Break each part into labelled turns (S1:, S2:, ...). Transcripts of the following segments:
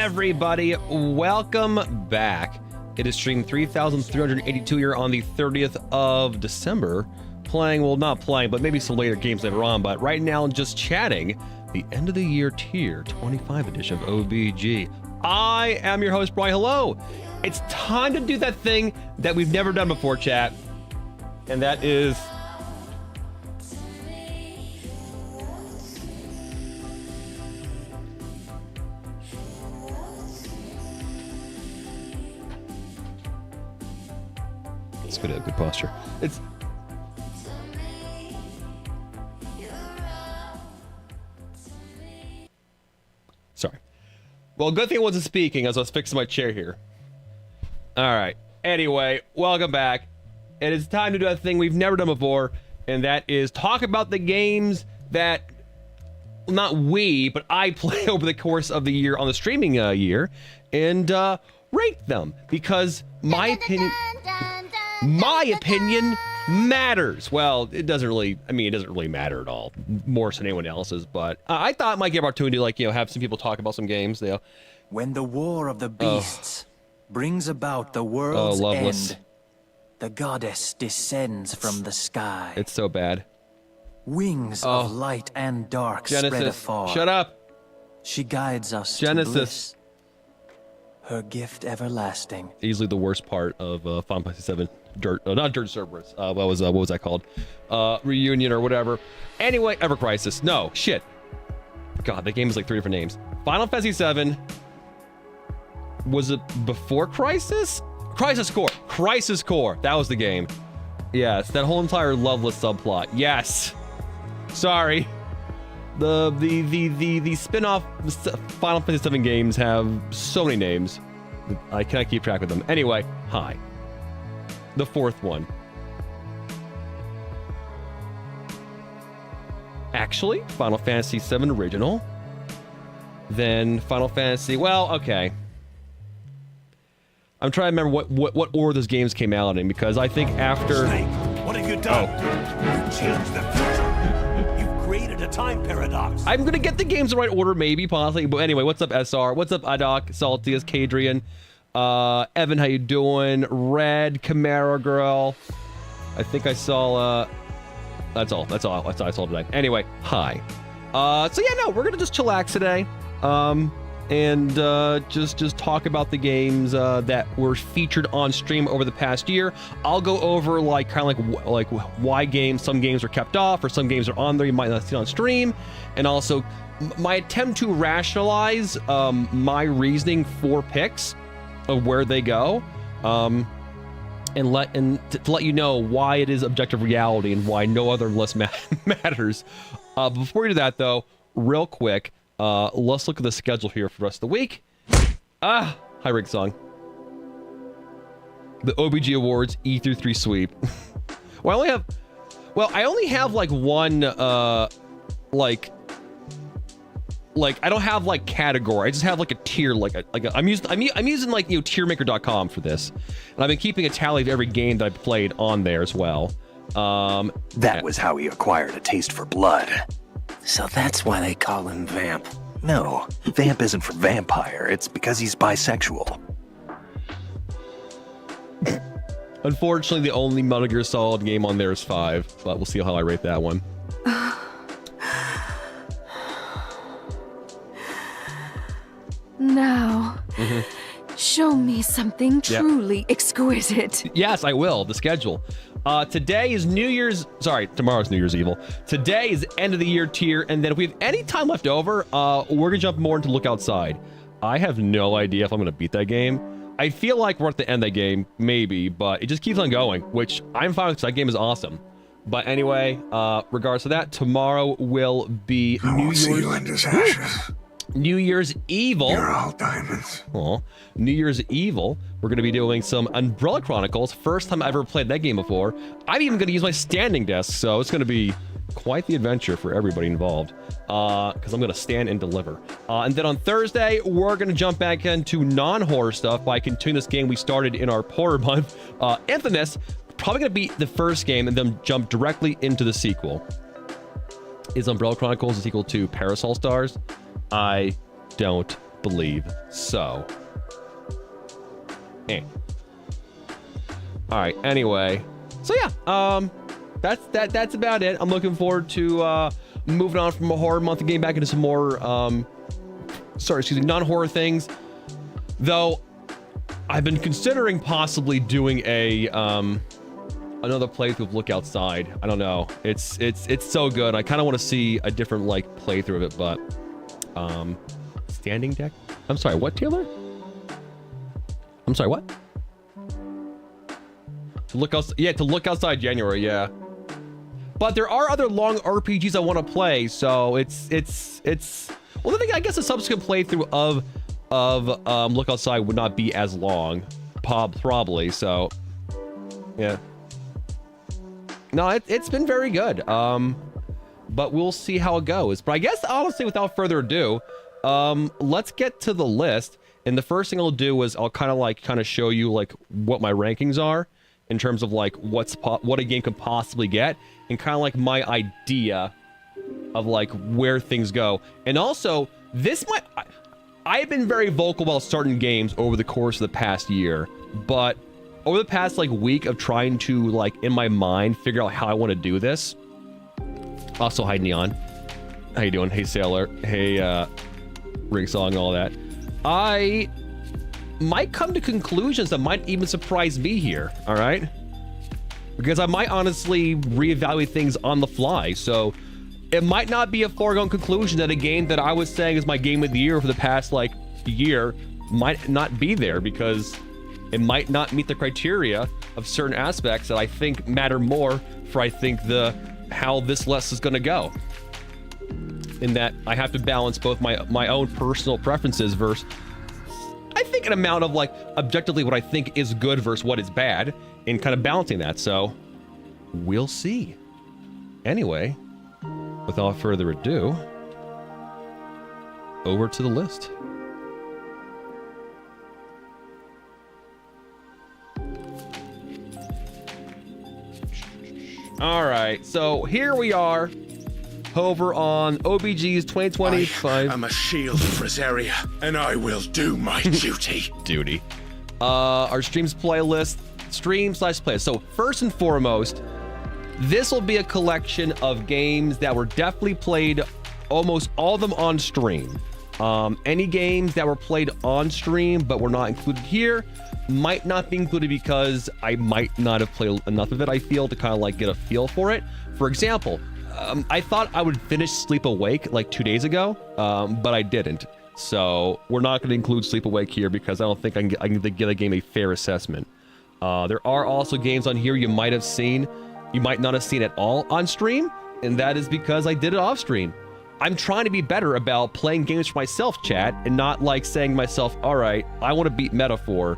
S1: everybody? Welcome back. It is stream 3,382 here on the 30th of December. Playing, well, not playing, but maybe some later games later on. But right now, just chatting the end of the year tier 25 edition of OBG. I am your host, Brian. Hello. It's time to do that thing that we've never done before, chat. And that is... It's good to have good posture. It's... Sorry. Well, good thing I wasn't speaking as I was fixing my chair here. All right. Anyway, welcome back. It is time to do that thing we've never done before, and that is talk about the games that, well, not we, but I play over the course of the year on the streaming year, and rate them, because my opinion matters. Well, it doesn't really, I mean, it doesn't really matter at all, more than anyone else's, but I thought it might give an opportunity to, like, you know, have some people talk about some games. You know.
S2: When the war of the beasts brings about the world's end, the goddess descends from the sky.
S1: It's so bad.
S2: Wings of light and dark spread afar.
S1: Shut up.
S2: She guides us
S1: Genesis.
S2: to bliss. Her gift everlasting.
S1: Easily the worst part of Final Fantasy VII. Not Dirge Cerberus. What was that called? Reunion or whatever. Anyway, Ever Crisis. No, shit. God, that game is like 3 different names. Final Fantasy VII. Was it before Crisis? Crisis Core. Crisis Core. That was the game. Yes, that whole entire Loveless subplot. Yes. Sorry. The spin-off Final Fantasy VII games have so many names. I cannot keep track of them. Anyway, hi. The fourth one. Actually, Final Fantasy VII Original. Then Final Fantasy... Well, okay. I'm trying to remember what order those games came out in, because I think after...
S3: Snake, what have you done? You changed the future. You've created a time paradox.
S1: I'm gonna get the games in the right order, maybe, possibly. But anyway, what's up, SR? What's up, Adok, Saltius, Kadrian? Evan, how you doing? Red, Camaro Girl. I think I saw, That's all I saw today. Anyway, hi. So yeah, no, we're gonna just chillax today. And just talk about the games that were featured on stream over the past year. I'll go over like kind of like why some games are kept off, or some games are on there you might not see on stream, and also my attempt to rationalize my reasoning for picks of where they go, and to let you know why it is objective reality and why no other list matters. Before we do that though, real quick. Let's look at the schedule here for the rest of the week. Hi, Rig Song. The OBG Awards E3 sweep. Well, I only have like one, I don't have like category. I just have like a tier, I'm using like, you know, tiermaker.com for this, and I've been keeping a tally of every game that I've played on there as well.
S4: That was how he acquired a taste for blood. So that's why they call him Vamp. No, Vamp isn't for vampire. It's because he's bisexual.
S1: Unfortunately, the only Metal Gear Solid game on there is 5, but we'll see how I rate that one.
S5: Now, show me something truly exquisite.
S1: Yes, I will. The schedule. Today is tomorrow's New Year's Evil. Today is end of the year tier, and then if we have any time left over, we're gonna jump more into Look Outside. I have no idea if I'm gonna beat that game. I feel like we're at the end of that game, maybe, but it just keeps on going, which I'm fine with because that game is awesome. But anyway, regards to that, tomorrow will be New Year's Evil.
S6: You're all diamonds.
S1: Aw. New Year's Evil. We're going to be doing some Umbrella Chronicles. First time I ever played that game before. I'm even going to use my standing desk, so it's going to be quite the adventure for everybody involved. Because I'm going to stand and deliver. And then on Thursday, we're going to jump back into non-horror stuff by continuing this game we started in our horror month. Infamous. Probably going to be the first game and then jump directly into the sequel. Is Umbrella Chronicles a sequel to Parasol Stars? I don't believe so. All right. Anyway, so yeah, that's about it. I'm looking forward to moving on from a horror month and getting back into some more non-horror things. Though I've been considering possibly doing a another playthrough of Look Outside. I don't know. It's so good. I kind of want to see a different like playthrough of it, but standing deck. I'm sorry. What, Taylor? I'm sorry. What? To look outside. Yeah, to Look Outside January. Yeah. But there are other long RPGs I want to play, so it's well, the thing, I guess a subsequent playthrough of Look Outside would not be as long, probably. So, yeah. No, it's been very good. But we'll see how it goes. But I guess honestly, without further ado, let's get to the list. And the first thing I'll do is I'll kind of show you like what my rankings are in terms of like what a game could possibly get, and kind of like my idea of like where things go. And also, I've been very vocal about certain games over the course of the past year, but over the past like week of trying to like in my mind figure out how I want to do this. Also, hi Neon, how you doing? Hey Sailor, hey Ring Song, and all that. I might come to conclusions that might even surprise me here, all right? Because I might honestly reevaluate things on the fly, so it might not be a foregone conclusion that a game that I was saying is my game of the year for the past like year might not be there, because it might not meet the criteria of certain aspects that I think matter more for how this list is going to go. In that I have to balance both my own personal preferences versus I think an amount of like objectively what I think is good versus what is bad, and kind of balancing that. So we'll see. Anyway, without further ado, over to the list. All right, so here we are over on OBG's 2025.
S3: I'm a shield for this area, and I will do my duty.
S1: Our streams playlist, stream/playlist. So first and foremost, this will be a collection of games that were definitely played, almost all of them on stream. Any games that were played on stream but were not included here might not be included because I might not have played enough of it, I feel, to kind of like get a feel for it. For example, I thought I would finish Sleep Awake like 2 days ago, but I didn't. So we're not going to include Sleep Awake here because I don't think I can give the game a fair assessment. There are also games on here you might have seen, you might not have seen at all on stream, and that is because I did it off stream. I'm trying to be better about playing games for myself, chat, and not like saying to myself, all right, I want to beat Metaphor.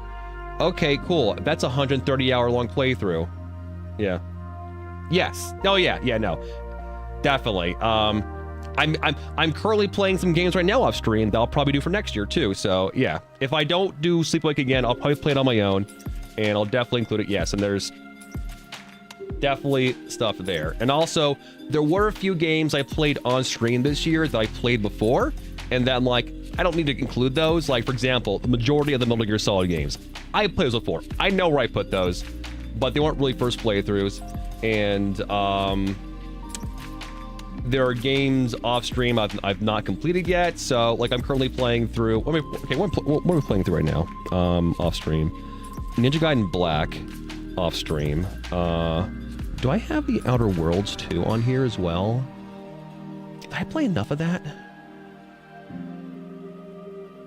S1: Okay, cool. That's a 130-hour long playthrough. Yeah. Yes. Oh yeah. Yeah. No. Definitely. I'm currently playing some games right now off stream that I'll probably do for next year too. So yeah, if I don't do Sleep Awake again, I'll probably play it on my own, and I'll definitely include it. Yes, and there's definitely stuff there. And also, there were a few games I played on stream this year that I played before, and then like I don't need to include those. Like for example, the majority of the Metal Gear Solid games I played those before. I know where I put those, but they weren't really first playthroughs. And there are games off stream I've not completed yet. So like I'm currently playing through. What are we playing through right now? Off stream, Ninja Gaiden Black, off stream. Do I have the Outer Worlds 2 on here as well? Did I play enough of that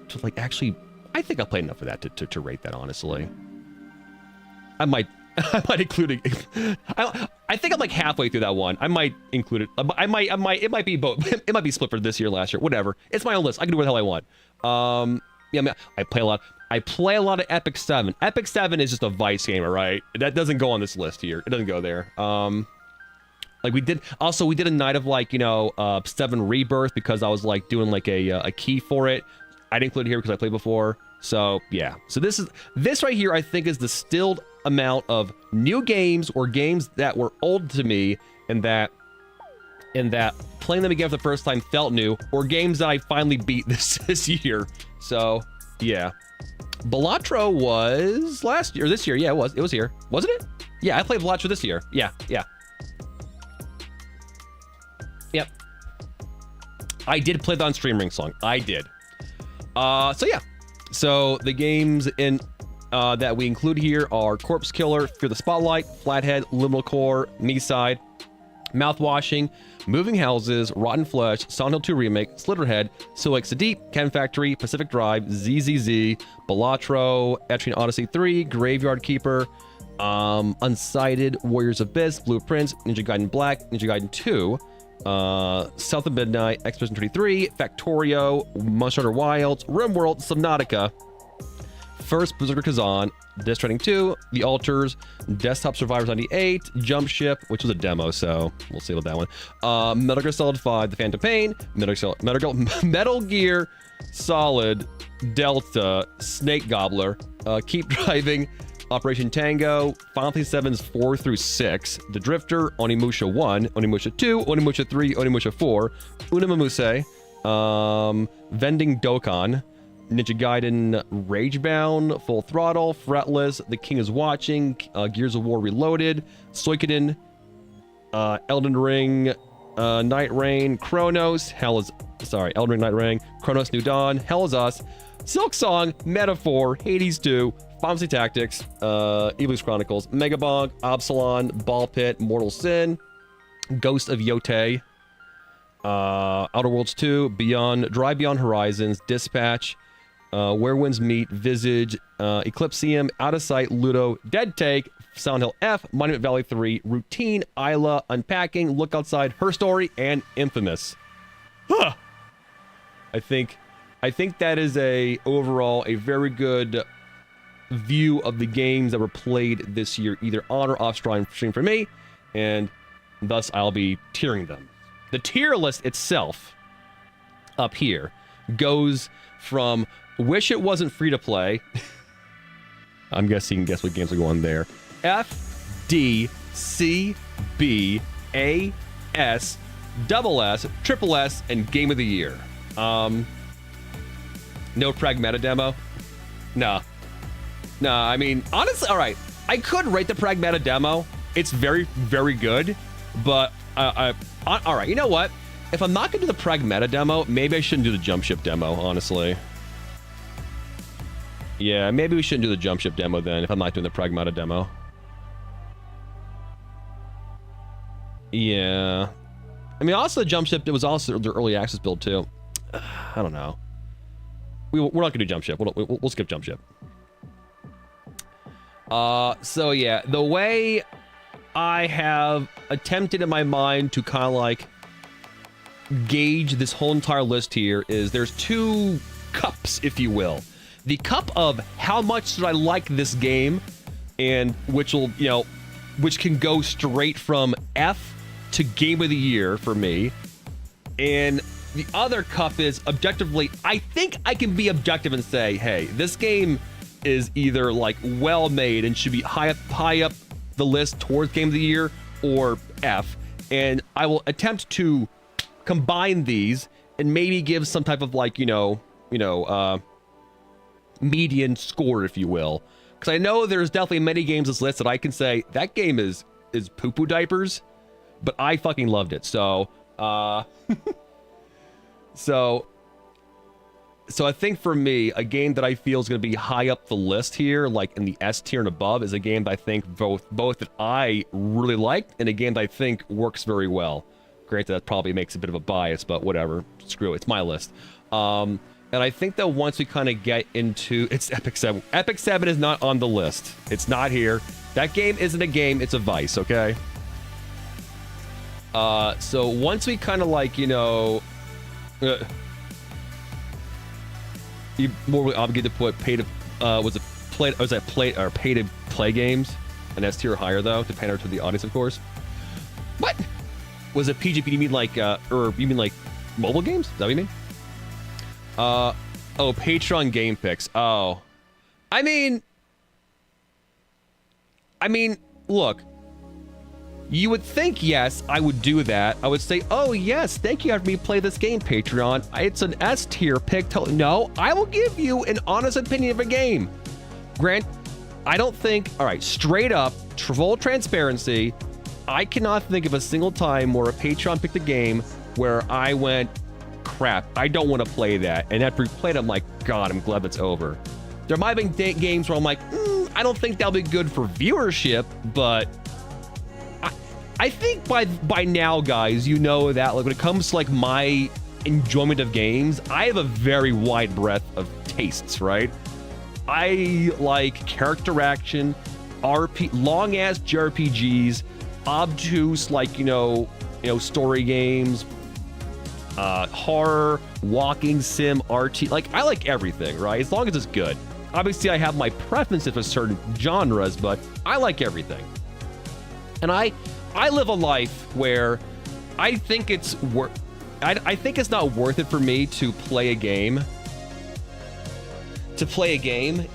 S1: to like actually? I think I played enough of that to rate that, honestly. I might include it. I think I'm like halfway through that one. I might include it. I might. It might be both. It might be split for this year, last year, whatever. It's my own list. I can do what the hell I want. Yeah, I mean, I play a lot of Epic 7. Epic 7 is just a Vice game, right? That doesn't go on this list here. It doesn't go there. Like we did a night of like, 7 Rebirth because I was like doing like a key for it. I didn't include it here because I played before. So yeah. So this right here I think is the distilled amount of new games or games that were old to me and that in that playing them again for the first time felt new, or games that I finally beat this year. So, yeah. Balatro was last year, this year. Yeah, it was. It was here. Wasn't it? Yeah, I played Balatro this year. Yeah. Yep. I did play the on stream ring song. I did. So yeah. So the games in that we include here are Corpse Killer, Fear the Spotlight, Flathead, Liminal Core, Me-Side, Mouthwashing, Moving Houses, Rotten Flesh, Silent Hill 2 Remake, Slitterhead, Still Lakes the Deep, Chem Factory, Pacific Drive, ZZZ, Balatro, Etrian Odyssey 3, Graveyard Keeper, Unsighted, Warriors Abyss, Blueprints, Ninja Gaiden Black, Ninja Gaiden 2, South of Midnight, Expedition 33, Factorio, Monster Hunter Wilds, RimWorld, Subnautica, First Berserker Kazan, Death Stranding 2, The Alters, Desktop Survivors 98, Jump Ship, which was a demo, so we'll see about that one. Metal Gear Solid 5, The Phantom Pain, Metal Gear Solid Delta, Snake Gobbler, Keep Driving, Operation Tango, Final Fantasy VII's 4 through 6, The Drifter, Onimusha 1, Onimusha 2, Onimusha 3, Onimusha 4, Unimamuse, Vending Dokkan, Ninja Gaiden Ragebound, Full Throttle, Fretless, The King is Watching, Gears of War Reloaded, Suikoden, Elden Ring, Night Rain, Chronos, Elden Ring, Night Rain, Chronos New Dawn, Hell is Us, Silk Song, Metaphor, Hades 2, Final Fantasy Tactics, Evil's Chronicles, Megabonk, Absalon, Ball Pit, Mortal Sin, Ghost of Yotei, Outer Worlds 2, Drive Beyond Horizons, Dispatch, Where Winds Meet, Visage, Eclipsium, Out of Sight, Ludo, Dead Take, Silent Hill F, Monument Valley 3, Routine, Isla, Unpacking, Look Outside, Her Story, and Infamous. Huh. I think that is overall a very good view of the games that were played this year, either on or off stream for me, and thus I'll be tiering them. The tier list itself, up here, goes from wish it wasn't free to play. I'm guessing you can guess what games will go on there. F, D, C, B, A, S, double S, triple S, and Game of the Year. No Pragmata demo? Nah, I mean, honestly, all right. I could rate the Pragmata demo. It's very, very good, but all right, you know what? If I'm not going to do the Pragmata demo, maybe I shouldn't do the Jump Ship demo, honestly. Yeah, maybe we shouldn't do the Jump Ship demo then, if I'm not doing the Pragmata demo. Yeah. I mean, also the Jump Ship, it was also their early access build, too. I don't know. We're not going to do Jump Ship. We'll skip Jump Ship. So yeah, the way I have attempted in my mind to kind of like gauge this whole entire list here is there's two cups, if you will. The cup of how much did I like this game, and which can go straight from F to Game of the Year for me. And the other cup is objectively, I think I can be objective and say, hey, this game is either like well made and should be high up the list towards Game of the Year, or F. And I will attempt to combine these and maybe give some type of like, median score, if you will. Because I know there's definitely many games on this list that I can say that game is poo-poo diapers, but I fucking loved it. So, So I think for me, a game that I feel is going to be high up the list here, like in the S tier and above, is a game that I think both that I really liked and a game that I think works very well. Granted, that probably makes a bit of a bias, but whatever. Screw it. It's my list. And I think that once we kind of get into... It's Epic 7. Epic 7 is not on the list. It's not here. That game isn't a game. It's a vice, okay? So once we kind of like, you more obligated to put pay to play games, an S tier or higher though, to pander to the audience, of course. What was it? PGP? You mean like or you mean like mobile games? Is that what you mean? Patreon game picks. Oh, I mean, look, You would think, yes, I would do that. I would say, oh, yes, thank you for having me play this game, Patreon. It's an S tier pick. No, I will give you an honest opinion of a game. Grant, I don't think, all right, straight up, full transparency, I cannot think of a single time where a Patreon picked a game where I went, crap, I don't want to play that. And after we played it, I'm like, God, I'm glad that's over. There might have been games where I'm like, I don't think that'll be good for viewership, but I think by now, guys, you know that like when it comes to like my enjoyment of games, I have a very wide breadth of tastes, right? I like character action, long-ass JRPGs, obtuse like, story games, horror, walking sim, RT. Like, I like everything, right? As long as it's good. Obviously, I have my preferences for certain genres, but I like everything. And I live a life where I think it's I think it's not worth it for me to play a game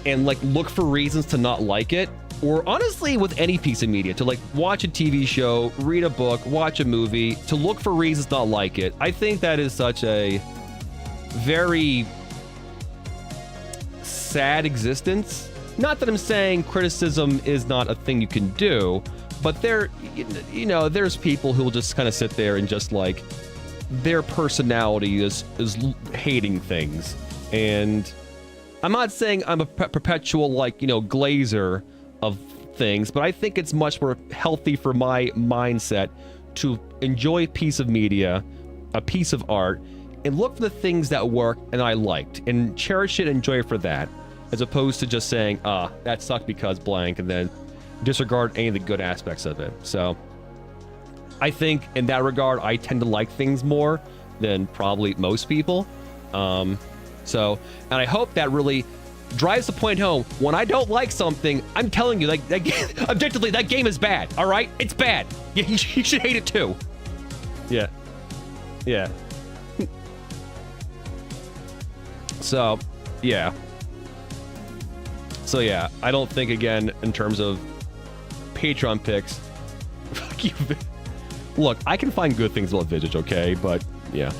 S1: and like look for reasons to not like it, or honestly with any piece of media, to like watch a TV show, read a book, watch a movie, to look for reasons to not like it. I think that is such a very sad existence. Not that I'm saying criticism is not a thing you can do, but there's people who will just kind of sit there and just like their personality is hating things. And I'm not saying I'm a perpetual glazer of things, but I think it's much more healthy for my mindset to enjoy a piece of media, a piece of art, and look for the things that work and I liked, and cherish it and enjoy it for that, as opposed to just saying, that sucked because blank, and then disregard any of the good aspects of it. So I think in that regard, I tend to like things more than probably most people. And I hope that really drives the point home. When I don't like something, I'm telling you, like, objectively, that game is bad. All right, it's bad. You should hate it too. Yeah. So yeah, I don't think, again, in terms of Patreon picks, fuck you. Look, I can find good things about Visage, okay? But yeah.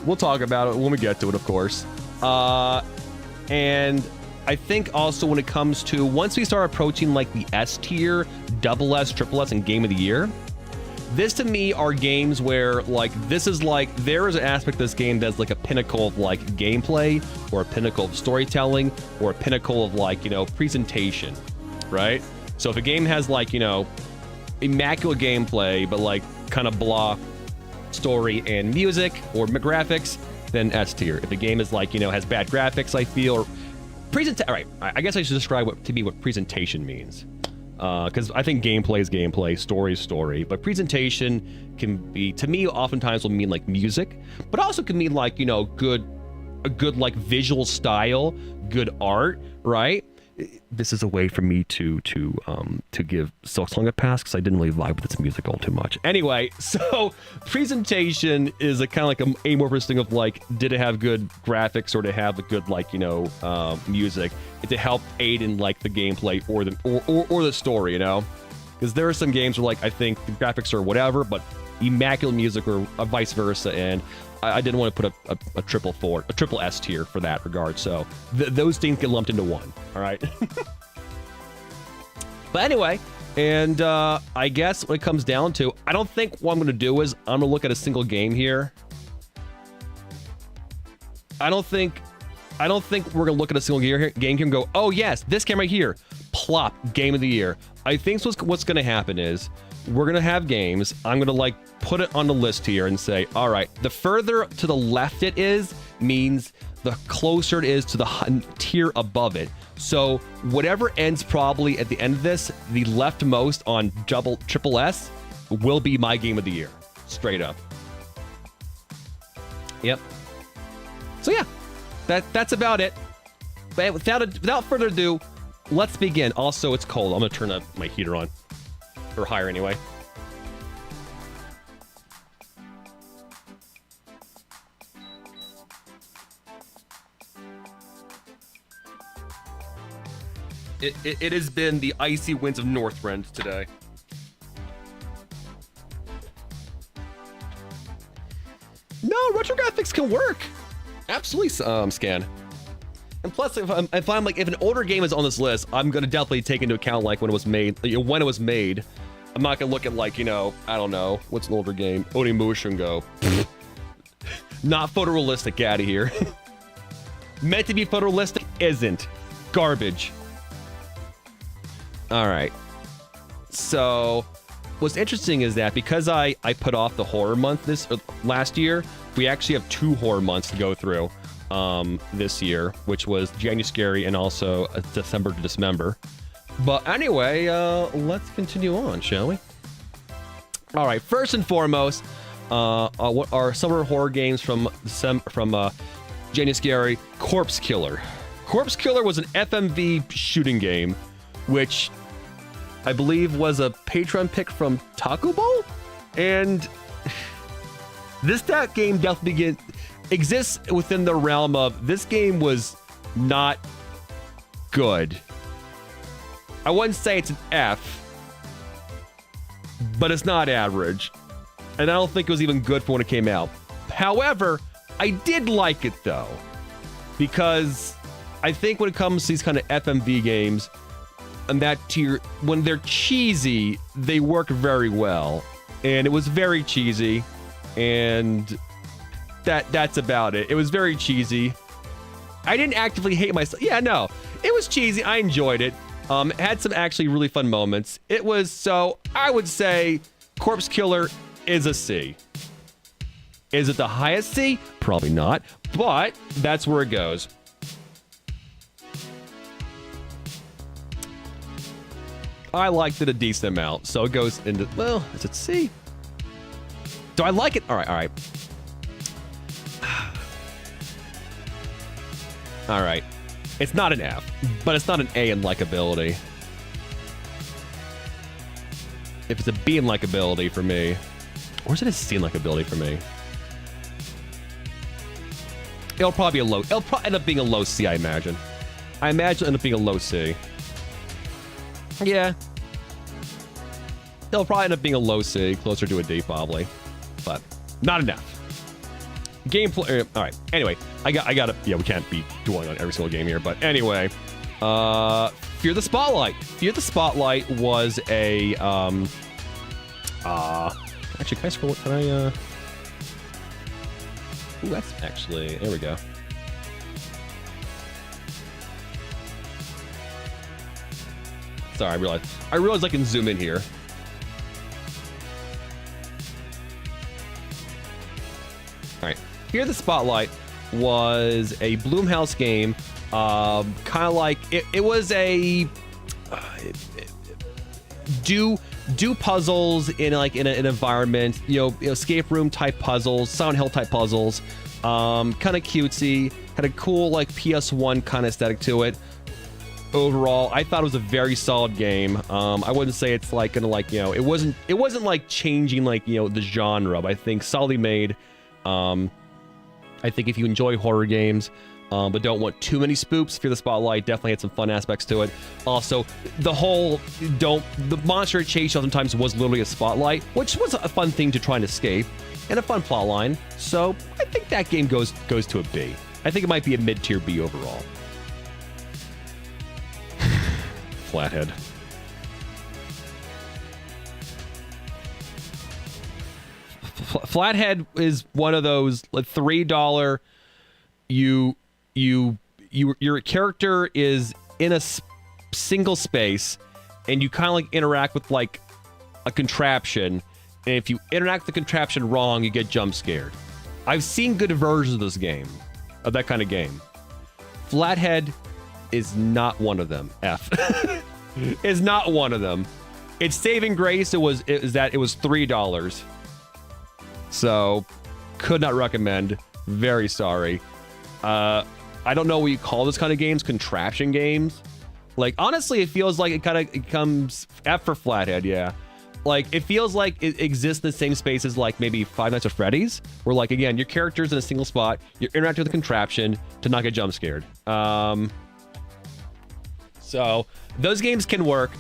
S1: We'll talk about it when we get to it, of course. And I think also when it comes to, once we start approaching like the S tier, double S, triple S, and Game of the Year, this to me are games where like this is like there is an aspect of this game that's like a pinnacle of like gameplay, or a pinnacle of storytelling, or a pinnacle of like presentation, right? So if a game has like immaculate gameplay but like kind of blah story and music or graphics, then S tier. If a game is like has bad graphics, I feel, or all right, I guess I should describe what presentation means. Because I think gameplay is gameplay, story is story, but presentation can be, to me, oftentimes will mean like music, but also can mean like a good like visual style, good art, right? This is a way for me to give Silksong a pass, because I didn't really vibe with its music all too much. Anyway, so presentation is a kind of like an amorphous thing of like, did it have good graphics, or to have a good like music, to help aid in like the gameplay or the story, because there are some games where like I think the graphics are whatever, but immaculate music, or vice versa, and I didn't want to put a triple S tier for that regard. So those things get lumped into one. All right. But anyway, and I guess what it comes down to, I don't think what I'm going to do is I'm going to look at a single game here. I don't think we're going to look at a single game here and go, oh yes, this game right here, plop, Game of the Year. I think what's going to happen is we're going to have games. I'm going to like put it on the list here and say, all right, the further to the left it is means the closer it is to the tier above it. So whatever ends probably at the end of this, the leftmost on triple S will be my Game of the Year. Straight up. Yep. So yeah, that's about it. But without further ado, let's begin. Also, it's cold. I'm going to turn my heater on. Or higher anyway. It has been the icy winds of Northrend today. No, retro graphics can work. Absolutely, Scan. And plus, if I'm like, if an older game is on this list, I'm gonna definitely take into account like when it was made. When it was made, I'm not gonna look at like, I don't know, what's an older game? Onimusha and go, not photorealistic, out of here. Meant to be photorealistic, isn't. Garbage. All right. So, what's interesting is that because I put off the horror month last year, we actually have 2 horror months to go through this year, which was January and also December to Dismember. But anyway, let's continue on, shall we? All right. First and foremost, what are summer horror games from January? Corpse Killer. Corpse Killer was an FMV shooting game, which I believe was a Patreon pick from Taco Bowl, and that game definitely exists within the realm of this game was not good. I wouldn't say it's an F, but it's not average, and I don't think it was even good for when it came out. However, I did like it though, because I think when it comes to these kind of FMV games, and that tier, when they're cheesy, they work very well. And it was very cheesy, and that's about it. It was very cheesy. I didn't actively hate myself. Yeah, no, it was cheesy. I enjoyed it. It had some actually really fun moments. It was, so I would say Corpse Killer is a C. Is it the highest C? Probably not, but that's where it goes. I liked it a decent amount, so it goes into, well, is it C? Do I like it? All right. All right. It's not an F, but it's not an A in likability. If it's a B in likability for me, or is it a C in likability for me? It'll probably be it'll probably end up being a low C, I imagine. I imagine it'll end up being a low C. Yeah. It'll probably end up being a low C, closer to a D probably, but not enough. Gameplay. All right. Anyway, I got it. Yeah, we can't be dwelling on every single game here, but anyway, Fear the Spotlight. Fear the Spotlight was a actually, can I scroll? Can I? Ooh, that's actually. There we go. Sorry, I realized I can zoom in here. All right. Here, the Spotlight was a Blumhouse game, kind of like it was a do puzzles in an environment, escape room type puzzles, Silent Hill type puzzles, kind of cutesy, had a cool PS1 kind of aesthetic to it. Overall, I thought it was a very solid game. I wouldn't say it's it wasn't like changing the genre, but I think solidly made. I think if you enjoy horror games, but don't want too many spooks, Fear the Spotlight definitely had some fun aspects to it. Also, the monster chase sometimes was literally a spotlight, which was a fun thing to try and escape, and a fun plot line. So I think that game goes to a B. I think it might be a mid-tier B overall. Flathead. Flathead is one of those $3. Your character is in a single space, and you kind of interact with a contraption. And if you interact with the contraption wrong, you get jump scared. I've seen good versions of this game, of that kind of game. Flathead is not one of them. F is not one of them. Its saving grace is that it was $3. So, could not recommend. Very sorry. I don't know what you call this kind of games. Contraption games. Honestly, it feels like it comes F for Flathead. Yeah. It feels like it exists in the same space as maybe Five Nights at Freddy's, where again, your character's in a single spot, you're interacting with the contraption to not get jump scared. So So those games can work.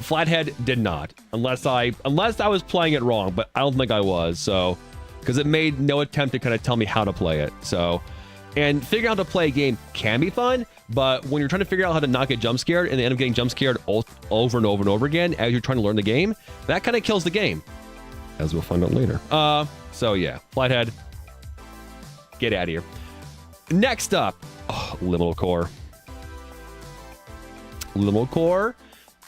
S1: Flathead did not, unless I was playing it wrong, but I don't think I was. So, because it made no attempt to kind of tell me how to play it. So, and figuring out how to play a game can be fun, but when you're trying to figure out how to not get jump scared and then end up getting jump scared over and over and over again as you're trying to learn the game, that kind of kills the game, as we'll find out later. So yeah, Flathead, get out of here. Next up, Liminal Core. Liminal Core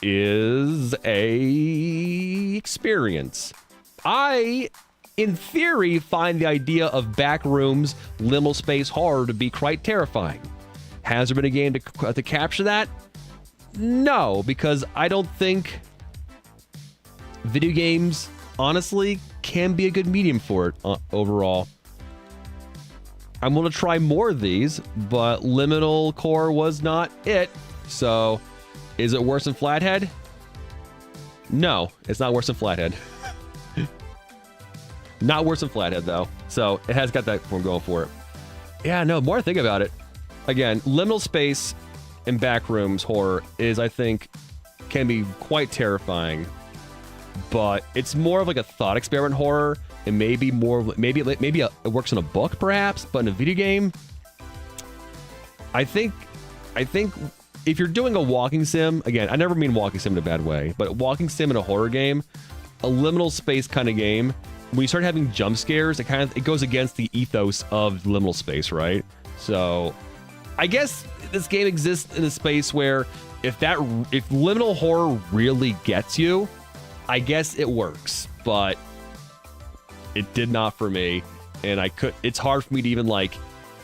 S1: is a experience. I, in theory, find the idea of backrooms, liminal space horror to be quite terrifying. Has there been a game to capture that? No, because I don't think video games, honestly, can be a good medium for it overall. I'm going to try more of these, but Liminal Core was not it. So, is it worse than Flathead? No, it's not worse than Flathead. Not worse than Flathead, though. So, it has got that form going for it. Yeah, no, more I think about it. Again, liminal space and backrooms horror is, I think, can be quite terrifying. But it's more of like a thought experiment horror, and maybe it works in a book, perhaps, but in a video game, I think if you're doing a walking sim, again, I never mean walking sim in a bad way, but walking sim in a horror game, a liminal space kind of game, when you start having jump scares, it goes against the ethos of liminal space, right? So, I guess this game exists in a space where if liminal horror really gets you, I guess it works, but it did not for me, and it's hard for me to even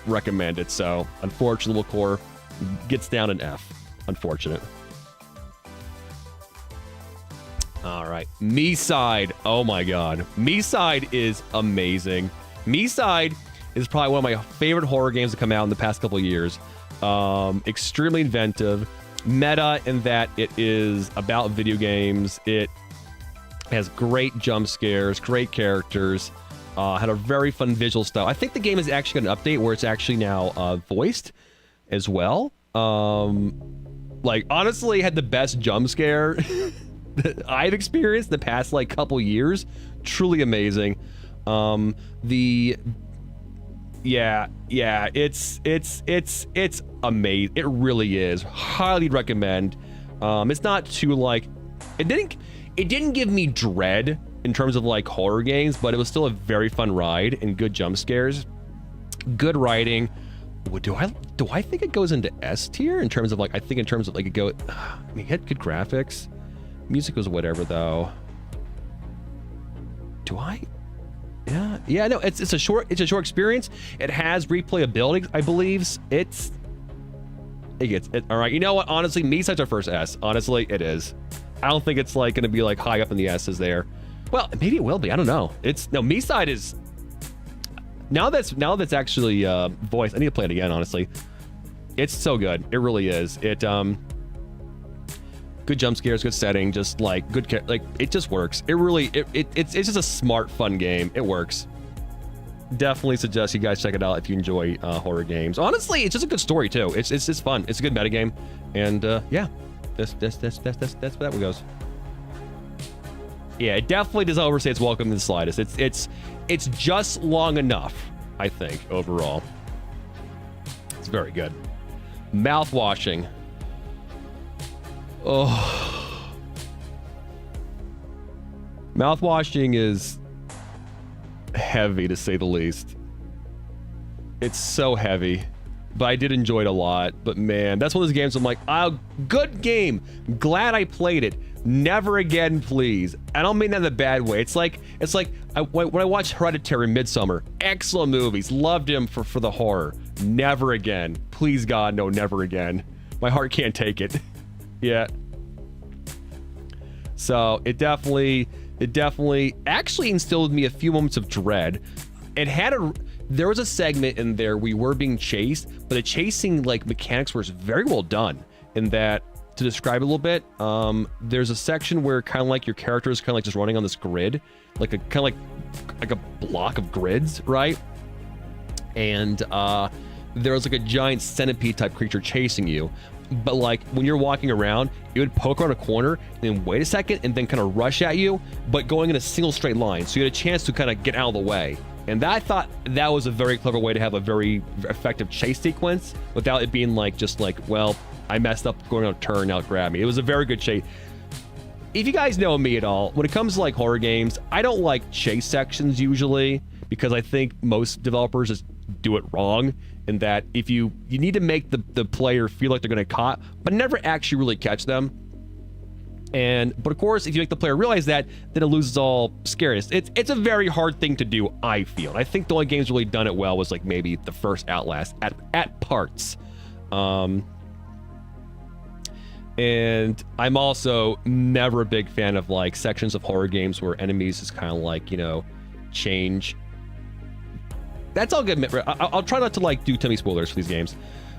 S1: recommend it. So, unfortunately, Core gets down an F. Unfortunate. All right, Me-Side. Oh my God, Me-Side is amazing. Me-Side is probably one of my favorite horror games to come out in the past couple of years. Extremely inventive, meta in that it is about video games. It has great jump scares, great characters, had a very fun visual style. I think the game has actually got an update where it's actually now voiced as well. Honestly, had the best jump scare that I've experienced in the past couple years. Truly amazing. It's amazing. It really is. Highly recommend. It's not too it didn't give me dread in terms of horror games, but it was still a very fun ride and good jump scares, good writing. Do I think it goes into S tier in terms of it had good graphics. Music was whatever though. Do I? Yeah, no, it's a short experience. It has replayability, I believe. All right, you know what? Honestly, Me-Side's our first S. Honestly, it is. I don't think it's going to be high up in the S's there. Well, maybe it will be. I don't know. Me-Side is now that's actually voiced. I need to play it again. Honestly, it's so good. It really is. It good jump scares, good setting, just good it just works. It really it's just a smart, fun game. It works. Definitely suggest you guys check it out if you enjoy horror games. Honestly, it's just a good story too. It's fun. It's a good metagame, and yeah, that's where that one goes. Yeah, it definitely does not overstay its welcome in the slightest. It's just long enough, I think, overall. It's very good. Mouthwashing. Oh. Mouthwashing is heavy, to say the least. It's so heavy, but I did enjoy it a lot. But man, that's one of those games I'm oh, good game. Glad I played it. Never again, please. I don't mean that in a bad way. It's like when I watched Hereditary, Midsommar, excellent movies. Loved him for the horror. Never again. Please God, no, never again. My heart can't take it. Yeah. So it definitely actually instilled in me a few moments of dread. There was a segment in there we were being chased, but the chasing mechanics were very well done. In that, to describe it a little bit, there's a section where your character is just running on this grid, like a block of grids, right? And there was a giant centipede type creature chasing you, but like when you're walking around, it would poke around a corner and then wait a second and then kind of rush at you, but going in a single straight line. So you had a chance to kind of get out of the way. And I thought that was a very clever way to have a very effective chase sequence without it being like, just like, well, I messed up going on a turn, now grab me. It was a very good chase. If you guys know me at all, when it comes to like horror games, I don't like chase sections usually, because I think most developers just do it wrong, in that if you need to make the player feel like they're gonna get caught, but never actually really catch them. But of course, if you make the player realize that, then it loses all scariness. It's a very hard thing to do, I feel. And I think the only game's really done it well was like maybe the first Outlast at parts. And I'm also never a big fan of like sections of horror games where enemies is kind of like, you know, change. That's all good. I'll try not to like do too many spoilers for these games.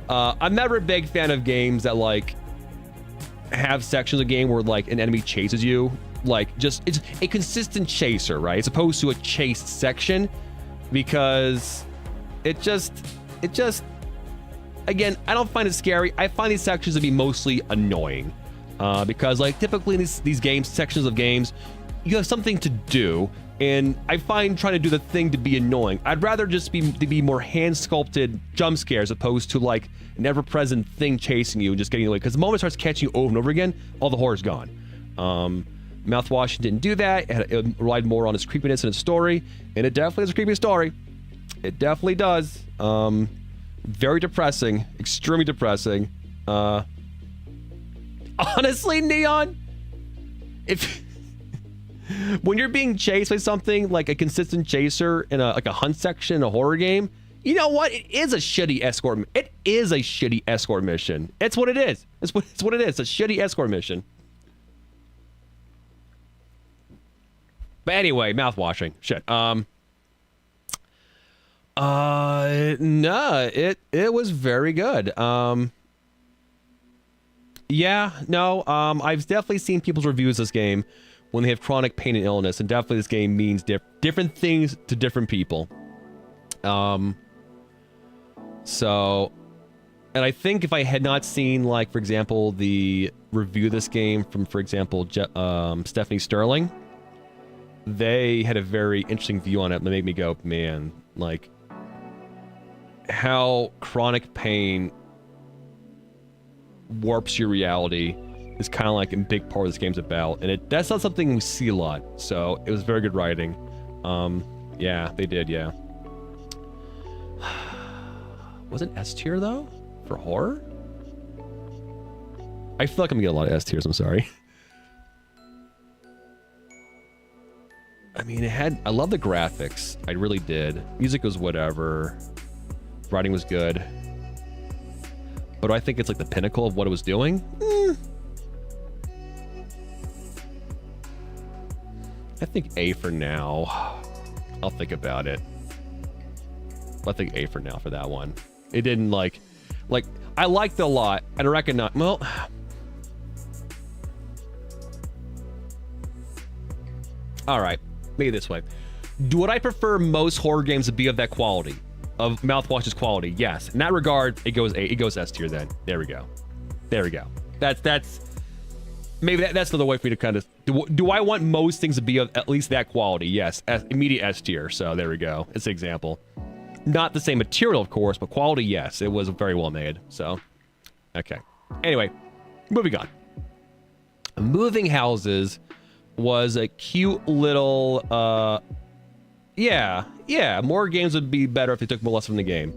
S1: I'm never a big fan of games that like have sections of game where like an enemy chases you, like just it's a consistent chaser, right, as opposed to a chase section, because it just again, I don't find it scary. I find these sections to be mostly annoying, because like typically in these games, sections of games, you have something to do, and I find trying to do the thing to be annoying. I'd rather just be more hand sculpted jump scares, opposed to like an ever-present thing chasing you and just getting away. Because the moment it starts catching you over and over again, all the horror's gone. Mouthwash didn't do that. It relied more on its creepiness and its story, and it definitely has a creepy story. It definitely does. Very depressing, extremely depressing. Honestly, Neon, if when you're being chased by something like a consistent chaser in a hunt section in a horror game, you know what? It is a shitty escort. It is a shitty escort mission. It's what it is. It's what it is. It's a shitty escort mission. But anyway, mouth washing. Shit. No, it was very good. Yeah, no, I've definitely seen people's reviews of this game when they have chronic pain and illness, and definitely this game means different things to different people. So, and I think if I had not seen, like, for example, the review of this game from, for example, Stephanie Sterling, they had a very interesting view on it that made me go, man, like, how chronic pain warps your reality is kind of like a big part of this game's about, and that's not something we see a lot. So it was very good writing. Yeah, they did. Yeah. Was it S tier though for horror? I feel like I'm gonna get a lot of S tiers. I'm sorry. I mean, I love the graphics. I really did. Music was whatever. Writing was good. But do I think it's like the pinnacle of what it was doing? I think A for now. I'll think about it. I think A for now for that one. It didn't like I liked it a lot, and I recognize, well, all right, maybe this way. Would I prefer most horror games to be of that quality, of Mouthwash's quality? Yes. In that regard, it goes A. It goes S tier. Then there we go. There we go. That's maybe that's another way for me to kind of do I want most things to be of at least that quality? Yes. Immediate S tier. So there we go. It's an example. Not the same material, of course, but quality, yes. It was very well made. So, okay. Anyway, moving on. Moving Houses was a cute little, yeah, more games would be better if they took more lessons from the game.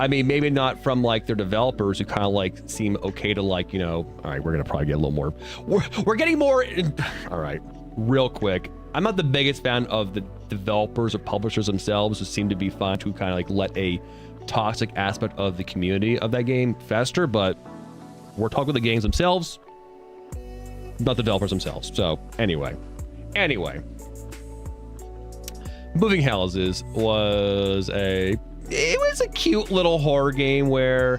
S1: I mean, maybe not from, like, their developers who kind of, like, seem okay to, like, you know, all right, we're going to probably get a little more. We're getting more. All right, real quick. I'm not the biggest fan of the developers or publishers themselves who seem to be fun to kind of like let a toxic aspect of the community of that game fester, but we're talking about the games themselves, not the developers themselves. So anyway, Moving Houses was a cute little horror game where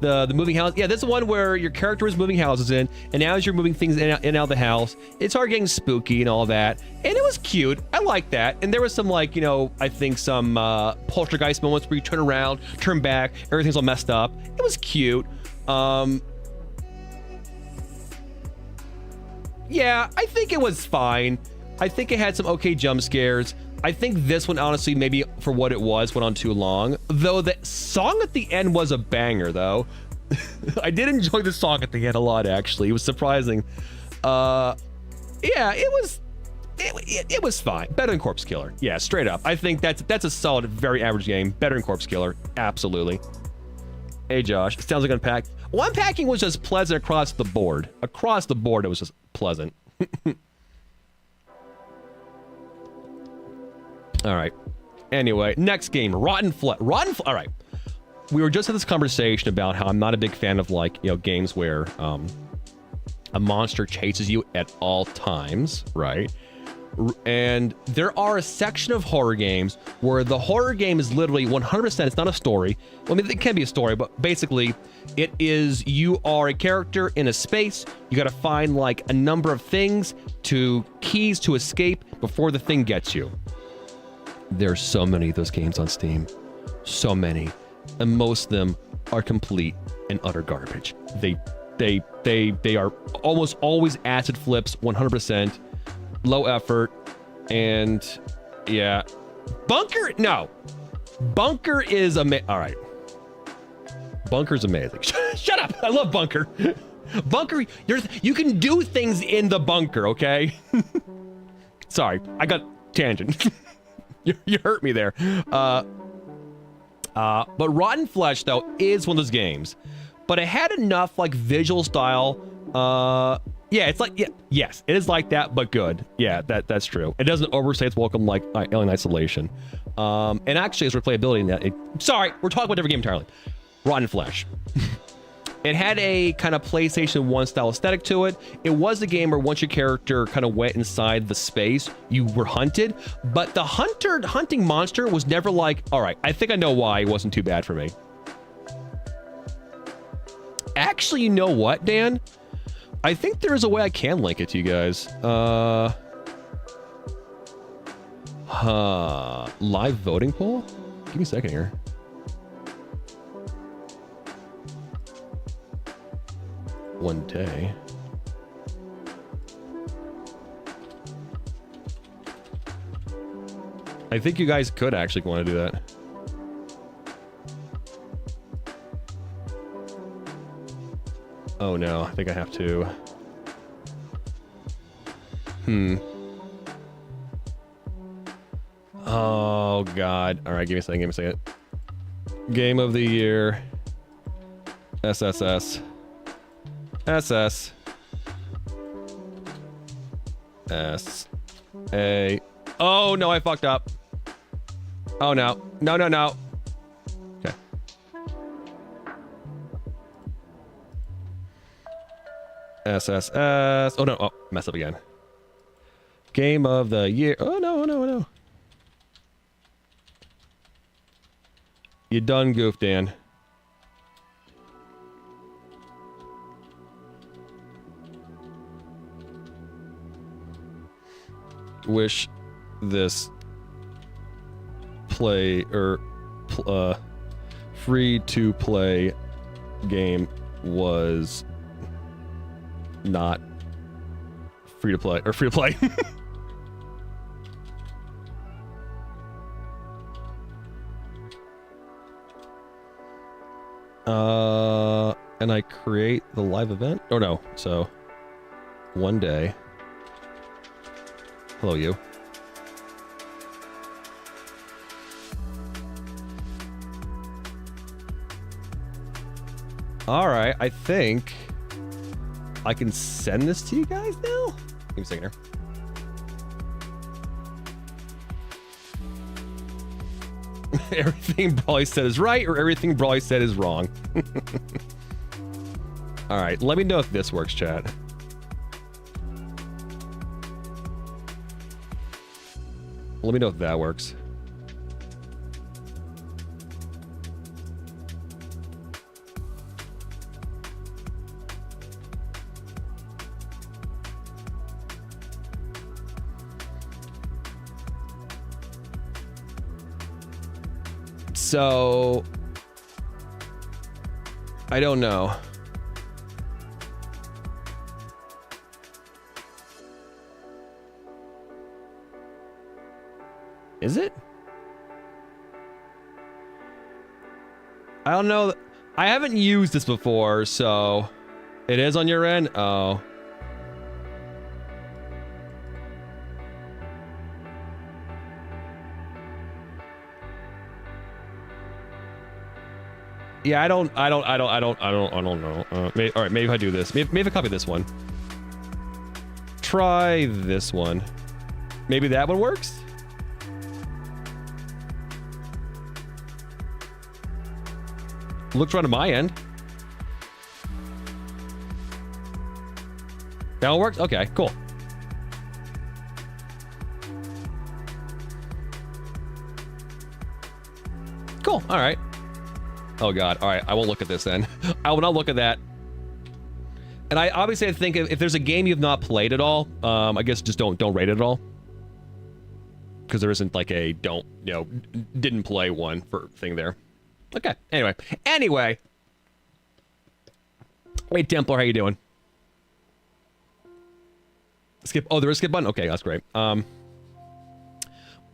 S1: The moving house. Yeah, this is one where your character is moving houses in, and as you're moving things in and out of the house, it started getting spooky and all that. And it was cute. I like that. And there was some, like, you know, I think some poltergeist moments where you turn around, turn back, everything's all messed up. It was cute. Yeah, I think it was fine. I think it had some okay jump scares. I think this one, honestly, maybe for what it was, went on too long. Though the song at the end was a banger, though. I did enjoy the song at the end a lot, actually. It was surprising. Yeah, it was fine. Better than Corpse Killer. Yeah, straight up. I think that's a solid, very average game. Better than Corpse Killer. Absolutely. Hey, Josh. It sounds like unpack. Well, unpacking was just pleasant across the board. Across the board, it was just pleasant. All right. Anyway, next game, Rotten Flesh. All right. We were just at this conversation about how I'm not a big fan of, like, you know, games where a monster chases you at all times, right? And there are a section of horror games where the horror game is literally 100%, it's not a story. Well, I mean, it can be a story, but basically it is, you are a character in a space. You got to find like a number of things keys to escape before the thing gets you. There's so many of those games on Steam. So many. And most of them are complete and utter garbage. They are almost always acid flips, 100%. Low effort, and yeah. Bunker? No. Bunker is all right. Bunker's amazing. Shut up! I love Bunker. Bunker, you can do things in the bunker, okay? Sorry, I got tangent. You hurt me there. But Rotten Flesh, though, is one of those games. But it had enough, like, visual style, yeah, it's like, yeah, yes, it is like that, but good. Yeah, that's true. It doesn't overstay its welcome like Alien Isolation. And actually, its replayability in that. Sorry, we're talking about a different game entirely. Rotten Flesh. It had a kind of PlayStation 1 style aesthetic to it. It was a game where once your character kind of went inside the space, you were hunted. But the hunting monster was never like, all right, I think I know why it wasn't too bad for me. Actually, you know what, Dan? I think there is a way I can link it to you guys. Live voting poll? Give me a second here. One day. I think you guys could actually want to do that. Oh no, I think I have to. Oh god. All right, give me a second. Game of the year. SSS. SS. S-A. Oh no, I fucked up. Oh no. No. Okay. SSS. Oh no. Oh, mess up again. Game of the year. Oh no. You done goofed, Dan. Wish this play or free to play game was not free to play or free to play. And I create the live event. Oh no, so one day. Hello, you. All right, I think I can send this to you guys now. Give me a second here. Everything Brawley said is right, or everything Brawley said is wrong. All right, let me know if this works, chat. Let me know if that works. So I don't know. Is it? I don't know. I haven't used this before, so it is on your end? Oh. Yeah, I don't know. All right, maybe if I do this. Maybe if I copy this one. Try this one. Maybe that one works? Looks right on my end. That one works? Okay, cool. Cool, all right. Oh God, all right, I won't look at this then. I will not look at that. And I obviously think if there's a game you've not played at all, I guess just don't rate it at all. Because there isn't like a didn't play one for thing there. Okay, anyway. Wait, Templar, how you doing? Skip, oh, there is a skip button? Okay, that's great. But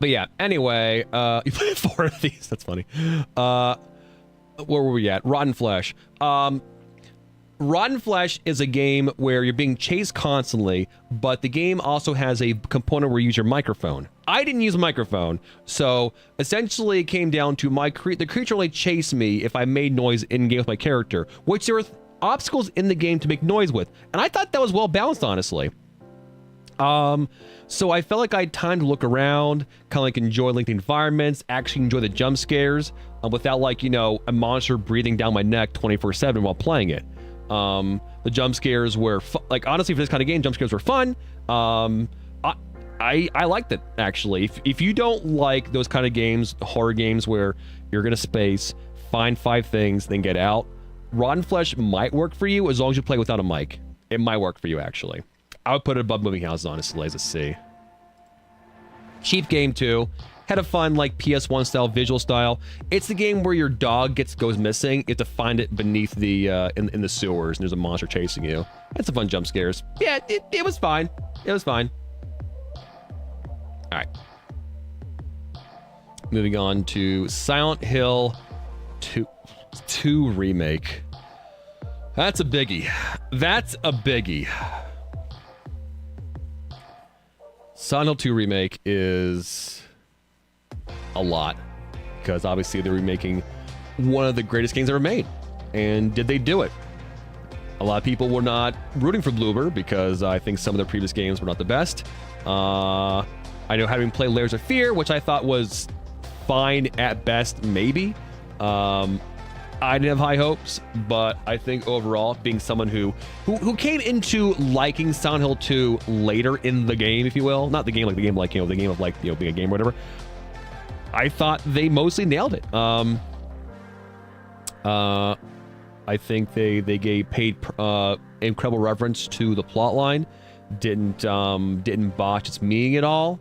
S1: yeah, anyway, you played 4 of these, that's funny. Where were we at? Rotten Flesh. Rotten Flesh is a game where you're being chased constantly, but the game also has a component where you use your microphone. I didn't use a microphone, so essentially it came down to the creature only chased me if I made noise in-game with my character, which there were obstacles in the game to make noise with, and I thought that was well balanced, honestly. So I felt like I had time to look around, kind of like enjoy the environments, actually enjoy the jump scares, without like, a monster breathing down my neck 24/7 while playing it. The jump scares were like, honestly, for this kind of game, jump scares were fun. I liked it, actually. If you don't like those kind of games, horror games where you're gonna space, find 5 things, then get out, Rotten Flesh might work for you as long as you play without a mic. It might work for you, actually. I would put it above Moving Houses, honestly, as a C. Cheap game, too. Had a fun, like, PS1 style, visual style. It's the game where your dog goes missing. You have to find it beneath the, in the sewers, and there's a monster chasing you. It's some fun jump scares. Yeah, it was fine. It was fine. All right. Moving on to Silent Hill 2 Remake. That's a biggie. That's a biggie. Silent Hill 2 Remake is a lot, because obviously they're remaking one of the greatest games ever made. And did they do it? A lot of people were not rooting for Bloober because I think some of their previous games were not the best. I know, having played Layers of Fear, which I thought was fine at best, maybe. I didn't have high hopes, but I think overall, being someone who came into liking Silent Hill 2 later in the game, if you will, not the game like the game like, the game of like, being a game or whatever, I thought they mostly nailed it. I think they paid incredible reference to the plot line, didn't botch its meaning at all.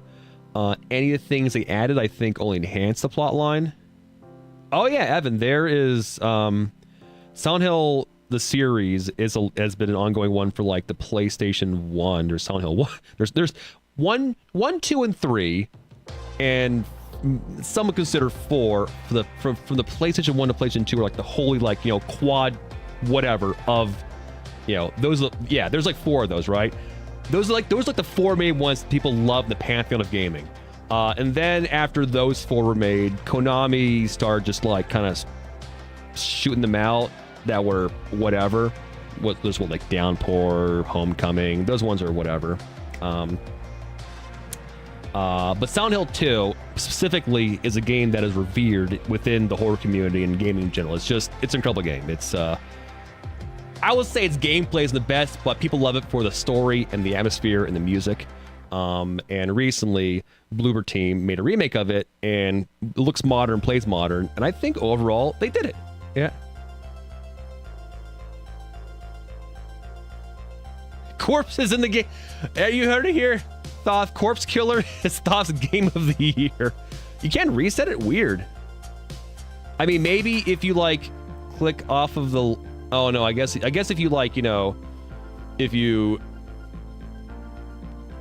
S1: Any of the things they added, I think, only enhanced the plot line. Oh yeah, Evan, there is Silent Hill the series has been an ongoing one for like the PlayStation 1. There's Silent Hill 1. There's 1, 2, and 3, and some would consider 4 from the PlayStation 1 to PlayStation 2 are like the holy, like, quad whatever of, those. Yeah, there's like 4 of those, right? Those are like the 4 main ones people love in the pantheon of gaming. And then after those 4 were made, Konami started just like kind of shooting them out that were whatever. Those were like Downpour, Homecoming. Those ones are whatever. But Silent Hill 2 specifically is a game that is revered within the horror community and gaming in general. It's an incredible game. It's I would say its gameplay is the best, but people love it for the story and the atmosphere and the music. And recently, Bloober Team made a remake of it, and it looks modern, plays modern, and I think overall they did it. Yeah. Corpse is in the game. You heard it here. Thoth, Corpse Killer is Thoth's Game of the Year. You can't reset it? Weird. I mean, maybe if you like click off of the. Oh no, I guess if you like, if you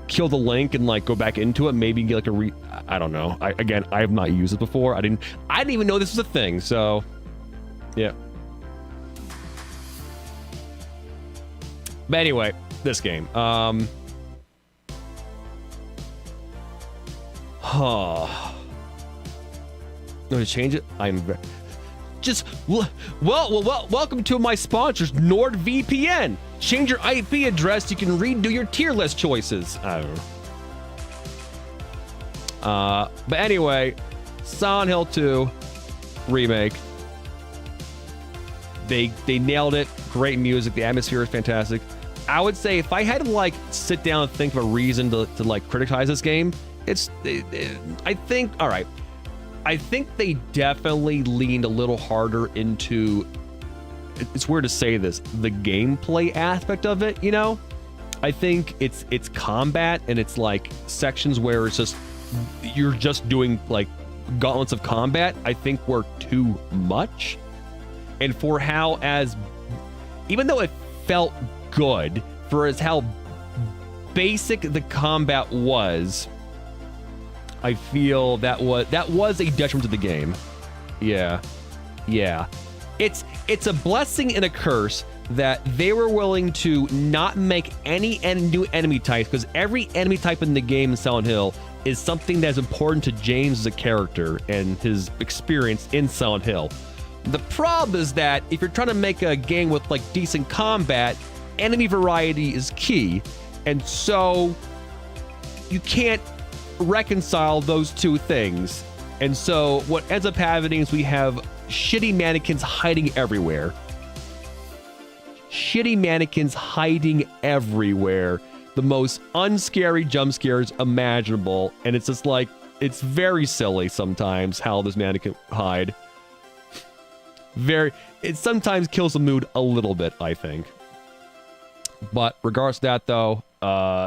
S1: kill the link and like go back into it, maybe get like I don't know. I have not used it before. I didn't even know this was a thing. So, yeah. But anyway, this game. No, to change it. Welcome to my sponsors, NordVPN. Change your IP address. You can redo your tier list choices. I don't know. But anyway, Silent Hill 2 remake. They nailed it. Great music. The atmosphere is fantastic. I would say if I had to like sit down and think of a reason to like criticize this game, I think they definitely leaned a little harder into, it's weird to say this, the gameplay aspect of it, I think it's combat and it's like sections where it's just, you're just doing like gauntlets of combat, I think were too much. And for even though it felt good, for how basic the combat was, I feel that was a detriment to the game. Yeah. It's a blessing and a curse that they were willing to not make any new enemy types, because every enemy type in the game in Silent Hill is something that's important to James as a character and his experience in Silent Hill. The problem is that if you're trying to make a game with like decent combat, enemy variety is key, and so you can't reconcile those two things. And so what ends up happening is we have shitty mannequins hiding everywhere. The most unscary jump scares imaginable, and it's just like, it's very silly sometimes how this mannequin hide. It sometimes kills the mood a little bit, I think. But regardless of that, though,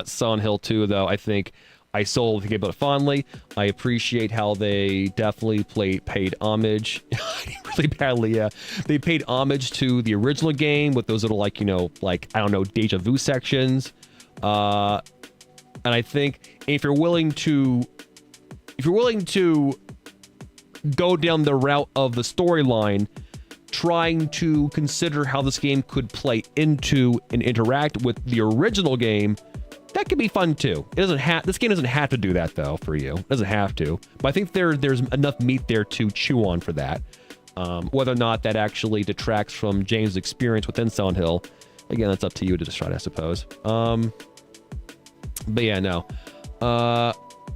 S1: Silent Hill 2, though, I think I sold the game about it fondly. I appreciate how they definitely paid homage, really badly, yeah. They paid homage to the original game with those little, like, I don't know, deja vu sections. And I think if you're willing to go down the route of the storyline, trying to consider how this game could play into and interact with the original game, that could be fun too. This game doesn't have to do that though for you. It doesn't have to. But I think there's enough meat there to chew on for that. Whether or not that actually detracts from James' experience within Silent Hill, again, that's up to you to decide, I suppose. But yeah, no.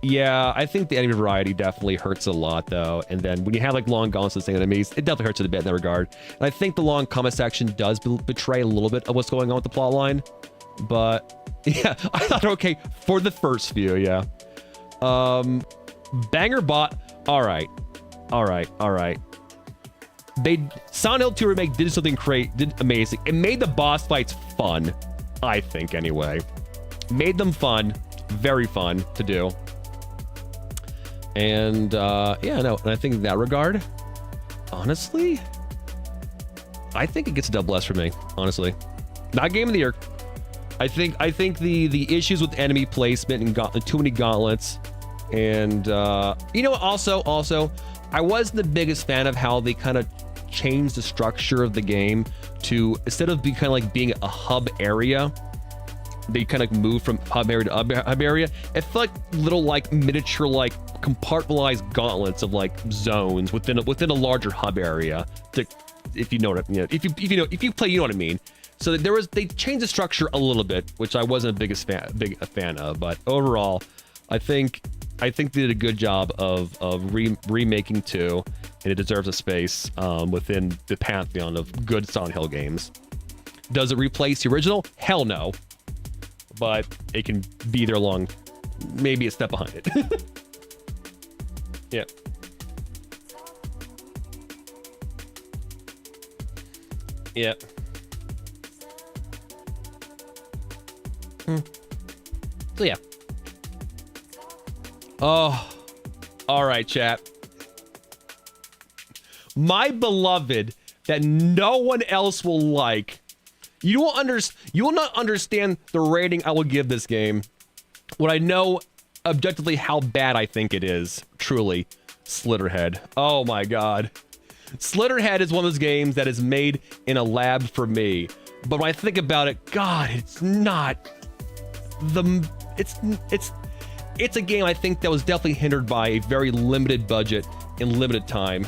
S1: Yeah, I think the enemy variety definitely hurts a lot, though. And then when you have, like, long gauntlets and enemies, it definitely hurts it a bit in that regard. And I think the long combat section does betray a little bit of what's going on with the plot line. But, yeah, I thought, okay, for the first few, yeah. Banger Bot, all right. Silent Hill 2 Remake did something did amazing. It made the boss fights fun, I think, anyway. Made them fun, very fun to do. And yeah, no, and I think in that regard, honestly, I think it gets a double S for me, honestly. Not game of the year. I think the issues with enemy placement and too many gauntlets, and also I wasn't the biggest fan of how they kind of changed the structure of the game to, instead of being a hub area, they kind of moved from hub area to hub area. It felt like little miniature compartmentalized gauntlets of zones within a larger hub area. If you know what if you play, you know what I mean. So they changed the structure a little bit, which I wasn't a fan of. But overall, I think they did a good job of remaking 2, and it deserves a space within the pantheon of good Silent Hill games. Does it replace the original? Hell no. But it can be there maybe a step behind it. Yeah. Yeah. So yeah. Oh, all right, chat. My beloved that no one else will like. You will not understand the rating I will give this game when I know objectively how bad I think it is. Truly. Slitterhead. Oh my god. Slitterhead is one of those games that is made in a lab for me. But when I think about it, god, it's not the... It's a game I think that was definitely hindered by a very limited budget and limited time.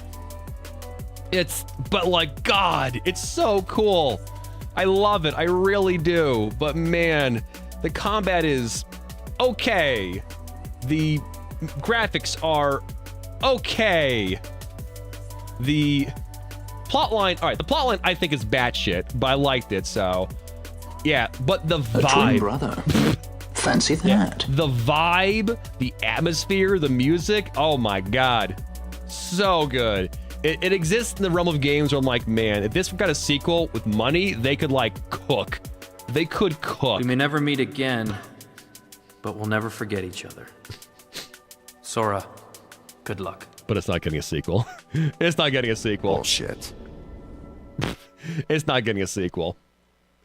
S1: But like, god, it's so cool. I love it. I really do. But man, the combat is okay. The graphics are okay. The plotline, all right, the plotline I think is batshit, but I liked it, so yeah. But the vibe,
S6: a twin brother. Fancy that.
S1: Yeah, the vibe, the atmosphere, the music. Oh my god, so good. It exists in the realm of games where I'm like, man, if this got a sequel with money, they could like cook. They could cook.
S7: We may never meet again, but we'll never forget each other. Sora, good luck.
S1: But it's not getting a sequel. It's not getting a sequel.
S8: Bullshit.
S1: It's not getting a sequel.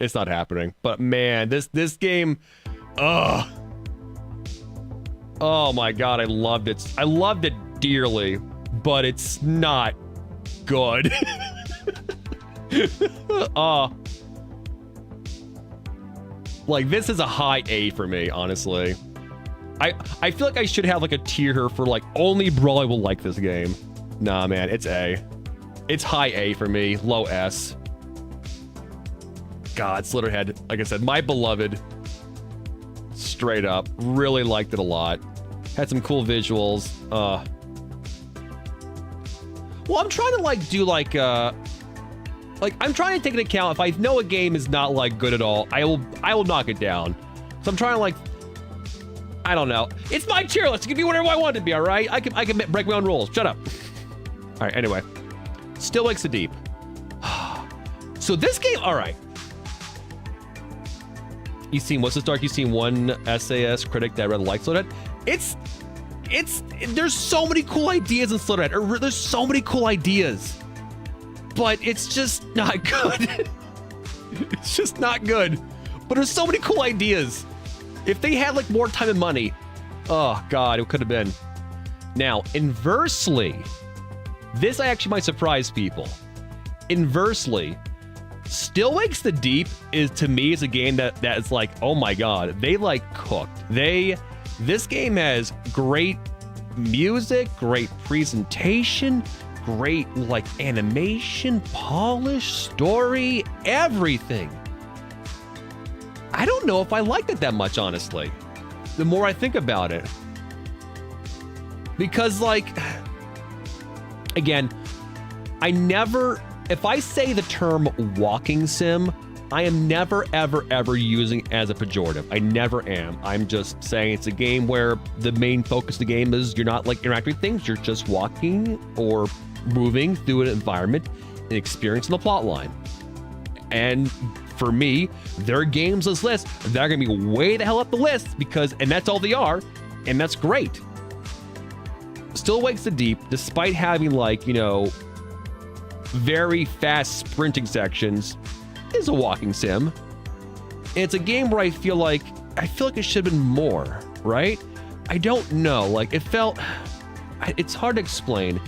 S1: It's not happening. But man, this game, ugh. Oh my god, I loved it. I loved it dearly, but it's not good. Like, this is a high A for me, honestly. I feel like I should have like a tier here for like only Brawley will like this game. Nah, man, it's A. It's high A for me, low S. God, Slitterhead, like I said, my beloved. Straight up, really liked it a lot. Had some cool visuals. Well, I'm trying to like do like I'm trying to take into account if I know a game is not like good at all, I will knock it down. So I'm trying to like, I don't know. It's my tier list. It can be whatever I want it to be, all right? I can break my own rules. Shut up. All right, anyway. Still Wakes the Deep. So this game, all right. You've seen What's This Dark? You've seen one SAS critic that really likes Slitterhead. There's so many cool ideas in Slitterhead. There's so many cool ideas. But it's just not good. It's just not good. But there's so many cool ideas. If they had like more time and money, oh god, it could have been. Now, inversely, this actually might surprise people. Inversely, Still Wakes the Deep is, to me, is a game that is like, oh my god, they like cooked. This game has great music, great presentation, great like animation, polish, story, everything. I don't know if I liked it that much, honestly, the more I think about it. Because like, again, if I say the term walking sim, I am never, ever, ever using it as a pejorative. I never am. I'm just saying it's a game where the main focus of the game is you're not like interacting with things, you're just walking or moving through an environment and experiencing the plot line. And for me, there are games on this list that are going to be way the hell up the list and that's all they are, and that's great. Still Wakes the Deep, despite having like, you know, very fast sprinting sections, is a walking sim. And it's a game where I feel like it should have been more, right? I don't know. Like, it's hard to explain.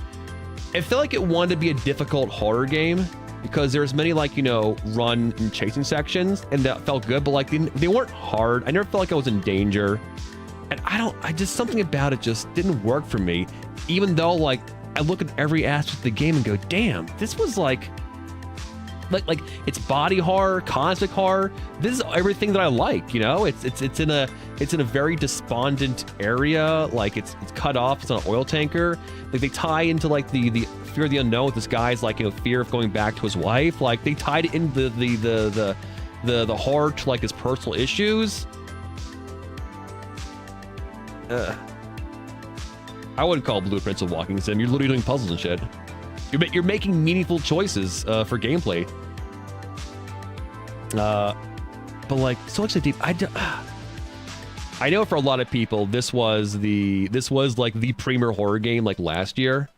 S1: It felt like it wanted to be a difficult horror game because there's many like, you know, run and chasing sections, and that felt good, but like they weren't hard. I never felt like I was in danger. And I just, something about it just didn't work for me, even though like I look at every aspect of the game and go, damn, this was like it's body horror, cosmic horror. This is everything that I like, you know. It's in a very despondent area. Like it's cut off. It's on an oil tanker. Like they tie into like the fear of the unknown with this guy's like, you know, fear of going back to his wife. Like they tied it into the horror to like his personal issues. I wouldn't call Blueprints a walking sim. You're literally doing puzzles and shit. You're making meaningful choices for gameplay. But like, Still Wakes the Deep, I know for a lot of people this was like the premier horror game like last year.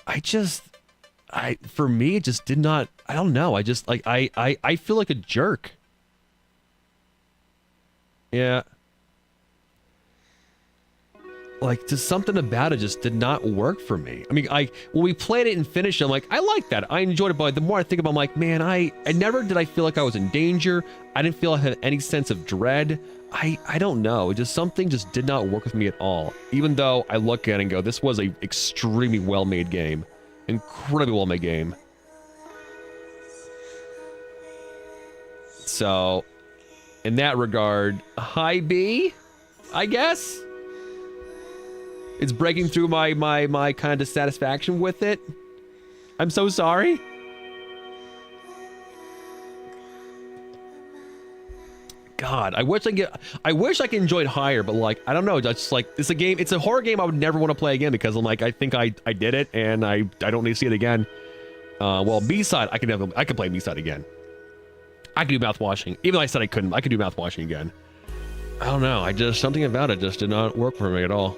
S1: I for me, it just did not, I don't know. I just like, I feel like a jerk. Yeah. Like, just something about it just did not work for me. I mean, when we played it and finished it, I'm like, I like that. I enjoyed it, but the more I think about it, I'm like, man, I never did I feel like I was in danger. I didn't feel I had any sense of dread. I don't know. Just something just did not work with me at all. Even though I look at it and go, this was a extremely well-made game. Incredibly well-made game. So, in that regard, high B, I guess? It's breaking through my kind of dissatisfaction with it. I'm so sorry. God, I wish I could enjoy it higher, but like, I don't know. Just like, it's a horror game I would never want to play again because I'm like, I think I did it and I don't need to see it again. Well, B-side, I could play B-side again. I could do mouth washing. Even though I said I couldn't, I could do mouth washing again. I don't know. Something about it just did not work for me at all.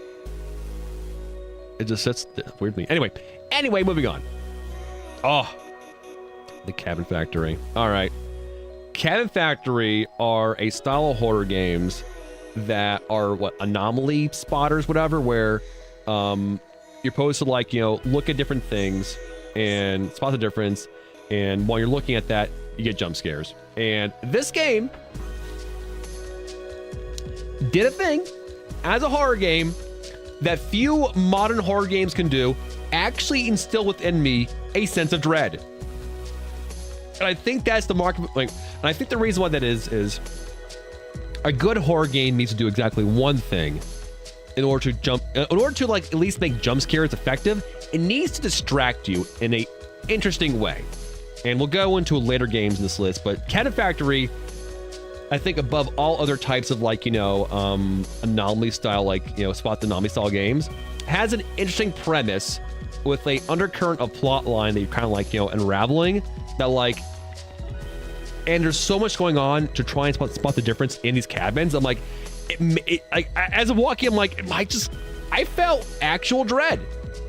S1: It just sits weirdly. Anyway, moving on. Oh, the Cabin Factory. All right. Cabin Factory are a style of horror games that are anomaly spotters, whatever, where you're supposed to like, look at different things and spot the difference. And while you're looking at that, you get jump scares. And this game did a thing as a horror game that few modern horror games can do, actually instill within me a sense of dread. And I think that's the mark. And I think the reason why that is a good horror game needs to do exactly one thing in order to like at least make jump scares effective. It needs to distract you in a interesting way. And we'll go into later games in this list, but Cabin Factory, I think above all other types of like, anomaly style, like, spot the anomaly style games, has an interesting premise with a undercurrent of plot line that you're kind of like, unraveling that like, and there's so much going on to try and spot the difference in these cabins. I'm like, as I'm walking, I'm like, I felt actual dread.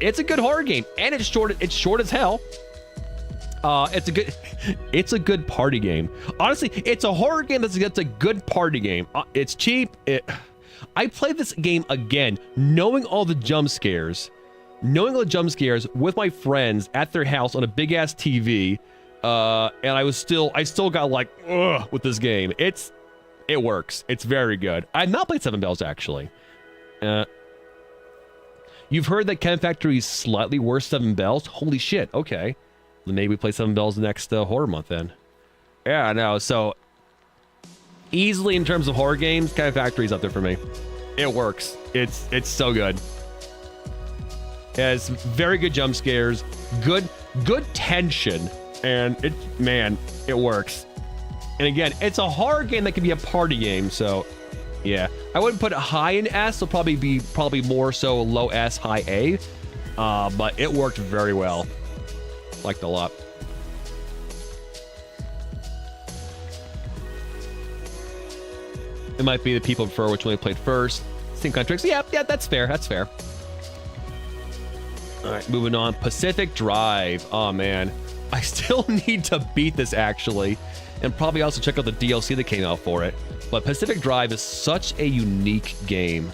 S1: It's a good horror game and it's short as hell. It's a good party game. Honestly, it's a horror game that's a good party game. It's cheap. I played this game again, knowing all the jump scares with my friends at their house on a big ass TV. And I still got like, ugh, with this game. It works. It's very good. I've not played Seven Bells actually. You've heard that Cabin Factory is slightly worse than Seven Bells? Holy shit. Okay. Maybe we play Seven Bells next horror month then. Yeah, I know. So easily in terms of horror games, Cabin Factory's up there for me. It works. It's so good. It has very good jump scares, good tension, and it works. And again, it's a horror game that can be a party game. So yeah, I wouldn't put it high in S. It'll probably be more so low S, high A. But it worked very well. Liked it a lot. It might be the people prefer which one they played first. Same kind of tricks. Yeah, that's fair. All right, moving on. Pacific Drive. Oh man, I still need to beat this actually, and probably also check out the DLC that came out for it. But Pacific Drive is such a unique game.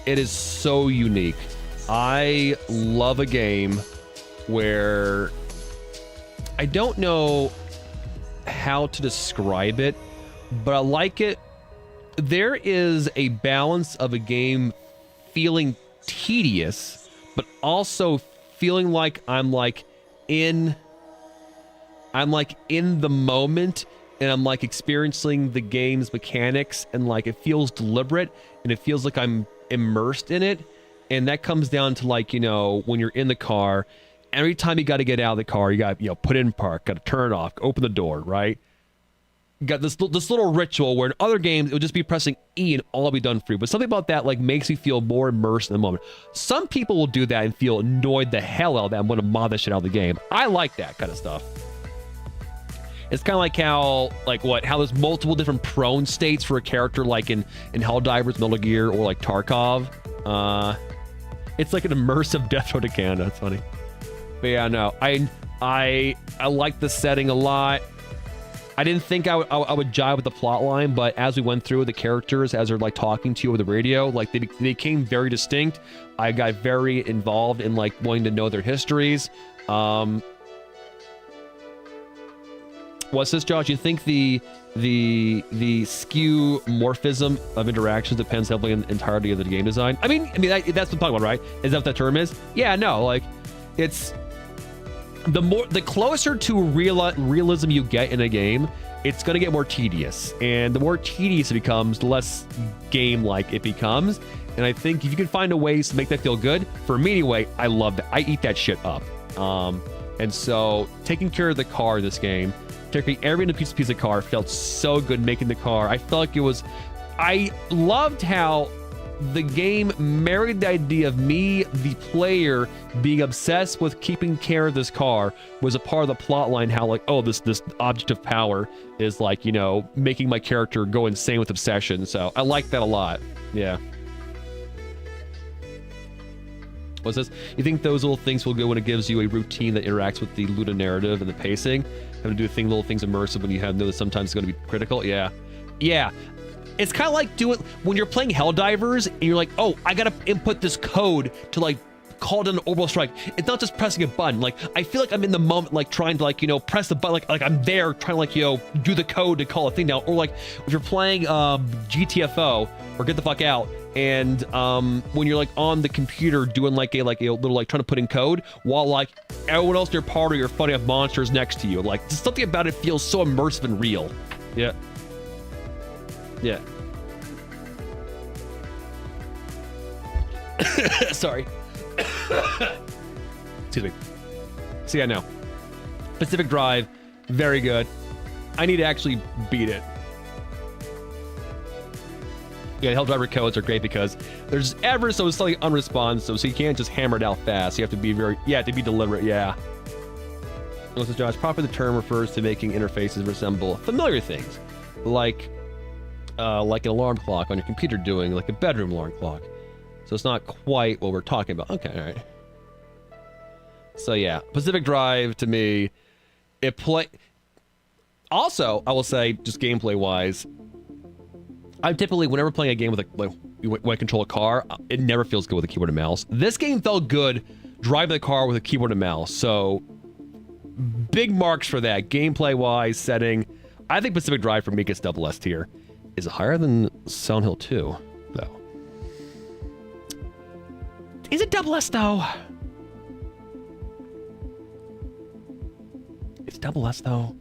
S1: It is so unique. I love a game where I don't know how to describe it, but I like it. There is a balance of a game feeling tedious, but also feeling like I'm in the moment and I'm like experiencing the game's mechanics, and like it feels deliberate and it feels like I'm immersed in it. And that comes down to like, when you're in the car, every time you got to get out of the car, you got, put in park, got to turn it off, open the door, right? You got this little ritual where in other games, it would just be pressing E and all will be done for you. But something about that like makes me feel more immersed in the moment. Some people will do that and feel annoyed the hell out of that and want to mod that shit out of the game. I like that kind of stuff. It's kind of like how there's multiple different prone states for a character like in Helldivers, Metal Gear, or like Tarkov. It's like an immersive Death Row to Canada. That's funny. But yeah, no, I like the setting a lot. I didn't think I would jive with the plot line, but as we went through the characters, as they're like talking to you over the radio, like they became very distinct. I got very involved in like wanting to know their histories. What's this, Josh? You think the skew morphism of interactions depends heavily on the entirety of the game design? I mean that's what I'm talking about, right? Is that what that term is? Yeah, no, like it's the closer to realism you get in a game, it's going to get more tedious, and the more tedious it becomes, the less game-like it becomes. And I think if you can find a ways to make that feel good, for me anyway, I love that. I eat that shit up. And so taking care of the car in this game, particularly every piece of car, felt so good making the car. I felt like it was. I loved how the game married the idea of me, the player, being obsessed with keeping care of this car was a part of the plot line. How like, oh, this object of power is like, you know, making my character go insane with obsession. So I like that a lot. Yeah. What's this? You think those little things will go when it gives you a routine that interacts with the Luda narrative and the pacing? Having to do little things immersive when you know that sometimes it's going to be critical? Yeah. Yeah. It's kind of like doing when you're playing Helldivers and you're like, oh, I gotta input this code to like call down an orbital strike. It's not just pressing a button. Like I feel like I'm in the moment, like trying to like, you know, press the button, like I'm there trying to like, you know, do the code to call a thing down. Or like if you're playing GTFO or Get the Fuck Out, and when you're like on the computer doing like a little like trying to put in code while like everyone else in your party are fighting off monsters next to you. Like just something about it feels so immersive and real. Yeah. Yeah. Sorry. Excuse me. So yeah, no. Pacific Drive, very good. I need to actually beat it. Yeah, Helldriver codes are great because there's ever so slightly unresponsive, so you can't just hammer it out fast. You have to be to be deliberate, yeah. This is Josh. Probably the term refers to making interfaces resemble familiar things, like an alarm clock on your computer doing like a bedroom alarm clock. So it's not quite what we're talking about. Okay, all right. So yeah, Pacific Drive to me, Also, I will say, just gameplay-wise, I'm typically, whenever playing a game with when I control a car, it never feels good with a keyboard and mouse. This game felt good driving the car with a keyboard and mouse. So big marks for that. Gameplay-wise, setting. I think Pacific Drive for me gets double S tier. Is it higher than Silent Hill 2, though? Is it double S, though? It's double S, though.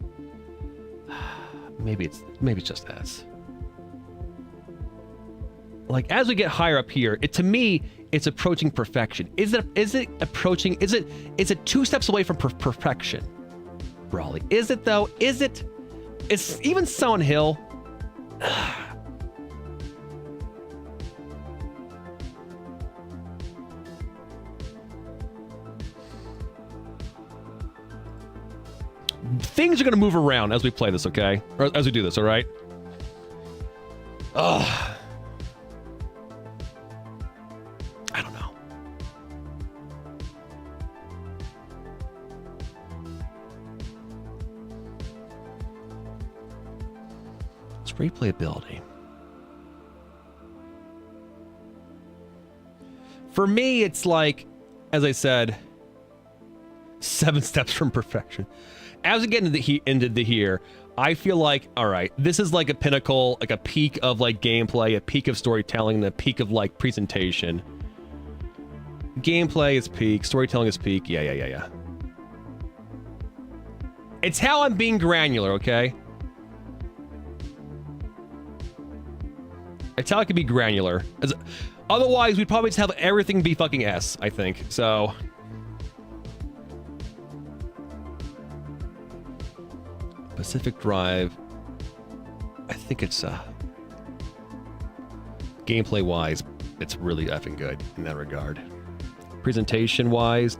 S1: Maybe it's just S. Like, as we get higher up here, to me, it's approaching perfection. Is it 2 steps away from perfection? Brawley. Is it, though? It's even Silent Hill. Things are going to move around as we play this, okay? Or as we do this, all right? Ugh. I don't know. It's replayability. For me, it's like, as I said, 7 steps from perfection. As we get into the here, I feel like, all right, this is like a pinnacle, like a peak of like gameplay, a peak of storytelling, a peak of like presentation. Gameplay is peak, storytelling is peak. Yeah. It's how I'm being granular, okay? It's how I can be granular. Otherwise, we'd probably just have everything be fucking S, I think. So Pacific Drive, I think it's gameplay wise, it's really effing good in that regard. Presentation wise,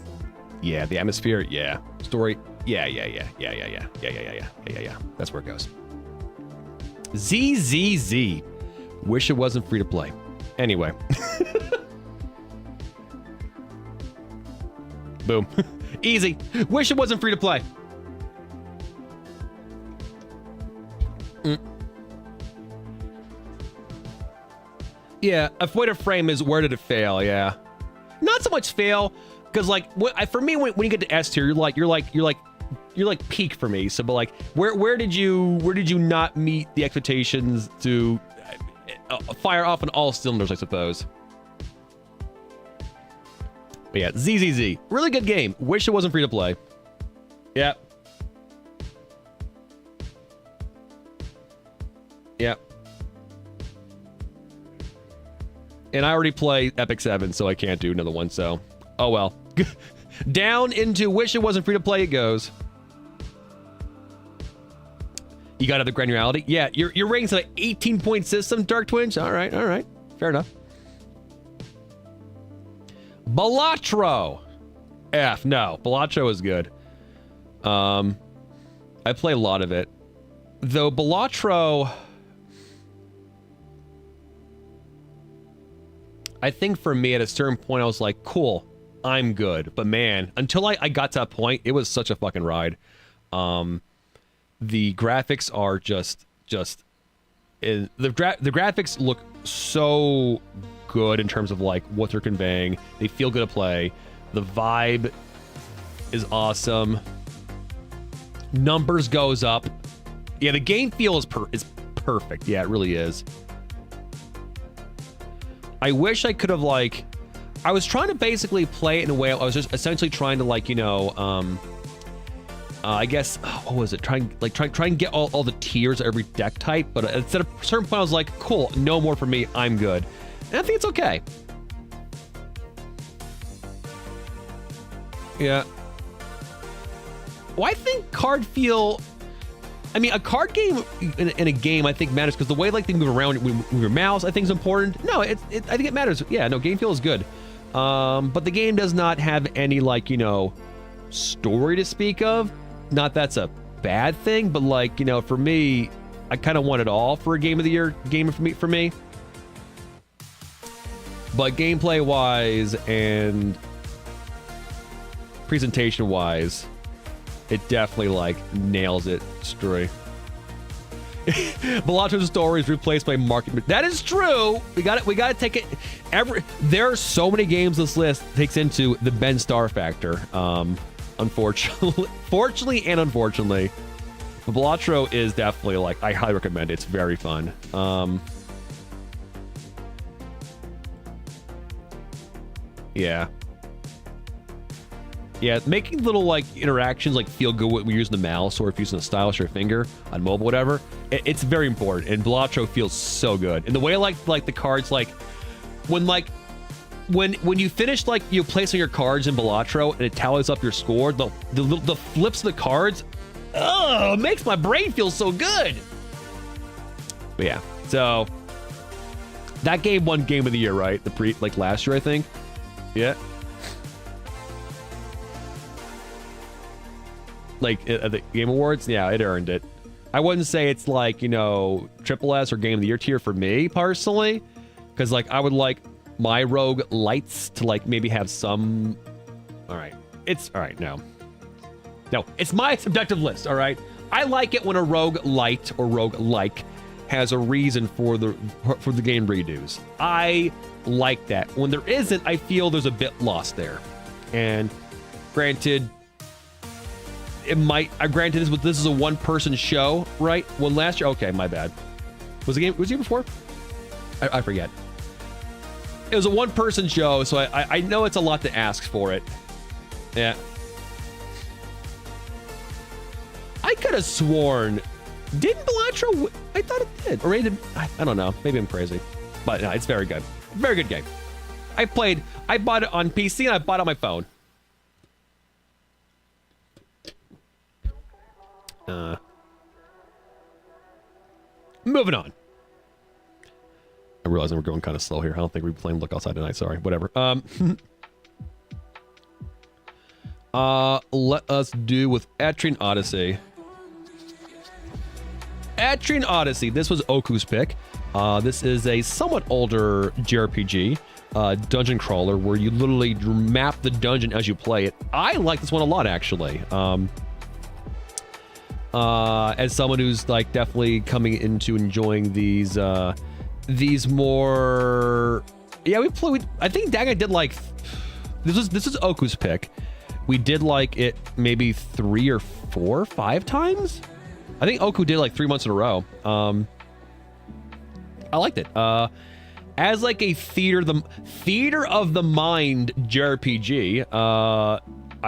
S1: yeah. The atmosphere, yeah. Story, yeah. That's where it goes. ZZZ. Wish it wasn't free to play. Anyway. Boom. Easy. Wish it wasn't free to play. Yeah, a way to frame is where did it fail? Yeah, not so much fail because like for me when you get to S tier, you're like peak for me. So, but like where did you not meet the expectations to fire off on all cylinders, I suppose. But yeah, ZZZ, really good game. Wish it wasn't free to play. Yep. Yep. And I already play Epic 7, so I can't do another one, so oh well. Down into wish it wasn't free to play it goes. You got other granularity? Yeah, your rating's an 18-point system, Dark Twinge. All right. Fair enough. Balatro. F, no. Balatro is good. I play a lot of it. Though Balatro, I think for me at a certain point I was like, cool, I'm good. But man, until I got to that point, it was such a fucking ride. The graphics are just the graphics look so good in terms of like what they're conveying. They feel good to play. The vibe is awesome. Numbers goes up. Yeah, the game feel is perfect. Yeah, it really is. I wish I could have like, I was trying to basically play it in a way. I was just essentially trying to like, you know, I guess, what was it? Try and get all the tiers of every deck type, but at a certain point I was like, cool, no more for me, I'm good. And I think it's okay. Yeah. Well, I think card feel, I mean, a card game in a game I think matters because the way like they move around with your mouse I think is important. No, I think it matters. Yeah, no, game feel is good. But the game does not have any like, you know, story to speak of. Not that's a bad thing, but like, you know, for me, I kind of want it all for a game of the year game for me. But gameplay wise and presentation wise, it definitely like nails it straight. Balatro's story is replaced by market. That is true. We got to take it. There are so many games this list takes into the Ben Starr factor. Fortunately and unfortunately, Balatro is definitely like, I highly recommend it. It's very fun. Yeah, making little like interactions like feel good when you're using the mouse or if you're using a stylus or a finger on mobile, whatever. It's very important, and Balatro feels so good. And the way like the cards, like when you finish like you placing your cards in Balatro and it tallies up your score, the flips of the cards, it makes my brain feel so good. But yeah, so that game won Game of the Year, right? Like last year, I think. Yeah. Like at the Game Awards, yeah, it earned it. I wouldn't say it's like, you know, Triple S or Game of the Year tier for me personally, because like I would like my rogue lights to like maybe have some. All right, it's all right. No, it's my subjective list. All right, I like it when a rogue light or rogue like has a reason for the game redos. I like that. When there isn't, I feel there's a bit lost there. And granted, granted this is a one-person show, right? Well, last year, okay, my bad. Was the year before? I forget. It was a one-person show, so I know it's a lot to ask for it. Yeah. I could have sworn, didn't Balatro? I thought it did, or maybe I don't know. Maybe I'm crazy, but no, it's very good. Very good game. I bought it on PC and I bought it on my phone. Moving on. I realize we're going kind of slow here. I don't think we're playing Look Outside tonight. Sorry, whatever. Let us do with Etrian Odyssey. Etrian Odyssey. This was Oku's pick. This is a somewhat older JRPG. dungeon crawler where you literally map the dungeon as you play it. I like this one a lot, actually. As someone who's like definitely coming into enjoying these more, yeah, I think Daga did like, this is Oku's pick. We did like it maybe 3 or 4 or 5 times. I think Oku did like 3 months in a row. I liked it. As like a theater of the mind JRPG, I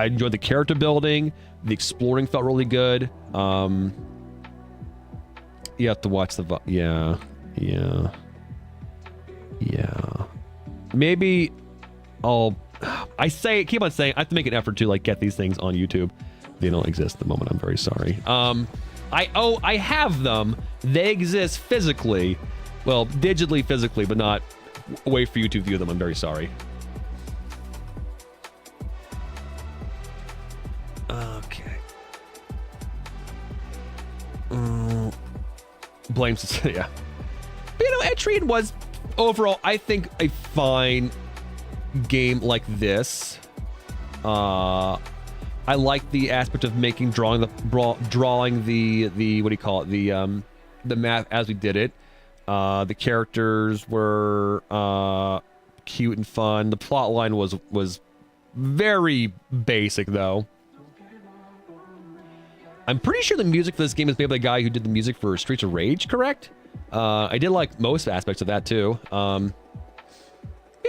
S1: enjoyed the character building. The exploring felt really good. You have to watch the yeah. Maybe keep on saying I have to make an effort to like get these things on YouTube. They don't exist at the moment. I'm very sorry. I have them. They exist physically. Well, digitally, physically, but not a way for you to view them. I'm very sorry. Okay. Blames, yeah. But, you know, Etrian was overall, I think, a fine game like this. I like the aspect of drawing the what do you call it, the map as we did it. The characters were cute and fun. The plot line was very basic, though. I'm pretty sure the music for this game is made by the guy who did the music for Streets of Rage, correct? I did like most aspects of that, too. You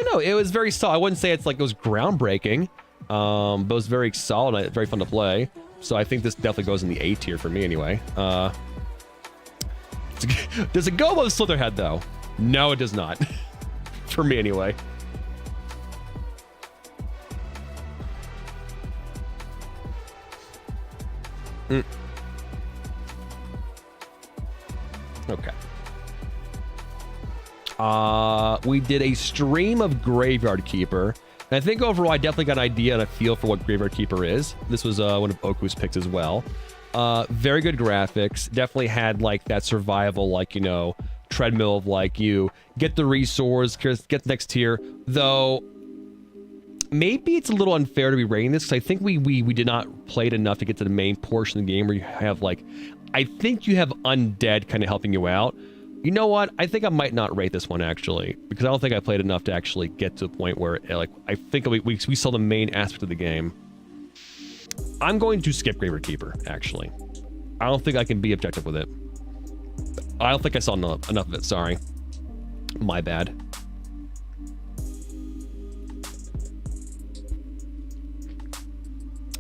S1: know, it was very solid. I wouldn't say it's like it was groundbreaking, but it was very solid and very fun to play. So I think this definitely goes in the A tier for me, anyway. Does it go above Slitherhead, though? No, it does not. For me, anyway. Okay. We did a stream of Graveyard Keeper. And I think overall, I definitely got an idea and a feel for what Graveyard Keeper is. This was one of Oku's picks as well. Very good graphics. Definitely had like that survival, like, you know, treadmill of like you get the resource, get the next tier. Though maybe it's a little unfair to be rating this because I think we did not play it enough to get to the main portion of the game where you have like, I think you have undead kind of helping you out. You know what? I think I might not rate this one actually because I don't think I played enough to actually get to a point where like I think we saw the main aspect of the game. I'm going to skip Graveyard Keeper, actually. I don't think I can be objective with it. I don't think I saw enough of it, sorry. My bad.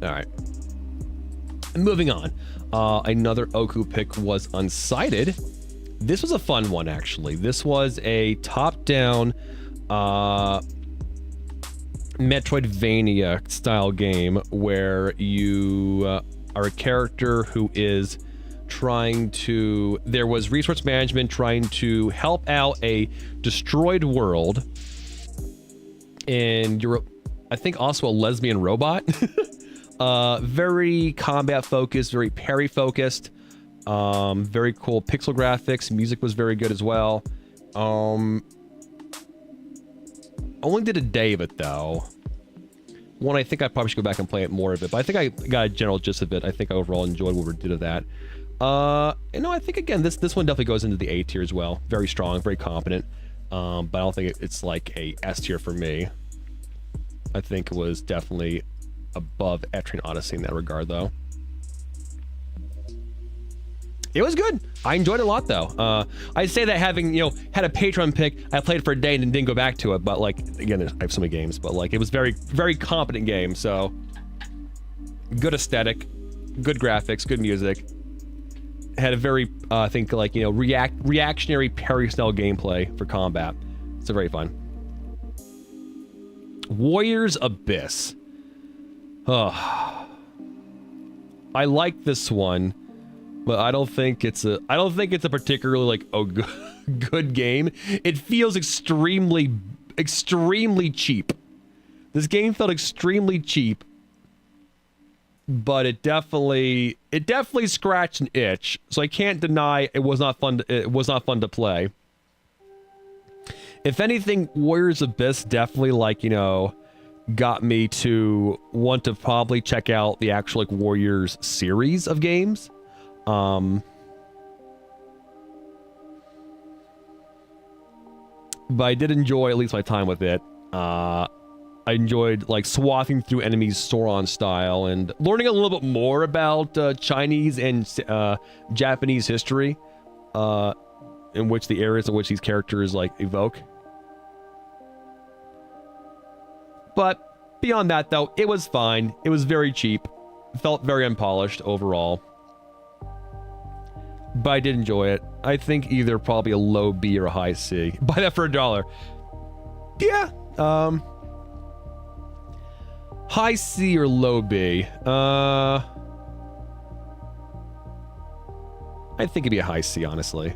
S1: Alright. Moving on. Another Oku pick was Unsighted. This was a fun one, actually. This was a top-down Metroidvania style game where you are a character who is trying to, there was resource management trying to help out a destroyed world, and you're I think also a lesbian robot. Very combat focused, very parry focused, very cool pixel graphics. Music was very good as well. Only did a day of it, though. One, I think I probably should go back and play it more of it, but I think I got a general gist of it. I think I overall enjoyed what we did of that. You know, I think, again, this one definitely goes into the A tier as well. Very strong, very competent, but I don't think it's like a S tier for me. I think it was definitely above Etrian Odyssey in that regard, though. It was good. I enjoyed it a lot, though. I'd say that having, you know, had a Patreon pick, I played it for a day and then didn't go back to it. But, like, again, I have so many games, but, like, it was very, very competent game. So, good aesthetic, good graphics, good music. Had a very, I think, like, you know, reactionary parry-style gameplay for combat. So, very fun. Warriors Abyss. Oh. I like this one. But I don't think it's a particularly like good game. It feels extremely cheap. This game felt extremely cheap, but it definitely scratched an itch. So I can't deny it was not fun to play. If anything, Warriors Abyss definitely, like, you know, got me to want to probably check out the actual, like, Warriors series of games. But I did enjoy at least my time with it. I enjoyed, like, swathing through enemies Sauron style and learning a little bit more about Chinese and Japanese history, in which the areas in which these characters, like, evoke. But beyond that, though, it was fine. It was very cheap. It felt very unpolished overall. But I did enjoy it. I think either probably a low B or a high C. Buy that for $1. Yeah. High C or low B? I think it'd be a high C, honestly.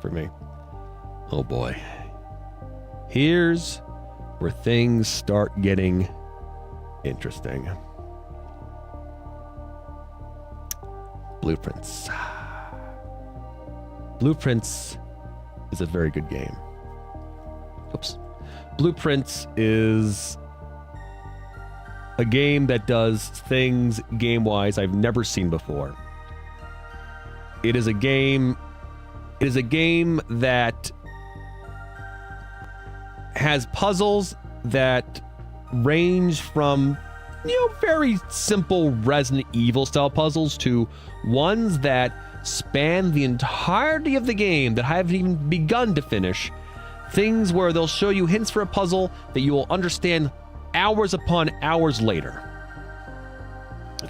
S1: For me. Oh boy. Here's where things start getting interesting. Blueprints. Blueprints is a very good game. Oops. Blueprints is a game that does things game-wise I've never seen before. It is a game that has puzzles that range from, you know, very simple Resident Evil style puzzles to ones that span the entirety of the game that I haven't even begun to finish. Things where they'll show you hints for a puzzle that you will understand hours upon hours later.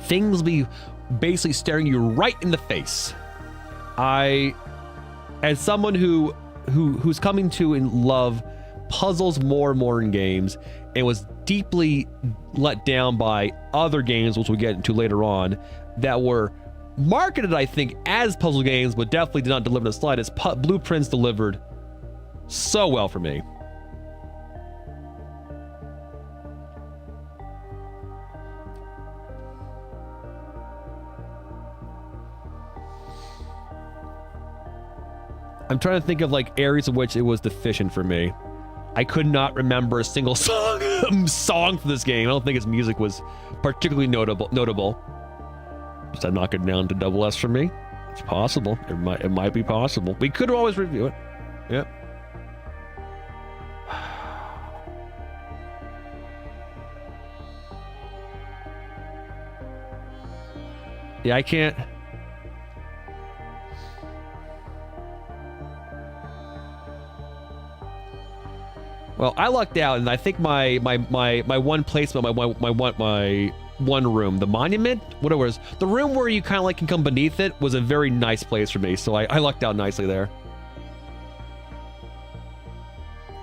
S1: Things will be basically staring you right in the face. As someone who's coming to love puzzles more and more in games, and was deeply let down by other games, which we'll get into later on, that were marketed, I think, as puzzle games, but definitely did not deliver the slightest. Blueprints delivered so well for me. I'm trying to think of, like, areas in which it was deficient for me. I could not remember a single song for this game. I don't think its music was particularly notable. Does that knock it down to double S for me? It's possible. It might be possible. We could always review it. Yep. Yeah, I can't. Well, I lucked out, and I think my one placement, my one room, the monument, what it was, the room where you kind of like can come beneath it, was a very nice place for me. So I lucked out nicely there.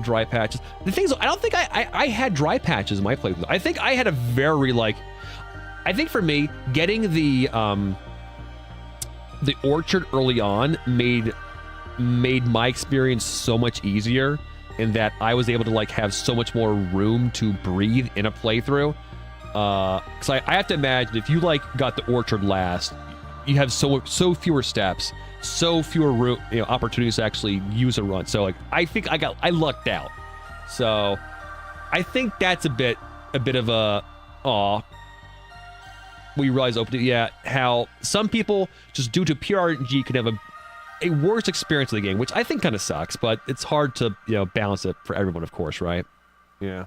S1: Dry patches. The thing is, I don't think I had dry patches in my playthrough. I think I had a very, like, I think for me, getting the orchard early on made my experience so much easier, in that I was able to, like, have so much more room to breathe in a playthrough. Because I have to imagine, if you, like, got the orchard last, you have so fewer steps, so fewer opportunities to actually use a run. So, like, I think I lucked out. So I think that's a bit of a we realize how some people, just due to pure RNG, can have a worse experience of the game, which I think kind of sucks, but it's hard to, balance it for everyone, of course, right? Yeah.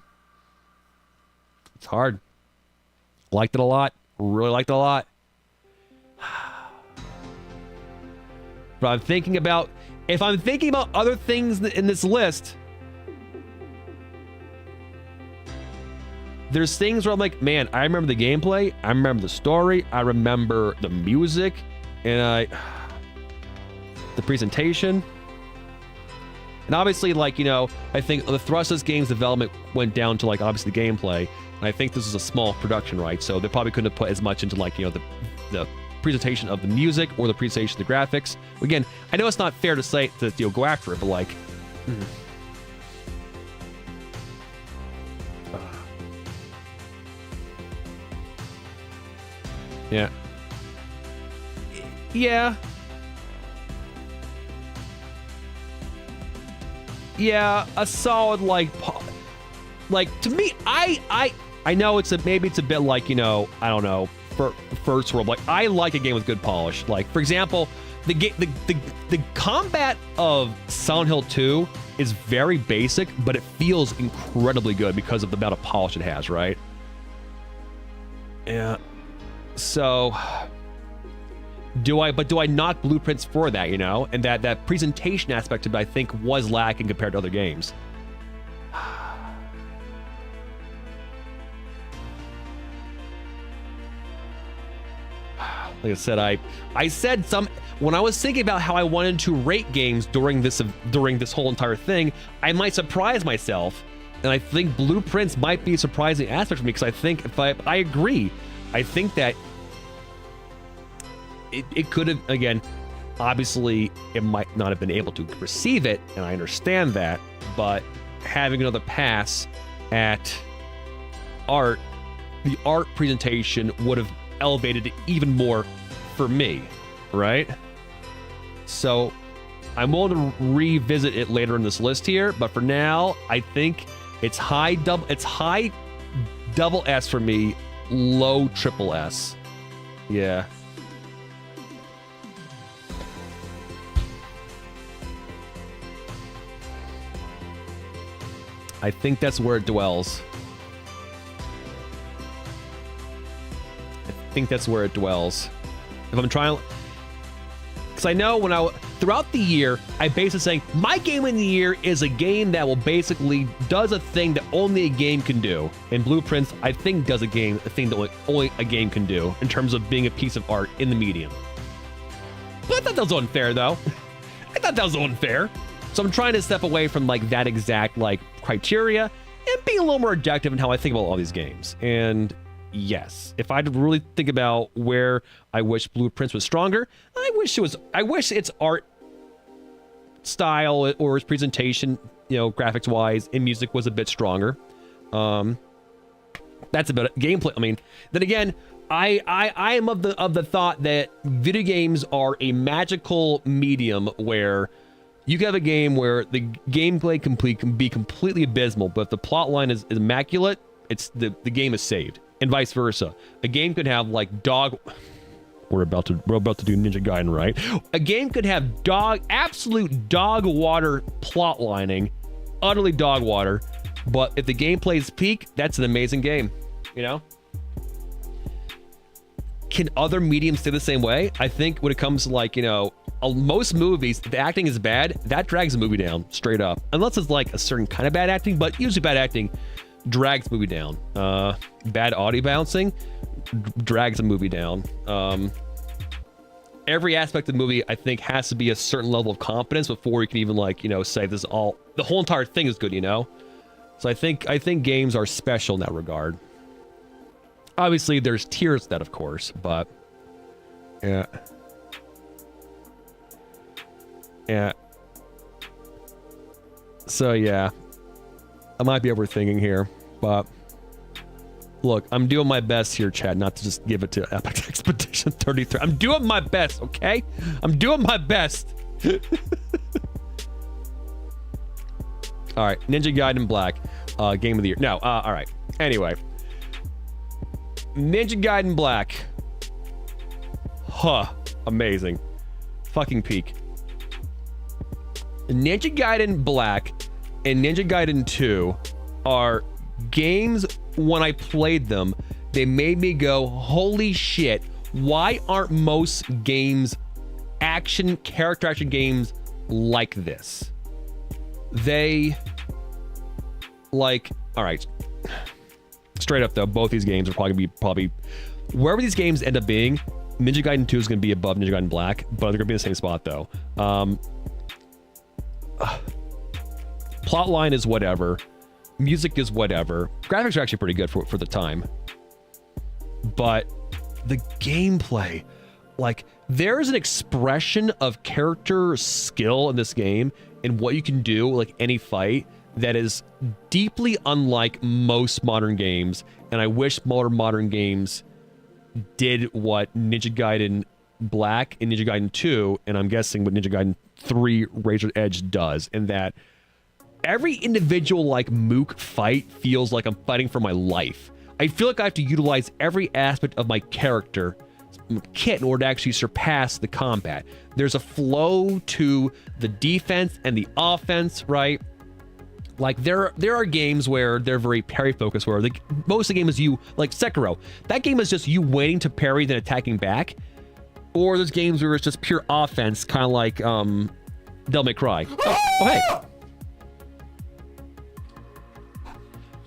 S1: It's hard. Liked it a lot. Really liked it a lot. But if I'm thinking about other things in this list, there's things where I'm like, man, I remember the gameplay, I remember the story, I remember the music, and the presentation. And obviously, like, I think the thrust of this game's development went down to, like, obviously the gameplay. And I think this is a small production, right? So they probably couldn't have put as much into, like, the presentation of the music or the presentation of the graphics. Again, I know it's not fair to say to go after it, but, like, yeah. Yeah, a solid like to me. I know maybe it's a bit like, you know, I don't know, for First World. Like, I like a game with good polish. Like, for example, the combat of Silent Hill 2 is very basic, but it feels incredibly good because of the amount of polish it has, right? Yeah. So, do I knock Blueprints for that, you know? And that presentation aspect of it, I think, was lacking compared to other games. Like I said, I said when I was thinking about how I wanted to rate games during this whole entire thing, I might surprise myself, and I think Blueprints might be a surprising aspect for me, because I think I agree. I think that it could have, again, obviously it might not have been able to receive it, and I understand that, but having another pass at art, the art presentation would have elevated it even more for me, right? So I'm willing to revisit it later in this list here, but for now, I think it's high double S for me, low triple S. Yeah. I think that's where it dwells. I think that's where it dwells. If I'm trying, because I know throughout the year, I basically saying my game of the year is a game that will basically does a thing that only a game can do. And Blueprints, I think, does a thing that only a game can do in terms of being a piece of art in the medium. But I thought that was unfair, though. I thought that was unfair. So I'm trying to step away from like that exact like criteria and be a little more objective in how I think about all these games. And yes, if I had to really think about where I wish Blueprints was stronger, I wish its art style or its presentation, you know, graphics wise and music was a bit stronger. That's about it. Gameplay, I mean, then again, I am of the thought that video games are a magical medium where you can have a game where the gameplay can be completely abysmal, but if the plot line is immaculate, it's the game is saved. And vice versa. A game could have like we're about to do Ninja Gaiden, right? A game could have absolute dog water plot lining, utterly dog water, but if the gameplay is peak, that's an amazing game, you know? Can other mediums stay the same way? I think when it comes to like, you know, most movies, if the acting is bad, that drags the movie down straight up. Unless it's like a certain kind of bad acting, but usually bad acting drags the movie down. Bad audio balancing drags the movie down. Every aspect of the movie, I think, has to be a certain level of competence before you can even like, you know, say the whole entire thing is good, you know? So I think games are special in that regard. Obviously, there's tiers to that, of course, but yeah. Yeah. So yeah. I might be overthinking here, but look, I'm doing my best here, Chad, not to just give it to Epic Expedition 33. I'm doing my best, okay? I'm doing my best. All right, Ninja Gaiden Black, game of the year. No, all right. Anyway, Ninja Gaiden Black. Huh, amazing. Fucking peak. Ninja Gaiden Black and Ninja Gaiden 2 are games, when I played them, they made me go, holy shit, why aren't most games, character action games like this? They, like, all right, straight up though, both these games are probably wherever these games end up being, Ninja Gaiden 2 is going to be above Ninja Gaiden Black, but they're going to be in the same spot though. Plotline is whatever. Music is whatever. Graphics are actually pretty good for the time. But the gameplay, like, there's an expression of character skill in this game and what you can do, like any fight, that is deeply unlike most modern games. And I wish modern games did what Ninja Gaiden Black and Ninja Gaiden 2, and I'm guessing what Ninja Gaiden 3 Razor's Edge does, in that every individual like mook fight feels like I'm fighting for my life. I feel like I have to utilize every aspect of my character kit in order to actually surpass the combat. There's a flow to the defense and the offense, right? Like there are games where they're very parry focused, where most of the game is you, like Sekiro. That game is just you waiting to parry then attacking back. Or there's games where it's just pure offense, kind of like Devil May Cry. Oh, hey.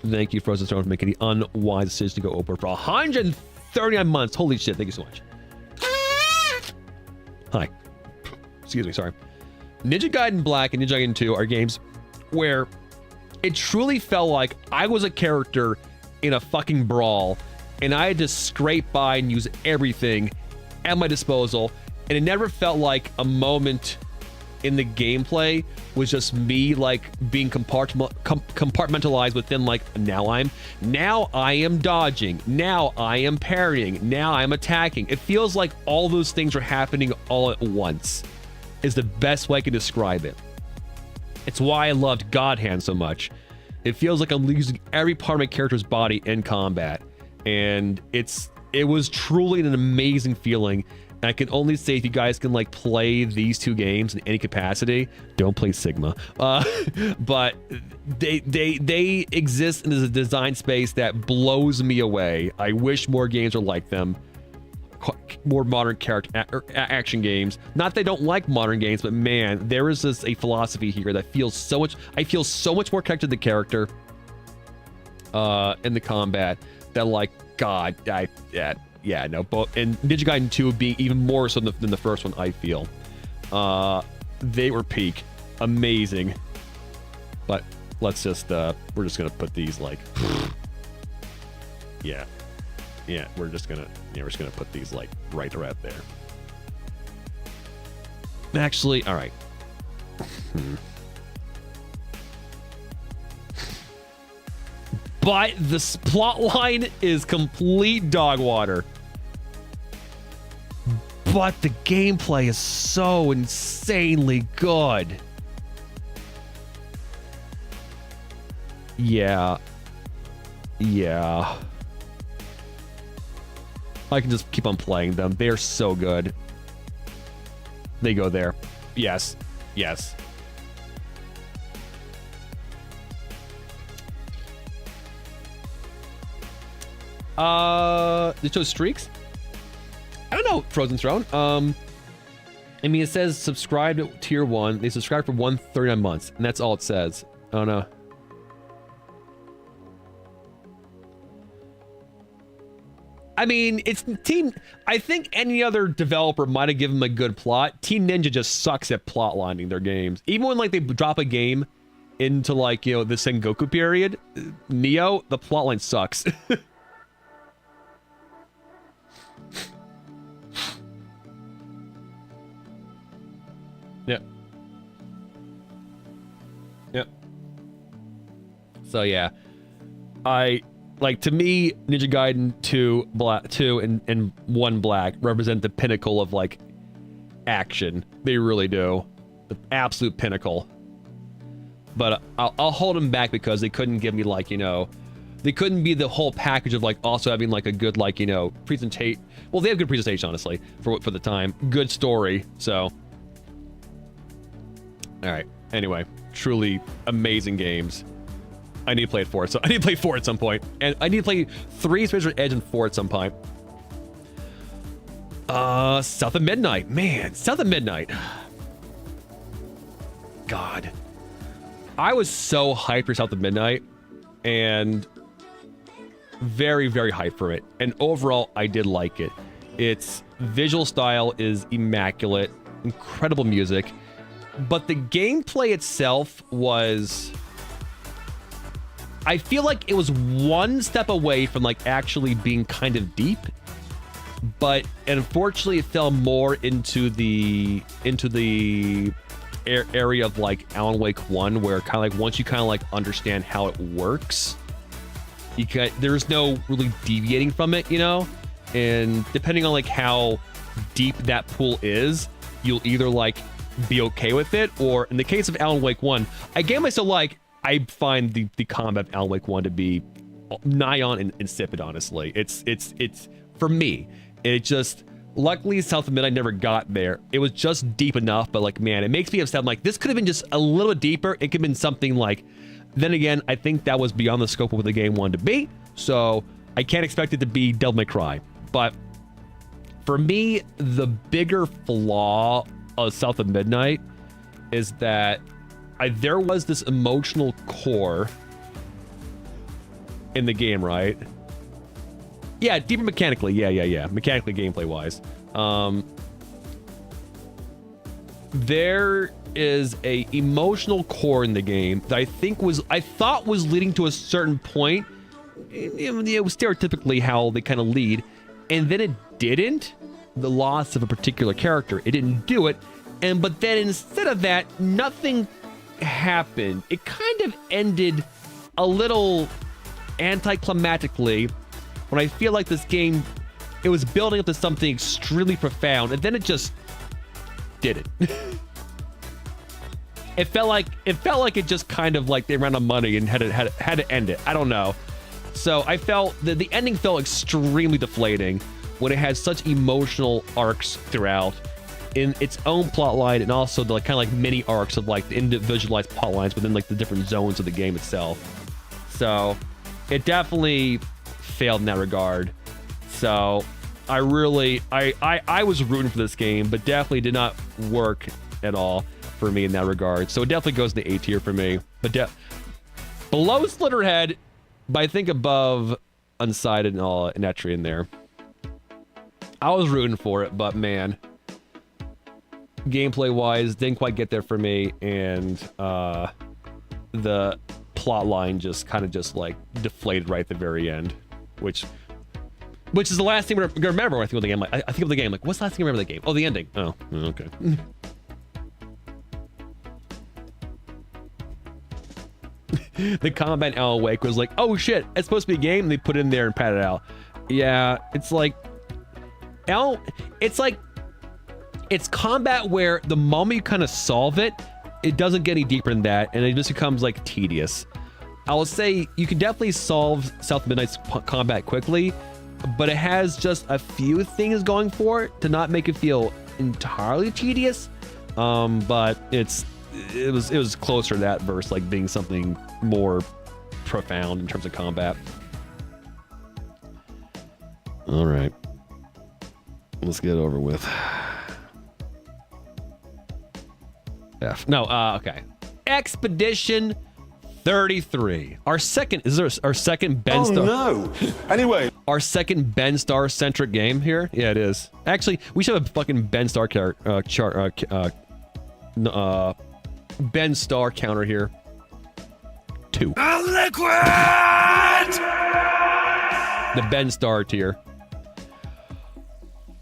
S1: Thank you, Frozen Throne, for making the unwise decision to go open for 139 months. Holy shit, thank you so much. Hi. Excuse me, sorry. Ninja Gaiden Black and Ninja Gaiden 2 are games where it truly felt like I was a character in a fucking brawl, and I had to scrape by and use everything at my disposal, and it never felt like a moment in the gameplay was just me like being compartmentalized within like now I am dodging, now I am parrying, now I'm attacking. It feels like all those things are happening all at once is the best way I can describe it. It's why I loved God Hand so much. It feels like I'm using every part of my character's body in combat, and it was truly an amazing feeling. And I can only say, if you guys can like play these two games in any capacity, don't play Sigma. But they exist in a design space that blows me away. I wish more games are like them. More modern character action games. Not that I don't like modern games, but man, there is just a philosophy here that feels so much. I feel so much more connected to the character in the combat that, like, God, yeah, no, both, and Ninja Gaiden 2 being even more so than the first one, I feel. They were peak. Amazing. But let's just, we're just gonna put these, like, yeah, we're just gonna put these, like, right there. Actually, all right. But the plot line is complete dog water. But the gameplay is so insanely good. Yeah. I can just keep on playing them. They are so good. They go there. Yes. They chose streaks? I don't know, Frozen Throne. I mean, it says subscribe to tier 1. They subscribed for 139 months, and that's all it says. Oh no. I mean, it's Team... I think any other developer might have given them a good plot. Team Ninja just sucks at plot lining their games. Even when, like, they drop a game into, like, you know, the Sengoku period, Neo, the plotline sucks. Yep. So yeah, to me, Ninja Gaiden 2 and 1 Black represent the pinnacle of, like, action. They really do. The absolute pinnacle. But I'll hold them back because they couldn't give me, like, you know, they couldn't be the whole package of, like, also having, like, a good, like, you know, presentation. Well, they have good presentation, honestly, for the time. Good story, so. All right. Anyway, truly amazing games. I need to play it 4. So I need to play 4 at some point, and I need to play 3 Spiritual Edge and 4 at some point. South of Midnight, man, South of Midnight. God, I was so hyped for South of Midnight, and very, very hyped for it. And overall, I did like it. Its visual style is immaculate, incredible music. But the gameplay itself was... I feel like it was one step away from, like, actually being kind of deep. But unfortunately, it fell more into the area of, like, Alan Wake 1, where kind of like once you kind of like understand how it works, there's no really deviating from it, you know? And depending on, like, how deep that pool is, you'll either, like, be okay with it. Or in the case of Alan Wake 1, a game I still like, I find the combat of Alan Wake 1 to be nigh on insipid, honestly. It's for me, it just, luckily South of Midnight never got there. It was just deep enough, but like, man, it makes me upset. I'm like, this could have been just a little bit deeper. It could have been something like, then again, I think that was beyond the scope of what the game wanted to be. So I can't expect it to be Devil May Cry. But for me, the bigger flaw of South of Midnight is that there was this emotional core in the game, right? Yeah, deeper mechanically. Yeah. Mechanically, gameplay-wise. There is a emotional core in the game that I thought was leading to a certain point. It was stereotypically how they kind of lead, and then it didn't. The loss of a particular character, it didn't do it. But then instead of that, nothing happened. It kind of ended a little anticlimactically when I feel like this game, it was building up to something extremely profound, and then it just did it. It felt like it just kind of like they ran out of money and had to end it. I don't know. So I felt that the ending felt extremely deflating when it had such emotional arcs throughout in its own plot line, and also the like, kind of like mini arcs of like the individualized plot lines within like the different zones of the game itself. So it definitely failed in that regard. So I was rooting for this game, but definitely did not work at all for me in that regard. So it definitely goes in the A tier for me. But below Slitterhead, but I think above Unsighted and all Netry in there. I was rooting for it, but man, gameplay wise didn't quite get there for me, and the plot line just kind of just like deflated right at the very end, which is the last thing I'm gonna remember when I think of the game. I think of the game like, what's the last thing I remember of the game? Oh, the ending. Oh, okay. The combat in Alan Wake was like, oh shit, it's supposed to be a game, and they put it in there and pat it out. Yeah, it's like it's combat where the moment you kind of solve it, it doesn't get any deeper than that, and it just becomes like tedious. I will say you can definitely solve South Midnight's combat quickly, but it has just a few things going for it to not make it feel entirely tedious. But it was closer to that versus like being something more profound in terms of combat. All right, let's get it over with. F. No, okay. Expedition 33. Our second Ben Star.
S3: Oh no. Anyway,
S1: our second Ben Star centric game here. Yeah, it is. Actually, we should have a fucking Ben Star Ben Star counter here. 2.
S3: a liquid!
S1: The Ben Star tier.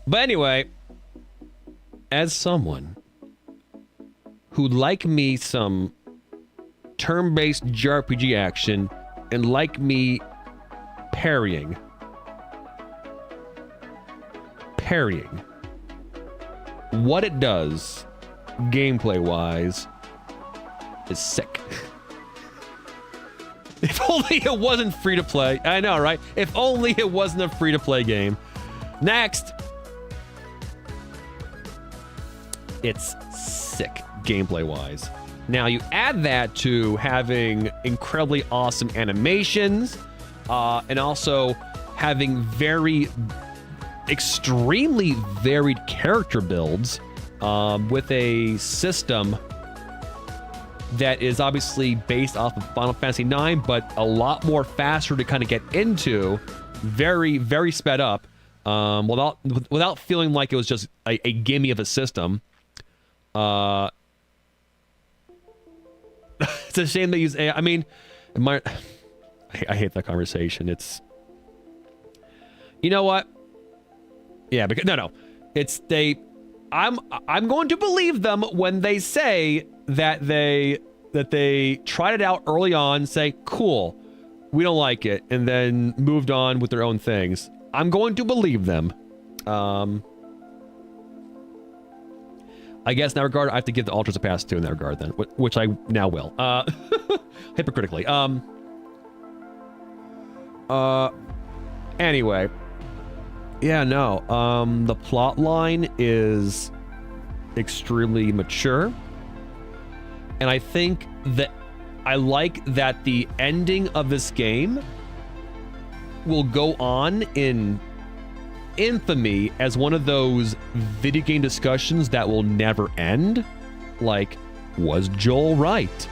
S1: But anyway, as someone who like me some turn-based JRPG action and like me parrying, what it does gameplay-wise is sick. If only it wasn't free to play. I know, right? If only it wasn't a free to play game. Next. It's sick gameplay wise. Now you add that to having incredibly awesome animations, and also having extremely varied character builds, with a system that is obviously based off of Final Fantasy IX, but a lot more faster to kind of get into, very, very sped up, without feeling like it was just a gimme of a system. It's a shame they use AI. I mean, I hate that conversation. It's, you know what? Yeah, because no, it's I'm going to believe them when they say that they tried it out early on, say, cool, we don't like it, and then moved on with their own things. I'm going to believe them. I guess in that regard, I have to give the Ultras a pass too in that regard then, which I now will. Hypocritically. Anyway. Yeah, no. The plot line is extremely mature. And I think that I like that the ending of this game will go on in infamy as one of those video game discussions that will never end. Like, was Joel right?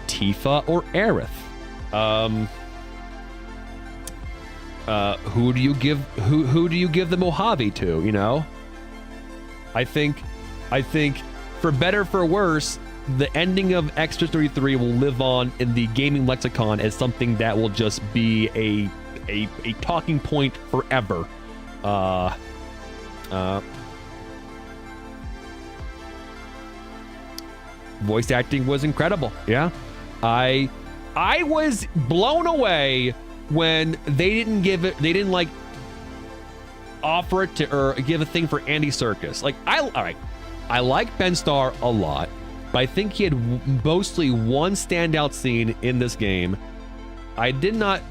S1: Tifa or Aerith? Who do you give the Mojave to, you know? I think for better for worse, the ending of Extra 33 will live on in the gaming lexicon as something that will just be a talking point forever. Voice acting was incredible. Yeah. I was blown away when they didn't like offer it to or give a thing for Andy Serkis. Like, all right, I like Ben Starr a lot, but I think he had mostly one standout scene in this game. I thought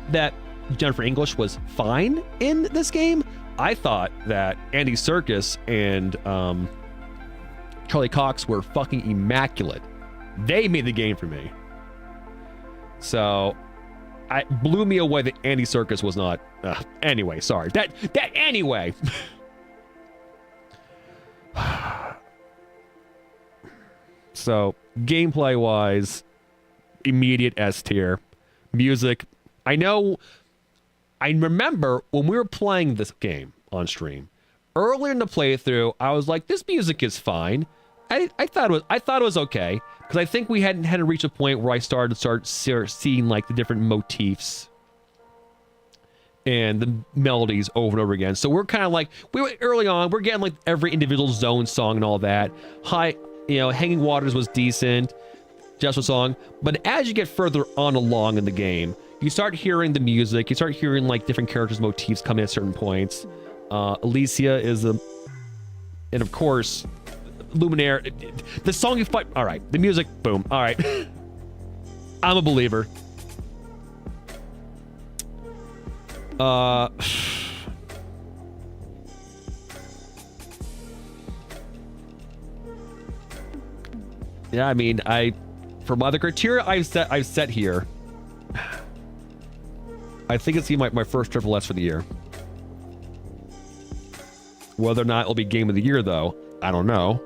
S1: that Jennifer English was fine in this game. I thought that Andy Serkis and Charlie Cox were fucking immaculate. They made the game for me. So, it blew me away that Andy Serkis was not. Anyway, sorry. Anyway. So, gameplay wise, immediate S tier. Music. I remember when we were playing this game on stream, earlier in the playthrough, I was like, this music is fine. I thought it was okay. Because I think we hadn't reached a point where I started seeing like the different motifs and the melodies over and over again. So we're kind of like, early on, we're getting like every individual Zone song and all that. Hanging Waters was decent, just a song. But as you get further on along in the game, you start hearing the music. You start hearing like different characters' motifs come in at certain points. Alicia is and of course, Luminaire, the song you fight. All right, the music, boom. All right, I'm a believer. Yeah, I mean, for my other criteria I've set here, I think it's my first triple S for the year. Whether or not it'll be game of the year, though, I don't know.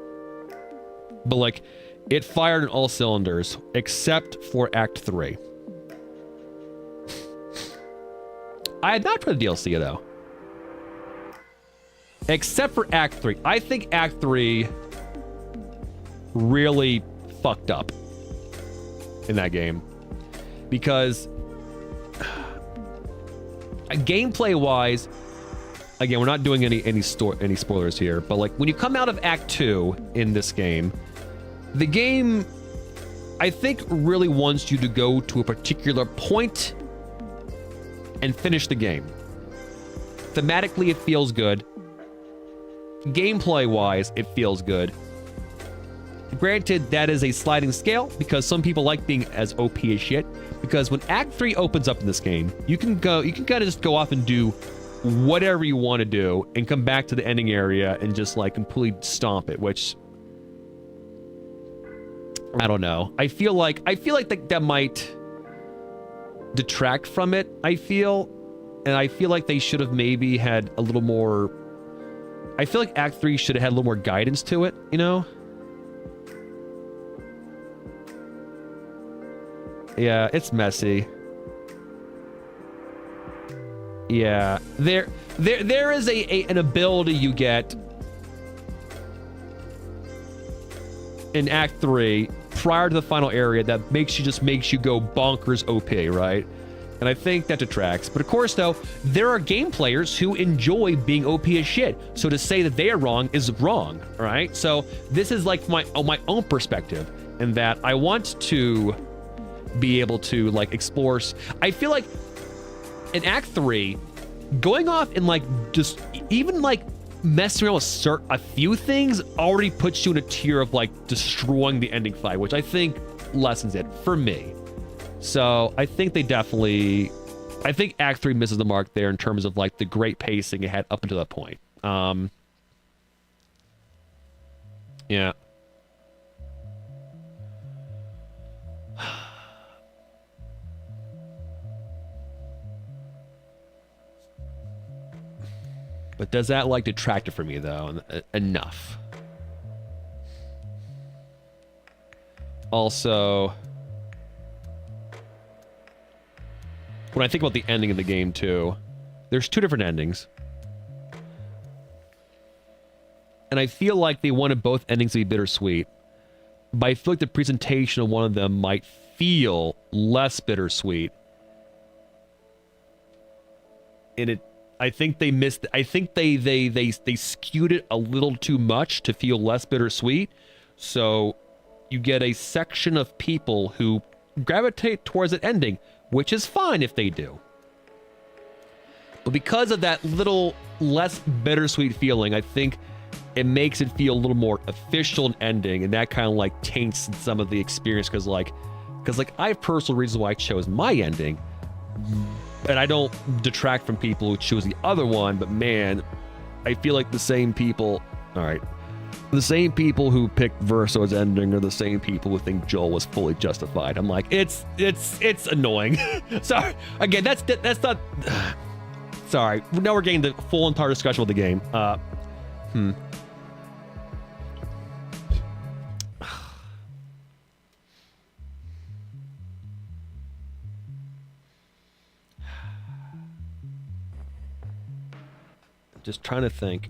S1: But like, it fired on all cylinders except for Act 3. I had not tried the DLC though. Except for Act 3. I think Act 3 really fucked up in that game. Because gameplay wise, again, we're not doing any spoilers here, but like when you come out of Act 2 in this game, the game, I think, really wants you to go to a particular point and finish the game. Thematically, it feels good. Gameplay-wise, it feels good. Granted, that is a sliding scale because some people like being as OP as shit. Because when Act 3 opens up in this game, you can kind of just go off and do whatever you want to do and come back to the ending area and just like completely stomp it, which I don't know. I feel like that might detract from it. I feel like they should have maybe had a little more. I feel like Act 3 should have had a little more guidance to it, you know? Yeah, it's messy. Yeah, there is an ability you get in Act 3 prior to the final area that makes you go bonkers OP, right? And I think that detracts. But of course, though, there are game players who enjoy being OP as shit. So to say that they are wrong is wrong, right? So this is like my own perspective, in that I want to be able to like explore. I feel like in Act 3, going off and like just even like messing around with a few things already puts you in a tier of like destroying the ending fight, which I think lessens it for me. So I think I think Act 3 misses the mark there in terms of like the great pacing it had up until that point. Yeah. But does that like detract it for me though? Enough. Also, when I think about the ending of the game too, there's two different endings. And I feel like they wanted both endings to be bittersweet. But I feel like the presentation of one of them might feel less bittersweet. And I think they missed. I think they skewed it a little too much to feel less bittersweet. So you get a section of people who gravitate towards that ending, which is fine if they do. But because of that little less bittersweet feeling, I think it makes it feel a little more official and ending, and that kind of like taints some of the experience because I have personal reasons why I chose my ending. And I don't detract from people who choose the other one, but man, I feel like the same people who picked Verso's ending are the same people who think Joel was fully justified. I'm like, it's annoying. Sorry, again, that's not. Sorry, now we're getting the full entire discussion with the game. Just trying to think.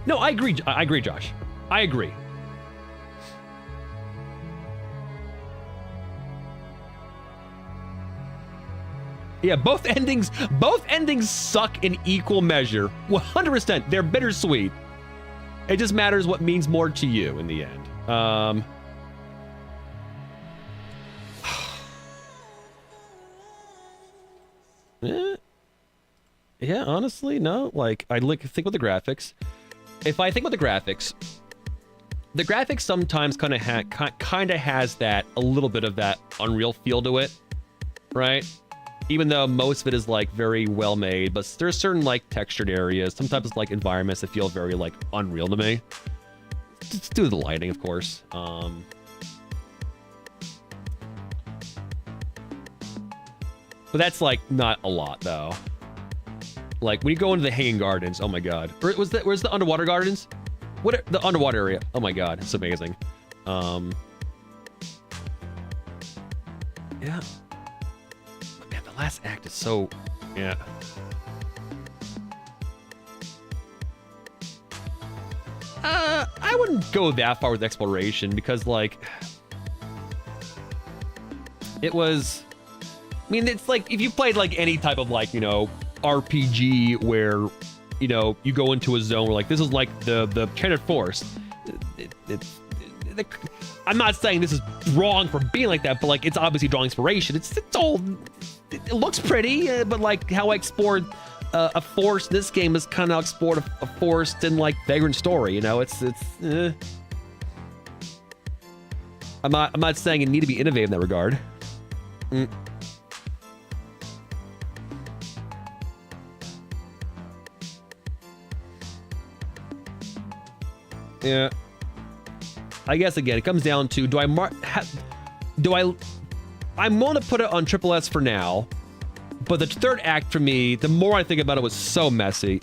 S1: No, I agree. I agree, Josh. I agree. Yeah, both endings suck in equal measure. 100%. They're bittersweet. It just matters what means more to you in the end. Yeah, honestly, no. Like, I think about the graphics. If I think about the graphics sometimes kind of has that a little bit of that Unreal feel to it, right? Even though most of it is like very well made, but there's certain like textured areas, sometimes like environments that feel very like Unreal to me. It's due to the lighting, of course. But that's like not a lot though. Like when you go into the Hanging Gardens, oh my god. Where's the Underwater Gardens? The underwater area? Oh my god, it's amazing. Yeah. Last act is so, yeah. I wouldn't go that far with exploration because like it was, I mean, it's like if you played like any type of like, you know, RPG where, you know, you go into a zone where like this is like the Enchanted Forest. I'm not saying this is wrong for being like that, but like it's obviously drawing inspiration. It's all, it looks pretty, but like how I explored a forest in this game is kind of explored a forest in like Vagrant Story. You know, it's. I'm not saying it need to be innovative in that regard. Yeah. I guess again, it comes down to I'm willing to put it on Triple S for now, but the third act for me, the more I think about it, was so messy.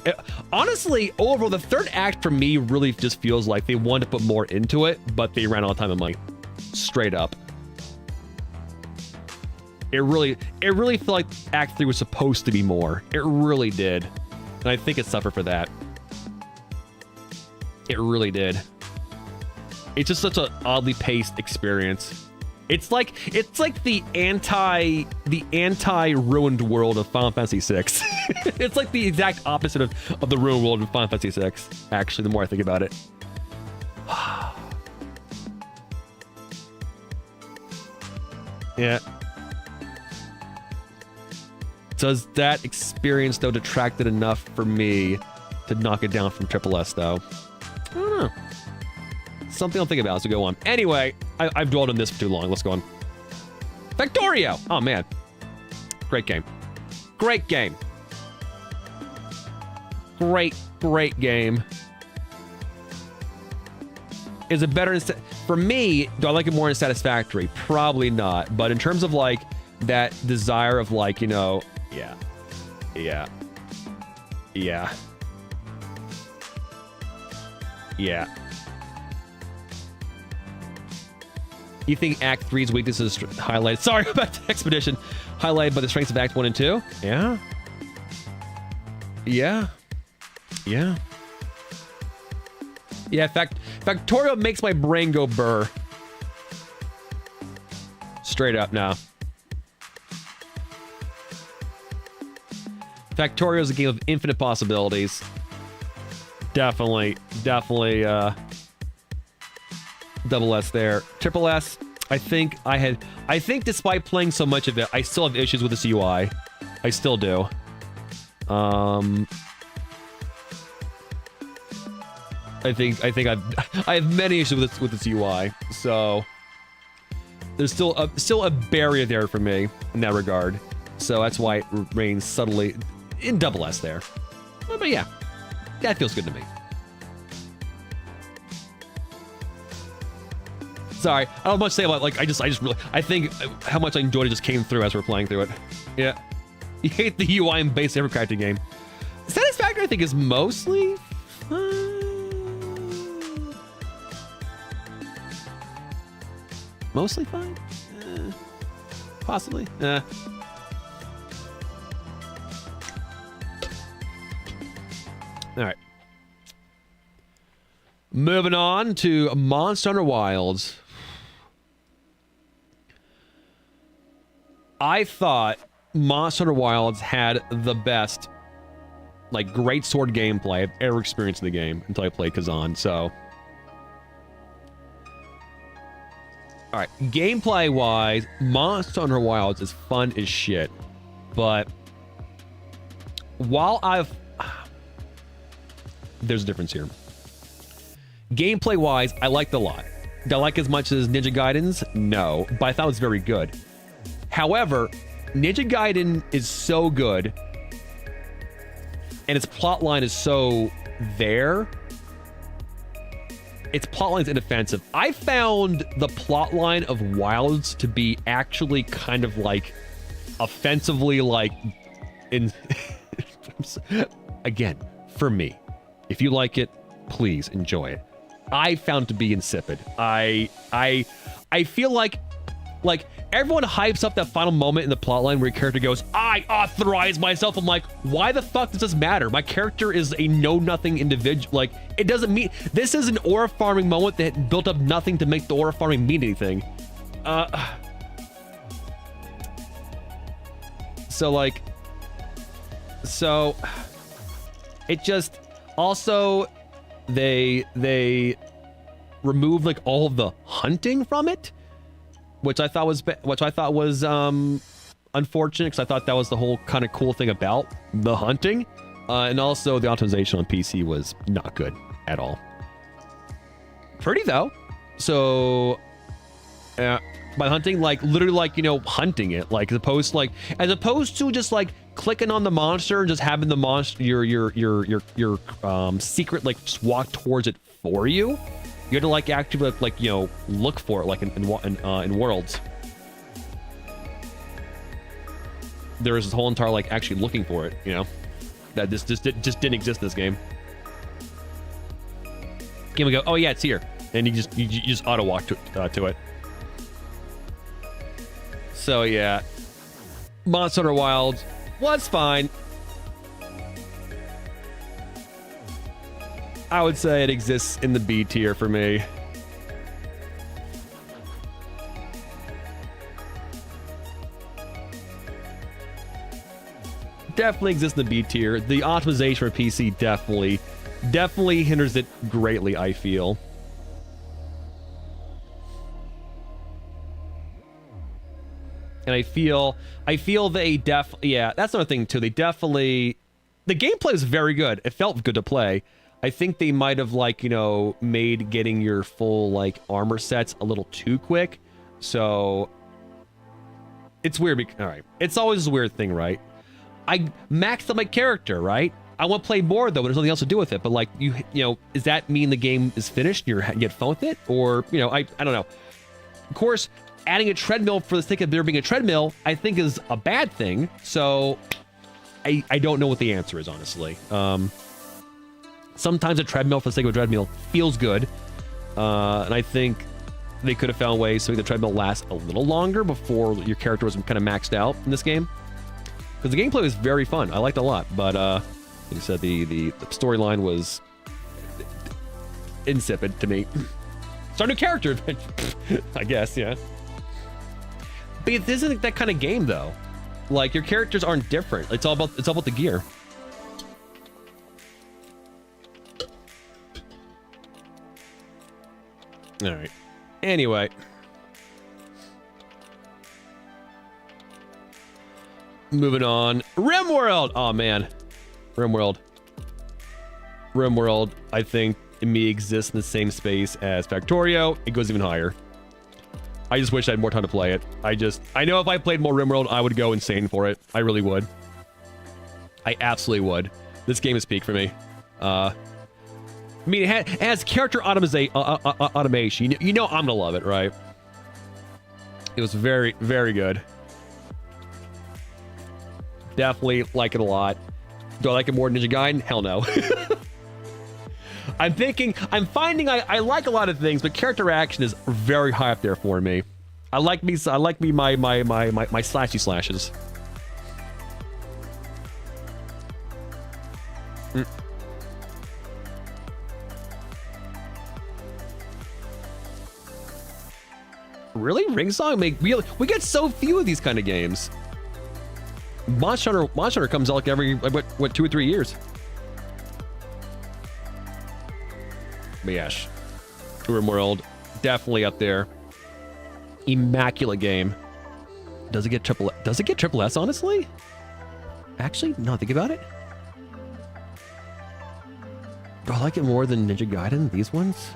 S1: Honestly, overall, the third act for me really just feels like they wanted to put more into it, but they ran out of time and money. Straight up. It really felt like Act 3 was supposed to be more. It really did. And I think it suffered for that. It really did. It's just such an oddly paced experience. It's like the anti ruined world of Final Fantasy VI. It's like the exact opposite of the ruined world of Final Fantasy VI. Actually, the more I think about it. Yeah. Does that experience though detract it enough for me to knock it down from Triple S though? I don't know. Something I'll think about as we go on. Anyway, I've dwelled on this for too long. Let's go on. Factorio! Oh, man. Great game. Great game. Great game. Is it better for me, do I like it more in Satisfactory? Probably not. But in terms of, like, that desire of, like, you know... Yeah. You think Act 3's weaknesses highlighted... Sorry about the Expedition. Highlighted by the strengths of Act 1 and 2? Yeah. Yeah, Factorio makes my brain go burr. Straight up now. Factorio is a game of infinite possibilities. Definitely, double S there. Triple S, I think despite playing so much of it, I still have issues with this UI. I still do. I think I have many issues with this UI. So there's still a barrier there for me in that regard. So that's why it remains subtly in double S there. But yeah, that feels good to me. Sorry, I don't have much to say about, like, I think how much I enjoyed it just came through as we're playing through it. Yeah. You hate the UI in base every character game. Satisfactory, I think, is mostly fine. Mostly fine? Possibly. Alright. Moving on to Monster Hunter Wilds. I thought Monster Hunter Wilds had the best, like, great sword gameplay I've ever experienced in the game until I played Kazan, so... Alright, gameplay-wise, Monster Hunter Wilds is fun as shit, but... While I've... There's a difference here. Gameplay-wise, I liked it a lot. Did I like it as much as Ninja Gaiden's? No, but I thought it was very good. However, Ninja Gaiden is so good, and its plotline is so there. Its plotline is inoffensive. I found the plotline of Wilds to be actually kind of like offensively, like in. Again, for me, if you like it, please enjoy it. I found to be insipid. I feel like everyone hypes up that final moment in the plotline where your character goes, I authorize myself. I'm like, why the fuck does this matter? My character is a know-nothing individual. Like, it doesn't mean... This is an aura farming moment that built up nothing to make the aura farming mean anything. So, it just... Also, they removed, like, all of the hunting from it, which I thought was unfortunate, because I thought that was the whole kind of cool thing about the hunting, and also the optimization on PC was not good at all. Pretty though. So by hunting, like literally, like, you know, hunting it, like as opposed to just like clicking on the monster and just having the monster your secret like just walk towards it for you. You have to like actually like you know, look for it, like in Worlds. There is this whole entire like actually looking for it, you know, that just didn't exist in this game. Game would go, oh yeah, it's here, and you just auto walk to it. So yeah, Monster Hunter Wilds was fine. I would say it exists in the B tier for me. definitely exists in the B tier. The optimization for PC definitely hinders it greatly, I feel. And I feel they yeah, that's another thing too. The gameplay was very good. It felt good to play. I think they might have, like, you know, made getting your full, like, armor sets a little too quick. So it's weird. All right, it's always a weird thing, right? I maxed out my character, right? I want to play more though, but there's nothing else to do with it. But like, you know, does that mean the game is finished and you get fun with it, or, you know, I don't know. Of course, adding a treadmill for the sake of there being a treadmill, I think is a bad thing. So I don't know what the answer is, honestly. Sometimes a treadmill for the sake of a treadmill feels good, and I think they could have found ways to make the treadmill last a little longer before your character was kind of maxed out in this game. Because the gameplay was very fun. I liked it a lot. But, like you said, the storyline was insipid to me. It's our new character, I guess, yeah. But this isn't that kind of game, though. Like, your characters aren't different. It's all about the gear. All right. Anyway. Moving on. RimWorld! Oh, man. RimWorld. RimWorld, I think, in me, exists in the same space as Factorio. It goes even higher. I just wish I had more time to play it. I know if I played more RimWorld, I would go insane for it. I really would. I absolutely would. This game is peak for me. I mean, it has character automation. You know I'm gonna love it, right? It was very, very good. Definitely like it a lot. Do I like it more than Ninja Gaiden? Hell no. I'm finding I like a lot of things, but character action is very high up there for me. I like my slashy slashes. Really? Ring Song? We get so few of these kind of games. Monster Hunter comes out like every, what, 2 or 3 years. But yes, RimWorld, definitely up there. Immaculate game. Does it get triple S, honestly? Actually, no, think about it. Do I like it more than Ninja Gaiden, these ones?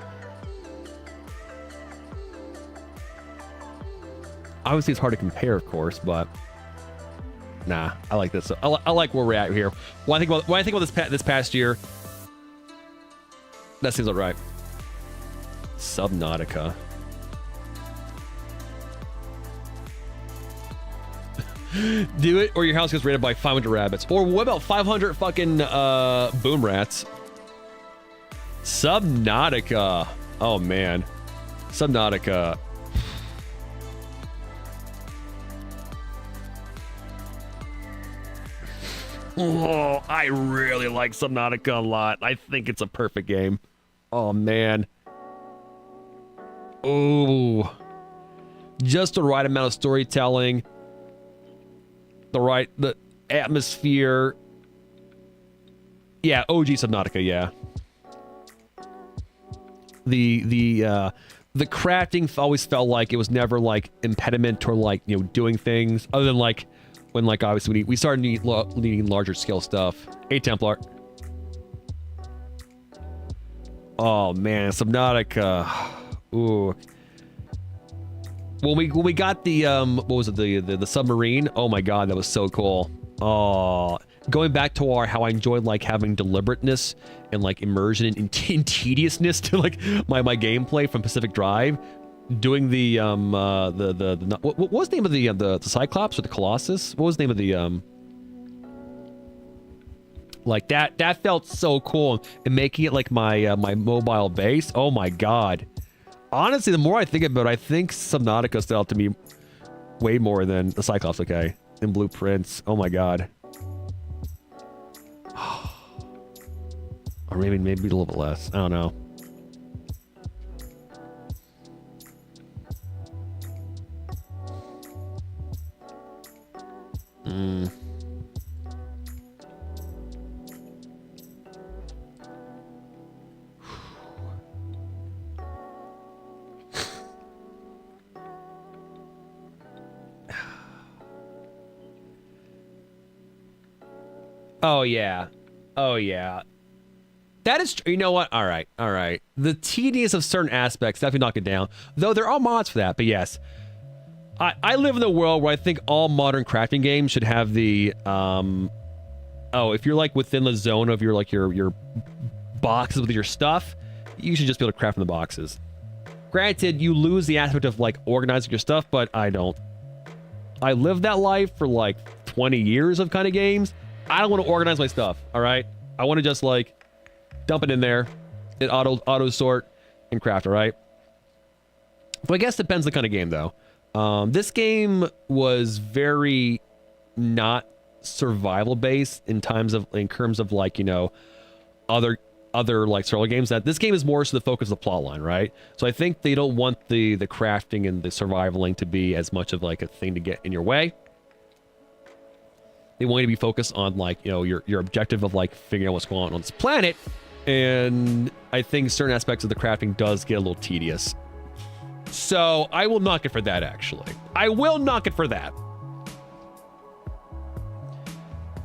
S1: Obviously, it's hard to compare, of course, but nah, I like this. I like where we're at here. When I think about this past year, that seems right. Subnautica. Do it, or your house gets raided by 500 rabbits. Or what about 500 fucking boom rats? Subnautica. Oh man, Subnautica. Oh, I really like Subnautica a lot. I think it's a perfect game. Oh, man. Oh. Just the right amount of storytelling. The atmosphere. Yeah, OG Subnautica, yeah. The crafting always felt like it was never, like, impediment to, like, you know, doing things. Other than, like, when, like, obviously we started needing larger scale stuff. Hey, Templar. Oh man, Subnautica. Ooh. When we got the what was it, the submarine? Oh my god, that was so cool. Oh, going back to how I enjoyed like having deliberateness and like immersion and tediousness to like my gameplay from Pacific Drive. Doing the what was the name of the Cyclops or the Colossus? What was the name of the like that felt so cool, and making it like my my mobile base. Oh my god. Honestly, the more I think about it, I think Subnautica stood out to me way more than the Cyclops, okay? And Blueprints. Oh my god. Or maybe a little bit less. I don't know. Oh, yeah. Oh, yeah. That is, you know what? All right. The tedious of certain aspects definitely knock it down. Though there are mods for that, but yes. I live in a world where I think all modern crafting games should have the, if you're like within the zone of your boxes with your stuff, you should just be able to craft in the boxes. Granted, you lose the aspect of like organizing your stuff, but I don't. I lived that life for like 20 years of kind of games. I don't want to organize my stuff, all right? I want to just like dump it in there, it auto sort and craft, all right? But I guess it depends on the kind of game though. This game was very not survival based in terms of like, you know, other like survival games. That this game is more so the focus of the plot line, right? So I think they don't want the crafting and the survivaling to be as much of like a thing to get in your way. They want you to be focused on like, you know, your objective of like figuring out what's going on this planet. And I think certain aspects of the crafting does get a little tedious. So I will knock it for that, actually. I will knock it for that.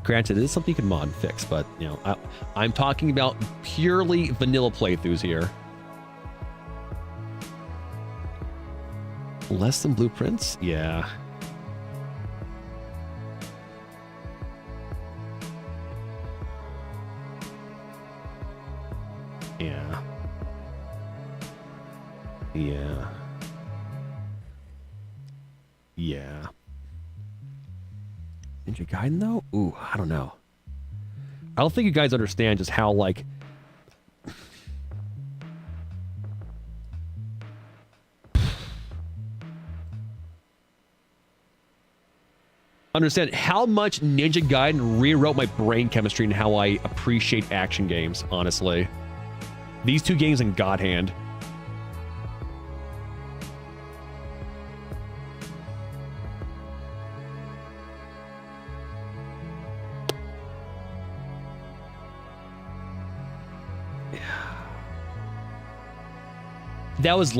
S1: Granted, it is something you can mod and fix, but, you know, I'm talking about purely vanilla playthroughs here. Less than blueprints? Yeah. Yeah. Yeah. Yeah. Ninja Gaiden, though? Ooh, I don't know. I don't think you guys understand just how, like... understand how much Ninja Gaiden rewrote my brain chemistry and how I appreciate action games, honestly. These two games in God Hand. That was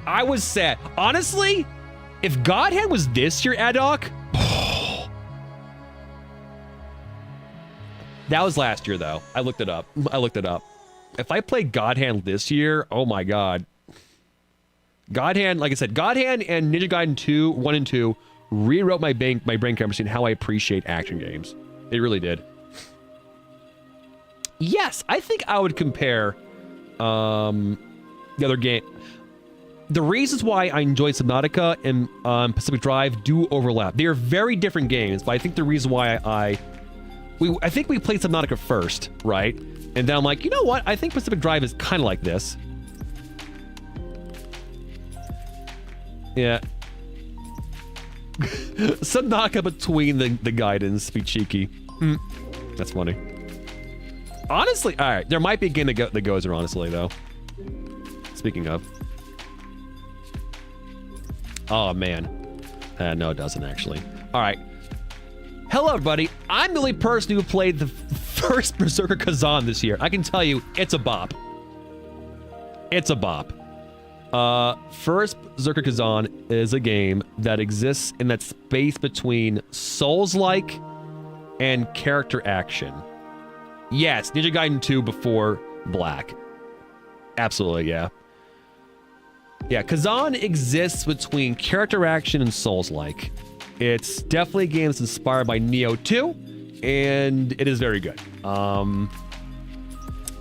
S1: I was sad. Honestly, if God Hand was this year, Adok, that was last year though. I looked it up. If I played God Hand this year, oh my god. God Hand, like I said, God Hand and Ninja Gaiden 1 and 2 rewrote my brain chemistry and how I appreciate action games. It really did. Yes, I think I would compare the other game. The reasons why I enjoyed Subnautica and Pacific Drive do overlap. They are very different games, but I think the reason why I think we played Subnautica first, right? And then I'm like, you know what? I think Pacific Drive is kind of like this. Yeah. Subnautica between the Gaidens, be cheeky. That's funny. Honestly, all right. There might be a game that goes there, honestly, though. Speaking of. Oh, man. No, it doesn't, actually. All right. Hello, everybody. I'm the only person who played the first Berserker Kazan this year. I can tell you, it's a bop. It's a bop. First Berserker Kazan is a game that exists in that space between Souls-like and character action. Yes, Ninja Gaiden 2 before Black. Absolutely, yeah. Yeah, Kazan exists between character action and Souls-like. It's definitely a game that's inspired by Nioh 2, and it is very good.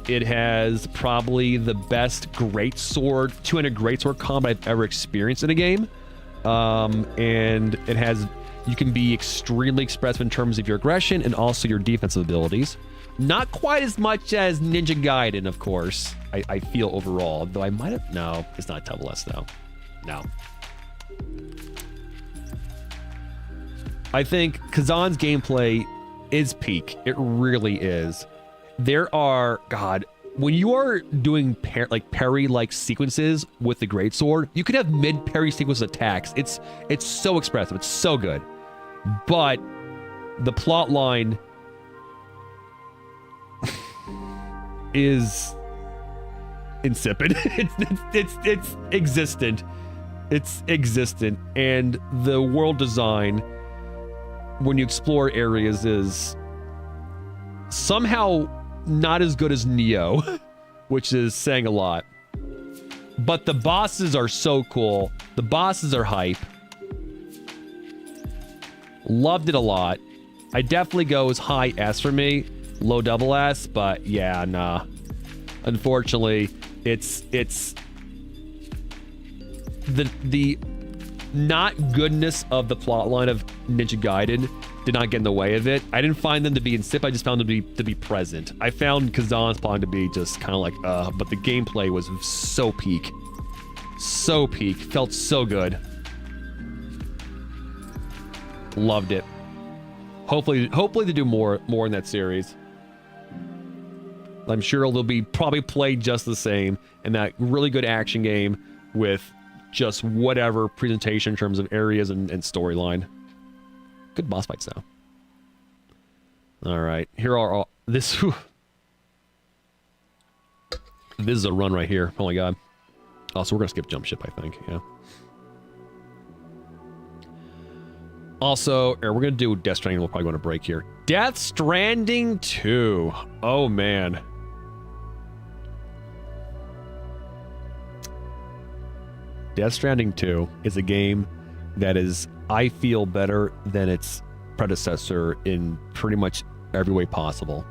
S1: It has probably the best greatsword, two-handed greatsword combat I've ever experienced in a game. And it has, you can be extremely expressive in terms of your aggression and also your defensive abilities. Not quite as much as Ninja Gaiden, of course, I feel overall, though I might have, no, it's not double S though. No. I think Kazan's gameplay is peak. It really is. There are, God, when you are doing parry-like sequences with the greatsword, you could have mid-parry sequence attacks. It's so expressive. It's so good. But the plot line is insipid. It's existent. It's existent. And the world design, when you explore areas, is somehow not as good as Neo, which is saying a lot. But the bosses are so cool. The bosses are hype. Loved it a lot. I definitely go as high S for me, low double S, but yeah, nah. Unfortunately, it's the not goodness of the plotline of Ninja Gaiden did not get in the way of it. I didn't find them to be insipid. I just found them to be present. I found Kazan's plotline to be just kind of like, but the gameplay was so peak. So peak. Felt so good. Loved it. Hopefully they do more in that series. I'm sure they'll be probably played just the same in that really good action game with just whatever presentation in terms of areas and storyline. Good boss fights though. All right, here are all this. Whew. This is a run right here. Oh my god. Oh, so we're gonna skip jump ship, I think. Yeah. Also, we're gonna do Death Stranding. We'll probably go on a break here. Death Stranding 2. Oh man. Death Stranding 2 is a game that is, I feel, better than its predecessor in pretty much every way possible.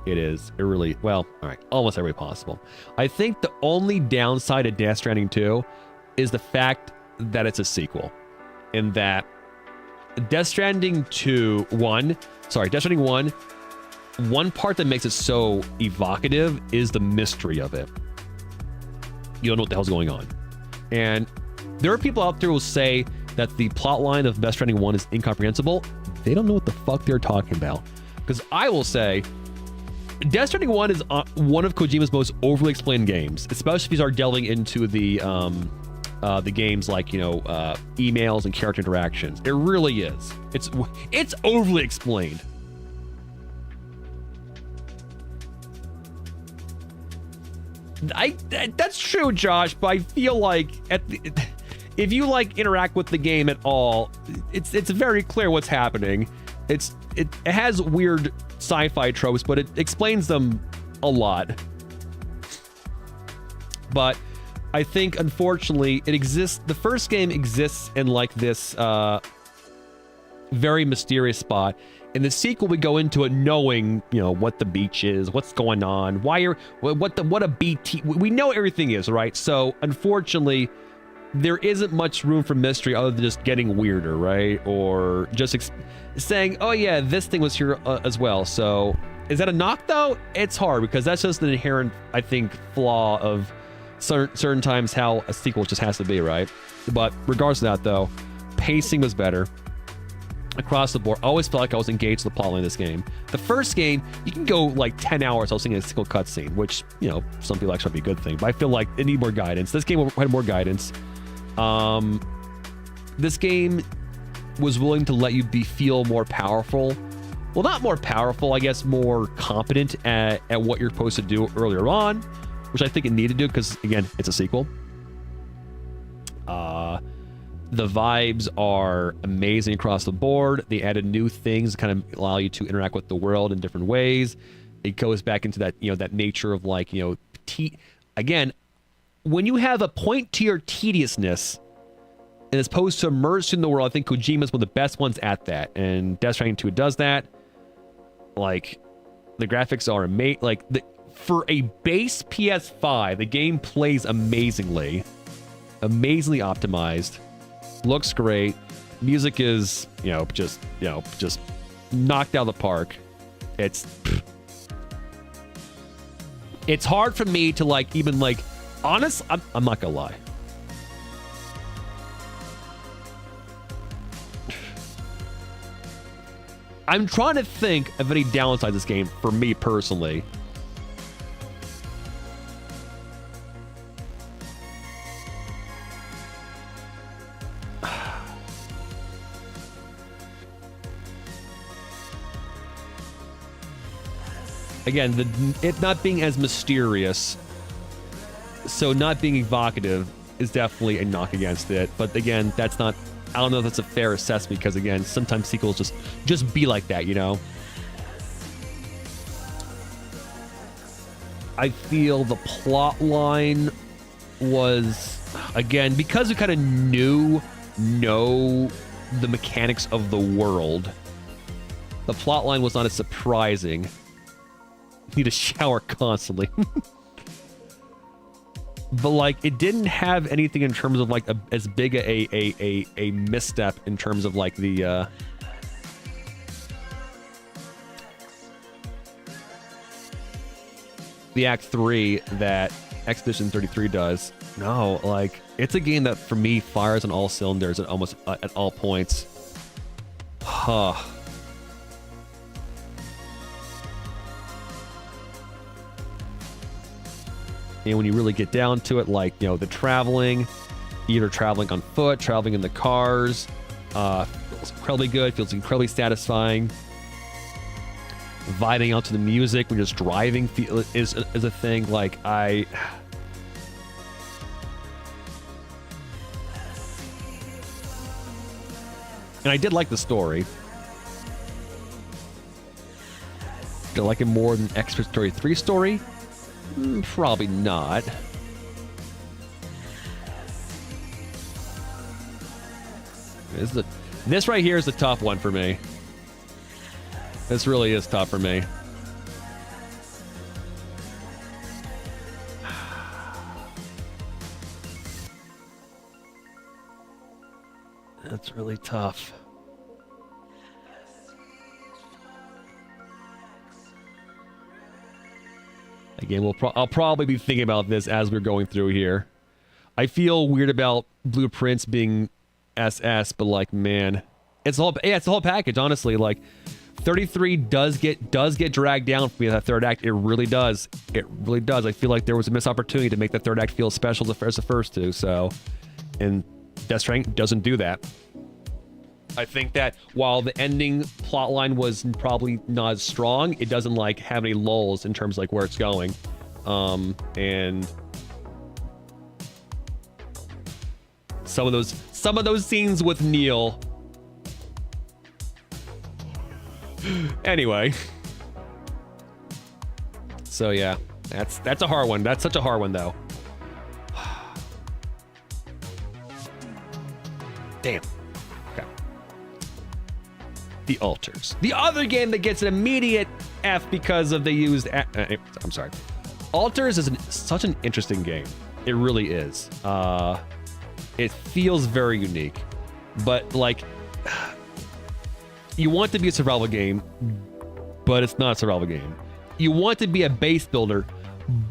S1: It is. It really, well, all right, almost every way possible. I think the only downside of Death Stranding 2 is the fact that it's a sequel. In that Death Stranding 1, one part that makes it so evocative is the mystery of it. You don't know what the hell's going on. And there are people out there who will say that the plotline of Death Stranding 1 is incomprehensible. They don't know what the fuck they're talking about. Because I will say, Death Stranding 1 is one of Kojima's most overly explained games, especially if you start delving into the games like, emails and character interactions. It really is. It's overly explained. That's true, Josh, but I feel like if you interact with the game at all, it's very clear what's happening. It has weird sci-fi tropes, but it explains them a lot. But I think, unfortunately, it exists. The first game exists in this very mysterious spot. In the sequel, we go into it knowing, what the beach is, what's going on, what a BT. We know everything is, right? So, unfortunately, there isn't much room for mystery other than just getting weirder, right? Or just saying, oh yeah, this thing was here as well. So, is that a knock though? It's hard because that's just an inherent, I think, flaw of certain times how a sequel just has to be, right? But regardless of that though, pacing was better. Across the board, I always felt like I was engaged in the plotline of this game. The first game, you can go 10 hours without seeing a single cutscene, which, some people actually be a good thing, but I feel like it needed more guidance. This game had more guidance. This game was willing to let you feel more powerful. Well, not more powerful, I guess more competent at what you're supposed to do earlier on, which I think it needed to do because, again, it's a sequel. The vibes are amazing across the board. They added new things to kind of allow you to interact with the world in different ways. It goes back into that, that nature of again, when you have a point to your tediousness, and as opposed to immersed in the world, I think Kojima's one of the best ones at that. And Death Stranding 2 does that. The graphics are amazing. For a base PS5, the game plays amazingly. Amazingly optimized. Looks great. Music is, just knocked out of the park. It's hard for me to honest. I'm not gonna lie. I'm trying to think of any downsides of this game for me personally. Again, it not being as mysterious, so not being evocative is definitely a knock against it. But again, that's not, I don't know if that's a fair assessment because again, sometimes sequels just be like that, I feel the plot line was, again, because we kind of know the mechanics of the world, the plot line was not as surprising. Need a shower constantly. But like, it didn't have anything in terms of like as big a misstep in terms of like the Act 3 that Expedition 33 does. No, like, it's a game that for me fires on all cylinders at almost at all points. Huh. And when you really get down to it, like, you know, the traveling, either traveling on foot, traveling in the cars, feels incredibly good, feels incredibly satisfying. Vibing out to the music when you're just driving is a thing. Like, and I did like the story. Did I like it more than Expedition 33 story? Probably not. This right here is the tough one for me. This really is tough for me. That's really tough. Again, I'll probably be thinking about this as we're going through here. I feel weird about Blueprints being SS, but like, man, it's the whole package. Honestly, like, 33 does get dragged down for me in that third act. It really does. It really does. I feel like there was a missed opportunity to make that third act feel special as the first two. So, and Death Stranding doesn't do that. I think that while the ending plotline was probably not as strong, it doesn't like have any lulls in terms of like where it's going. And some of those scenes with Neil. Anyway. So yeah, that's a hard one. That's such a hard one though. Damn. Okay. The Altars. The other game that gets an immediate F because of they used... I'm sorry. Altars is such an interesting game. It really is. It feels very unique. But, like... You want to be a survival game, but it's not a survival game. You want to be a base builder,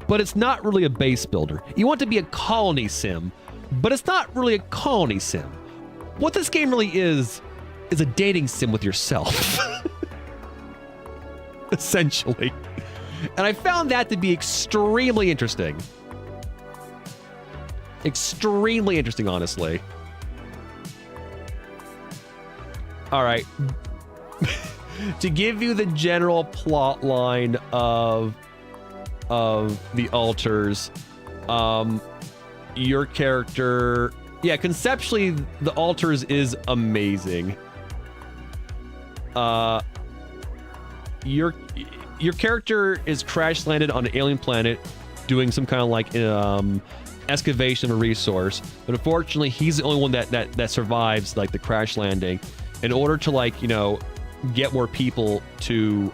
S1: but it's not really a base builder. You want to be a colony sim, but it's not really a colony sim. What this game really is a dating sim with yourself. Essentially. And I found that to be extremely interesting. Extremely interesting, honestly. All right. To give you the general plot line of the Altars, your character... Yeah, conceptually, the Altars is amazing. Your character is crash landed on an alien planet, doing some kind of like excavation of a resource. But unfortunately, he's the only one that survives like the crash landing. In order to like, you know, get more people to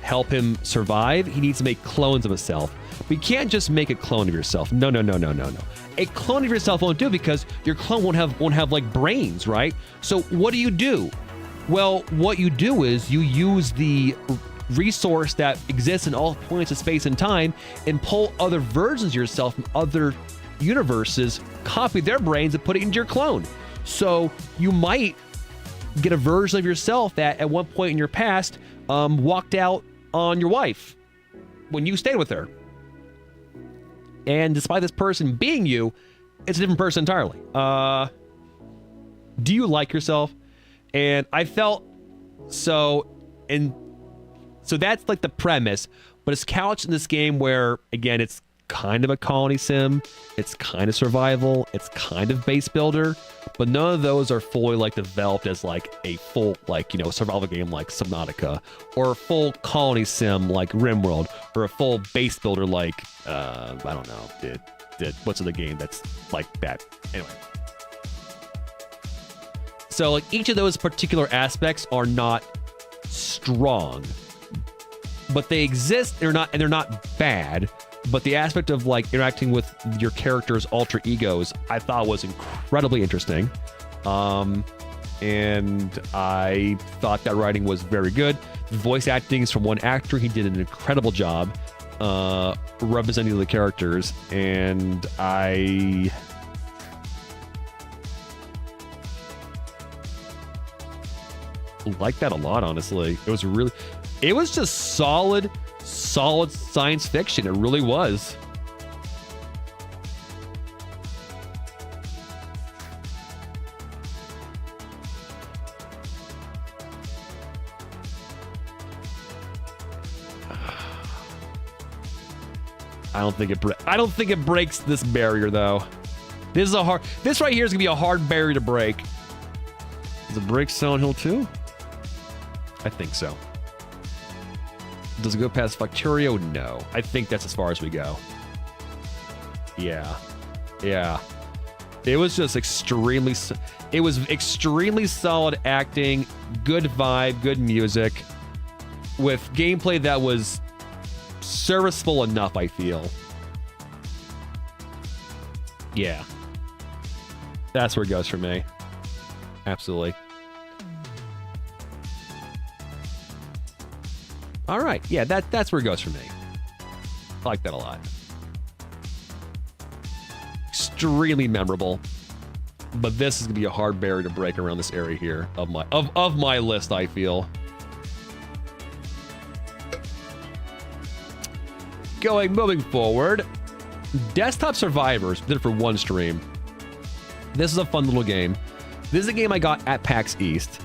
S1: help him survive, he needs to make clones of himself. But you can't just make a clone of yourself. No. A clone of yourself won't do because your clone won't have like brains, right? So what do? Well, what you do is you use the resource that exists in all points of space and time and pull other versions of yourself from other universes, copy their brains and put it into your clone. So you might get a version of yourself that at one point in your past walked out on your wife when you stayed with her. And despite this person being you, it's a different person entirely. Do you like yourself? And I felt so, and so that's like the premise, but it's couched in this game where, again, it's kind of a colony sim, it's kind of survival, it's kind of base builder, but none of those are fully like developed as like a full like, you know, survival game like Subnautica, or a full colony sim like RimWorld, or a full base builder like I don't know, what's in the game that's like that. Anyway. So like each of those particular aspects are not strong, but they exist. They're not bad. But the aspect of like interacting with your character's alter egos, I thought was incredibly interesting, and I thought that writing was very good. The voice acting is from one actor; he did an incredible job representing the characters, and I like that a lot, honestly. It was just solid science fiction. It really was. I don't think it breaks this barrier though. This right here is gonna be a hard barrier to break. Does it break Silent Hill 2? I think so. Does it go past Factorio? No. I think that's as far as we go. Yeah. It was just extremely solid acting, good vibe, good music, with gameplay that was serviceable enough, I feel. Yeah. That's where it goes for me. Absolutely. All right, yeah, that's where it goes for me. I like that a lot. Extremely memorable, but this is gonna be a hard barrier to break around this area here of my list, I feel. Moving forward, Desktop Survivors did it for one stream. This is a fun little game. This is a game I got at PAX East.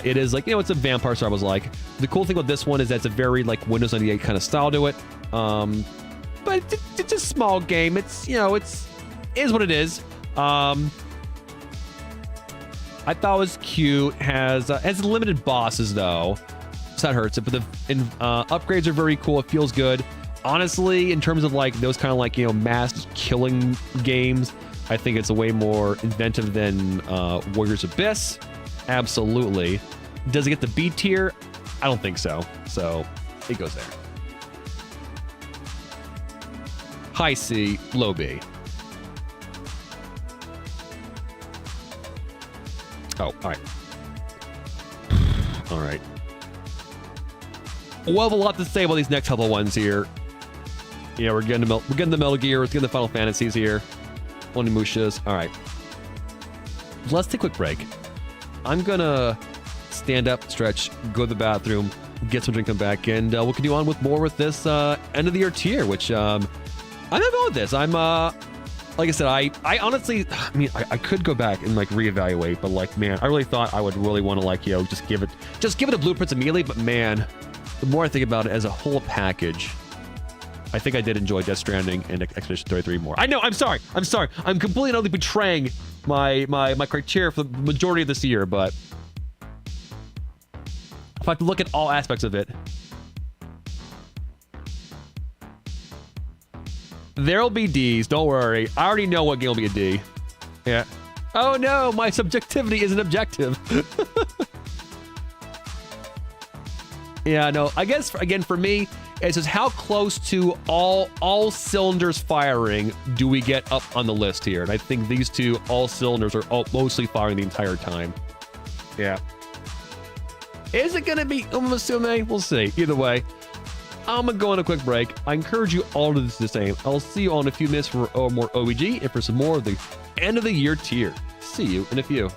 S1: It is like, you know, it's a vampire Survivors like. The cool thing about this one is that it's a very like Windows 98 kind of style to it. But it's a small game. It's, you know, it is what it is. I thought it was cute. Has limited bosses though, so that hurts it. But the upgrades are very cool. It feels good. Honestly, in terms of like those kind of like, you know, mass killing games, I think it's a way more inventive than Warriors Abyss. Absolutely. Does it get the B tier? I don't think so. So it goes there. High C, low B. Oh, all right. All right. We'll have a lot to say about these next couple ones here. Yeah, we're getting the Metal Gear, we're getting the Final Fantasies here. Onimushas. All right. Let's take a quick break. I'm gonna stand up, stretch, go to the bathroom, get some drink, come back, and we'll continue on with more with this end of the year tier, which I'm about with this. I'm like I said, I honestly, I mean, I could go back and like reevaluate, but like, man, I really thought I would really want to like, you know, just give it a Blueprints immediately. But man, the more I think about it as a whole package, I think I did enjoy Death Stranding and Expedition 33 more. I know, I'm sorry. I'm completely and utterly betraying my criteria for the majority of this year, but if I have to look at all aspects of it, there'll be Ds, don't worry. I already know what game will be a D. Yeah. Oh no, my subjectivity isn't objective. Yeah, no, I guess, again, for me, it's just how close to all cylinders firing do we get up on the list here? And I think these two, all cylinders, are mostly firing the entire time. Yeah. Is it going to be Umusume? We'll see. Either way, I'm going to go on a quick break. I encourage you all to do the same. I'll see you all in a few minutes for more OBG and for some more of the end of the year tier. See you in a few.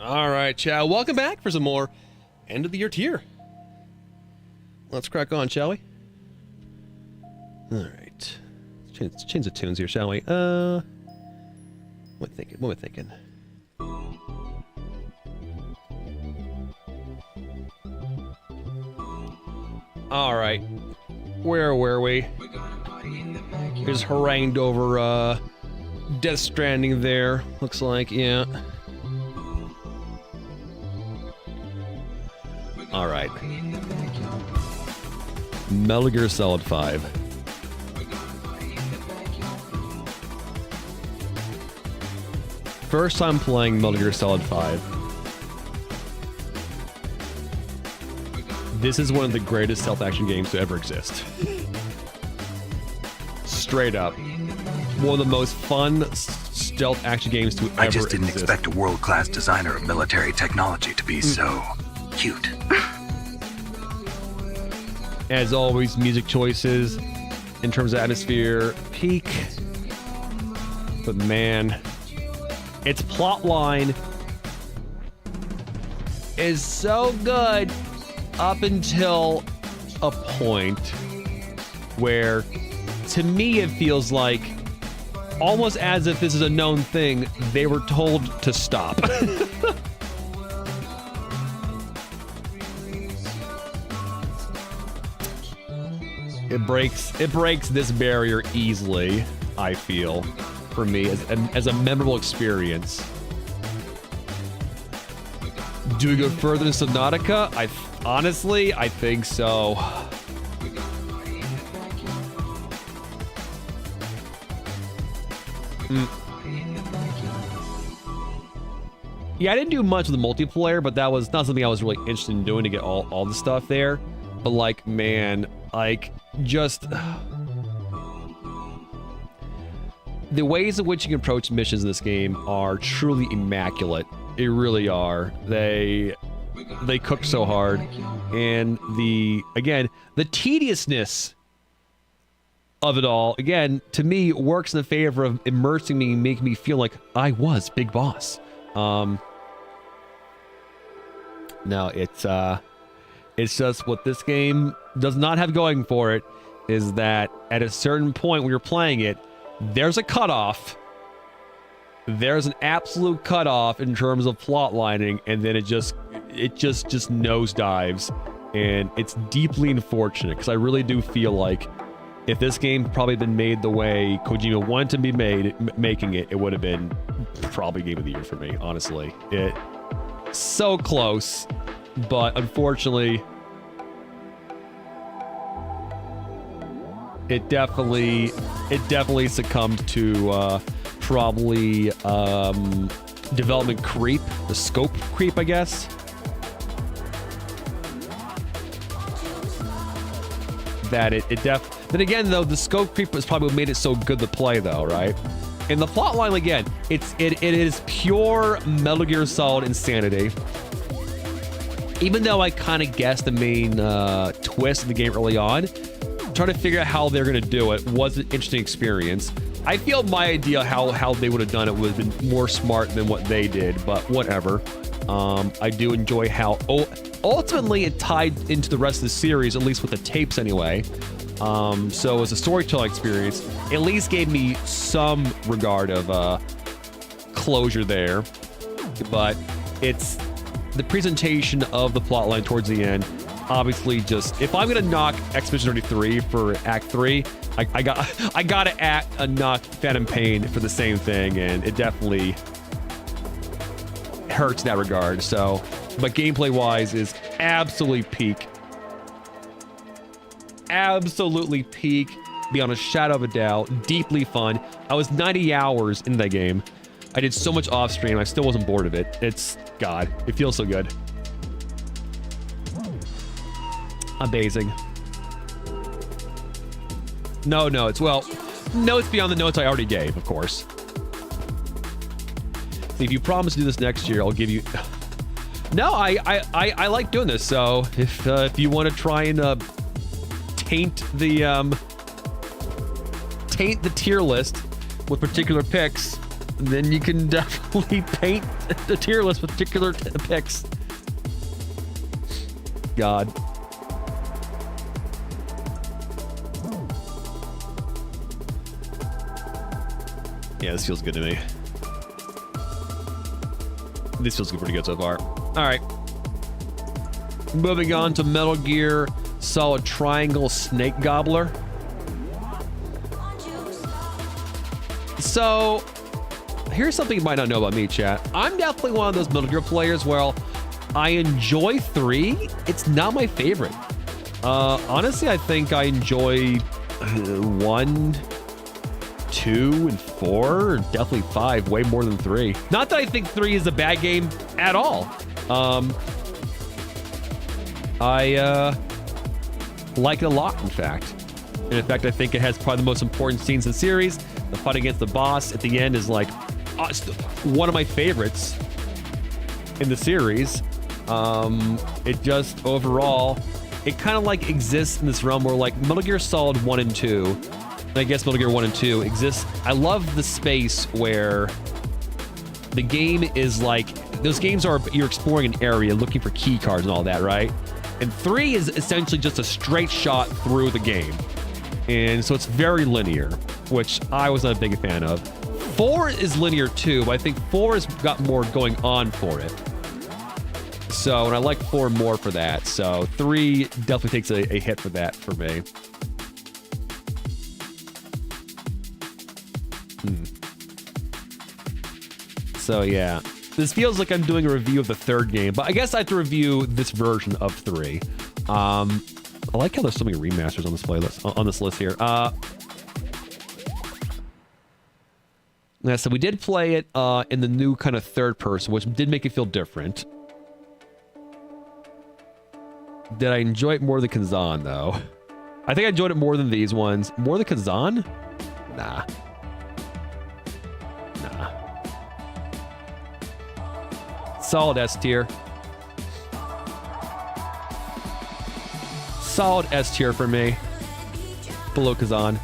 S1: All right, Chow. Welcome back for some more end of the year tier. Let's crack on, shall we? All right. Let's change the tunes here, shall we? What am I thinking? All right. Where were we? Just harangued over Death Stranding there. Looks like, yeah. All right. Metal Gear Solid 5. First time playing Metal Gear Solid 5. This is one of the greatest stealth action games to ever exist. Straight up. One of the most fun stealth action games to ever exist.
S4: I just didn't expect a world-class designer of military technology to be so cute.
S1: As always, music choices in terms of atmosphere, peak. But man, its plot line is so good up until a point where, to me, it feels like almost as if this is a known thing, they were told to stop. It breaks this barrier easily, I feel, for me, as a memorable experience. Do we go further than Subnautica? Honestly, I think so. Yeah, I didn't do much with the multiplayer, but that was not something I was really interested in doing to get all the stuff there. But like, man, like, just the ways in which you can approach missions in this game are truly immaculate. They really are. They cook so hard, and the tediousness of it all, again, to me, works in the favor of immersing me and making me feel like I was Big Boss. No, it's just what this game does not have going for it is that at a certain point when you're playing it, there's a cutoff. There's an absolute cutoff in terms of plot lining, and then it just nosedives, and it's deeply unfortunate because I really do feel like if this game probably been made the way Kojima wanted to be making it would have been probably Game of the Year for me, honestly. It so close, but unfortunately, it definitely succumbed to probably development creep, the scope creep, I guess. Then again, though, the scope creep was probably what made it so good to play, though, right? And the plot line, again, it is pure Metal Gear Solid insanity. Even though I kind of guessed the main twist in the game early on, trying to figure out how they're going to do it was an interesting experience. I feel my idea how they would have done it would have been more smart than what they did, but whatever. I do enjoy how ultimately it tied into the rest of the series, at least with the tapes anyway. So as a storytelling experience, at least gave me some regard of closure there. But it's the presentation of the plotline towards the end. Obviously, just if I'm gonna knock Expedition 33 for Act 3, I gotta knock Phantom Pain for the same thing, and it definitely hurts in that regard. So, but gameplay-wise is absolutely peak. Absolutely peak, beyond a shadow of a doubt. Deeply fun. I was 90 hours in that game. I did so much off-stream, I still wasn't bored of it. God, it feels so good. Amazing. No, it's beyond the notes I already gave, of course. See, if you promise to do this next year, I'll give you... No, I like doing this, so if you want to try and taint the tier list with particular picks, then you can definitely paint the tier list with particular picks. God. Yeah, this feels good to me. This feels pretty good so far. All right. Moving on to Metal Gear Solid Triangle Snake Gobbler. So, here's something you might not know about me, chat. I'm definitely one of those Metal Gear players where I enjoy 3. It's not my favorite. Honestly, I think I enjoy 1, 2, and 4, definitely 5, way more than 3. Not that I think 3 is a bad game at all. I like it a lot, in fact. And in fact, I think it has probably the most important scenes in the series. The fight against the boss at the end is like one of my favorites in the series. It just overall, it kind of like exists in this realm where like Metal Gear Solid 1 and 2, and I guess Metal Gear 1 and 2 exists. I love the space where the game is like, those games are, you're exploring an area, looking for key cards and all that, right? And 3 is essentially just a straight shot through the game. And so it's very linear, which I was not a big fan of. 4 is linear too, but I think 4 has got more going on for it. So, and I like 4 more for that. So 3 definitely takes a hit for that for me. So yeah, this feels like I'm doing a review of the 3rd game, but I guess I have to review this version of 3. I like how there's so many remasters on this playlist, on this list here. Yeah, so we did play it in the new kind of 3rd person, which did make it feel different. Did I enjoy it more than Kazan, though? I think I enjoyed it more than these ones. More than Kazan? Nah. Solid S tier. Solid S tier for me. Below Kazan.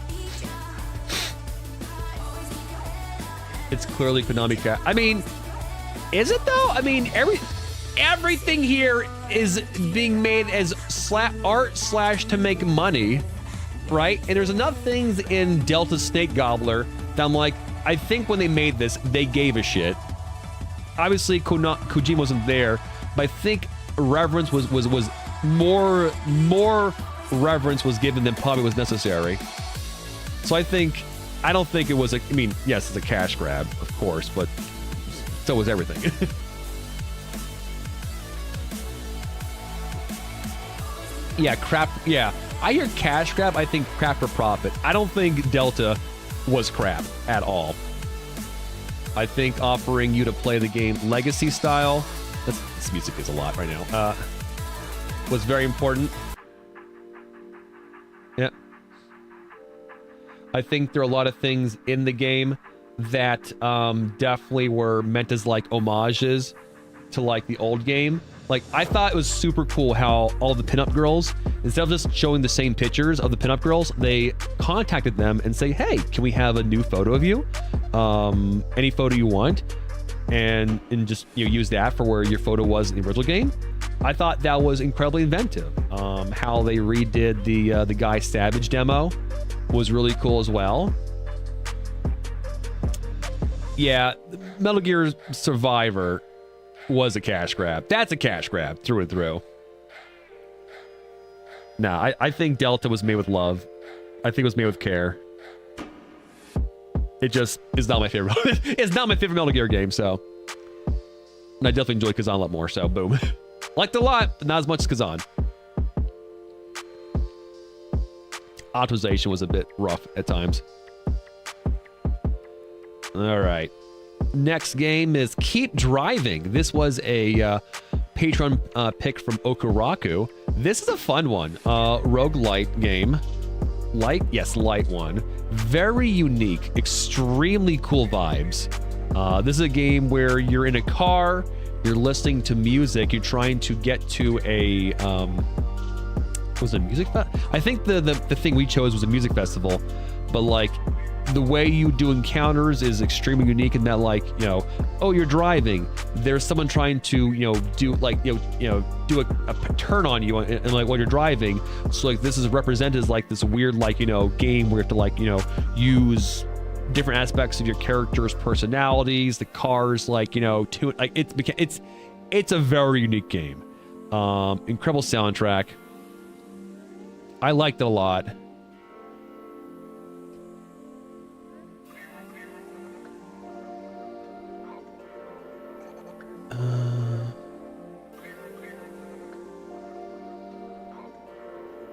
S1: It's clearly Konami. I mean, is it though? I mean, everything here is being made as art / to make money, right? And there's enough things in Delta Snake Gobbler that I'm like, I think when they made this, they gave a shit. Obviously, Kojima wasn't there, but I think reverence was more reverence was given than probably was necessary. So I don't think it was I mean, yes, it's a cash grab, of course, but so was everything. Yeah, crap. Yeah, I hear cash grab. I think crap for profit. I don't think Delta was crap at all. I think offering you to play the game legacy style, this music is a lot right now, was very important. Yeah. I think there are a lot of things in the game that definitely were meant as like homages to like the old game. Like, I thought it was super cool how all the pinup girls, instead of just showing the same pictures of the pinup girls, they contacted them and say, hey, can we have a new photo of you? Any photo you want. And just use that for where your photo was in the original game. I thought that was incredibly inventive. How they redid the Guy Savage demo was really cool as well. Yeah, Metal Gear Survivor was a cash grab. That's a cash grab through and through. Nah, I think Delta was made with love. I think it was made with care. It just is not my favorite. It's not my favorite Metal Gear game, so. And I definitely enjoy Kazan a lot more, so boom. Liked it a lot, but not as much as Kazan. Optimization was a bit rough at times. All right. Next game is Keep Driving. This was a Patreon pick from Okuraku. This is a fun one. Roguelite game. Light? Yes, light one. Very unique. Extremely cool vibes. This is a game where you're in a car, you're listening to music, you're trying to get to was it a music I think the thing we chose was a music festival, but like the way you do encounters is extremely unique in that, like, you know, oh, you're driving, there's someone trying to, you know, do like, do a turn on you and like while you're driving. So like this is represented as like this weird, like, you know, game where you have to, like, you know, use different aspects of your character's personalities, the cars, like, you know, to like it's a very unique game. Incredible soundtrack. I liked it a lot.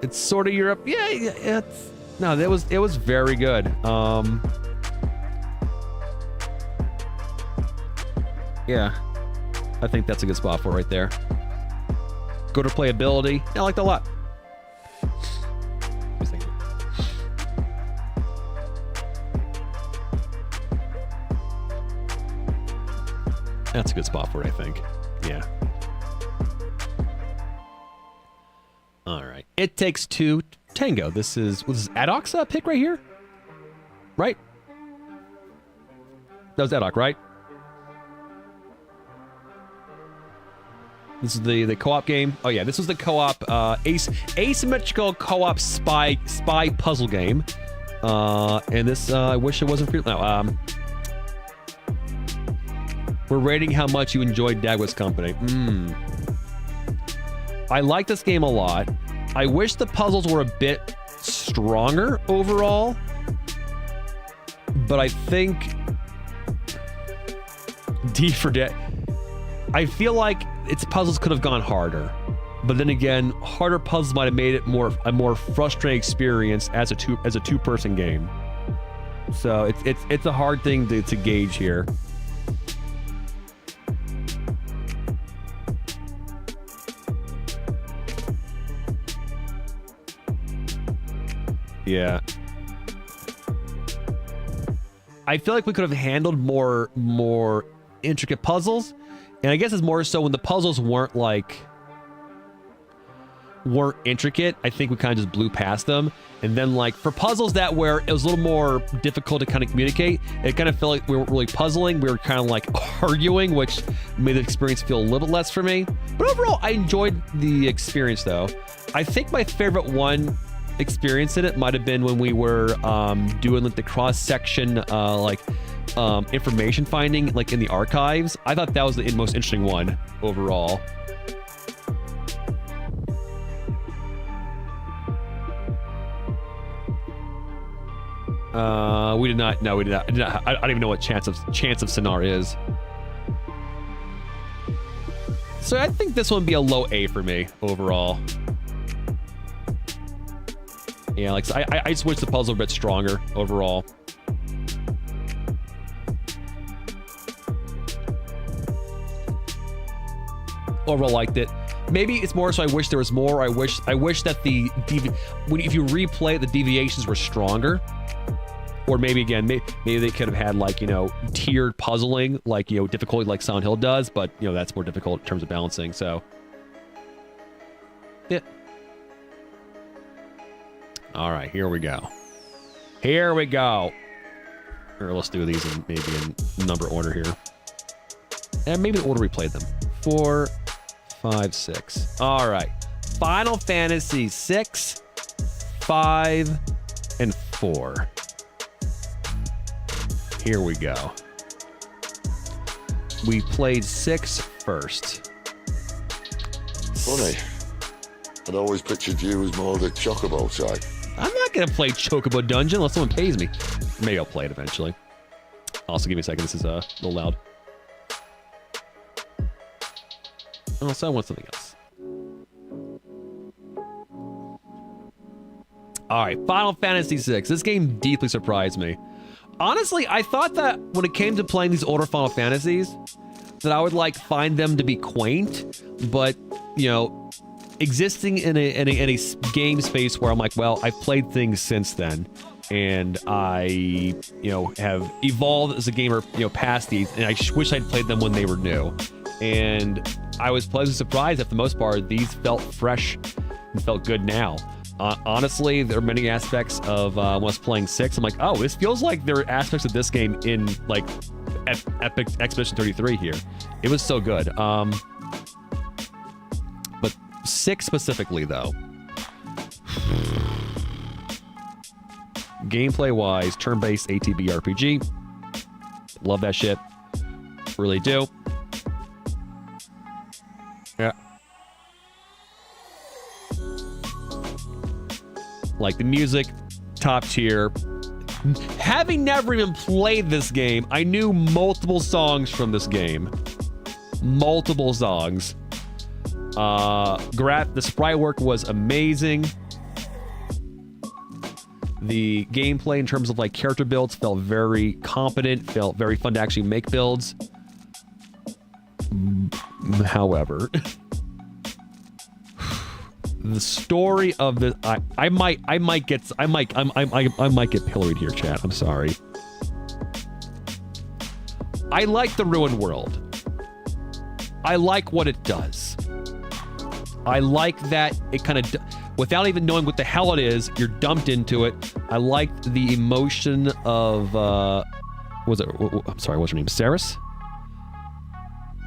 S1: It's sort of Europe. Yeah, it's no, it was very good. Yeah, I think that's a good spot for it right there. Go to playability. I liked it a lot. That's a good spot for it, I think. Yeah. All right. It Takes Two Tango. Was this Adok's pick right here? Right? That was Adok, right? This is the co-op game. Oh yeah, this was the co-op asymmetrical co-op spy puzzle game. And this I wish it wasn't free. No, we're rating how much you enjoyed Dagwood's Company. I like this game a lot. I wish the puzzles were a bit stronger overall, but I think D for Dead. I feel like its puzzles could have gone harder, but then again, harder puzzles might have made it a more frustrating experience as a two-person game. So it's a hard thing to gauge here. Yeah. I feel like we could have handled more intricate puzzles, and I guess it's more so when the puzzles weren't intricate. I think we kind of just blew past them, and then like for puzzles that where it was a little more difficult to kind of communicate, it kind of felt like we weren't really puzzling. We were kind of like arguing, which made the experience feel a little bit less for me. But overall, I enjoyed the experience though. I think my favorite one experience in it might have been when we were doing like the cross-section information finding like in the archives. I thought that was the most interesting one overall. We did not. No, we did not. I don't even know what chance of Sonar is. So I think this one would be a low A for me overall. Yeah, like I just wish the puzzle were a bit stronger overall. Overall, liked it. Maybe it's more so I wish there was more. I wish that if you replay it, the deviations were stronger. Or maybe again, maybe they could have had like, you know, tiered puzzling, like, you know, difficulty like Silent Hill does, but you know that's more difficult in terms of balancing. So, yeah. All right, here we go. Here we go. Or let's do these maybe in number order here. And maybe the order we played them. 4, 5, 6. All right. Final Fantasy 6, 5, and 4. Here we go. We played 6 first.
S8: Funny. I'd always pictured you as more the Chocobo type.
S1: I'm not going to play Chocobo Dungeon unless someone pays me. Maybe I'll play it eventually. Also, give me a second. This is a little loud. Also, I want something else. All right, Final Fantasy VI. This game deeply surprised me. Honestly, I thought that when it came to playing these older Final Fantasies, that I would like find them to be quaint, but you know, existing in a game space where I'm like, well, I've played things since then, and I, you know, have evolved as a gamer, you know, past these, and I wish I'd played them when they were new. And I was pleasantly surprised that for the most part, these felt fresh It felt good now. Honestly, there are many aspects of when I was playing 6. I'm like, oh, this feels like there are aspects of this game in like Epic Expedition 33 here. It was so good. But 6 specifically, though. Gameplay-wise, turn-based ATB RPG. Love that shit. Really do. Yeah. Like the music, top tier. Having never even played this game, I knew multiple songs from this game. Multiple songs. The sprite work was amazing. The gameplay in terms of like character builds felt very competent, felt very fun to actually make builds. However, the story of the I might get pilloried here, chat. I'm sorry. I like the Ruined World. I like what it does. I like that it kind of, without even knowing what the hell it is, you're dumped into it. I like the emotion of I'm sorry, what's her name? Ceres?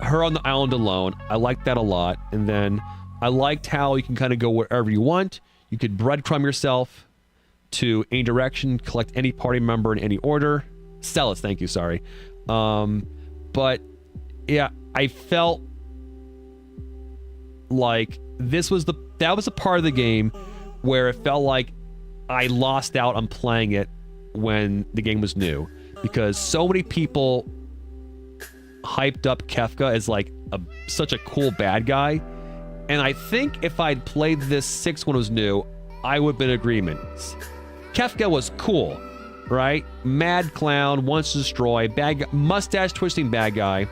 S1: Her on the island alone. I like that a lot. And then I liked how you can kind of go wherever you want. You could breadcrumb yourself to any direction, collect any party member in any order. Celes, thank you, sorry. But yeah, I felt like that was a part of the game where it felt like I lost out on playing it when the game was new, because so many people hyped up Kefka as like such a cool bad guy, and I think if I'd played this 6 when it was new, I would have been in agreement. Kefka was cool, right? Mad clown, wants to destroy, bad guy, mustache twisting bad guy,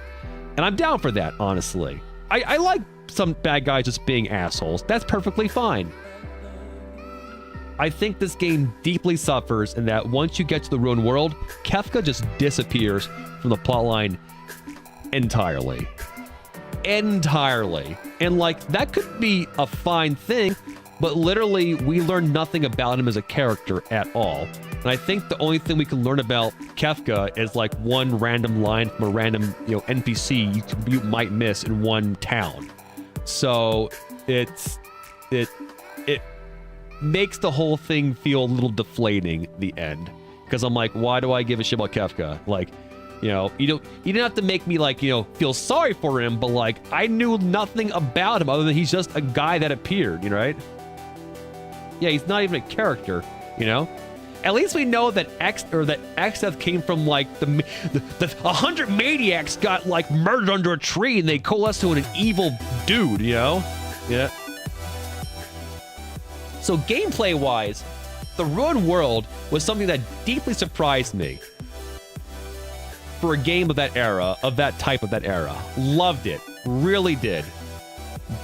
S1: and I'm down for that, honestly. I like some bad guys just being assholes. That's perfectly fine. I think this game deeply suffers in that once you get to the Ruined World, Kefka just disappears from the plotline entirely. And like, that could be a fine thing, but literally we learn nothing about him as a character at all. And I think the only thing we can learn about Kefka is like one random line from a random, NPC you might miss in one town. So it makes the whole thing feel a little deflating at the end, because I'm like, why do I give a shit about Kefka? Like, you didn't have to make me like, feel sorry for him, but like, I knew nothing about him other than he's just a guy that appeared, right? Yeah, he's not even a character, At least we know that Exeth came from like the 100 maniacs got like murdered under a tree and they coalesced to an evil dude, Yeah. So gameplay-wise, the Ruined World was something that deeply surprised me for a game of that era, of that type of that era. Loved it, really did.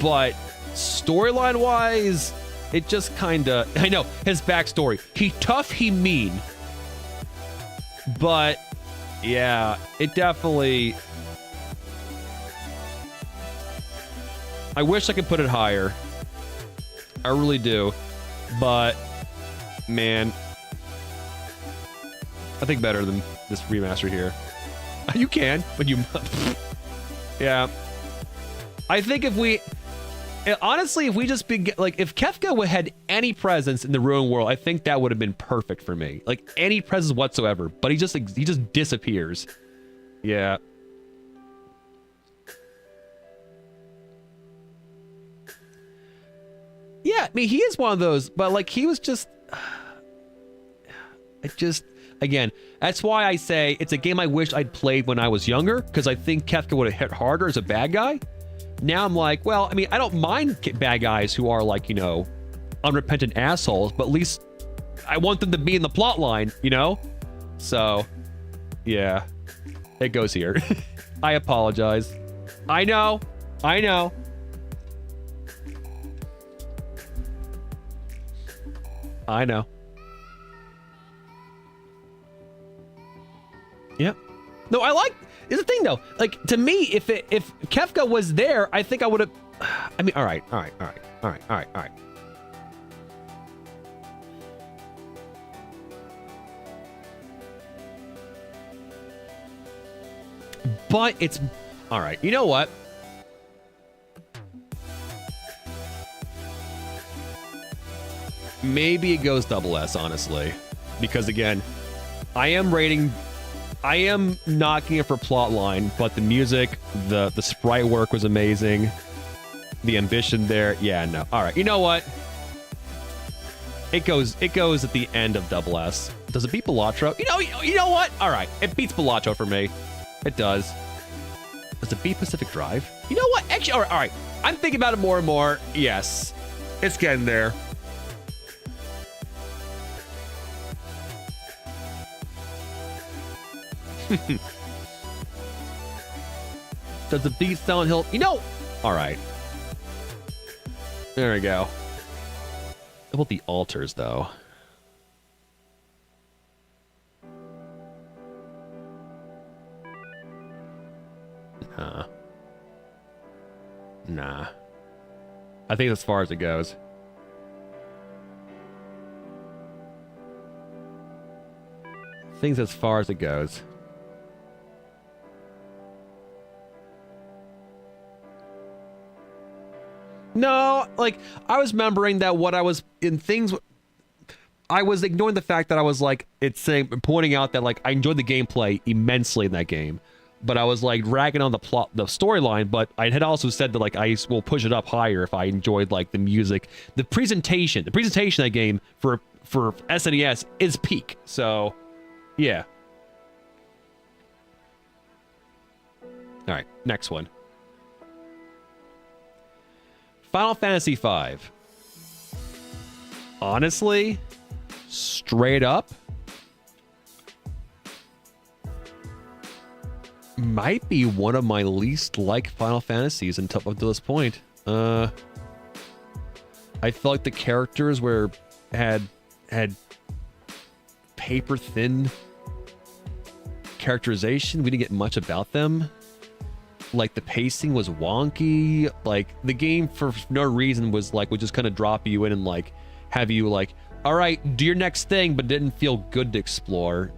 S1: But storyline-wise, it just kinda, I know, his backstory. He tough, he mean. But, yeah, it definitely... I wish I could put it higher. I really do. But, man, I think better than this remaster here. You can, but you... Yeah. I think if we... Honestly, if we just if Kefka had any presence in the Ruined World, I think that would have been perfect for me. Like, any presence whatsoever. But he just disappears. Yeah. Yeah, I mean, he is one of those, but like, he was just... Again, that's why I say it's a game I wish I'd played when I was younger, because I think Kefka would have hit harder as a bad guy. Now I'm like, well, I mean, I don't mind bad guys who are like, unrepentant assholes, but at least I want them to be in the plot line, So, yeah, it goes here. I apologize. I know. I know. Yep. No, I like... Here's the thing, though. Like, to me, if Kefka was there, I think I would have... I mean, all right. but it's all right. You know what? Maybe it goes double S, honestly, because again, I am knocking it for plot line, but the music, the sprite work was amazing. The ambition there, yeah, no. All right, you know what? It goes at the end of double S. Does it beat Balatro? You know what? All right, it beats Balatro for me. It does. Does it beat Pacific Drive? You know what? Actually, all right. I'm thinking about it more and more. Yes, it's getting there. Does it beat Silent Hill? All right. There we go. How about the altars, though? Nah. I think as far as it goes. Things as far as it goes. No, like, I was remembering that what I was in things, I was ignoring the fact that I was like, it's saying, pointing out that like I enjoyed the gameplay immensely in that game, but I was like ragging on the plot, the storyline. But I had also said that like I will push it up higher if I enjoyed like the music, the presentation of that game for SNES is peak. So, yeah. All right, next one. Final Fantasy V. Honestly, straight up, might be one of my least liked Final Fantasies up to this point. I felt like the characters had paper thin characterization. We didn't get much about them. Like, the pacing was wonky. Like, the game for no reason would just kind of drop you in and like have you like, all right, do your next thing, but didn't feel good to explore.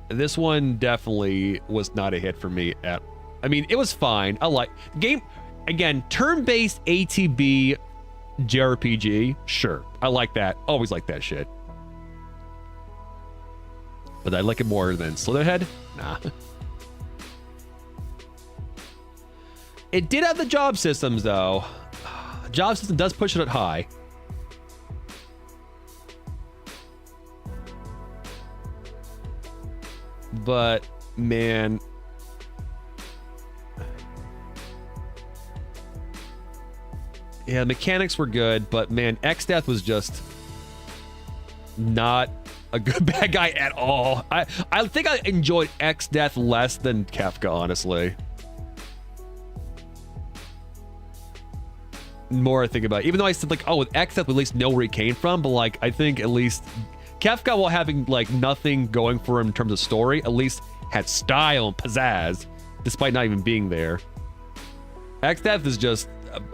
S1: This one definitely was not a hit for me I mean, it was fine. I like game again, turn-based ATB JRPG. Sure, I like that. Always like that shit. But I like it more than Slitherhead. Nah. It did have the job systems, though. The job system does push it at high. But, man. Yeah, the mechanics were good, but, man, Exdeath was just not a good bad guy at all. I think I enjoyed Exdeath less than Kefka, honestly. More I think about it. Even though I said like, oh, with Exdeath we at least know where he came from, but like I think at least Kefka, while having like nothing going for him in terms of story, at least had style and pizzazz despite not even being there. Exdeath is just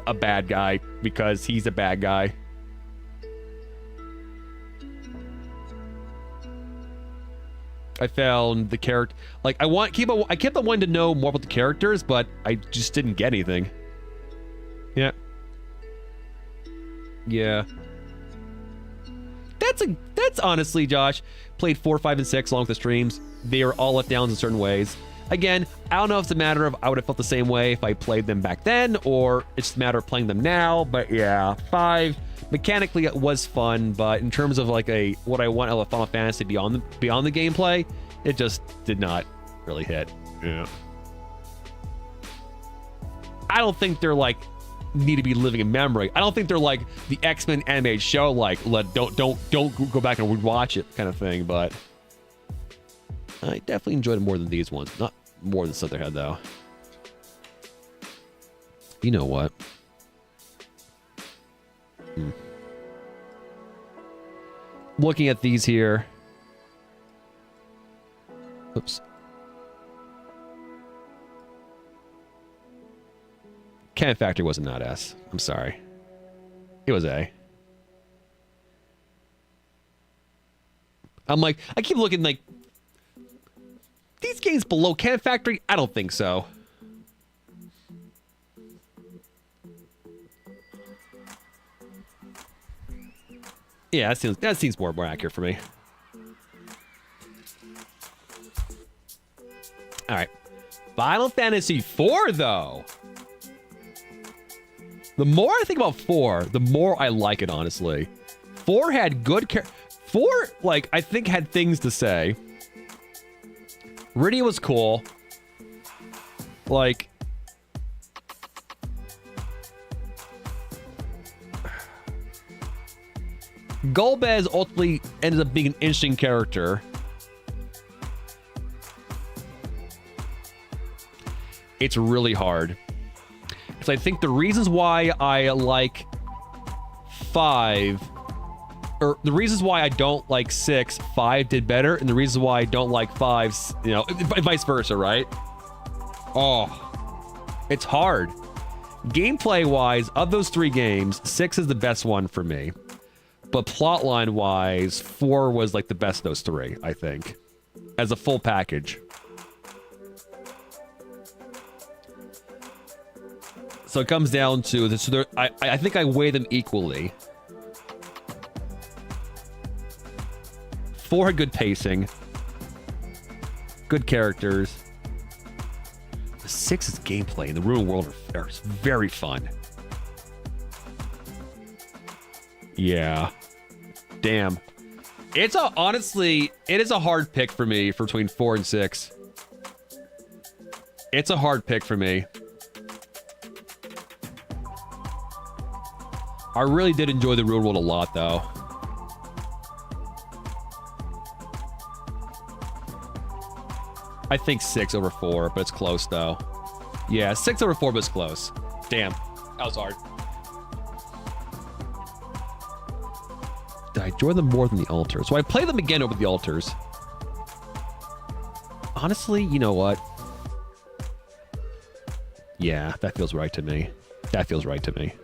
S1: a bad guy because he's a bad guy. I found the character like I kept wanting to know more about the characters, but I just didn't get anything. Yeah. Yeah. That's honestly, Josh, played 4, 5, and 6 along with the streams. They are all let downs in certain ways. Again, I don't know if it's a matter of I would have felt the same way if I played them back then, or it's just a matter of playing them now. But yeah, 5 mechanically it was fun, but in terms of like what I want out of Final Fantasy beyond the gameplay, it just did not really hit. Yeah. I don't think they're like need to be living in memory. I don't think they're like the X-Men animated show, like don't go back and watch it kind of thing, but I definitely enjoyed it more than these ones. Not more than Slitherhead though. You know what? Looking at these here. Oops. Cannon Factory was not S. I'm sorry. It was A. I'm like, I keep looking like, these game's below Camp Factory? I don't think so. Yeah, that seems more accurate for me. All right. Final Fantasy IV, though. The more I think about 4, the more I like it, honestly. 4 had good 4, like, I think had things to say. Rydia was cool. Like... Golbez ultimately ended up being an interesting character. It's really hard. Because I think the reasons why I like 5, or the reasons why I don't like 6, 5 did better, and the reasons why I don't like 5, you know, vice versa, right? Oh, it's hard. Gameplay-wise, of those 3 games, 6 is the best one for me. But plotline-wise, 4 was like the best of those 3, I think. As a full package. So it comes down to this. So I think I weigh them equally. 4 had good pacing, good characters. The 6's gameplay and the Ruined World are very fun. Yeah, damn. Honestly, it is a hard pick for me between 4 and 6. It's a hard pick for me. I really did enjoy the Ruined World a lot, though. I think 6 over 4, but it's close, though. Yeah, 6 over 4, but it's close. Damn, that was hard. I enjoy them more than the altars. So I play them again over the altars. Honestly, you know what? Yeah, that feels right to me. That feels right to me.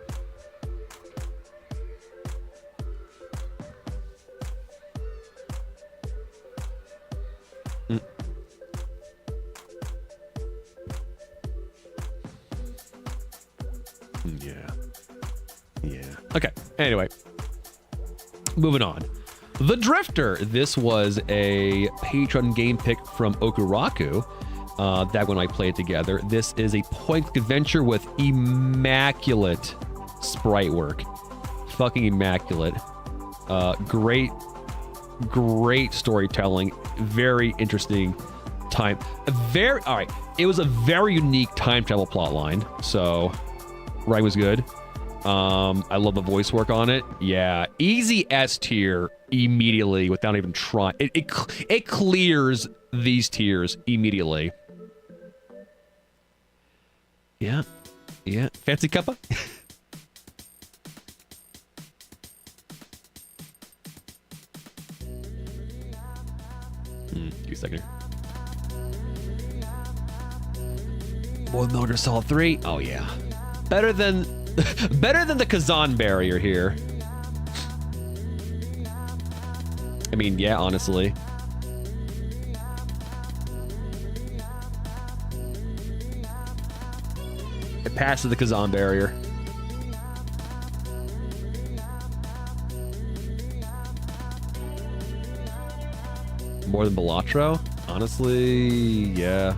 S1: Yeah. Okay, anyway. Moving on. The Drifter. This was a Patreon game pick from Okuraku. That when I played together. This is a point adventure with immaculate sprite work. Fucking immaculate. Great storytelling. Very interesting time. Alright. It was a very unique time travel plotline. So, writing was good. I love the voice work on it. Yeah, easy S tier immediately without even trying. It clears these tiers immediately. Yeah. Fancy cuppa? Give me a second here. More than Metal Gear Solid 3? Oh yeah. Better than the Kazan barrier here. I mean, yeah, honestly. It passes the Kazan barrier. More than Balatro? Honestly, yeah.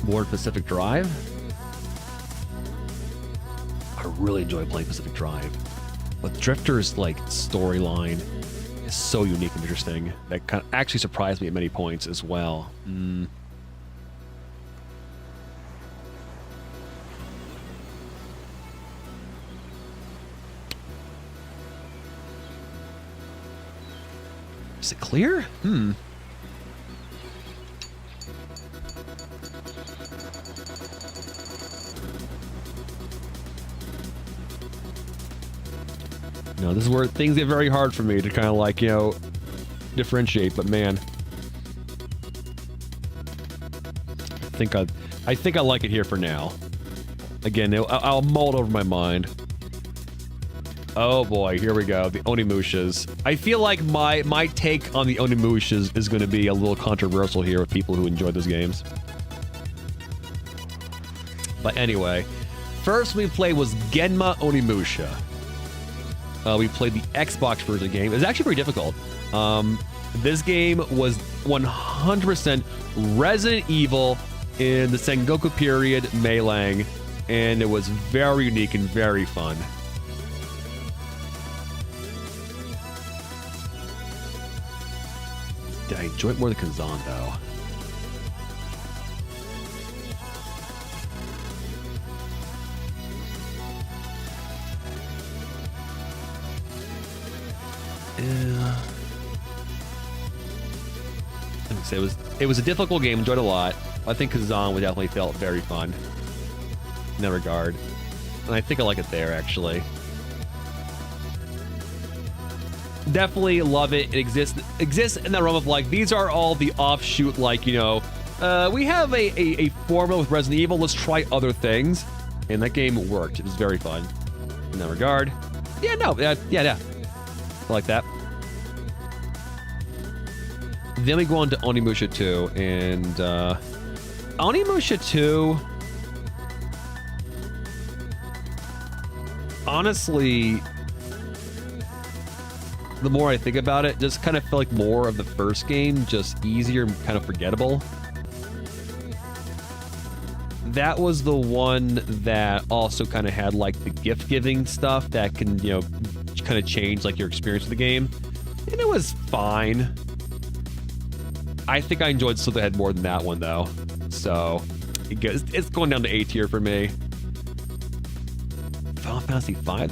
S1: More Pacific Drive? I really enjoy playing Pacific Drive. But Drifter's like storyline is so unique and interesting. That kind of actually surprised me at many points as well. Is it clear? No, this is where things get very hard for me to kind of like, you know, differentiate, but man. I think I like it here for now. Again, I'll mull it over my mind. Oh boy, here we go. The Onimushas. I feel like my take on the Onimushas is going to be a little controversial here with people who enjoy those games. But anyway, first we played was Genma Onimusha. We played the Xbox version of the game. It was actually pretty difficult. This game was 100% Resident Evil in the Sengoku period Meilang, and it was very unique and very fun. Did I enjoy it more than Kazan, though? Yeah. Let me say it was a difficult game. Enjoyed it a lot. I think Kazan would definitely felt very fun in that regard, and I think I like it there actually. Definitely love it. It exists in that realm of like these are all the offshoot, like, you know, we have a formula with Resident Evil. Let's try other things, and that game worked. It was very fun in that regard. Yeah, no, yeah. I like that. Then we go on to Onimusha 2, and Onimusha 2, honestly, the more I think about it, just kind of felt like more of the first game, just easier and kind of forgettable. That was the one that also kind of had like the gift giving stuff that can, you know, kind of change like your experience with the game, and it was fine. I think I enjoyed Slitherhead more than that one though, so it's going down to A tier for me. Final Fantasy V,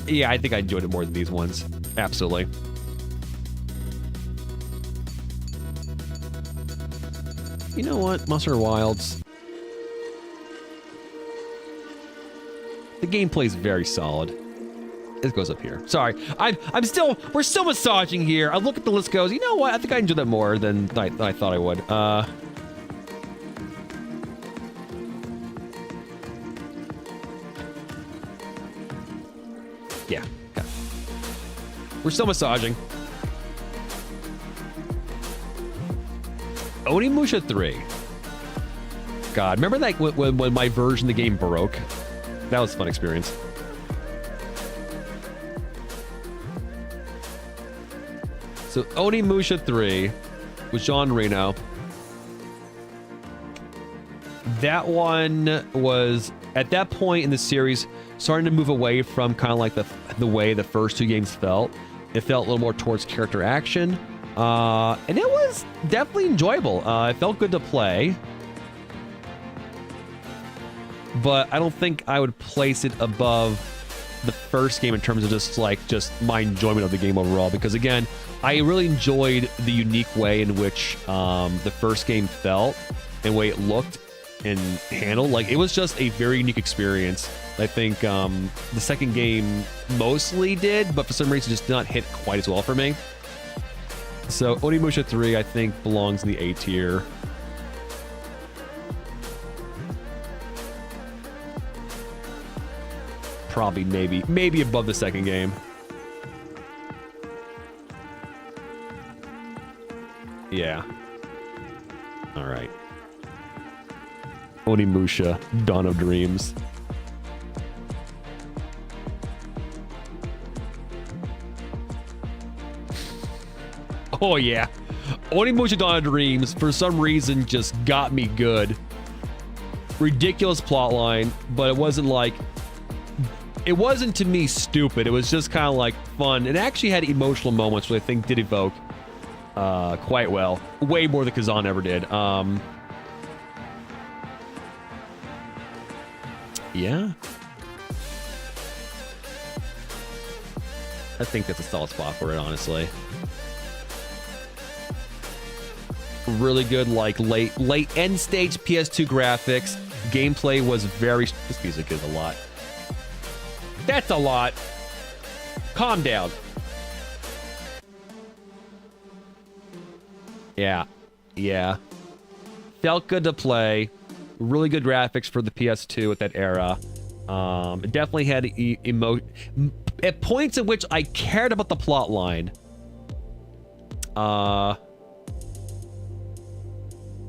S1: yeah, I think I enjoyed it more than these ones. Absolutely. You know what, Monster Wilds. The gameplay is very solid. It goes up here. Sorry, we're still massaging here. I look at the list, goes, you know what? I think I enjoyed that more than I thought I would. Yeah. Okay. We're still massaging. Onimusha 3. God, remember that when my version of the game broke? That was a fun experience. So Onimusha 3 with Jean Reno. That one was, at that point in the series, starting to move away from kind of like the way the first two games felt. It felt a little more towards character action. And it was definitely enjoyable. It felt good to play. But I don't think I would place it above the first game in terms of just my enjoyment of the game overall, because again, I really enjoyed the unique way in which the first game felt and the way it looked and handled. Like, it was just a very unique experience. I think the second game mostly did, but for some reason just did not hit quite as well for me. So Onimusha 3, I think, belongs in the A tier. Probably maybe above the second game. Yeah. All right. Onimusha, Dawn of Dreams. Oh yeah. Onimusha Dawn of Dreams, for some reason, just got me good. Ridiculous plotline, but it wasn't to me stupid. It was just kind of like fun. It actually had emotional moments, which I think did evoke quite well. Way more than Kazan ever did. Yeah. I think that's a solid spot for it, honestly. Really good, like late end stage PS2 graphics. Gameplay was very. This music is a lot. That's a lot. Calm down. Yeah. Felt good to play. Really good graphics for the PS2 at that era. It definitely had at points in which I cared about the plot line.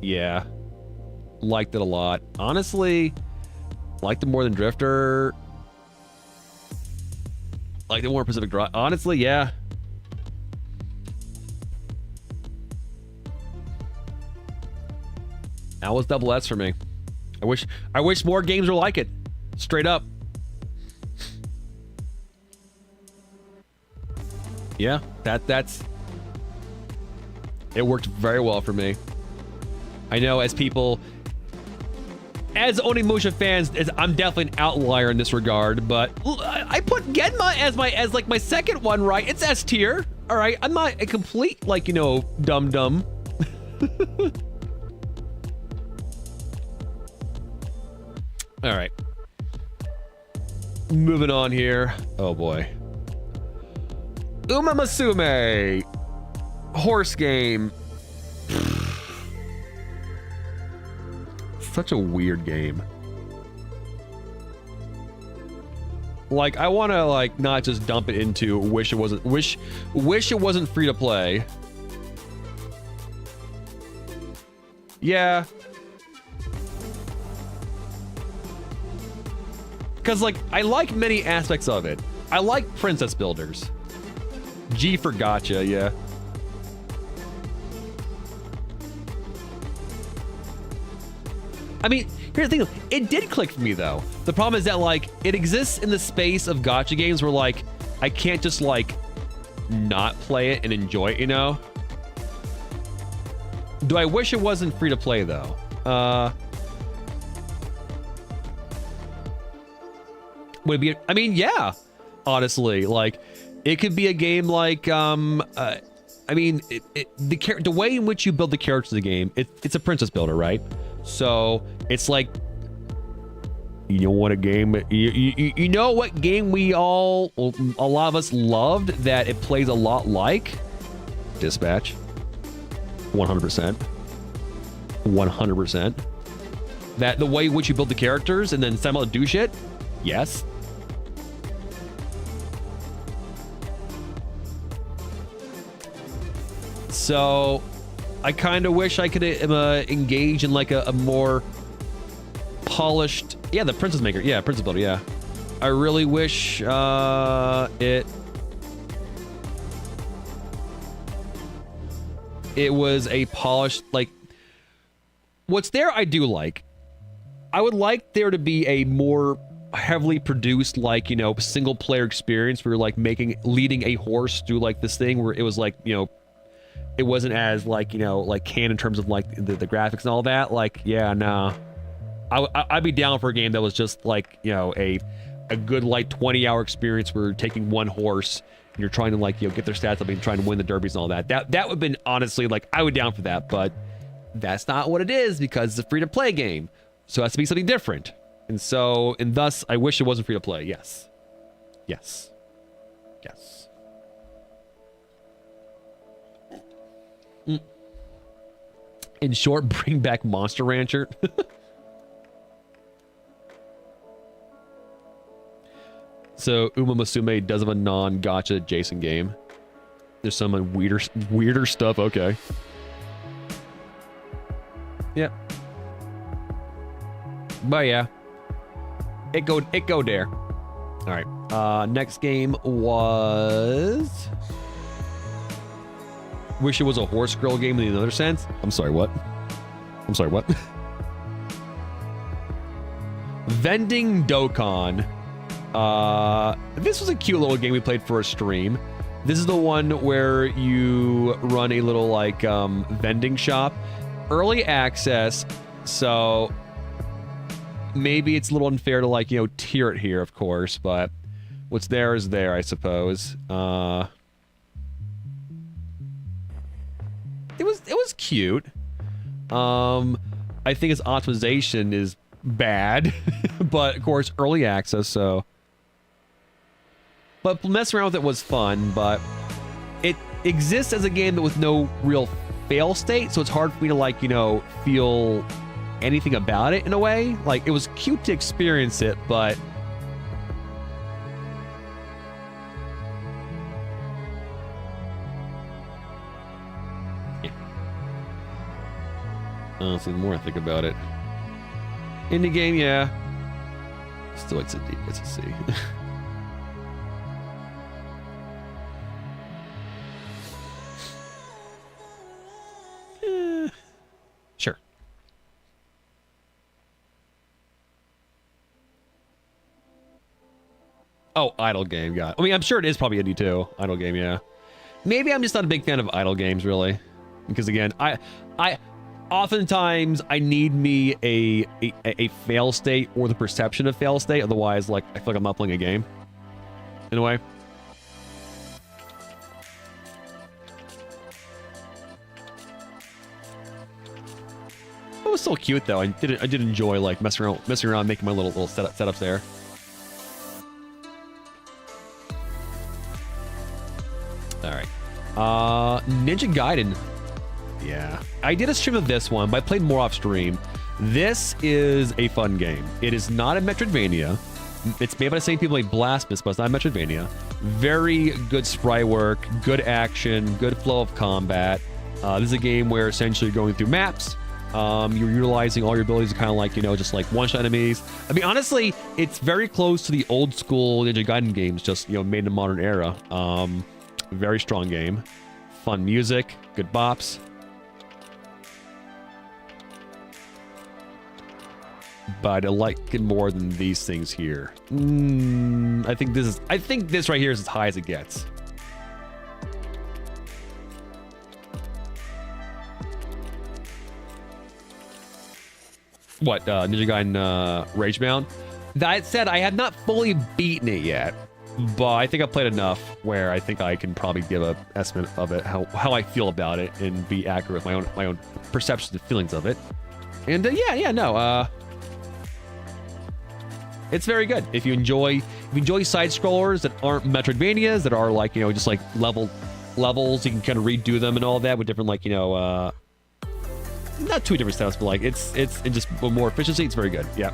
S1: Yeah. Liked it a lot. Honestly, liked it more than Drifter. Liked it more Pacific Drive. Honestly, yeah. That was double S for me. I wish more games were like it. Straight up. Yeah, that's it worked very well for me. I know as Onimusha fans, I'm definitely an outlier in this regard, but I put Genma as my second one, right? It's S tier. All right, I'm not a complete dum-dum. All right. Moving on here. Oh boy. Uma Musume. Horse game. Such a weird game. Like, I want to not just dump it into wish it wasn't free to play. Yeah. Because, I like many aspects of it. I like Princess Builders. G for gotcha, yeah. I mean, here's the thing. It did click for me, though. The problem is that, it exists in the space of gacha games where, I can't just, not play it and enjoy it, you know? Do I wish it wasn't free to play, though? Would it be? I mean, yeah. Honestly, it could be a game I mean, the way in which you build the characters of the game, it's a princess builder, right? So it's you know what a game, you know what game a lot of us loved that it plays a lot like? Dispatch. 100%. 100%. That the way in which you build the characters and then send them out to do shit? Yes. So, I kind of wish I could engage in a more polished... Yeah, the Princess Maker. Yeah, Princess Builder, yeah. I really wish it was a polished... what's there I do like. I would like there to be a more heavily produced, single player experience where you're, leading a horse through, this thing where it was, it wasn't as canon in terms of the graphics and all that. Yeah, no. I'd be down for a game that was just a good 20-hour experience where you're taking one horse and you're trying to get their stats up and trying to win the derbies and all that. That would have been honestly I would down for that, but that's not what it is because it's a free to play game. So it has to be something different. And thus I wish it wasn't free to play. Yes. Yes. Yes. In short, bring back Monster Rancher. So Uma Musume does have a non-gacha Jason game. There's some weirder stuff. Okay. Yeah. But yeah, it go there. All right. Next game was. Wish it was a horse girl game in another sense. I'm sorry, what? Vending Dokkan. This was a cute little game we played for a stream. This is the one where you run a little vending shop. Early access, so maybe it's a little unfair to tier it here, of course, but what's there is there, I suppose. It was cute. I think its optimization is bad, but of course early access, so. But messing around with it was fun, but it exists as a game that with no real fail state, so it's hard for me to feel anything about it in a way. It was cute to experience it, but Honestly, the more I think about it. Indie game, yeah. Still, it's a D. It's a C. Sure. Oh, idle game, got it. I mean, I'm sure it is probably indie too. Idle game, yeah. Maybe I'm just not a big fan of idle games, really. Because again, I oftentimes I need me a fail state or the perception of fail state. Otherwise, like, I feel like I'm not playing a game. In a way. It was so cute though. I did enjoy like messing around, making my little setups there. All right. Ninja Gaiden. Yeah. I did a stream of this one, but I played more off stream. This is a fun game. It is not a Metroidvania. It's made by the same people like Blasphemous, but it's not a Metroidvania. Very good sprite work, good action, good flow of combat. This is a game where essentially you're going through maps. You're utilizing all your abilities to kind of like, you know, just like one-shot enemies. I mean, honestly, it's very close to the old school Ninja Gaiden games, just, you know, made in a modern era. Very strong game. Fun music, good bops. But I like it more than these things here. I think this right here is as high as it gets. What, Ninja Gaiden Ragebound? That said, I have not fully beaten it yet, but I think I've played enough where I think I can probably give an estimate of it, how I feel about it, and be accurate with my own perceptions and feelings of it. And it's very good. If you enjoy side scrollers that aren't Metroidvanias, that are like, you know, just like levels, you can kind of redo them and all that with different, like, you know, not two different setups, but like it's just more efficiency. It's very good. Yeah.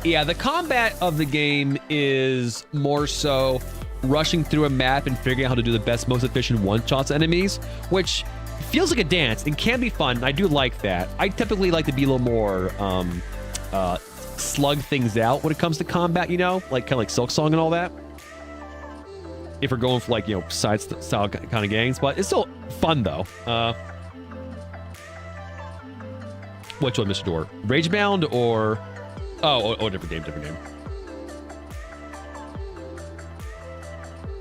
S1: Yeah, the combat of the game is more so rushing through a map and figuring out how to do the best, most efficient one-shots enemies, which feels like a dance and can be fun. I do like that. I typically like to be a little more slug things out when it comes to combat, you know, like kind of like Silk Song and all that. If we're going for like, you know, side style kind of games, but it's still fun though. Which one, Mr. Door? Ragebound or different game.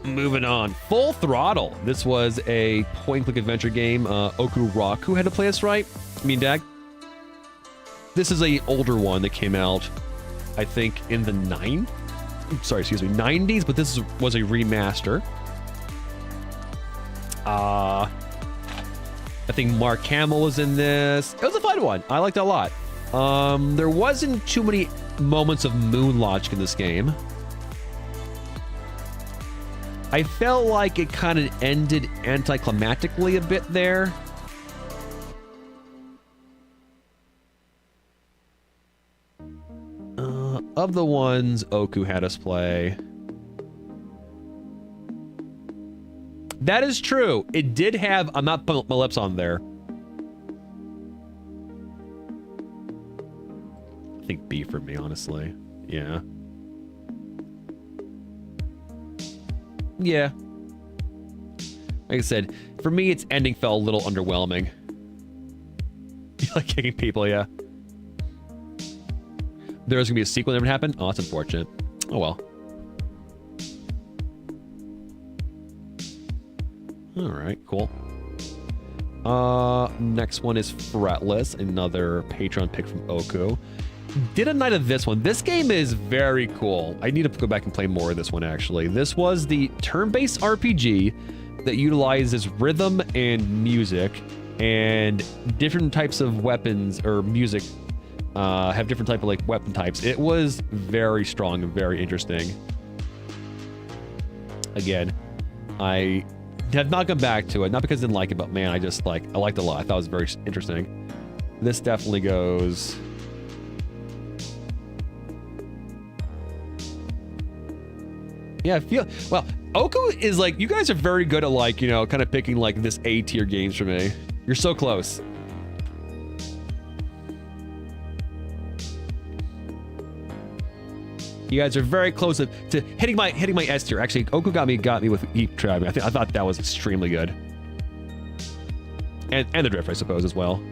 S1: Moving on. Full Throttle. This was a point-and-click adventure game. Okuraku had to play this, right? I mean, Dag? This is a older one that came out, I think, in the 90s, but this was a remaster. I think Mark Hamill was in this. It was a fun one. I liked it a lot. There wasn't too many moments of moon logic in this game. I felt like it kind of ended anticlimactically a bit there. Of the ones Oku had us play. That is true. It did have... I'm not putting my lips on there. I think B for me, honestly. Yeah. Yeah. Like I said, for me, its ending felt a little underwhelming. Like kicking people, yeah. There's gonna be a sequel that never happened? Oh, that's unfortunate. Oh well. Alright, cool. Next one is Fretless, another Patreon pick from Oku. Did a night of this one. This game is very cool. I need to go back and play more of this one, actually. This was the turn-based RPG that utilizes rhythm and music, and different types of weapons or music have different type of like weapon types. It was very strong and very interesting. Again, I have not gone back to it, not because I didn't like it, but man, I liked it a lot. I thought it was very interesting. This definitely goes... Yeah, Oku is like, you guys are very good at like, you know, kind of picking like this A tier games for me. You're so close. You guys are very close to hitting my S tier. Actually, Oku got me with Eep Trap. I thought that was extremely good. And the Drift, I suppose, as well.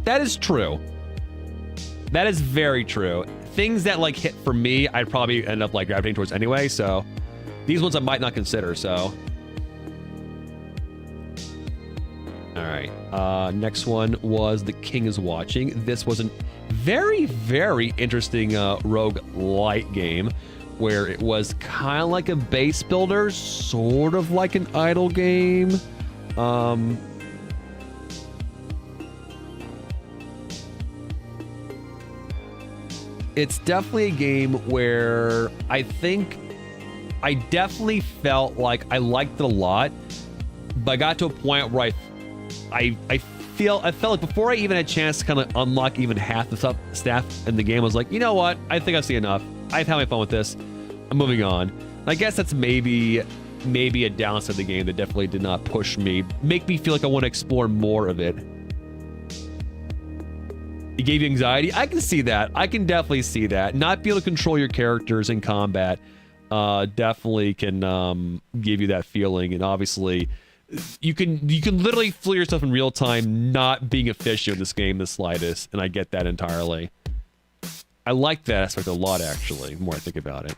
S1: That is true. That is very true. Things that like hit for me, I'd probably end up like gravitating towards anyway. So these ones I might not consider. So. All right. Next one was The King is Watching. This was a very, very interesting roguelite game where it was kind of like a base builder, sort of like an idle game. It's definitely a game where I think I definitely felt like I liked it a lot, but I got to a point where I felt like before I even had a chance to kind of unlock even half the staff in the game, I was like, you know what? I think I've seen enough. I've had my fun with this. I'm moving on. I guess that's maybe a downside of the game that definitely did not push me, make me feel like I want to explore more of it. It gave you anxiety. I can see that. I can definitely see that. Not be able to control your characters in combat definitely can give you that feeling. And obviously, you can literally feel yourself in real time not being efficient in this game the slightest. And I get that entirely. I like that aspect a lot, actually, the more I think about it.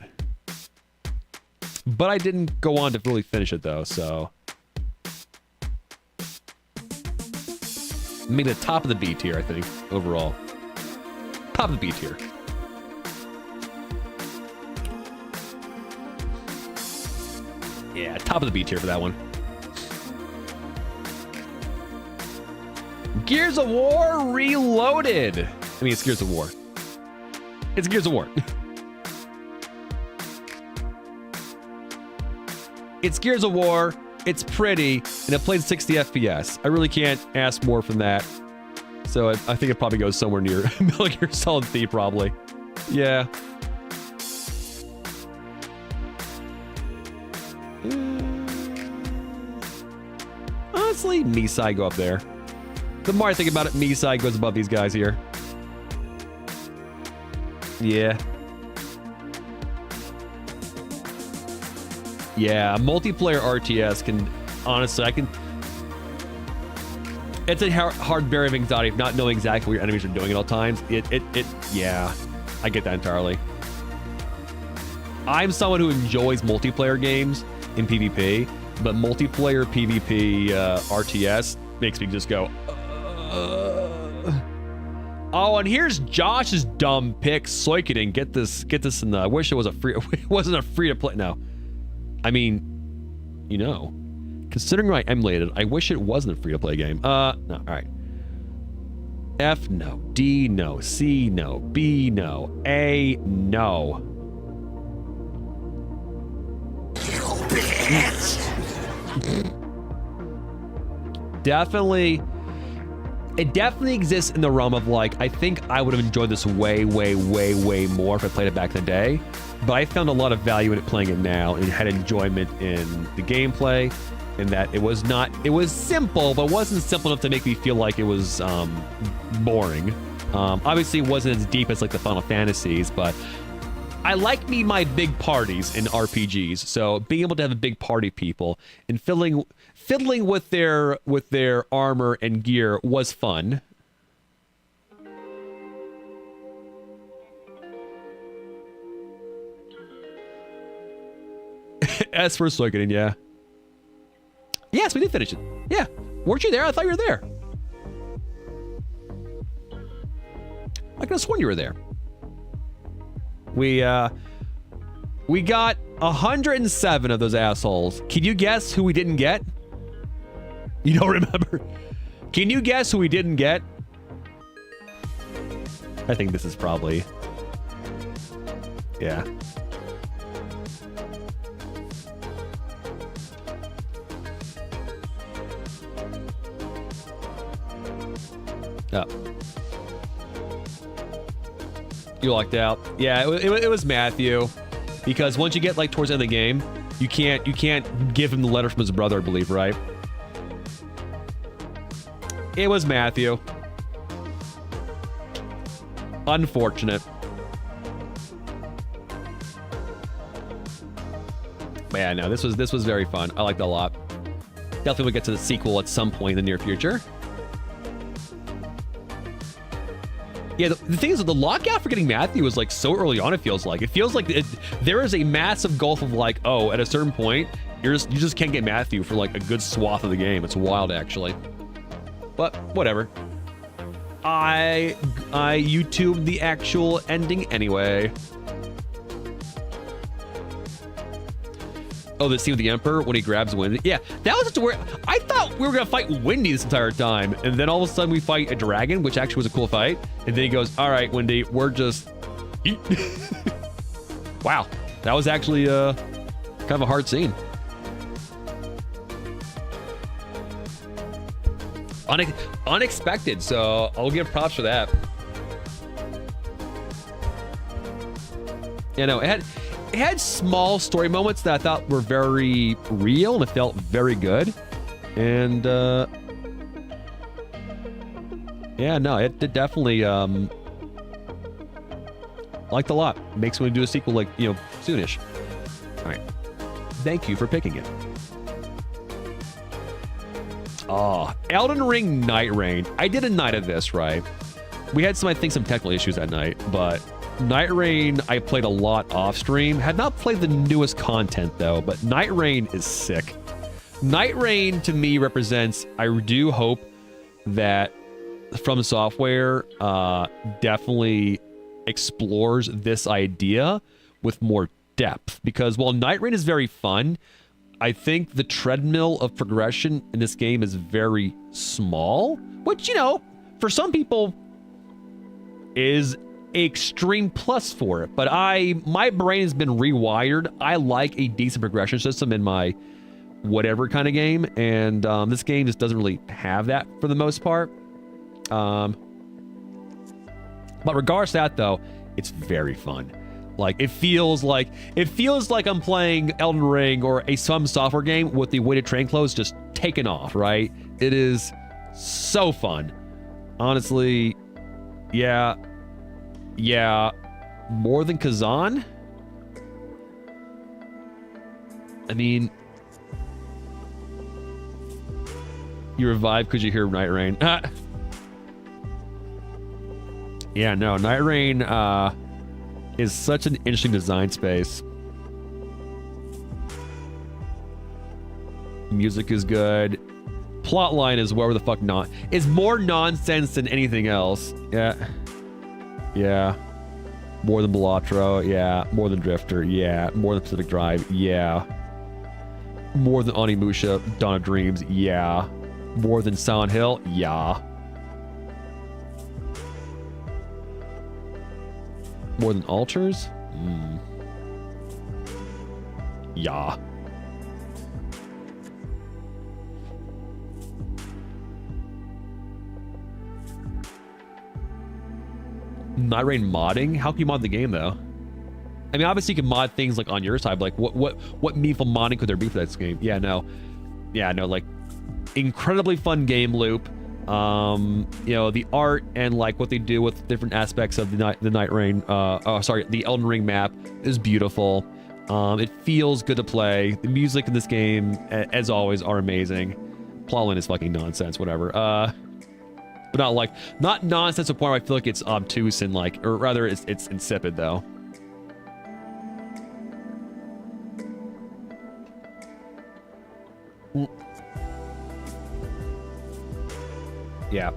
S1: But I didn't go on to really finish it, though, so... Maybe the top of the B tier, I think, overall. Top of the B tier. Yeah, top of the B tier for that one. Gears of War Reloaded. I mean, it's Gears of War. It's Gears of War. It's Gears of War. It's pretty, and it plays 60 FPS. I really can't ask more from that. So I think it probably goes somewhere near Metal Gear Solid 3, probably. Yeah. Honestly, Misai go up there. The more I think about it, Misai goes above these guys here. Yeah. Yeah, multiplayer RTS can, honestly, it's a hard barrier of anxiety of not knowing exactly what your enemies are doing at all times. Yeah, I get that entirely. I'm someone who enjoys multiplayer games in PvP, but multiplayer PvP RTS makes me just go, Oh, and here's Josh's dumb pick, Suikoden. Get this in the, I wish it was it wasn't a free to play, no. I mean, you know, considering I emulated, I wish it wasn't a free-to-play game. No, all right. F, no. D, no. C, no. B, no. A, no. Definitely, it definitely exists in the realm of like, I think I would have enjoyed this way, way, way, way more if I played it back in the day. But I found a lot of value in it playing it now and had enjoyment in the gameplay, in that it was simple, but wasn't simple enough to make me feel like it was boring. Obviously, it wasn't as deep as like the Final Fantasies, but I like my big parties in RPGs. So being able to have a big party of people and fiddling with their armor and gear was fun. As for Suikoden, yeah. Yes, we did finish it. Yeah. Weren't you there? I thought you were there. I could have sworn you were there. We got 107 of those assholes. Can you guess who we didn't get? You don't remember? Can you guess who we didn't get? I think this is probably... Yeah. Oh. You lucked out. Yeah, it was Matthew, because once you get like towards the end of the game, you can't give him the letter from his brother, I believe, right? It was Matthew. Unfortunate. But yeah, no, this was very fun. I liked it a lot. Definitely will get to the sequel at some point in the near future. Yeah, the thing is, the lockout for getting Matthew was like so early on. It feels like there is a massive gulf of like, oh, at a certain point, you just can't get Matthew for like a good swath of the game. It's wild, actually. But whatever. I YouTubed the actual ending anyway. Oh, the scene with the Emperor when he grabs Wendy. Yeah, that was just where I thought we were gonna fight Wendy this entire time, and then all of a sudden we fight a dragon, which actually was a cool fight. And then he goes, "All right, Wendy, we're just." Wow, that was actually kind of a hard scene. Unexpected, so I'll give props for that. Yeah, no, it had small story moments that I thought were very real and it felt very good. And yeah, no, it definitely liked a lot. Makes me want to do a sequel like, you know, soonish. All right. Thank you for picking it. Oh, Elden Ring Night Rain. I did a night of this, right? We had some technical issues that night, but Night Rain I played a lot off stream. Had not played the newest content though, but Night Rain is sick. Night Rain to me represents, I do hope that From Software definitely explores this idea with more depth, because while Night Rain is very fun, I think the treadmill of progression in this game is very small, which, you know, for some people is an extreme plus for it. But my brain has been rewired. I like a decent progression system in my whatever kind of game, and this game just doesn't really have that for the most part. But regardless of that, though, it's very fun. Like, it feels like I'm playing Elden Ring or a Some Software game with the weighted train clothes just taken off, right? It is so fun. Honestly, yeah. More than Kazan? I mean, you revive because you hear Night Rain. Yeah, no, Night Rain, is such an interesting design space. Music is good. Plotline is wherever the fuck not. It's more nonsense than anything else. Yeah. More than Balatro. Yeah. More than Drifter. Yeah. More than Pacific Drive. Yeah. More than Onimusha. Dawn of Dreams. Yeah. More than Silent Hill. Yeah. More than Altars? Yeah. Night Rain modding? How can you mod the game, though? I mean, obviously you can mod things like on your side, like what meaningful modding could there be for this game? Yeah, no, like incredibly fun game loop. You know, the art and like what they do with different aspects of the Night Rain, the Elden Ring map is beautiful. It feels good to play. The music in this game, as always, are amazing. Plotline is fucking nonsense, whatever. But not nonsense to the point where I feel like it's obtuse and like, or rather it's insipid though. Yeah,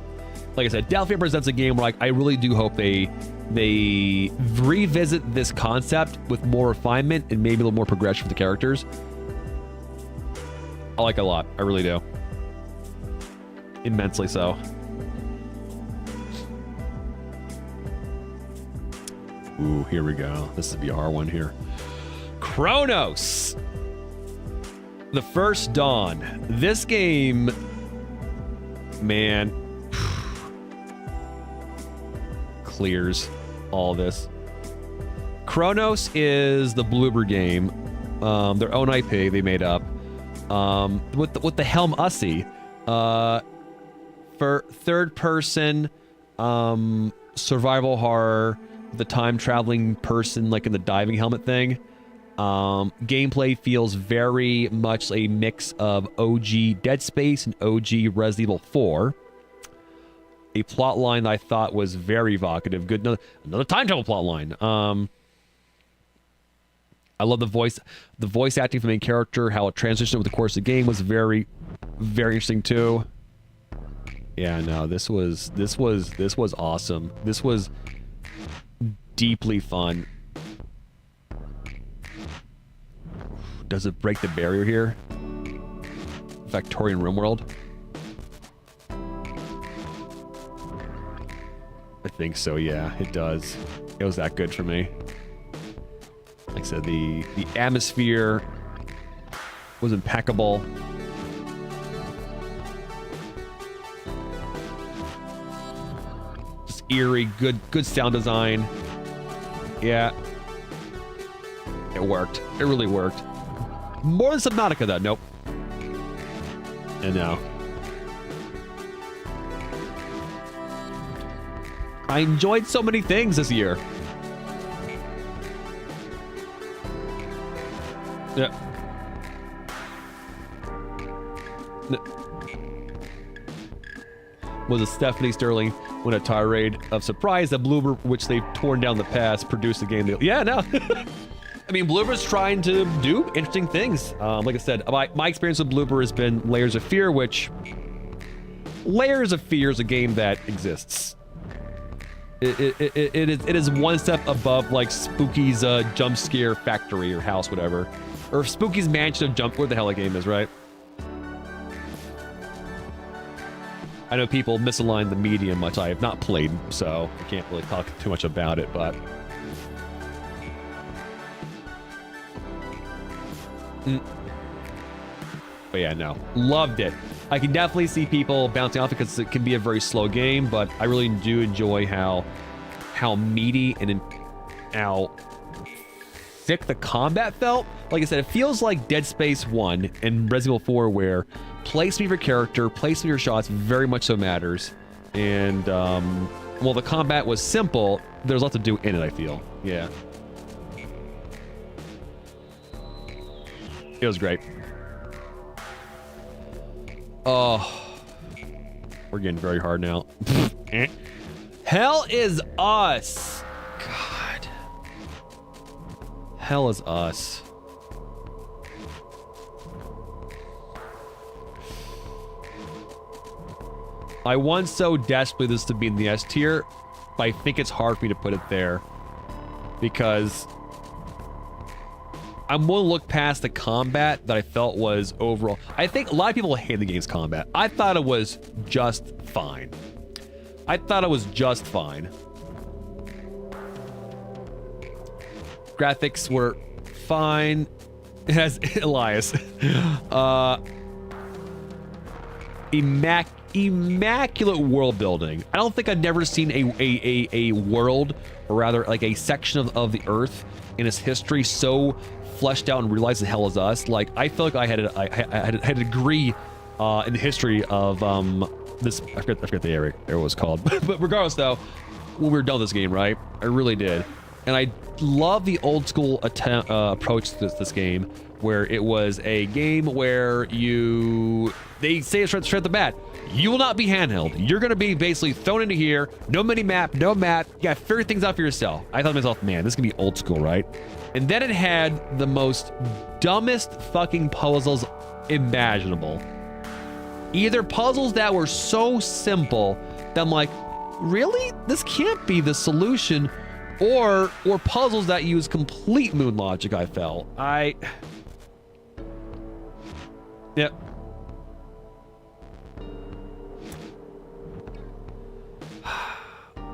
S1: like I said, Delphi presents a game where I really do hope they revisit this concept with more refinement and maybe a little more progression for the characters. I like it a lot. I really do. Immensely so. Ooh, here we go. This is the VR one here. Chronos! The First Dawn. This game, man, clears all this. Chronos is the Bloober game, their own IP they made up, with the Helm Ussie, for third-person survival horror, the time-traveling person like in the diving helmet thing. Gameplay feels very much a mix of OG Dead Space and OG Resident Evil 4. A plot line that I thought was very evocative. Good, another time travel plot line. I love the voice acting for the main character. How it transitioned over the course of the game was very, very interesting too. Yeah, no, this was awesome. This was deeply fun. Does it break the barrier here? Victorian RimWorld? I think so, yeah, it does. It was that good for me. Like I said, the atmosphere was impeccable. Just eerie, good sound design. Yeah. It worked. It really worked. More than Subnautica, though. Nope. And no. I enjoyed so many things this year. Yeah. Was a Stephanie Sterling when a tirade of surprise that Bloober, which they've torn down in the past, produced a game that... Yeah, no. I mean, Bloober's trying to do interesting things. Like I said, my experience with Bloober has been Layers of Fear, which... Layers of Fear is a game that exists. It is one step above, like, Spooky's jump scare factory or house, whatever. Or Spooky's mansion of jump... Where the hell that game is, right? I know people misalign the medium, which I have not played, so I can't really talk too much about it, but... But yeah, no. Loved it. I can definitely see people bouncing off it because it can be a very slow game, but I really do enjoy how meaty and how thick the combat felt. Like I said, it feels like Dead Space 1 and Resident Evil 4, where placement of your character, placement of your shots very much so matters. And, while the combat was simple, there's a lot to do in it, I feel. Yeah. It was great. Oh. We're getting very hard now. Hell is Us. God. Hell is Us. I want so desperately this to be in the S tier, but I think it's hard for me to put it there. Because I'm willing to look past the combat that I felt was overall... I think a lot of people hate the game's combat. I thought it was just fine. Graphics were fine. It has Elias. Immaculate world building. I don't think I've never seen a world, or rather like a section of the Earth in its history so fleshed out and realized the hell is us. Like, I feel like I had a degree in the history of this. I forget the area it was called. But regardless, though, when we were done with this game, right? I really did, and I love the old school approach to this game, where it was a game where they say it straight at the bat. You will not be handheld. You're going to be basically thrown into here. No mini-map, no map. You got to figure things out for yourself. I thought to myself, man, this is going to be old school, right? And then it had the most dumbest fucking puzzles imaginable. Either puzzles that were so simple that I'm like, really? This can't be the solution. Or puzzles that use complete moon logic, I felt. Yep.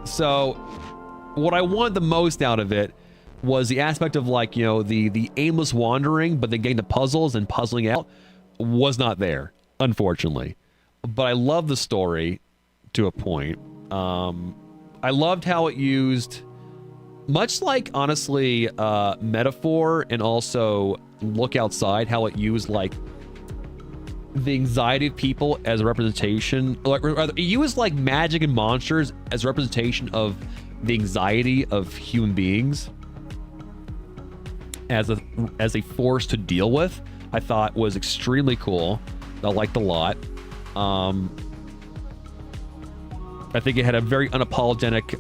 S1: So, what I wanted the most out of it was the aspect of, like, you know, the aimless wandering, but then getting the puzzles and puzzling out was not there, unfortunately. But I love the story to a point. I loved how it used much like, honestly, Metaphor and also Look Outside, how it used, like, the anxiety of people as a representation, or rather, it used, like, magic and monsters as a representation of the anxiety of human beings as a force to deal with, I thought was extremely cool. I liked a lot. I think it had a very unapologetic,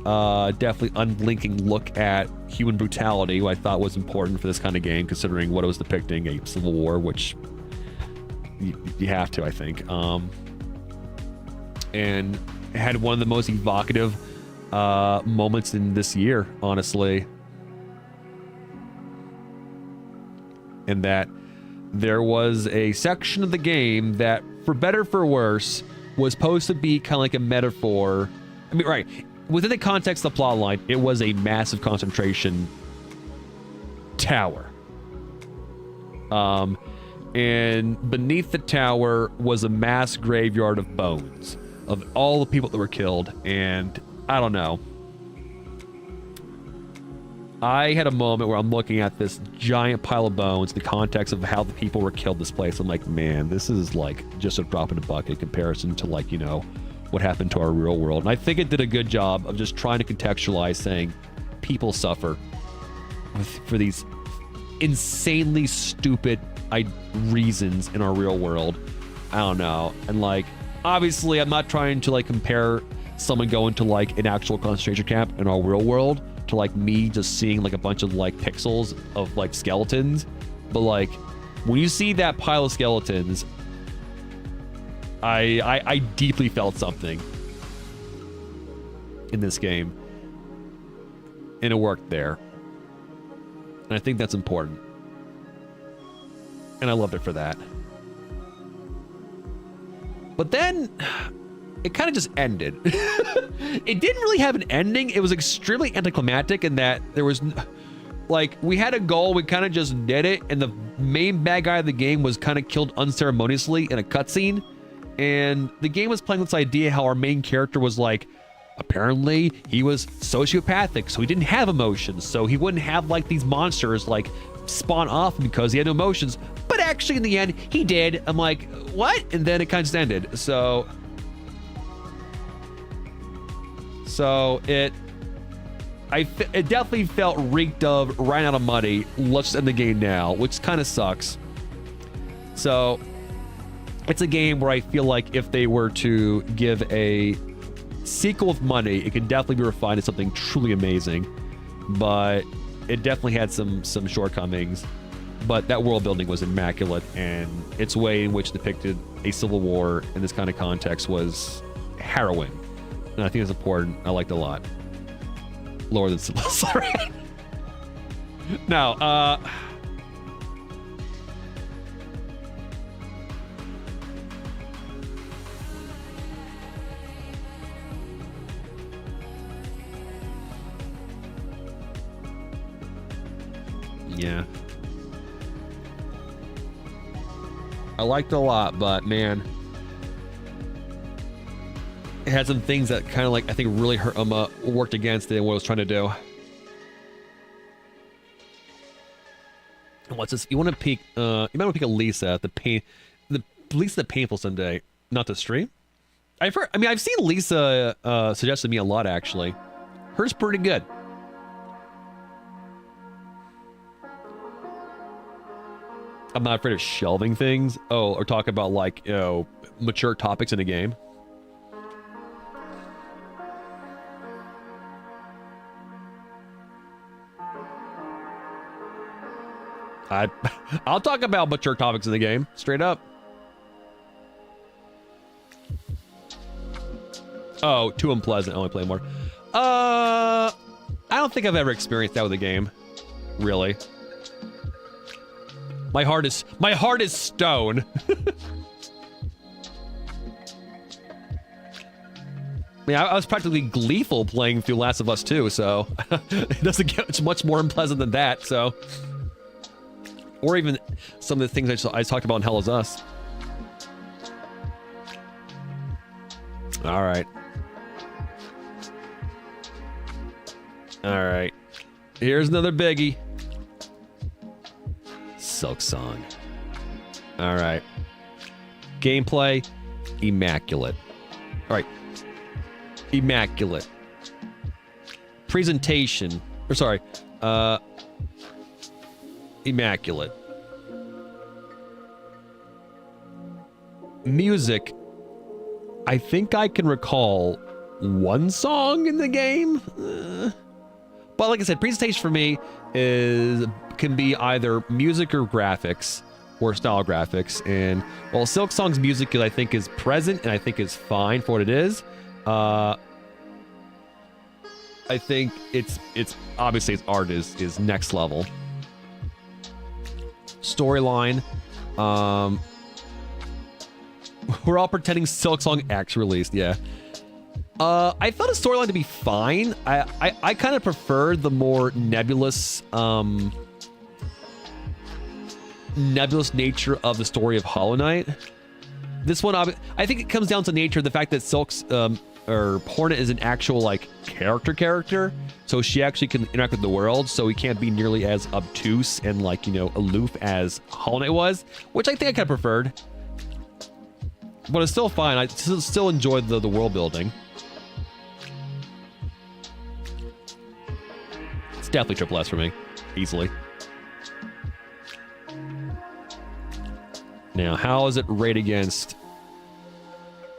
S1: definitely unblinking look at human brutality, who I thought was important for this kind of game, considering what it was depicting, a civil war, which you have to, I think. And it had one of the most evocative moments in this year, honestly. And that there was a section of the game that, for better or for worse, was supposed to be kind of like a metaphor. I mean, right, within the context of the plotline, it was a massive concentration tower. And beneath the tower was a mass graveyard of bones of all the people that were killed. And I don't know. I had a moment where I'm looking at this giant pile of bones in the context of how the people were killed in this place. I'm like, man, this is like just a drop in the bucket in comparison to, like, you know, what happened to our real world. And I think it did a good job of just trying to contextualize, saying people suffer for these insanely stupid reasons in our real world. I don't know. And, like, obviously I'm not trying to, like, compare someone going to, like, an actual concentration camp in our real world to, like, me just seeing, like, a bunch of, like, pixels of, like, skeletons. But, like, when you see that pile of skeletons, I deeply felt something in this game, and it worked there. And I think that's important, and I loved it for that. But then it kind of just ended. It didn't really have an ending. It was extremely anticlimactic in that there was, like, we had a goal, we kind of just did it, and the main bad guy of the game was kind of killed unceremoniously in a cutscene. And the game was playing this idea how our main character was, like, apparently he was sociopathic, so he didn't have emotions, so he wouldn't have, like, these monsters, like, spawn off because he had no emotions. But actually, in the end, he did. I'm like, what? And then it kind of just ended. So it definitely felt reeked of, ran out of money, let's just end the game now, which kind of sucks. So it's a game where I feel like if they were to give a sequel with money, it could definitely be refined as something truly amazing. But it definitely had some shortcomings. But that world building was immaculate, and its way in which depicted a civil war in this kind of context was harrowing. And I think it's important. I liked it a lot. Lower than sorry. Now, yeah. I liked it a lot, but man, it had some things that kind of, like, I think really hurt, worked against it and what it was trying to do. And what's this? You want to peek? You might want to peek at Lisa, Lisa the Painful Sunday, not the stream. I've seen Lisa suggested me a lot, actually. Hers pretty good. I'm not afraid of shelving things. Oh, or talk about, like, you know, mature topics in a game. I'll talk about mature topics in the game, straight up. Oh, too unpleasant. I only play more. I don't think I've ever experienced that with a game, really. My heart is stone. I mean, I was practically gleeful playing through Last of Us 2, so it doesn't get much more unpleasant than that. So, or even some of the things I talked about in Hell Is Us. All right. Here's another biggie. Silk Song. All right. Gameplay, immaculate. All right. Immaculate. Presentation. Or sorry. Immaculate. Music. I think I can recall one song in the game. But like I said, presentation for me can be either music or graphics or style graphics. And while Silk Song's music I think is present and I think is fine for what it is, I think it's obviously its art is next level. Storyline. We're all pretending Silk Song X released, yeah. I found the storyline to be fine. I kind of prefer the more nebulous nature of the story of Hollow Knight. This one, I think it comes down to nature, the fact that Silk's or Hornet is an actual like character, so she actually can interact with the world, so he can't be nearly as obtuse and like, you know, aloof as Hollow Knight was, which I think I kind of preferred. But it's still fine. I still enjoyed the world building. It's definitely triple S for me, easily. Now, how is it rate against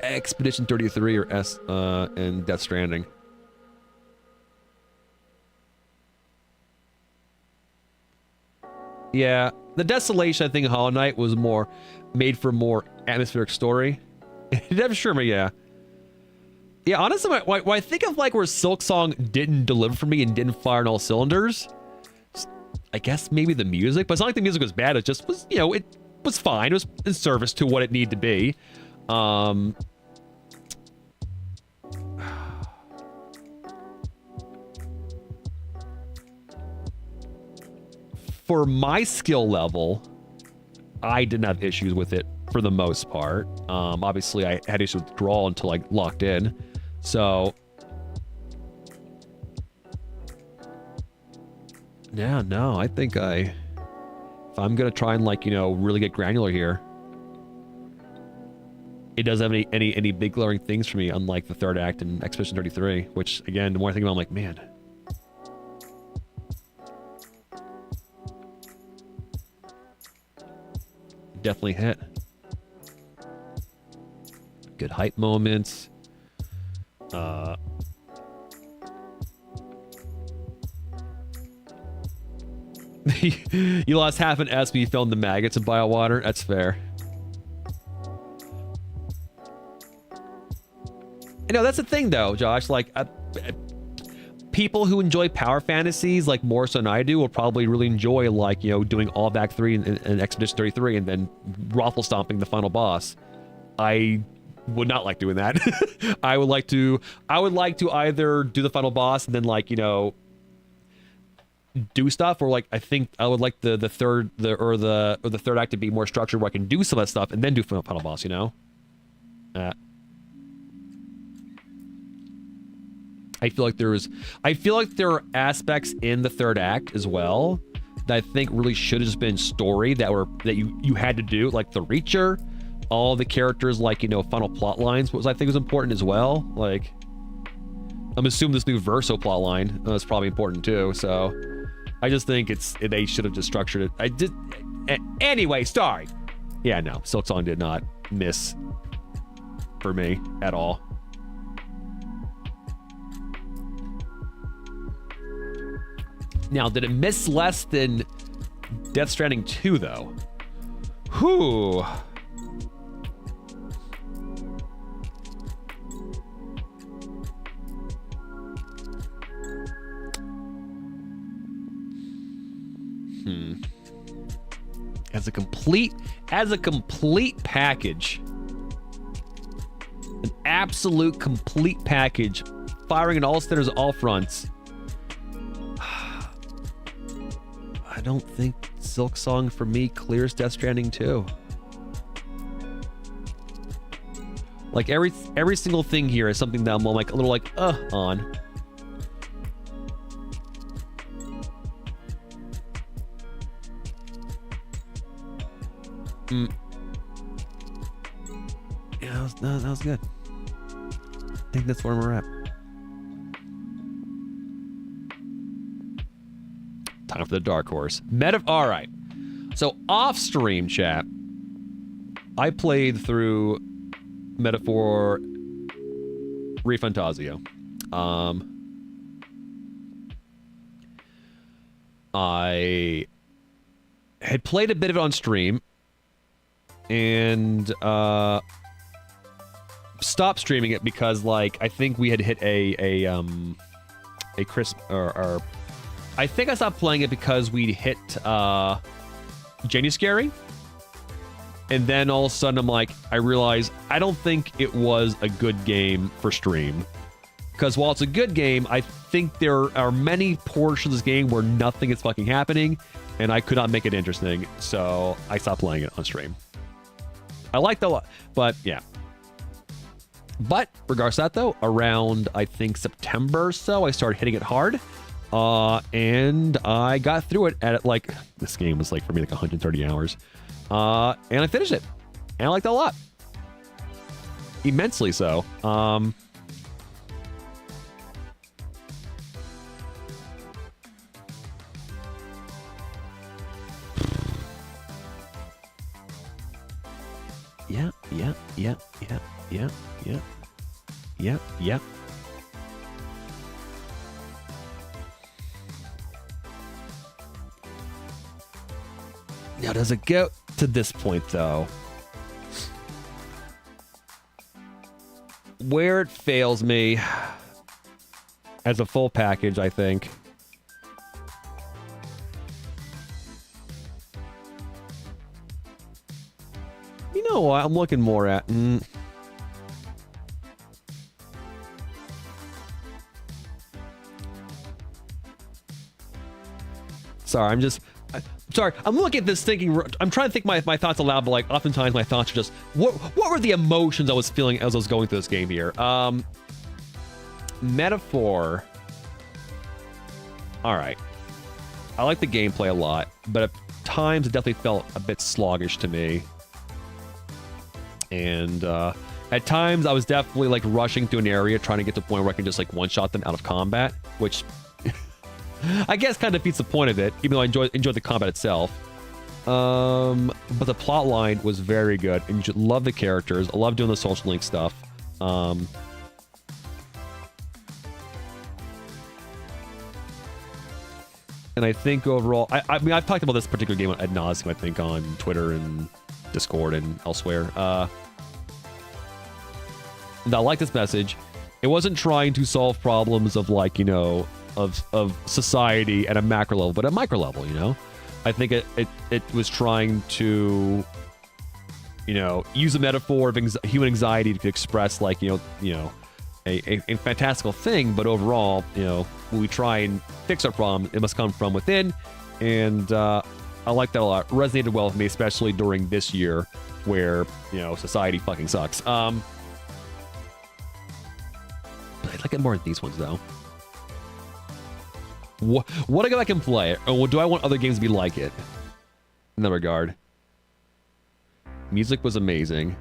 S1: Expedition 33 or S and Death Stranding? Yeah, the Desolation, I think Hollow Knight was more made for more atmospheric story. Devil Shurma, yeah. Yeah, honestly, when I think of like where Silk Song didn't deliver for me and didn't fire on all cylinders, I guess maybe the music, but it's not like the music was bad. It just was, you know, it was fine. It was in service to what it needed to be. For my skill level, I didn't have issues with it for the most part. Obviously, I had issues with Grawl until I locked in. So, yeah, no, I think if I'm gonna try and like, you know, really get granular here, it doesn't have any big glaring things for me, unlike the third act in Expedition 33, which again, the more I think about it, I'm like, man. Definitely hit. Good hype moments. You lost half an S when you filmed the maggots in Biowater. That's fair. You know, that's the thing though, Josh. Like, people who enjoy power fantasies like more so than I do will probably really enjoy, like, you know, doing all of Act 3 and Expedition 33 and then raffle stomping the final boss. I would not like doing that. I would like to either do the final boss and then, like, you know, do stuff, or like I think I would like the third act to be more structured where I can do some of that stuff and then do final boss, you know? I feel like there are aspects in the third act as well that I think really should have just been story that you had to do, like the Reacher, all the characters, like, you know, final plot lines I think was important as well. Like, I'm assuming this new Verso plot line is probably important too. So I just think they should have just structured it. Anyway, sorry. Yeah, no, Silk Song did not miss for me at all. Now, did it miss less than Death Stranding 2, though? Whew. As a complete package, an absolute complete package, firing in all cylinders, all fronts, I don't think Silk Song for me clears Death Stranding 2. Like every single thing here is something that I'm like a little like on. Yeah, that was good. I think that's where we're at. Time for the dark horse. All right. So off stream, chat, I played through Metaphor ReFantazio. I had played a bit of it on stream and stopped streaming it because, like, I think we had hit a crisp or I think I stopped playing it because we hit Genius Scary. And then all of a sudden I'm like, I realized I don't think it was a good game for stream. Because while it's a good game, I think there are many portions of this game where nothing is fucking happening, and I could not make it interesting, so I stopped playing it on stream. I liked it a lot, but yeah. But regardless of that though, around I think September or so, I started hitting it hard. And I got through it at like, this game was like for me like 130 hours. And I finished it. And I liked it a lot. Immensely so. Yeah. Now, does it go to this point, though? Where it fails me as a full package, I think. You know what? I'm looking more at... Sorry, I'm looking at this thinking, I'm trying to think my thoughts aloud, but like oftentimes my thoughts are just, what were the emotions I was feeling as I was going through this game here? Metaphor. All right. I like the gameplay a lot, but at times it definitely felt a bit sluggish to me. And at times I was definitely like rushing through an area trying to get to the point where I can just like one-shot them out of combat, which... I guess kind of defeats the point of it, even though I enjoyed the combat itself. But the plot line was very good, and you should love the characters. I love doing the social link stuff. And I think overall, I mean, I've talked about this particular game ad nauseum, I think, on Twitter and Discord and elsewhere. And I like this message. It wasn't trying to solve problems of, like, you know, of society at a macro level, but at a micro level, you know? I think it was trying to, you know, use a metaphor of human anxiety to express, like, you know, a fantastical thing, but overall, you know, when we try and fix our problem, it must come from within, and I like that a lot. Resonated well with me, especially during this year where, you know, society fucking sucks. But I'd like it more than these ones, though. What I go back and play, or do I want other games to be like it? In that regard. Music was amazing.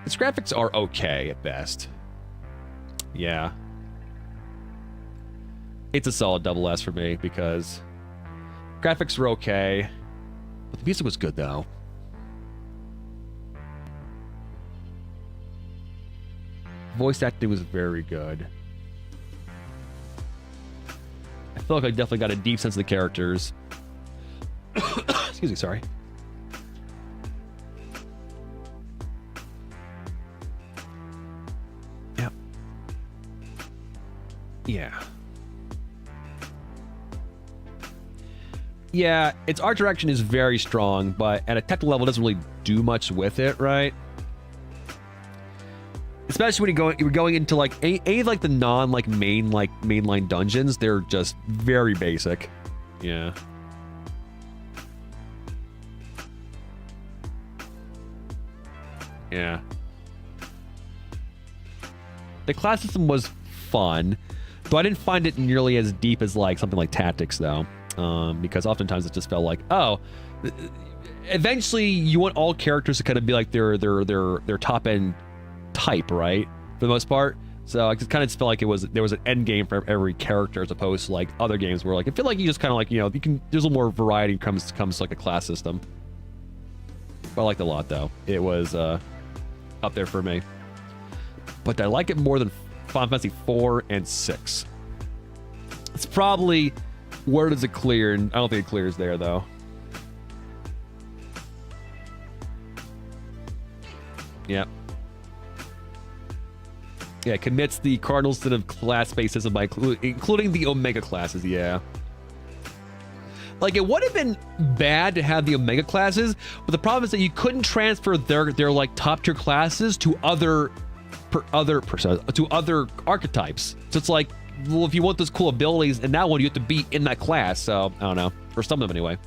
S1: Its graphics are okay at best. Yeah. It's a solid double S for me because graphics were okay, but the music was good though. Voice acting was very good. I feel like I definitely got a deep sense of the characters. Excuse me, sorry. Yep. Yeah. Yeah, its art direction is very strong, but at a technical level, it doesn't really do much with it, right? Especially when you're going into like any like the non like mainline dungeons, they're just very basic. Yeah. Yeah. The class system was fun, but I didn't find it nearly as deep as like something like Tactics though. because oftentimes it just felt like, oh, eventually you want all characters to kind of be like their top end type, right? For the most part. So I just kind of felt like there was an end game for every character as opposed to like other games where like I feel like you just kind of like, you know, there's a little more variety comes to like a class system. But I liked it a lot though. It was up there for me. But I like it more than Final Fantasy 4 and 6. It's probably where does it clear, and I don't think it clears there though. Yep. Yeah, commits the cardinal sin of class-based system by including the Omega classes, yeah. Like, it would have been bad to have the Omega classes, but the problem is that you couldn't transfer their like top-tier classes to other archetypes. So it's like, well, if you want those cool abilities in that one, you have to be in that class. So, I don't know. For some of them, anyway.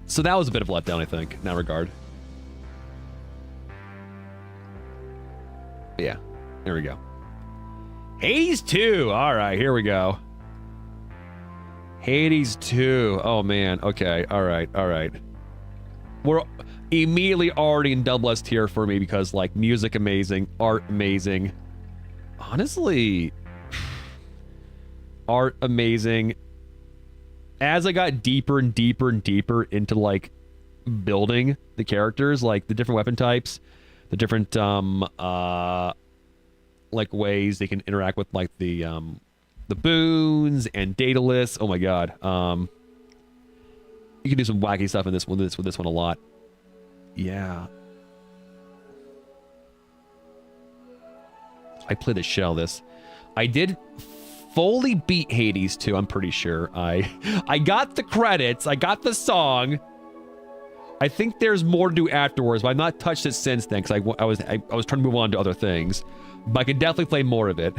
S1: So that was a bit of a letdown, I think, in that regard. Yeah, there we go. Hades 2. All right, here we go. Hades 2. Oh, man. Okay, all right. We're immediately already in double S tier for me because, like, music amazing, art amazing. Honestly, art amazing. As I got deeper and deeper and deeper into, like, building the characters, like, the different weapon types, the different like ways they can interact with like the boons and Daedalus. Oh my god. You can do some wacky stuff in this one with this one a lot. Yeah. I played the shit out of this. I did fully beat Hades 2, I'm pretty sure. I got the credits, I got the song. I think there's more to do afterwards, but I've not touched it since then because I was trying to move on to other things. But I could definitely play more of it.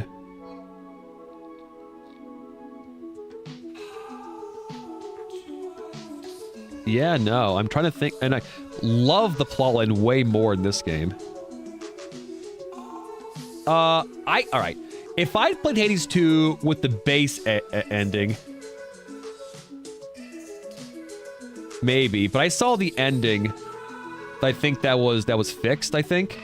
S1: Yeah, no, I'm trying to think, and I love the plotline way more in this game. All right. If I played Hades 2 with the base ending, maybe, but I saw the ending. I think that was fixed, I think.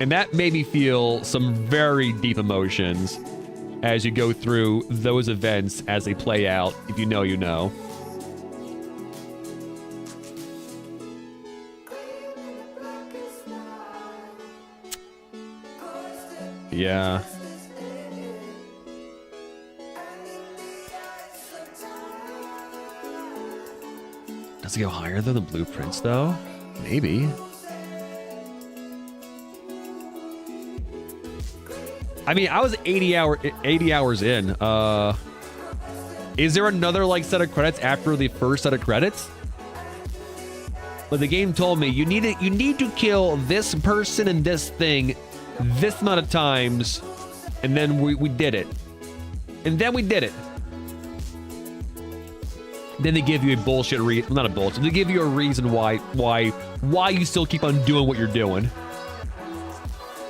S1: And that made me feel some very deep emotions as you go through those events as they play out. If you know, you know. Yeah. Does it go higher though than Blueprints though? Maybe. I mean, I was 80 hours in. Is there another like set of credits after the first set of credits? But the game told me you need to kill this person and this thing this amount of times, and then we did it. And then we did it. Then they give you a bullshit not a bullshit. They give you a reason why you still keep on doing what you're doing.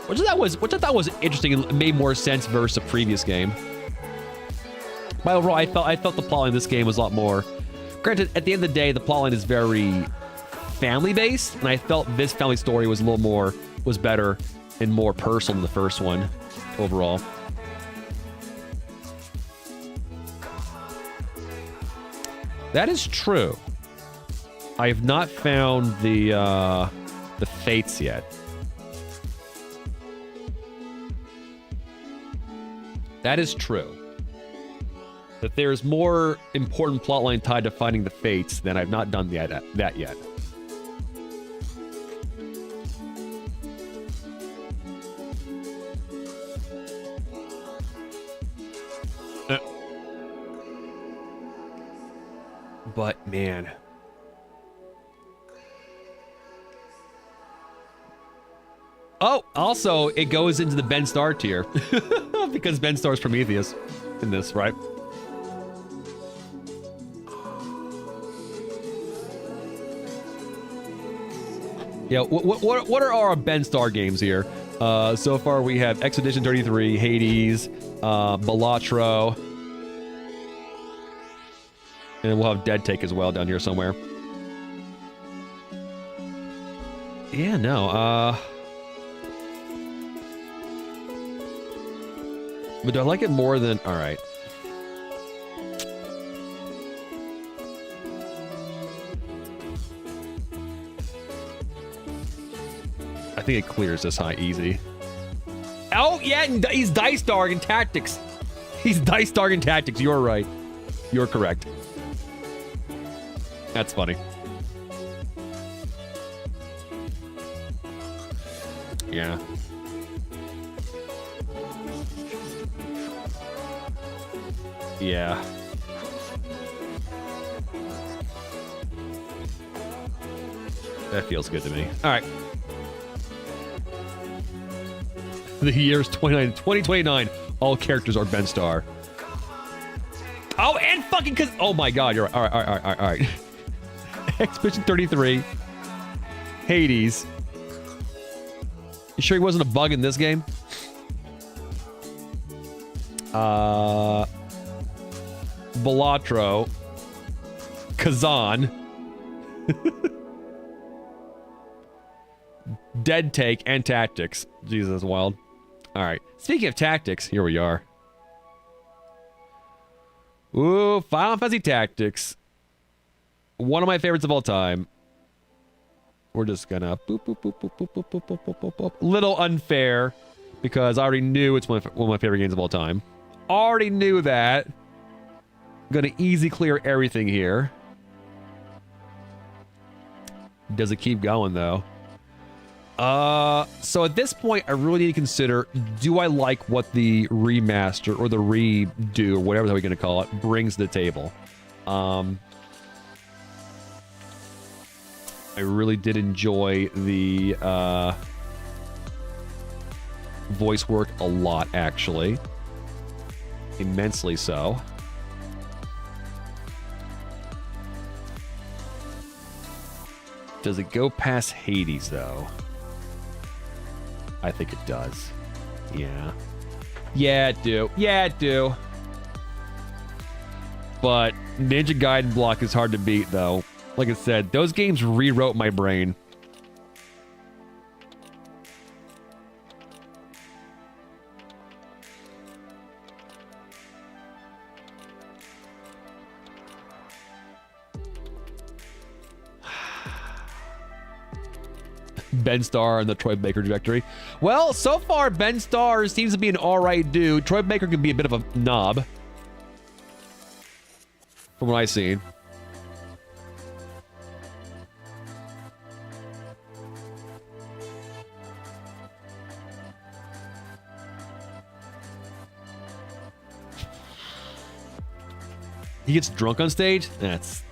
S1: Which I thought was interesting and made more sense versus the previous game. But overall, I felt the plotline in this game was a lot more. Granted, at the end of the day, the plotline is very family-based, and I felt this family story was was better and more personal than the first one overall. That is true. I have not found the fates yet. That is true. That there's more important plotline tied to finding the fates than I've not done that yet. But man, oh, also it goes into the Ben Starr tier because Ben Starr's Prometheus in this, right? Yeah, what are our Ben Starr games here? So far, we have Expedition 33, Hades, Balatro, and we'll have Dead Take as well down here somewhere. Yeah, no, but do I like it more than... All right. I think it clears this high easy. Oh, yeah, he's Dice Dog in Tactics. He's Dice Dog in Tactics. You're right. You're correct. That's funny. Yeah. Yeah. That feels good to me. All right. The year's 2029. All characters are Ben Starr. Oh, and fucking cause... Oh my god, you're right. All right. Expedition 33. Hades. You sure he wasn't a bug in this game? Balatro. Kazan. Dead Take and Tactics. Jesus, that's wild. All right. Speaking of tactics, here we are. Ooh, Final Fantasy Tactics. One of my favorites of all time. We're just gonna boop, boop, boop, boop, boop, boop, boop, boop, boop, boop, boop. Little unfair because I already knew it's one of my favorite games of all time. Already knew that. Gonna easy clear everything here. Does it keep going though? So at this point, I really need to consider, do I like what the remaster or the redo, or whatever the hell we're going to call it, brings to the table? I really did enjoy the voice work a lot, actually. Immensely so. Does it go past Hades, though? I think it does. Yeah. Yeah, it do. Yeah, it do. But Ninja Gaiden Block is hard to beat, though. Like I said, those games rewrote my brain. Ben Starr and the Troy Baker trajectory. Well, so far, Ben Starr seems to be an alright dude. Troy Baker can be a bit of a knob. From what I've seen. He gets drunk on stage? That's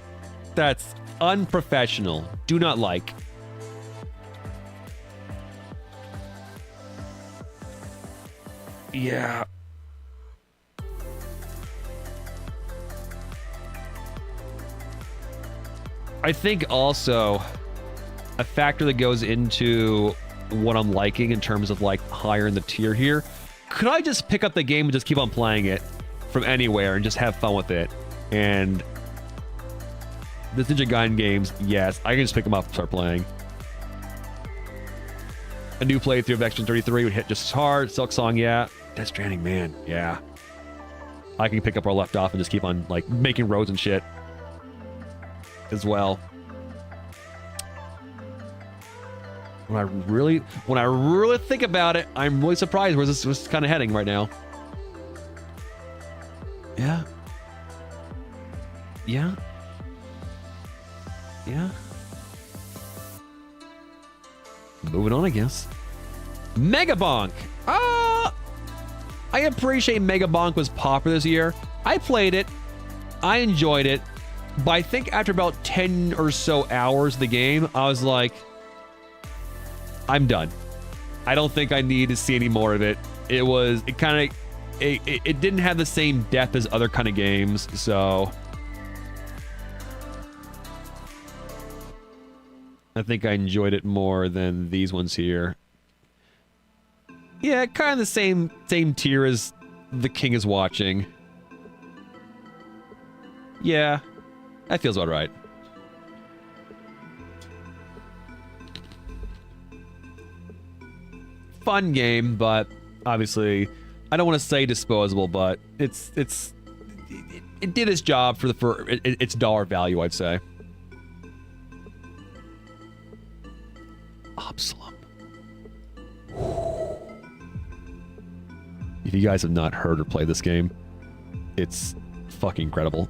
S1: unprofessional. Do not like. Yeah. I think also a factor that goes into what I'm liking in terms of like higher in the tier here. Could I just pick up the game and just keep on playing it from anywhere and just have fun with it? And the Ninja Gaiden games, yes, I can just pick them up and start playing. A new playthrough of Expedition 33 would hit just as hard. Silk Song, yeah. Death Stranding, man, yeah. I can pick up where I left off and just keep on like making roads and shit as well. When I really think about it, I'm really surprised where this is kind of heading right now. Yeah. Yeah. Yeah. Moving on, I guess. Megabonk. I appreciate Megabonk was popular this year. I played it. I enjoyed it. But I think after about 10 or so hours of the game, I was like, I'm done. I don't think I need to see any more of it. It didn't have the same depth as other kind of games, so I think I enjoyed it more than these ones here. Yeah, kind of the same tier as The King is Watching. Yeah, that feels about right. Fun game, but obviously, I don't want to say disposable, but it did its job for its dollar value, I'd say. Absalom. If you guys have not heard or played this game, it's fucking incredible.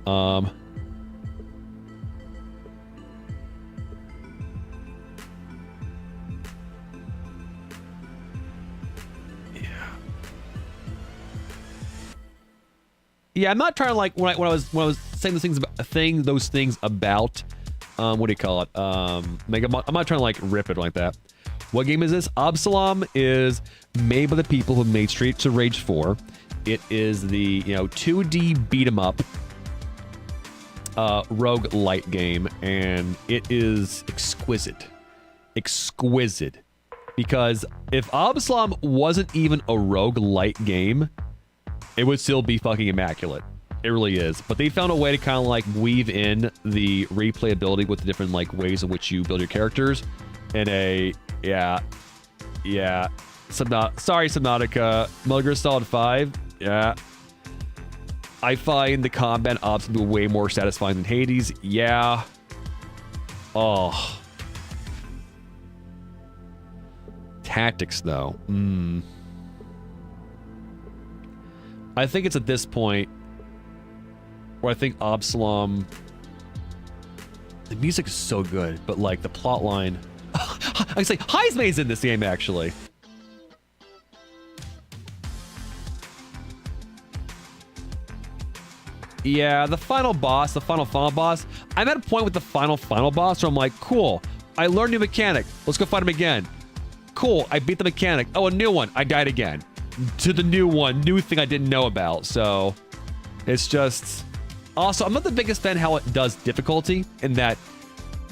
S1: Yeah, I'm not trying to like when I was saying those things about what do you call it? Like I'm not trying to like rip it like that. What game is this? Absalom is made by the people who made Streets of Rage 4. It is the 2D beat 'em up rogue light game, and it is exquisite. Because if Absalom wasn't even a rogue light game, it would still be fucking immaculate. It really is. But they found a way to kind of like weave in the replayability with the different like ways in which you build your characters in a Subnautica. Metal Gear Solid 5. Yeah. I find the combat ops way more satisfying than Hades. Yeah. Oh. Tactics though. I think it's at this point where I think Absalom, the music is so good, but like the plot line, I say Heismay's in this game actually. Yeah, the final boss, the final boss. I'm at a point with the final boss where I'm like, cool, I learned new mechanic. Let's go fight him again. Cool, I beat the mechanic. Oh, a new one. I died again. To the new thing I didn't know about. So it's just also, I'm not the biggest fan how it does difficulty in that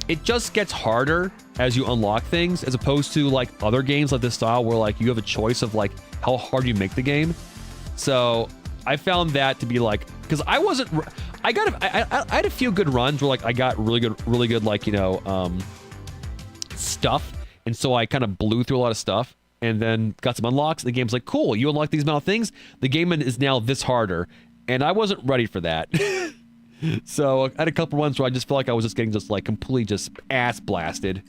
S1: it just gets harder as you unlock things, as opposed to like other games like this style where like you have a choice of like how hard you make the game. So I found that to be like, because I had a few good runs where like I got really good like stuff, and so I kind of blew through a lot of stuff and then got some unlocks. The game's like, cool, you unlock these amount of things, the game is now this harder, and I wasn't ready for that. So I had a couple runs where I just felt like I was just getting just like completely just ass blasted.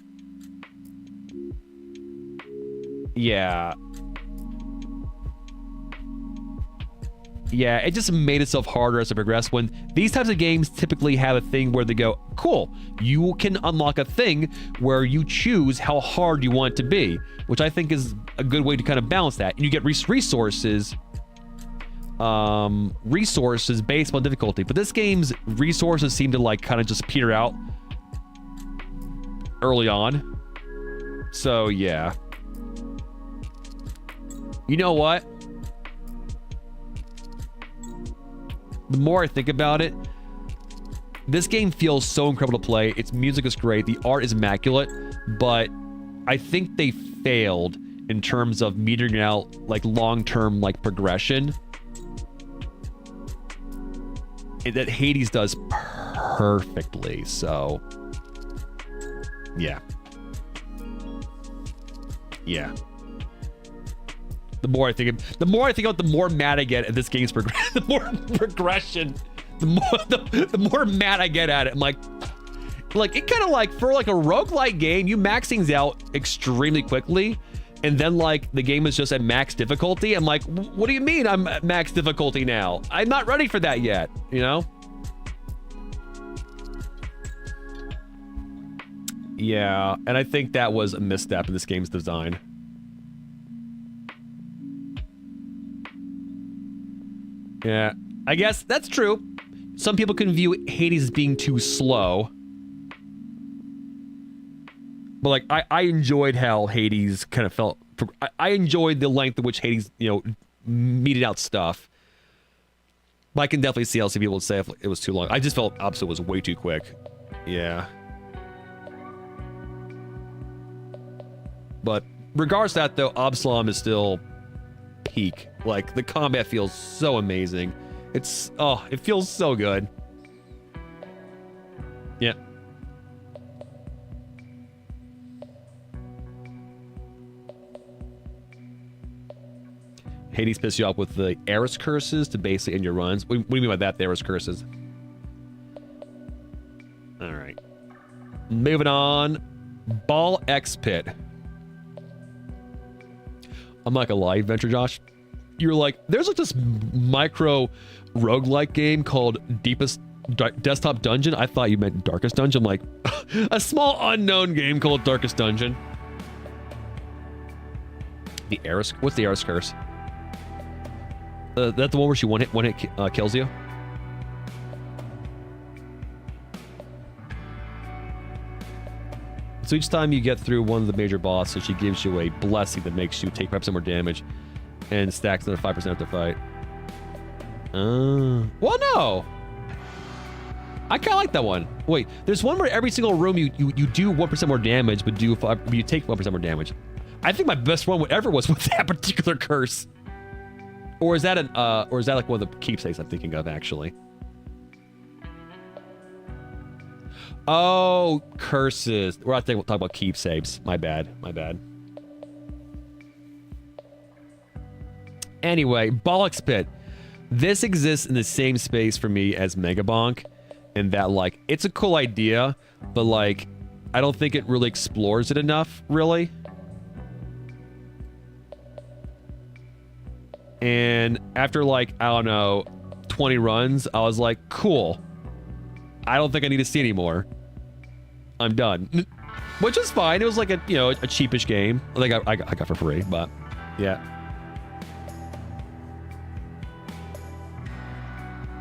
S1: Yeah, it just made itself harder as it progressed, when these types of games typically have a thing where they go, cool, you can unlock a thing where you choose how hard you want it to be, which I think is a good way to kind of balance that. And you get resources based on difficulty. But this game's resources seem to like kind of just peter out early on. So yeah. You know what? The more I think about it, this game feels so incredible to play. Its music is great. The art is immaculate. But I think they failed in terms of metering out like long-term like progression that Hades does perfectly. So yeah. The more I think about it, the more mad I get at this game's the more progression, the more mad I get at it. I'm like it kind of like, for like a roguelike game, you max things out extremely quickly, and then like the game is just at max difficulty. I'm like, what do you mean I'm at max difficulty now? I'm not ready for that yet, you know? Yeah, and I think that was a misstep in this game's design. Yeah, I guess that's true. Some people can view Hades as being too slow. But like, I enjoyed how Hades kind of felt. I enjoyed the length at which Hades, meted out stuff. But I can definitely see how some people would say if it was too long. I just felt Absalom was way too quick. Yeah. But regardless of that, though, Absalom is still peak. Like, the combat feels so amazing. It feels so good. Yeah. Hades pisses you off with the Eris curses to basically end your runs. What do you mean by that, the Eris curses? All right. Moving on. Ball X Pit. I'm not gonna lie, Adventure Josh. You're like, there's like this micro roguelike game called Deepest Desktop Dungeon. I thought you meant Darkest Dungeon. I'm like, a small unknown game called Darkest Dungeon. The Eris, what's the Eris curse? That's the one where she one hit kills you? So each time you get through one of the major bosses, she gives you a blessing that makes you take 5% more damage and stacks another 5% after fight. Well, no. I kind of like that one. Wait, there's one where every single room you do 1% more damage, but you take 1% more damage. I think my best one ever was with that particular curse. Or is that like one of the keepsakes I'm thinking of, actually? Oh, curses. We're not talking about keepsakes. My bad. Anyway, Bollocks Pit. This exists in the same space for me as Megabonk, in that, like, it's a cool idea, but, like, I don't think it really explores it enough, really. And after, like, I don't know, 20 runs, I was like, cool. I don't think I need to see anymore. I'm done. Which is fine. It was like a cheapish game. I think I got for free, but yeah.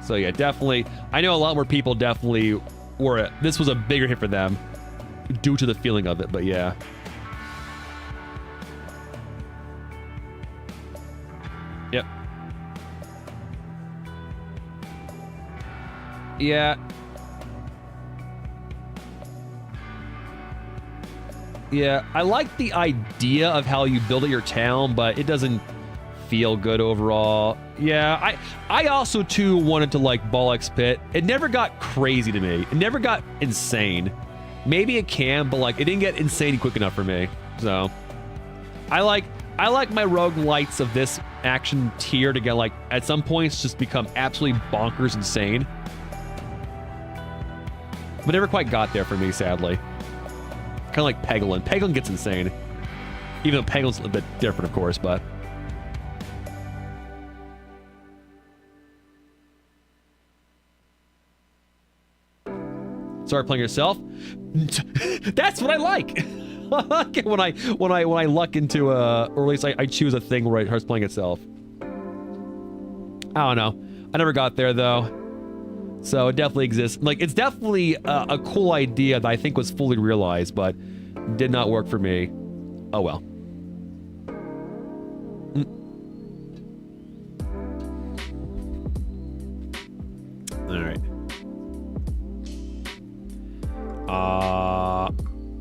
S1: So yeah, definitely. I know a lot more people definitely were. This was a bigger hit for them due to the feeling of it, but yeah. Yep. Yeah. Yeah, I like the idea of how you build your town, but it doesn't feel good overall. Yeah, I also too wanted to like Bollocks Pit. It never got crazy to me. It never got insane. Maybe it can, but like it didn't get insane quick enough for me. So I like my roguelites of this action tier to get like at some points just become absolutely bonkers insane. But never quite got there for me, sadly. Kind of like Peglin. Peglin gets insane. Even though Peglin's a bit different, of course, but... Start playing yourself? That's what I like! when I luck into or at least I choose a thing where it starts playing itself. I don't know. I never got there, though. So it definitely exists. Like, it's definitely a cool idea that I think was fully realized, but did not work for me. Oh well. All right.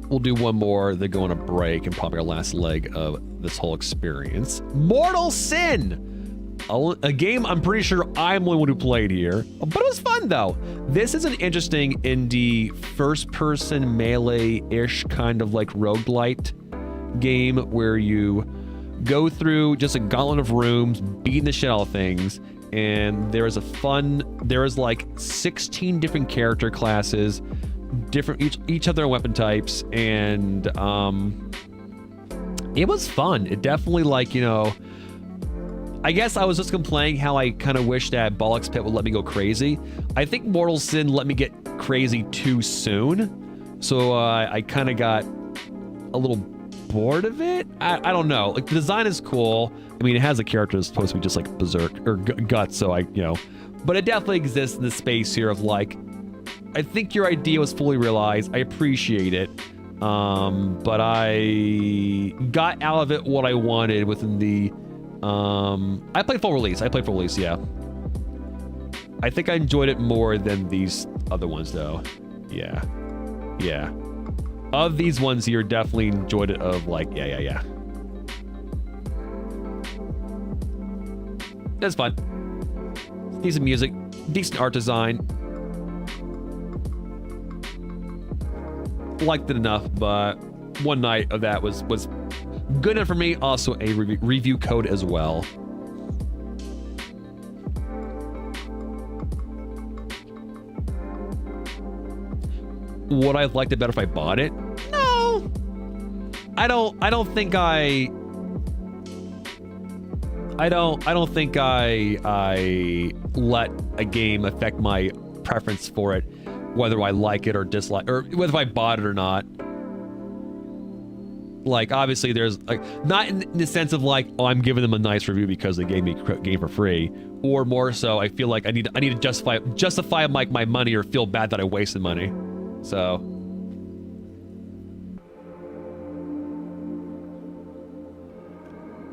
S1: We'll do one more, then go on a break, and probably our last leg of this whole experience. Mortal Sin! A game I'm pretty sure I'm the only one who played here, but it was fun though. This is an interesting indie first-person melee-ish kind of like roguelite game where you go through just a gauntlet of rooms, beating the shit out of things, and there is like 16 different character classes, each have their weapon types, and it was fun. It definitely, like, you know, I guess I was just complaining how I kind of wish that Bollocks Pit would let me go crazy. I think Mortal Sin let me get crazy too soon, so I kind of got a little bored of it. I don't know. Like, the design is cool. I mean, it has a character that's supposed to be just like Berserk or Guts, so but it definitely exists in the space here of like, I think your idea was fully realized. I appreciate it. But I got out of it what I wanted within the... I played full release, yeah. I think I enjoyed it more than these other ones, though. Yeah. Of these ones here, definitely enjoyed it of, like, yeah. That's fun. Decent music, decent art design. Liked it enough, but one night of that was good enough for me. Also a review code as well. Would I have liked it better if I bought it? No. I don't think I let a game affect my preference for it, whether I like it or dislike, or whether I bought it or not. Like, obviously, there's like not in the sense of like, oh, I'm giving them a nice review because they gave me a game for free, or more so, I feel like I need to justify my money or feel bad that I wasted money. So.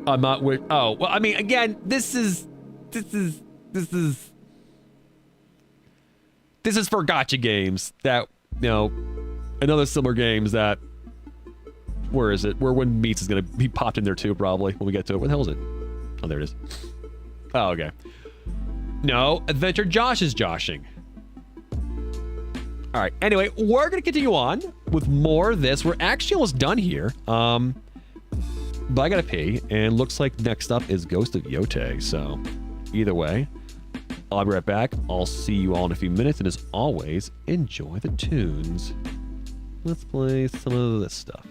S1: I'm not with. Oh well, I mean, again, this is for gotcha games that, you know, another similar games that. Where is it? Where When Meats is gonna be popped in there too, probably when we get to it. Where the hell is it? Oh, there it is. Oh, okay. No, Adventure Josh is joshing. All right. Anyway, we're gonna continue on with more of this. We're actually almost done here. But I gotta pee, and looks like next up is Ghost of Yotei. So, either way, I'll be right back. I'll see you all in a few minutes, and as always, enjoy the tunes. Let's play some of this stuff.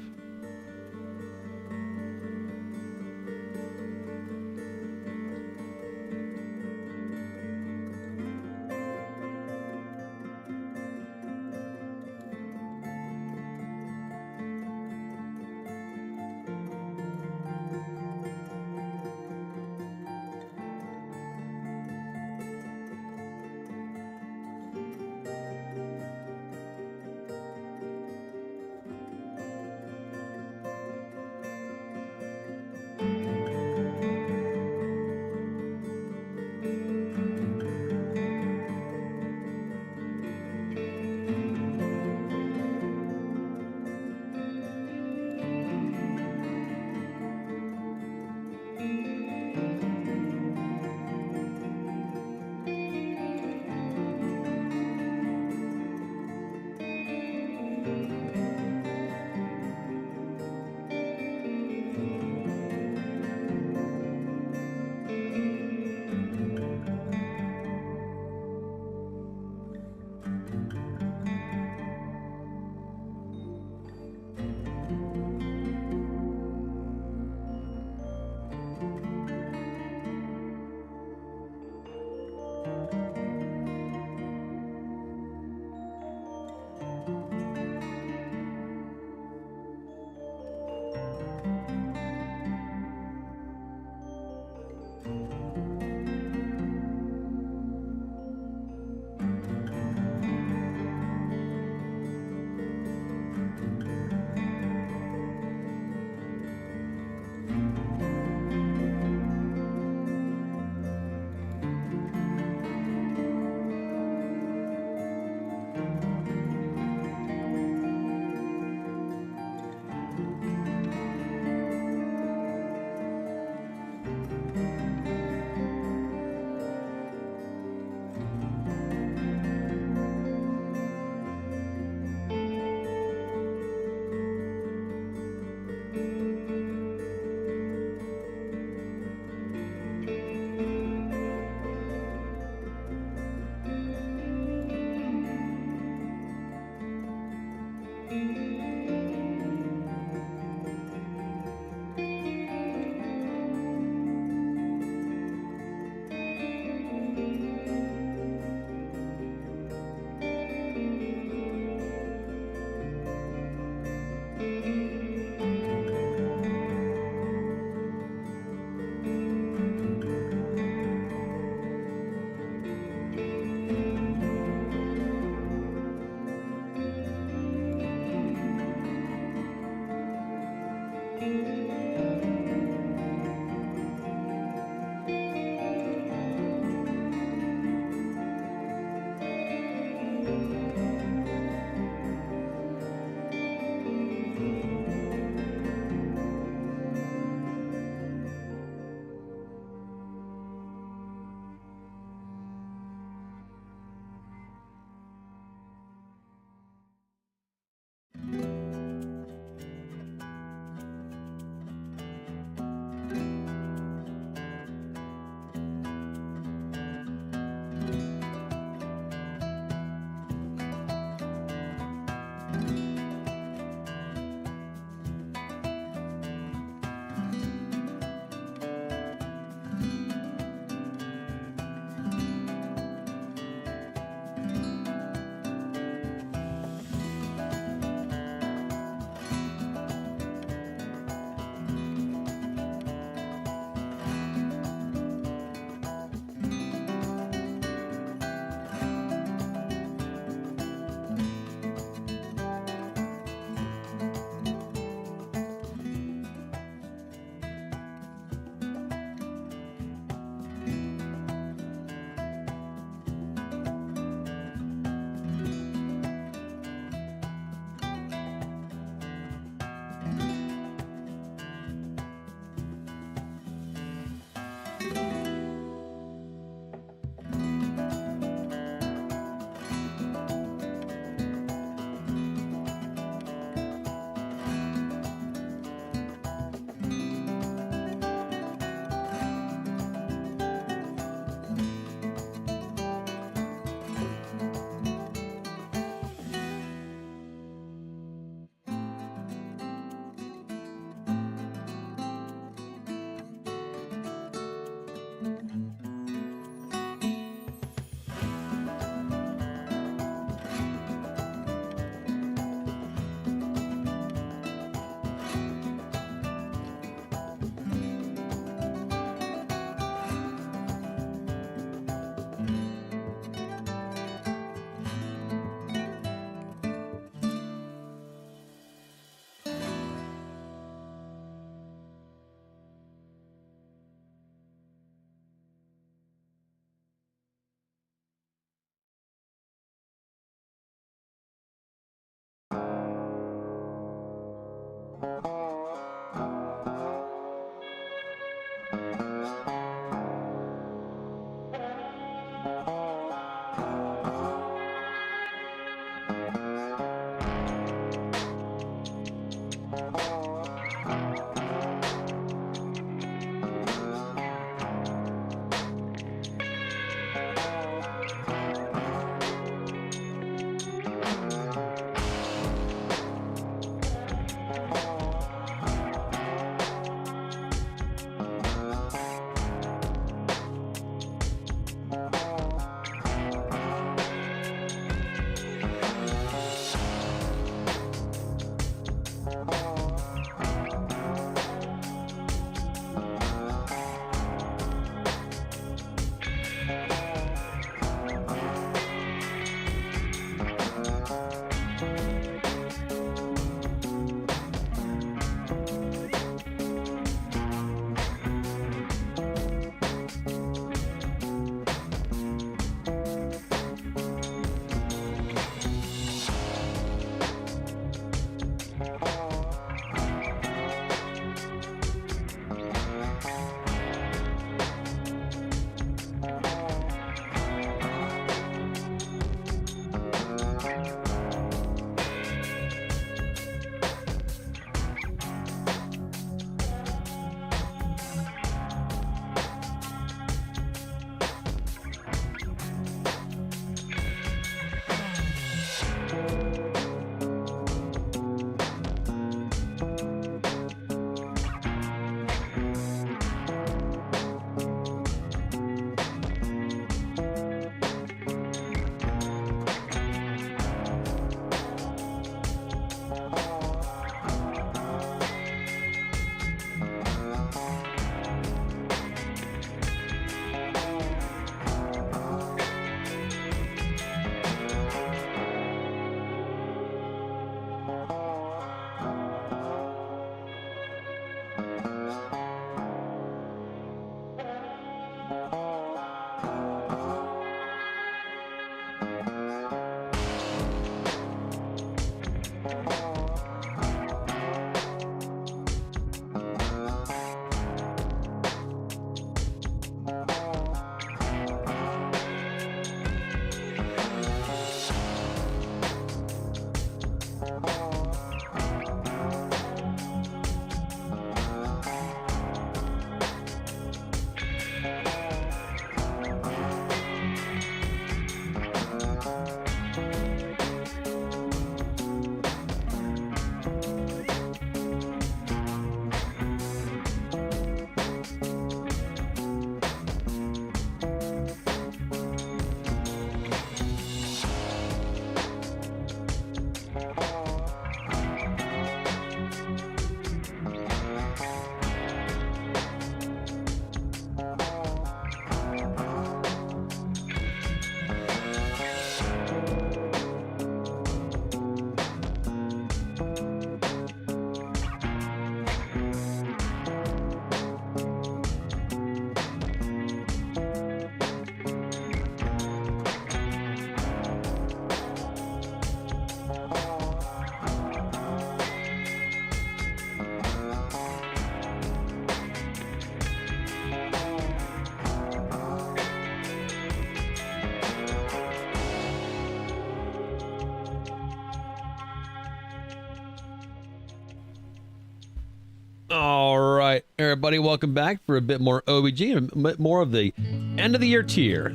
S1: All right, everybody, welcome back for a bit more OBG and a bit more of the end of the year tier.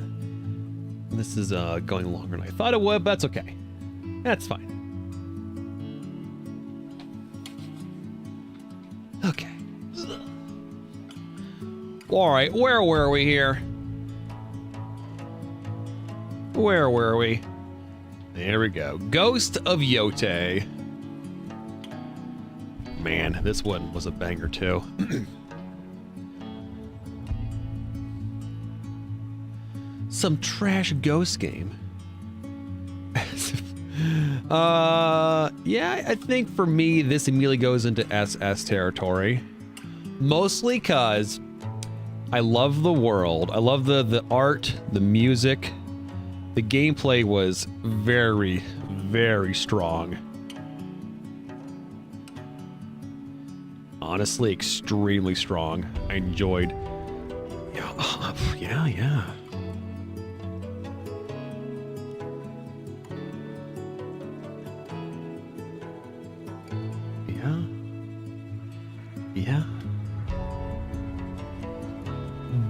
S1: This is going longer than I thought it would, but that's okay. That's fine. Okay. All right, where were we here? Where were we? There we go. Ghost of Yotei. Man, this one was a banger too. Some trash ghost game. Yeah, I think for me, this immediately goes into SS territory. Mostly because I love the world. I love the art, the music. The gameplay was very, very strong. Honestly, extremely strong. I enjoyed. Yeah. Yeah.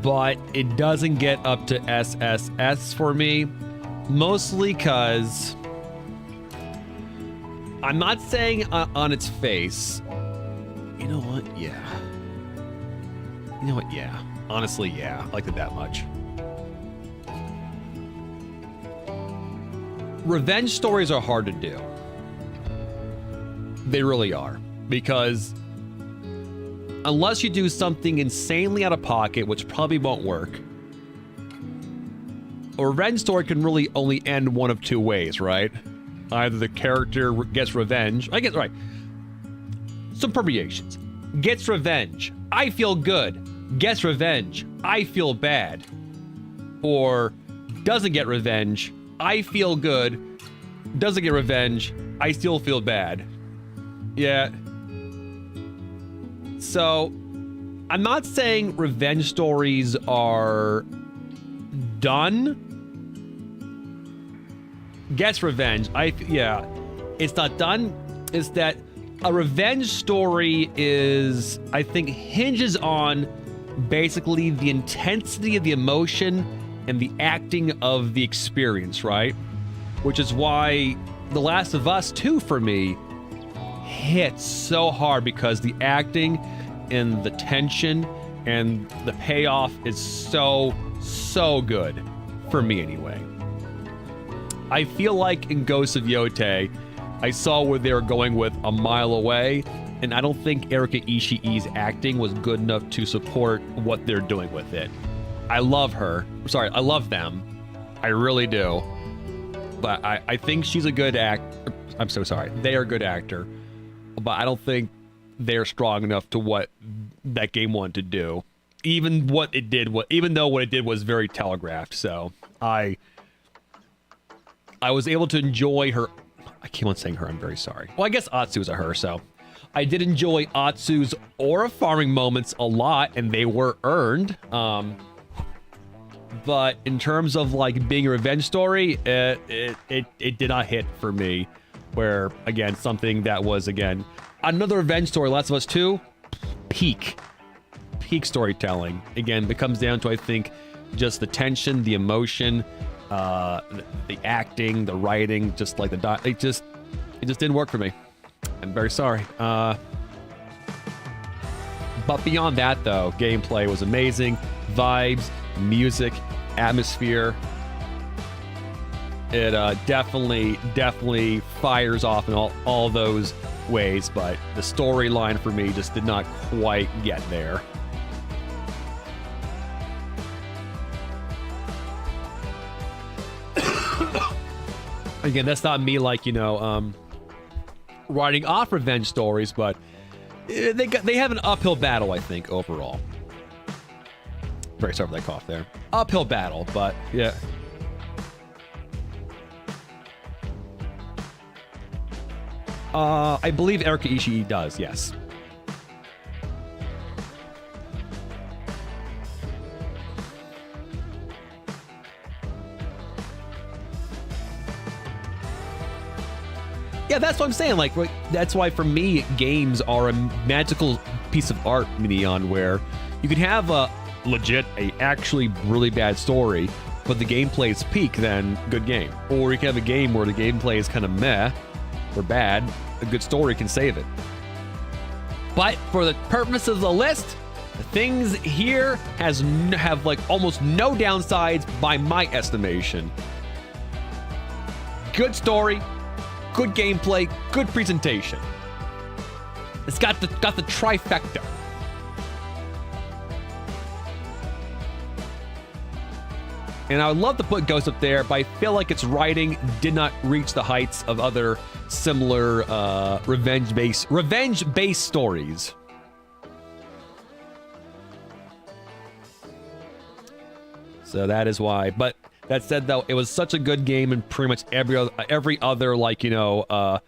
S1: But it doesn't get up to SSS for me, mostly because I'm not saying on its face. You know what? Yeah. You know what? Yeah. Honestly, yeah. I liked it that much. Revenge stories are hard to do. They really are. Because unless you do something insanely out of pocket, which probably won't work, a revenge story can really only end one of two ways, right? Either the character gets revenge. I get right. Some permutations. Gets revenge. I feel good. Gets revenge. I feel bad. Or doesn't get revenge. I feel good. Doesn't get revenge. I still feel bad. Yeah. So, I'm not saying revenge stories are done. Gets revenge. Yeah. It's not done. It's that a revenge story is, I think, hinges on basically the intensity of the emotion and the acting of the experience, right? Which is why The Last of Us 2 for me hits so hard, because the acting and the tension and the payoff is so good for me anyway. I feel like in Ghost of Yotei, I saw where they were going with A Mile Away, and I don't think Erika Ishii's acting was good enough to support what they're doing with it. I love her. Sorry, I love them. I really do. But I think she's a good actor. I'm so sorry. They are a good actor. But I don't think they're strong enough to what that game wanted to do. Even though what it did was very telegraphed. So I was able to enjoy her. I keep on saying her, I'm very sorry. Well, I guess Atsu's a her, so. I did enjoy Atsu's aura farming moments a lot, and they were earned. But in terms of like being a revenge story, it did not hit for me. Where, again, something that was, again, another revenge story, Last of Us 2, peak storytelling. Again, it comes down to, I think, just the tension, the emotion, the acting, the writing, just like it just didn't work for me. I'm very sorry. But beyond that, though, gameplay was amazing. Vibes, music, atmosphere. It definitely fires off in all those ways, but the storyline for me just did not quite get there. Again, that's not me writing off revenge stories, but they have an uphill battle, I think, overall. Very sorry for that cough there. Uphill battle, but yeah. I believe Erika Ishii does, yes. Yeah, that's what I'm saying. Like, that's why for me, games are a magical piece of art, Neon, where you could have a actually really bad story, but the gameplay is peak, then good game. Or you can have a game where the gameplay is kind of meh or bad, a good story can save it. But for the purpose of the list, the things here have like almost no downsides by my estimation. Good story, good gameplay, good presentation. It's got the trifecta. And I would love to put Ghost up there, but I feel like its writing did not reach the heights of other similar revenge-based stories. So that is why. But that said, though, it was such a good game in pretty much every other like, you know,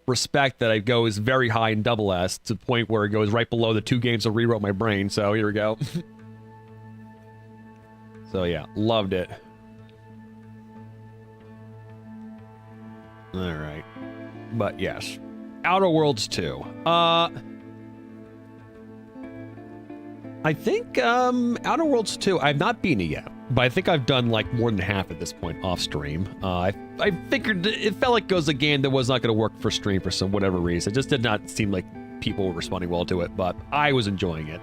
S1: respect that I go is very high in double S, to the point where it goes right below the 2 games that rewrote my brain. So here we go. So yeah, loved it. All right. But yes, Outer Worlds 2. I think Outer Worlds 2, I've not beaten it yet, but I think I've done like more than half at this point off stream. I figured it felt like it was a game that was not going to work for stream for some whatever reason. It just did not seem like people were responding well to it, but I was enjoying it.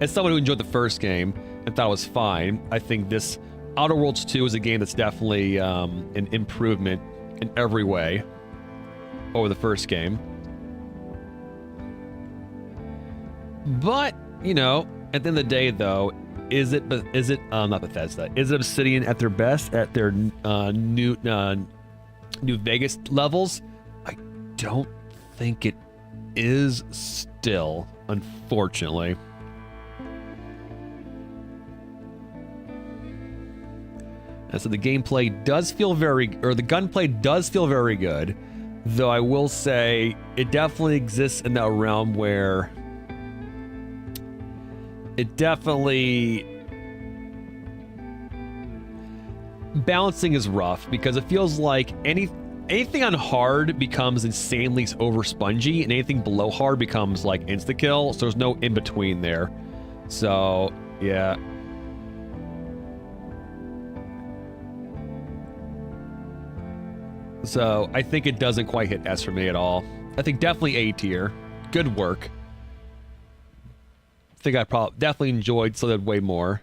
S1: As someone who enjoyed the first game and thought it was fine, I think this Outer Worlds 2 is a game that's definitely an improvement in every way over the first game. But, you know, at the end of the day, though, is it not Bethesda? Is it Obsidian at their best at their New Vegas levels? I don't think it is still, unfortunately. And so the gameplay does feel the gunplay does feel very good, though I will say it definitely exists in that realm where it definitely balancing is rough, because it feels like anything on hard becomes insanely over spongy, and anything below hard becomes like insta kill. So there's no in between there. So yeah. So I think it doesn't quite hit S for me at all. I think definitely A tier. Good work. I think I definitely enjoyed Slither way more.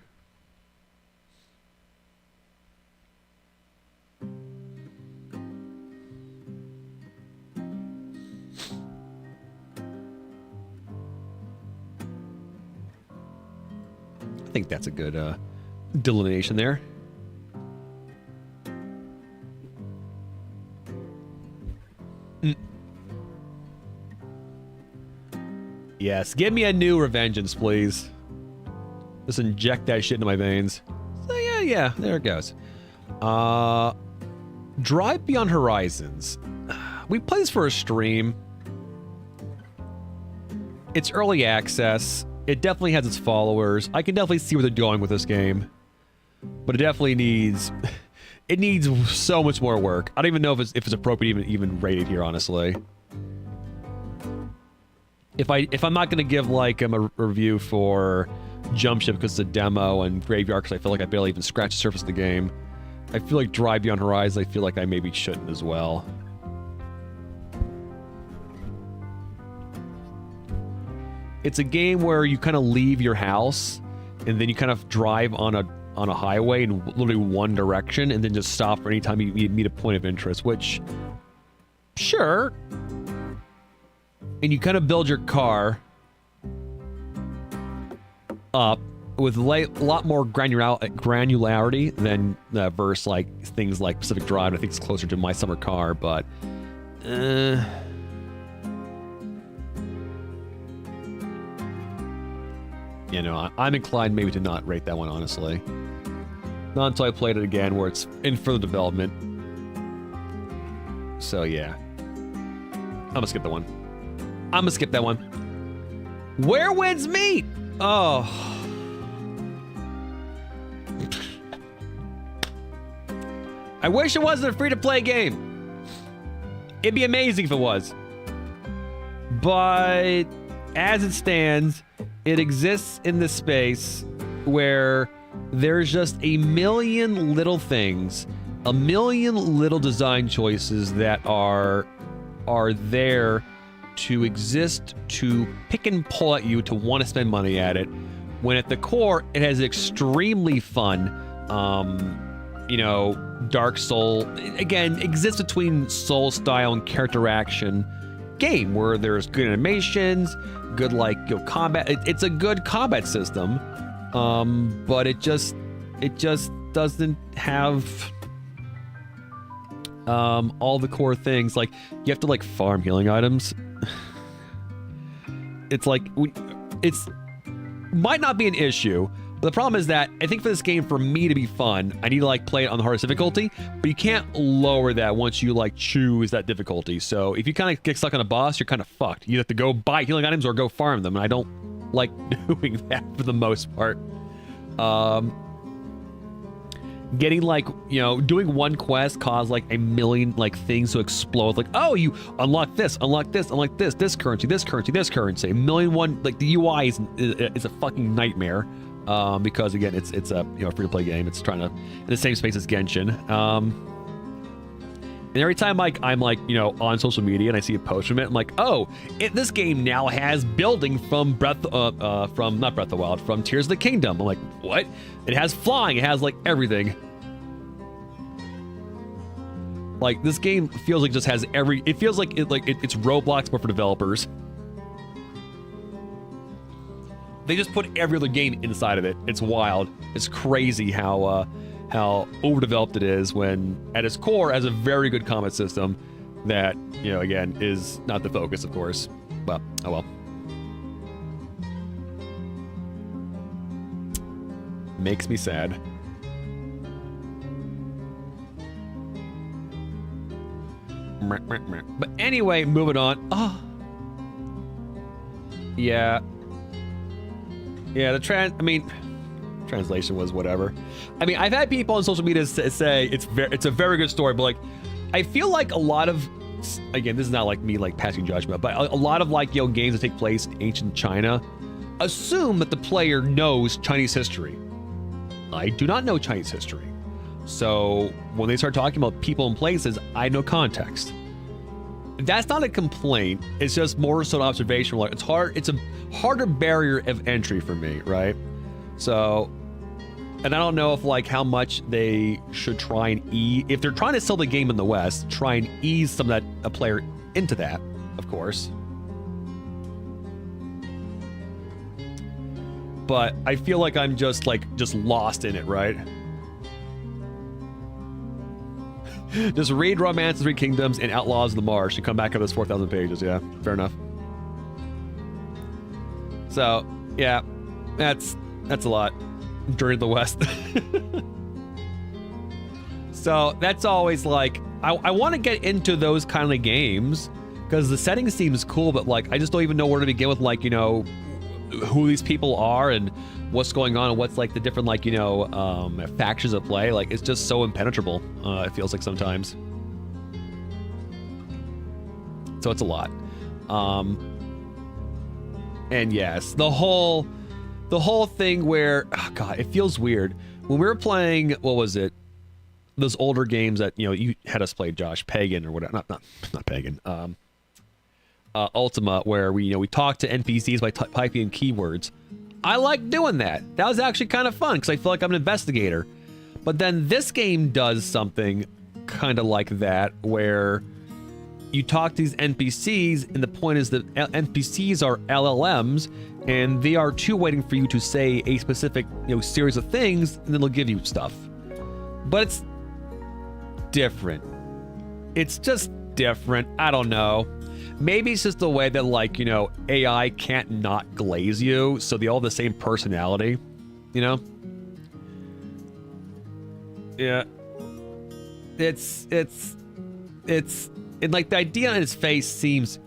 S1: I think that's a good delineation there. Yes, give me a new Revengeance, please. Just inject that shit into my veins. So yeah, there it goes. Drive Beyond Horizons. We played this for a stream. It's early access. It definitely has its followers. I can definitely see where they're going with this game. But it definitely needs... It needs so much more work. I don't even know if it's appropriate to even rate it here, honestly. If I'm not going to give like a review for Jump Ship because it's a demo, and Graveyard because I feel like I barely even scratched the surface of the game, I feel like Drive Beyond Horizons, I feel like I maybe shouldn't as well. It's a game where you kind of leave your house and then you kind of drive on a highway in literally one direction and then just stop for any time you meet a point of interest, which, sure. And you kind of build your car up with a lot more granularity than versus like things like Pacific Drive. I think it's closer to My Summer Car, but you know, I'm inclined maybe to not rate that one, honestly. Not until I played it again, where it's in further development. So yeah, I'm gonna skip that one. Where Winds Meet? Oh. I wish it wasn't a free-to-play game. It'd be amazing if it was. But as it stands, it exists in this space where there's just a million little things, a million little design choices that are there to exist to pick and pull at you to want to spend money at it, when at the core it has extremely fun Dark Soul again exists between Soul style and character action game where there's good animations, good combat. It's a good combat system, but it just doesn't have all the core things. Like you have to farm healing items. It's might not be an issue, but the problem is that I think for this game, for me to be fun, I need to play it on the hardest difficulty, but you can't lower that once you choose that difficulty. So if you kind of get stuck on a boss, you're kind of fucked. You have to go buy healing items or go farm them, and I don't like doing that for the most part. Getting doing one quest caused a million things to explode. Oh, you unlock this, this currency, this currency. A million one. The UI is a fucking nightmare. Because again, it's a free to play game. It's trying to in the same space as Genshin. And every time I'm on social media and I see a post from it, I'm like, oh, this game now has building from not Breath of the Wild, from Tears of the Kingdom. I'm like, what? It has flying. It has everything. This game feels like it just has every. It feels like it's Roblox but for developers. They just put every other game inside of it. It's wild. It's crazy how overdeveloped it is when at its core has a very good combat system that, again, is not the focus, of course. But, oh well. Makes me sad. But anyway, moving on. Oh. Yeah. Yeah, translation was whatever. I've had people on social media say it's a very good story, but I feel like a lot of, again, this is not me passing judgment, but a lot of games that take place in ancient China assume that the player knows Chinese history. I do not know Chinese history. So when they start talking about people and places, I know context. That's not a complaint. It's just more so an observation. It's hard. It's a harder barrier of entry for me, right? So, and I don't know if how much they should try and if they're trying to sell the game in the West, try and ease some of a player into that, of course. But I feel like I'm just lost in it, right? Just read Romance of the Three Kingdoms and Outlaws of the Marsh and come back up those 4,000 pages. Yeah, fair enough. So, yeah, that's a lot. Journey to the West. So that's always I want to get into those kind of games because the setting seems cool, but I just don't even know where to begin with who these people are and what's going on and what's the different factions at play. It's just so impenetrable. It feels like sometimes. So it's a lot. And yes, the whole thing where, oh God, it feels weird when we were playing. What was it? Those older games that you had us play, Josh, Pagan or whatever. Not Pagan. Ultima, where we talk to NPCs by typing in keywords. I like doing that. That was actually kind of fun because I feel like I'm an investigator. But then this game does something kind of like that, where you talk to these NPCs, and the point is that NPCs are LLMs, and they are too waiting for you to say a specific series of things, and then they'll give you stuff. But it's different. It's just different. I don't know. Maybe it's just the way that AI can't not glaze you, so they all have the same personality, Yeah. It's and the idea on his face seems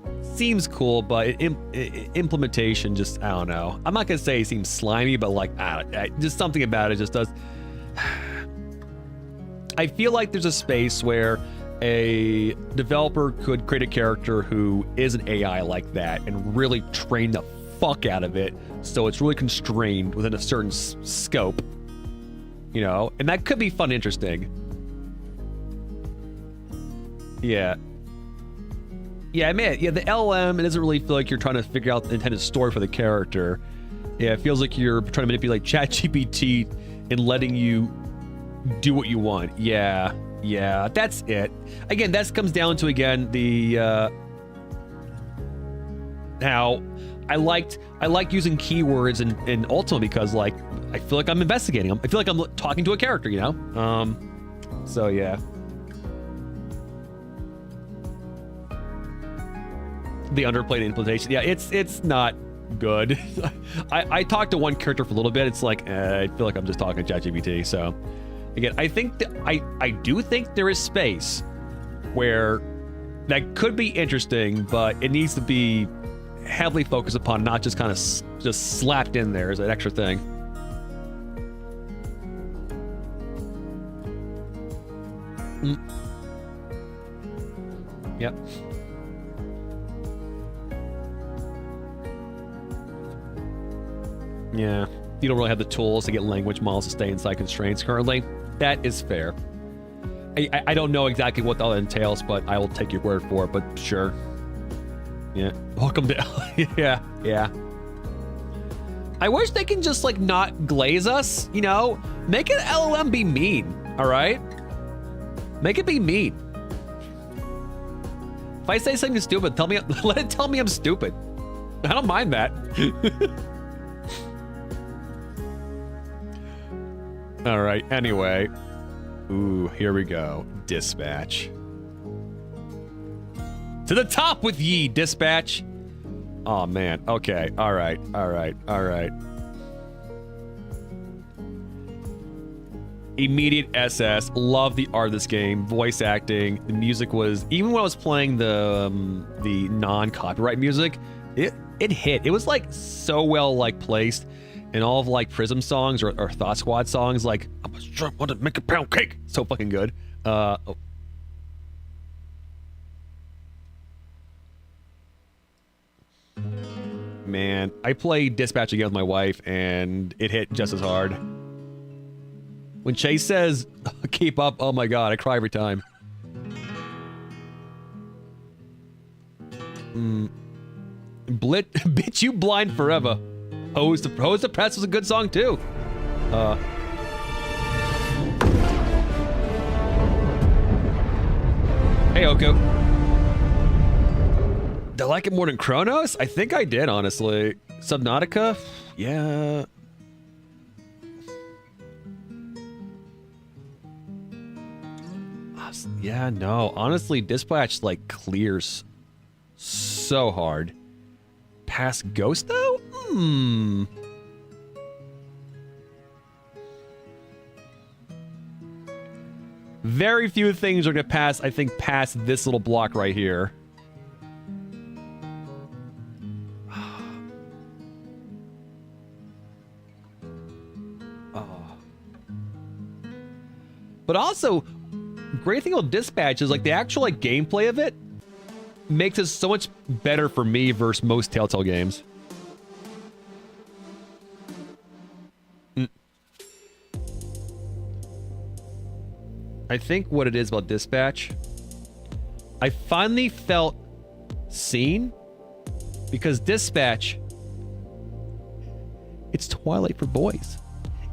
S1: cool, but implementation just, I don't know. I'm not gonna say it seems slimy, but just something about it just does. I feel like there's a space where a developer could create a character who is an AI like that and really train the fuck out of it, so it's really constrained within a certain scope, you know, and that could be fun and interesting. Yeah, I mean, yeah, the LLM, it doesn't really feel like you're trying to figure out the intended story for the character. Yeah, it feels like you're trying to manipulate ChatGPT and letting you do what you want. Yeah, that's it. Again, that comes down to, again, the how I liked using keywords in Ultima, because, like, I feel like I'm investigating them. I feel like I'm talking to a character, you know? So yeah. The underplayed implementation. Yeah, it's not good. I talked to one character for a little bit. It's like, I feel like I'm just talking to ChatGPT. So again, I think that I do think there is space where that could be interesting, but it needs to be heavily focused upon, not just kind of just slapped in there as an extra thing. Yep. Yeah, you don't really have the tools to get language models to stay inside constraints currently. That is fair. I don't know exactly what that entails, but I will take your word for it, but sure. Yeah, welcome to... yeah. I wish they can just, like, not glaze us, you know? Make an LLM be mean, all right? Make it be mean. If I say something stupid, let it tell me I'm stupid. I don't mind that. All right, anyway. Ooh, here we go. Dispatch. To the top with ye, Dispatch. Oh, man. Okay, all right. Immediate SS. Love the art of this game. Voice acting. The music was... Even when I was playing the non-copyright music, it hit. It was, like, so well, like, placed. And all of, like, Prism songs or Thought Squad songs, like, I was drunk, want to make a pound cake. So fucking good. Oh. Man, I played Dispatch again with my wife, and it hit just as hard. When Chase says, keep up, oh my god, I cry every time. Bitch, you blind forever. Hose the Press was a good song too. Hey, Oko. Did I like it more than Chronos? I think I did, honestly. Subnautica? Yeah. Yeah, no. Honestly, Dispatch, like, clears so hard. Past Ghost, though? Very few things are gonna pass, I think, past this little block right here. But also, great thing about Dispatch is, like, the actual, like, gameplay of it makes it so much better for me versus most Telltale games. I think what it is about Dispatch, I finally felt seen, because Dispatch, it's Twilight for boys.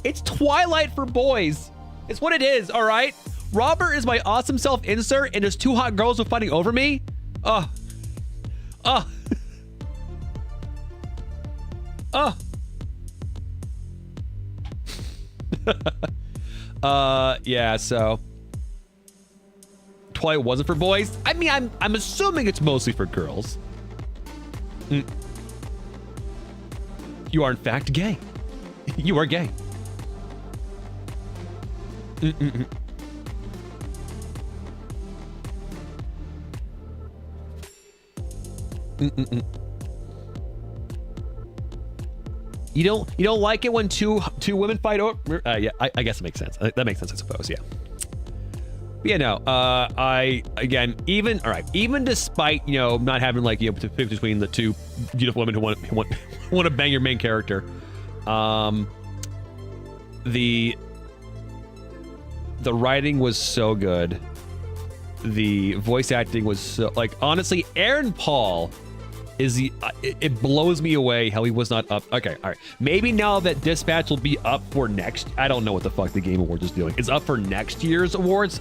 S1: It's Twilight for boys. It's what it is, all right? Robert is my awesome self insert, and there's two hot girls who are fighting over me. Yeah, so Twilight wasn't for boys. I mean, I'm assuming it's mostly for girls. You are in fact gay. You are gay. You don't like it when two women fight over? Yeah, I guess it makes sense. That makes sense, I suppose. Yeah. But yeah, no, even despite, not having like, to pick between the two beautiful women who want to bang your main character, the writing was so good. The voice acting was so, like, honestly, Aaron Paul is it blows me away how he was not up. Okay, all right. Maybe now that Dispatch will be up for I don't know what the fuck the Game Awards is doing. It's up for next year's awards.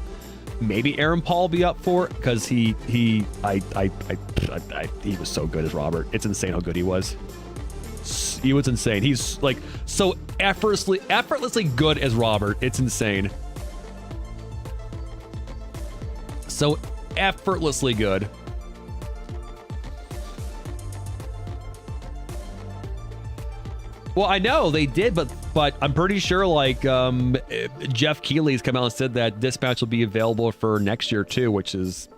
S1: Maybe Aaron Paul will be up for it because he was so good as Robert. It's insane how good he was. He was insane. He's like so effortlessly good as Robert. It's insane. So effortlessly good. Well, I know they did, but I'm pretty sure like Jeff Keighley's come out and said that Dispatch will be available for next year too, which is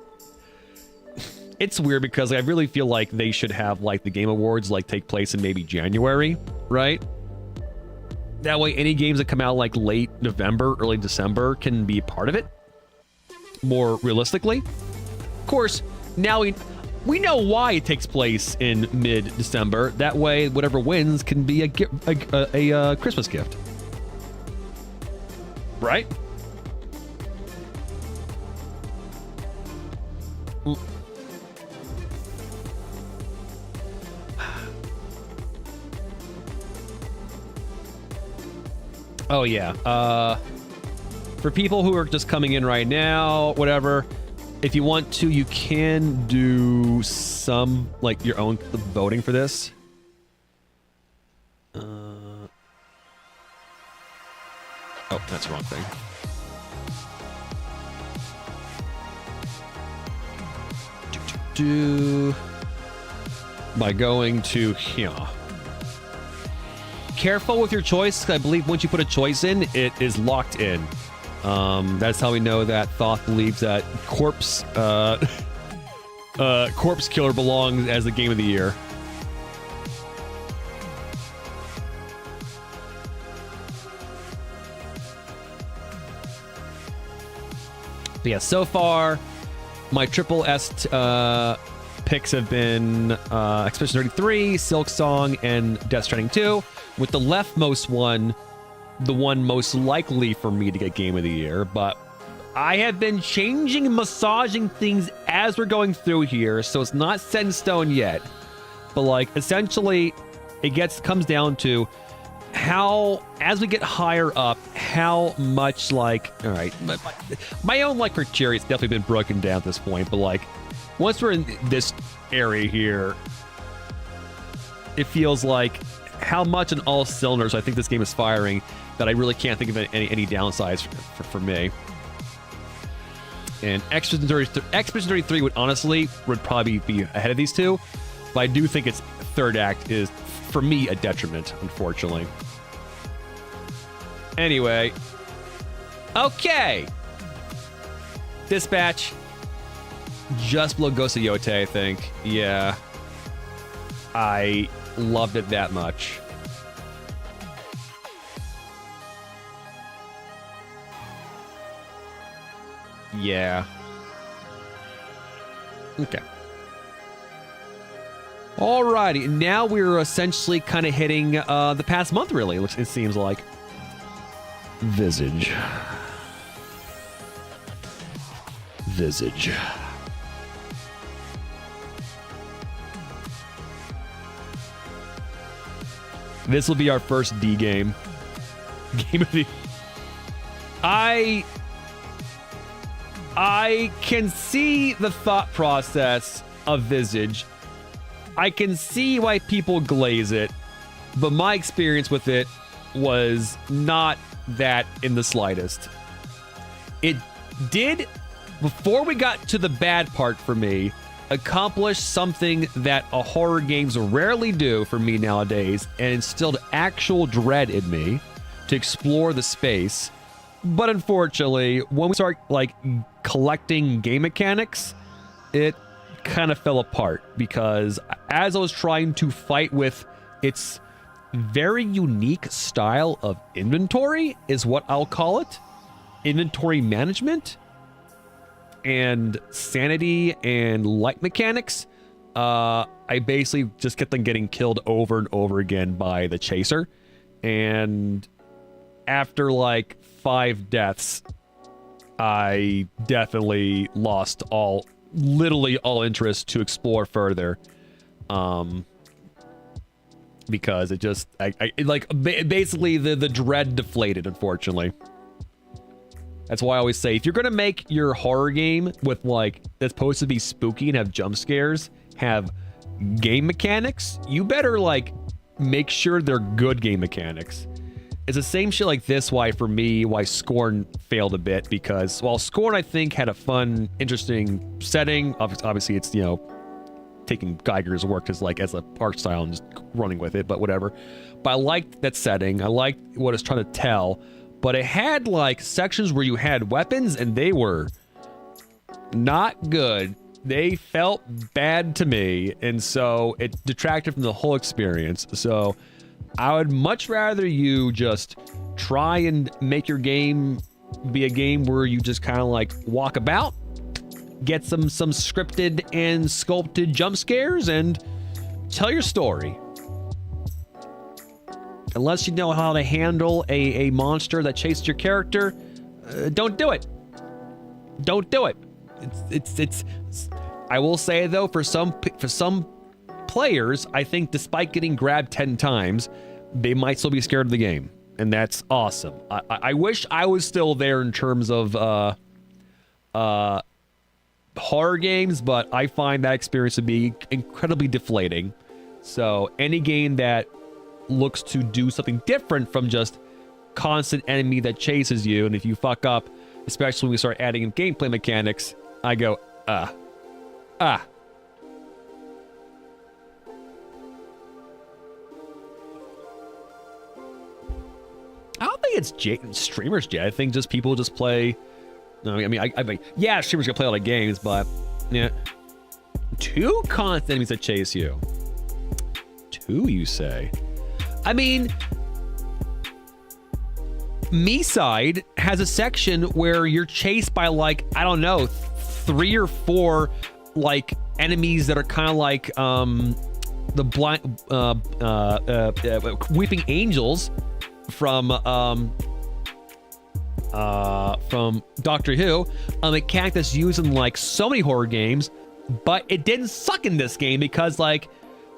S1: it's weird because I really feel like they should have like the Game Awards like take place in maybe January, right? That way any games that come out like late November, early December can be part of it more realistically. Of course, now we know why it takes place in mid-December. That way, whatever wins can be a Christmas gift. Right? Oh, yeah. For people who are just coming in right now, whatever... If you want to, you can do some, like, your own voting for this. Oh, that's the wrong thing. By going to here. Careful with your choice, 'cause I believe once you put a choice in, it is locked in. That's how we know that Thoth believes that Corpse Killer belongs as the game of the year. But yeah, so far, my triple S picks have been Expedition 33, Silk Song, and Death Stranding 2, with the leftmost one the one most likely for me to get Game of the Year, but I have been changing and massaging things as we're going through here, so it's not set in stone yet. But like, essentially, it comes down to how, as we get higher up, how much like, all right, my own like criteria has definitely been broken down at this point, but like, once we're in this area here, it feels like how much in all cylinders I think this game is firing that I really can't think of any downsides for me. And Expedition 33 would probably be ahead of these two, but I do think its third act is, for me, a detriment, unfortunately. Anyway. Okay. Dispatch. Just below Ghost of Yotei, I think. Yeah. I loved it that much. Yeah. Okay. Alrighty, now we're essentially kind of hitting the past month, really, it seems like. Visage. This will be our first D game. Game of the... I can see the thought process of Visage. I can see why people glaze it, but my experience with it was not that in the slightest. It did, before we got to the bad part for me, accomplish something that a horror games rarely do for me nowadays, and instilled actual dread in me to explore the space. But unfortunately, when we start like collecting game mechanics, it kind of fell apart, because as I was trying to fight with its very unique style of inventory, is what I'll call it, inventory management, and sanity and light mechanics, I basically just kept on getting killed over and over again by the chaser. And after like 5 deaths, I definitely lost literally all interest to explore further. Because it just, basically the dread deflated, unfortunately. That's why I always say, if you're gonna make your horror game with like, that's supposed to be spooky and have jump scares, have game mechanics, you better like make sure they're good game mechanics. It's the same shit like this why Scorn failed a bit, because while Scorn I think had a fun, interesting setting, obviously it's, you know, taking Geiger's work as a art style and just running with it, but whatever. But I liked that setting. I liked what it's trying to tell, but it had like sections where you had weapons and they were not good. They felt bad to me, and so it detracted from the whole experience. So I would much rather you just try and make your game be a game where you just kind of like walk about, get some scripted and sculpted jump scares, and tell your story. Unless you know how to handle a monster that chases your character, don't do it. Don't do it. It's I will say though, for some players, I think despite getting grabbed 10 times, they might still be scared of the game, and that's awesome. I wish I was still there in terms of horror games, but I find that experience to be incredibly deflating. So any game that looks to do something different from just constant enemy that chases you, and if you fuck up, especially when we start adding in gameplay mechanics, I go, I don't think it's streamers yet. I think just people just play. No, I mean, yeah, streamers can play a lot of games, but yeah, 2 constant enemies that chase you. 2, you say? I mean, Me-Side has a section where you're chased by like, I don't know, 3 or 4 like enemies that are kind of like the blind weeping angels from Doctor Who, a mechanic that's used in like so many horror games, but it didn't suck in this game because like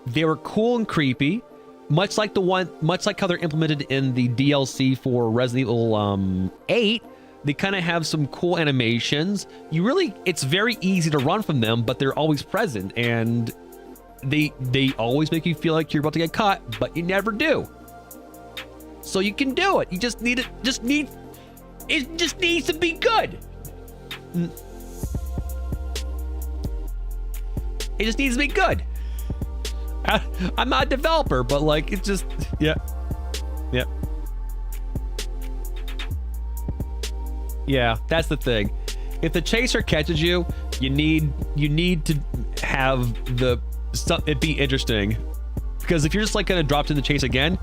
S1: they were cool and creepy, much like how they're implemented in the DLC for Resident Evil 8. They kind of have some cool animations. It's very easy to run from them, but they're always present, and they always make you feel like you're about to get caught, but you never do. So you can do it. You just need it. It just needs to be good. It just needs to be good. I'm not a developer, but like it just, yeah. Yeah, that's the thing. If the chaser catches you, you need to have it be interesting, because if you're just like gonna drop to the chase again,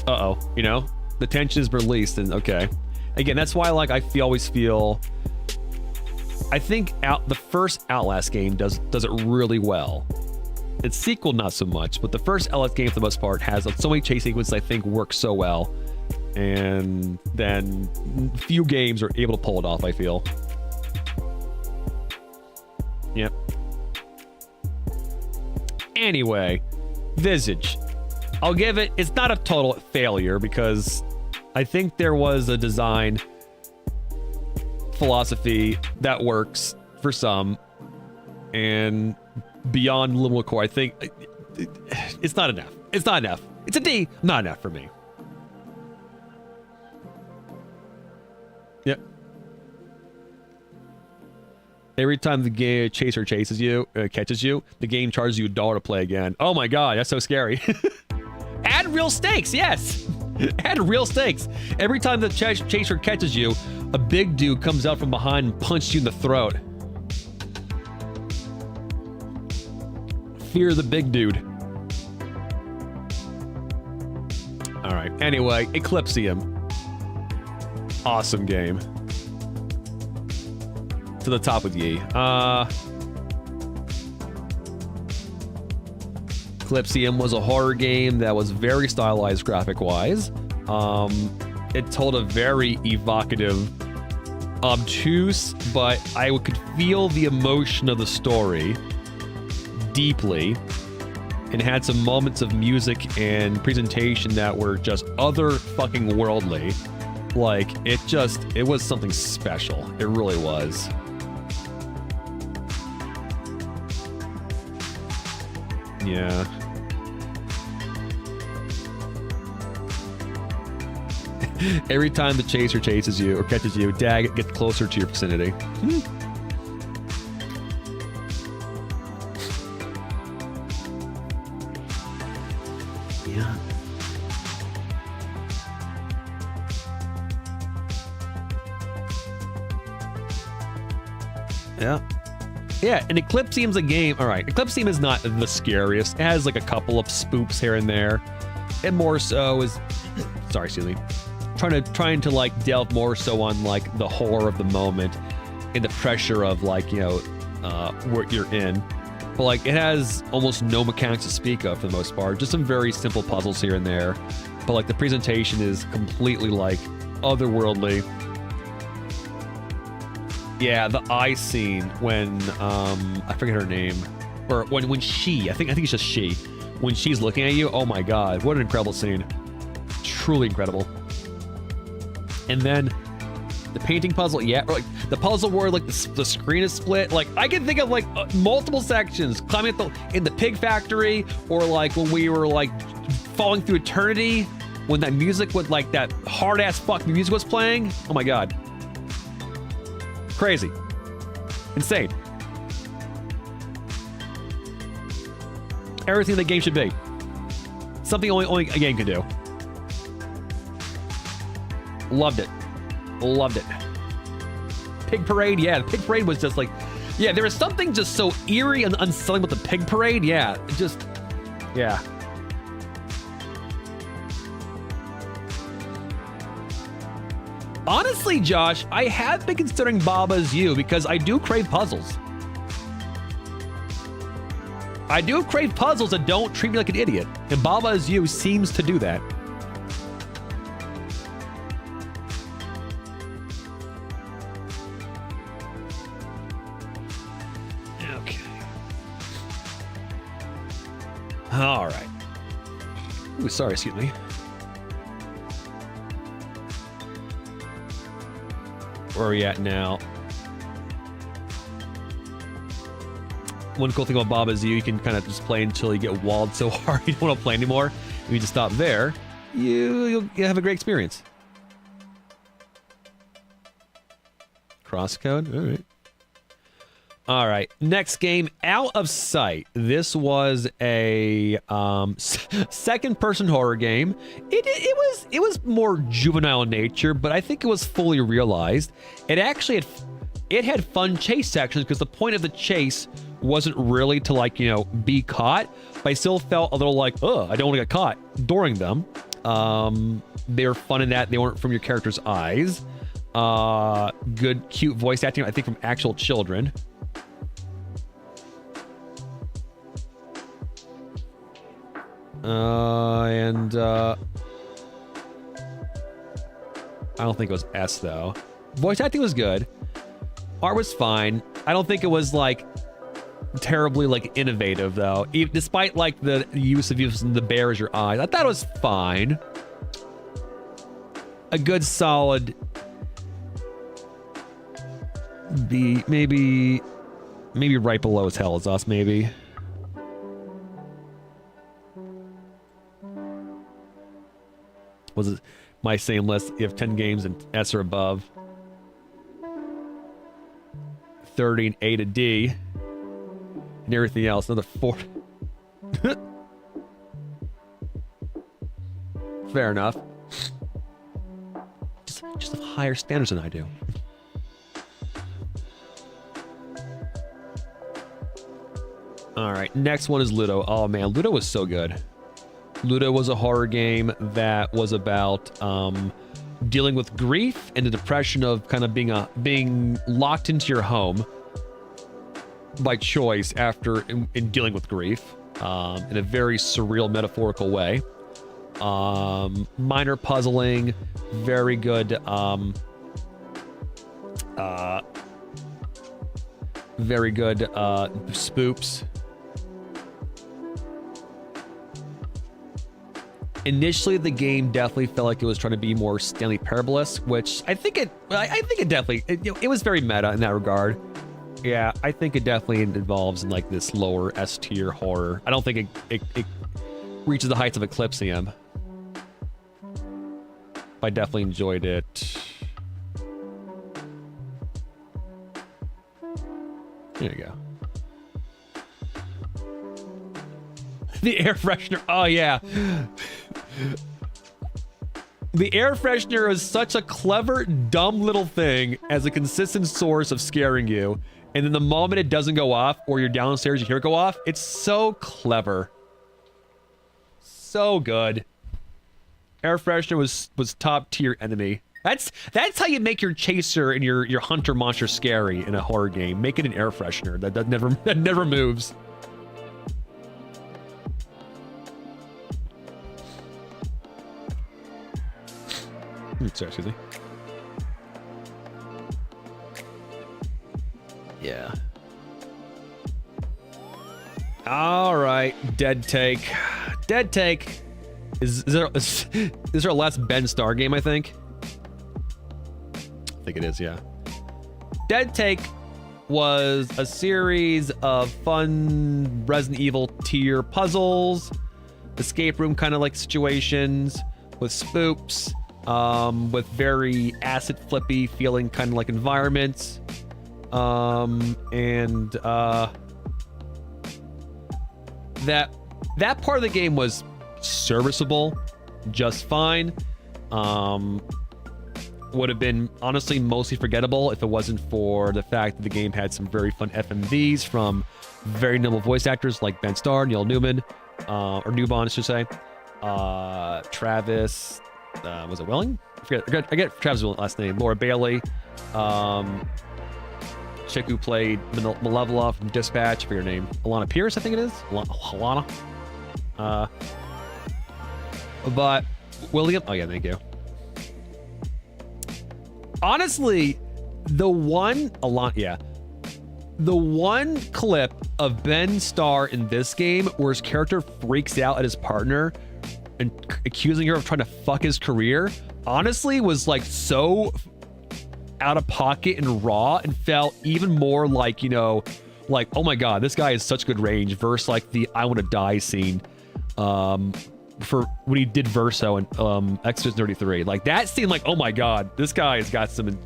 S1: you know, the tension is released, and okay. Again, that's why like I always feel. I think the first Outlast game does it really well. Its sequel not so much, but the first Outlast game for the most part has so many chase sequences I think work so well, and then few games are able to pull it off, I feel. Yep. Anyway, Visage. I'll give it, it's not a total failure because I think there was a design philosophy that works for some, and beyond Liminal Core, I think it's not enough. It's not enough. It's a D, not enough for me. Yep. Every time the game chaser chases you, catches you, the game charges you $1 to play again. Oh my god, that's so scary. Add real stakes, yes. Add real stakes. Every time the chaser catches you, a big dude comes out from behind and punches you in the throat. Fear the big dude. All right. Anyway, Eclipsium. Awesome game. to the top with ye. Eclipsium was a horror game that was very stylized graphic-wise. It told a very evocative, obtuse, but I could feel the emotion of the story deeply, and had some moments of music and presentation that were just other fucking worldly. Like, it was something special. It really was. Yeah. Every time the chaser chases you or catches you, Dag gets closer to your vicinity. Yeah. Yeah. Yeah, and Eclipsium's a game. All right, Eclipsium is not the scariest. It has like a couple of spooks here and there. And more so is sorry, excuse me. Trying to like delve more so on like the horror of the moment and the pressure of like, you know, what you're in. But like it has almost no mechanics to speak of for the most part. Just some very simple puzzles here and there. But like the presentation is completely like otherworldly. Yeah, the eye scene when I forget her name, or when she, I think it's just she, when she's looking at you. Oh my god, what an incredible scene! Truly incredible. And then the painting puzzle, yeah, or like the puzzle where like the screen is split. Like I can think of like multiple sections climbing in the pig factory, or like when we were like falling through eternity when that music with like that hard ass fuck music was playing. Oh my god. Crazy. Insane. Everything the game should be. Something only a game can do. Loved it. Loved it. Pig Parade, yeah. The Pig Parade was just like... Yeah, there was something just so eerie and unsettling with the Pig Parade. Yeah, just... Yeah. Honestly, Josh, I have been considering Baba's You because I do crave puzzles. I do crave puzzles that don't treat me like an idiot, and Baba's You seems to do that. Okay. All right. Ooh, sorry, excuse me. Where are we at now? One cool thing about Baba's You can kind of just play until you get walled so hard you don't want to play anymore. If you just stop there, you'll have a great experience. Crosscode? All right. All right. Next game, Out of Sight. This was a second-person horror game. It was more juvenile in nature, but I think it was fully realized. It actually had fun chase sections because the point of the chase wasn't really to like, you know, be caught, but I still felt a little like, I don't want to get caught during them. They were fun in that they weren't from your character's eyes. Good, cute voice acting, I think, from actual children. I don't think it was S though. Voice acting was good. Art was fine. I don't think it was like terribly like innovative though. Despite like the use of using the bear as your eyes, I thought it was fine. A good solid B, maybe right below as Hell Is Us, maybe. Was it my same list? You have 10 games and S or above. 30 and A to D. And everything else, another 4. Fair enough. Just have higher standards than I do. All right, next one is Ludo. Oh man, Ludo was so good. Ludo was a horror game that was about dealing with grief and the depression of kind of being locked into your home by choice after in dealing with grief in a very surreal metaphorical way. Minor puzzling, very good spoops. Initially, the game definitely felt like it was trying to be more Stanley Parable's, which I think it definitely, it was very meta in that regard. Yeah, I think it definitely involves in like this lower S tier horror. I don't think it reaches the heights of Eclipsium. I definitely enjoyed it. There you go. The air freshener. Oh, yeah. The air freshener is such a clever, dumb little thing as a consistent source of scaring you. And then the moment it doesn't go off or you're downstairs, you hear it go off, it's so clever. So good. Air freshener was top tier enemy. That's how you make your chaser and your hunter monster scary in a horror game. Make it an air freshener that never moves. Sorry, excuse me. Yeah. All right, Dead Take. Dead Take. Is there a last Ben Starr game, I think? I think it is, yeah. Dead Take was a series of fun Resident Evil tier puzzles, escape room kind of like situations with spoops, with very acid flippy feeling kind of like environments. That part of the game was serviceable, just fine. Would have been honestly mostly forgettable if it wasn't for the fact that the game had some very fun FMVs from very noble voice actors like Ben Starr, Neil Newman, or Newbon, I should say. Travis, was it Welling? I get Travis' last name. Laura Bailey, chick who played Malevola from Dispatch. I forget her name. Alana Pierce, I think it is. Alana. But William. Oh yeah, thank you. Honestly, the one clip of Ben Starr in this game where his character freaks out at his partner and accusing her of trying to fuck his career, honestly was like so out of pocket and raw and felt even more like, like, oh my god, this guy has such good range versus like the I want to die scene for when he did Verso and Exodus 33. Like that scene, like, oh my god, this guy has got some,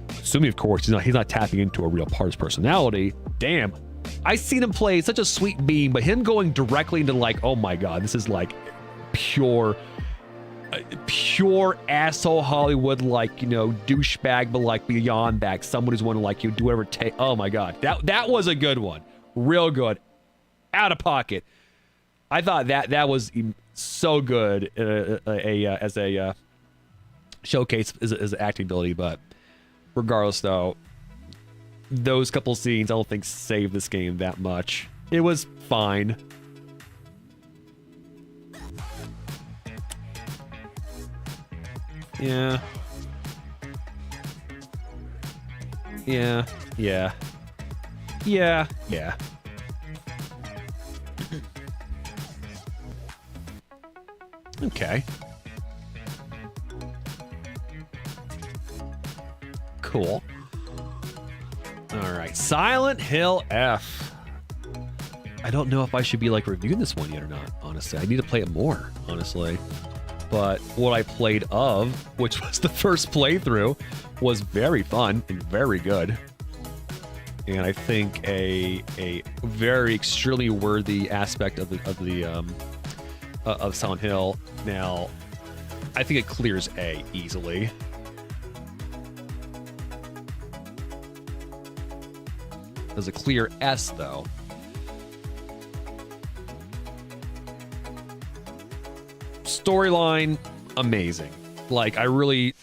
S1: assuming of course he's not tapping into a real part of his personality. Damn, I seen him play such a sweet beam, but him going directly into like, oh my god, this is like pure asshole Hollywood, like, douchebag, but like beyond that, someone who's want to like you do whatever take. Oh my god, that was a good one, real good, out of pocket. I thought that was so good as a showcase as acting ability. But regardless, though, those couple scenes I don't think save this game that much. It was fine. Yeah. Okay. Cool. All right. Silent Hill F. I don't know if I should be like reviewing this one yet or not, honestly. I need to play it more, honestly. But what I played of, which was the first playthrough, was very fun and very good. And I think a very extremely worthy aspect of Silent Hill. Now, I think it clears A easily. There's a clear S though. Storyline, amazing. Like, I really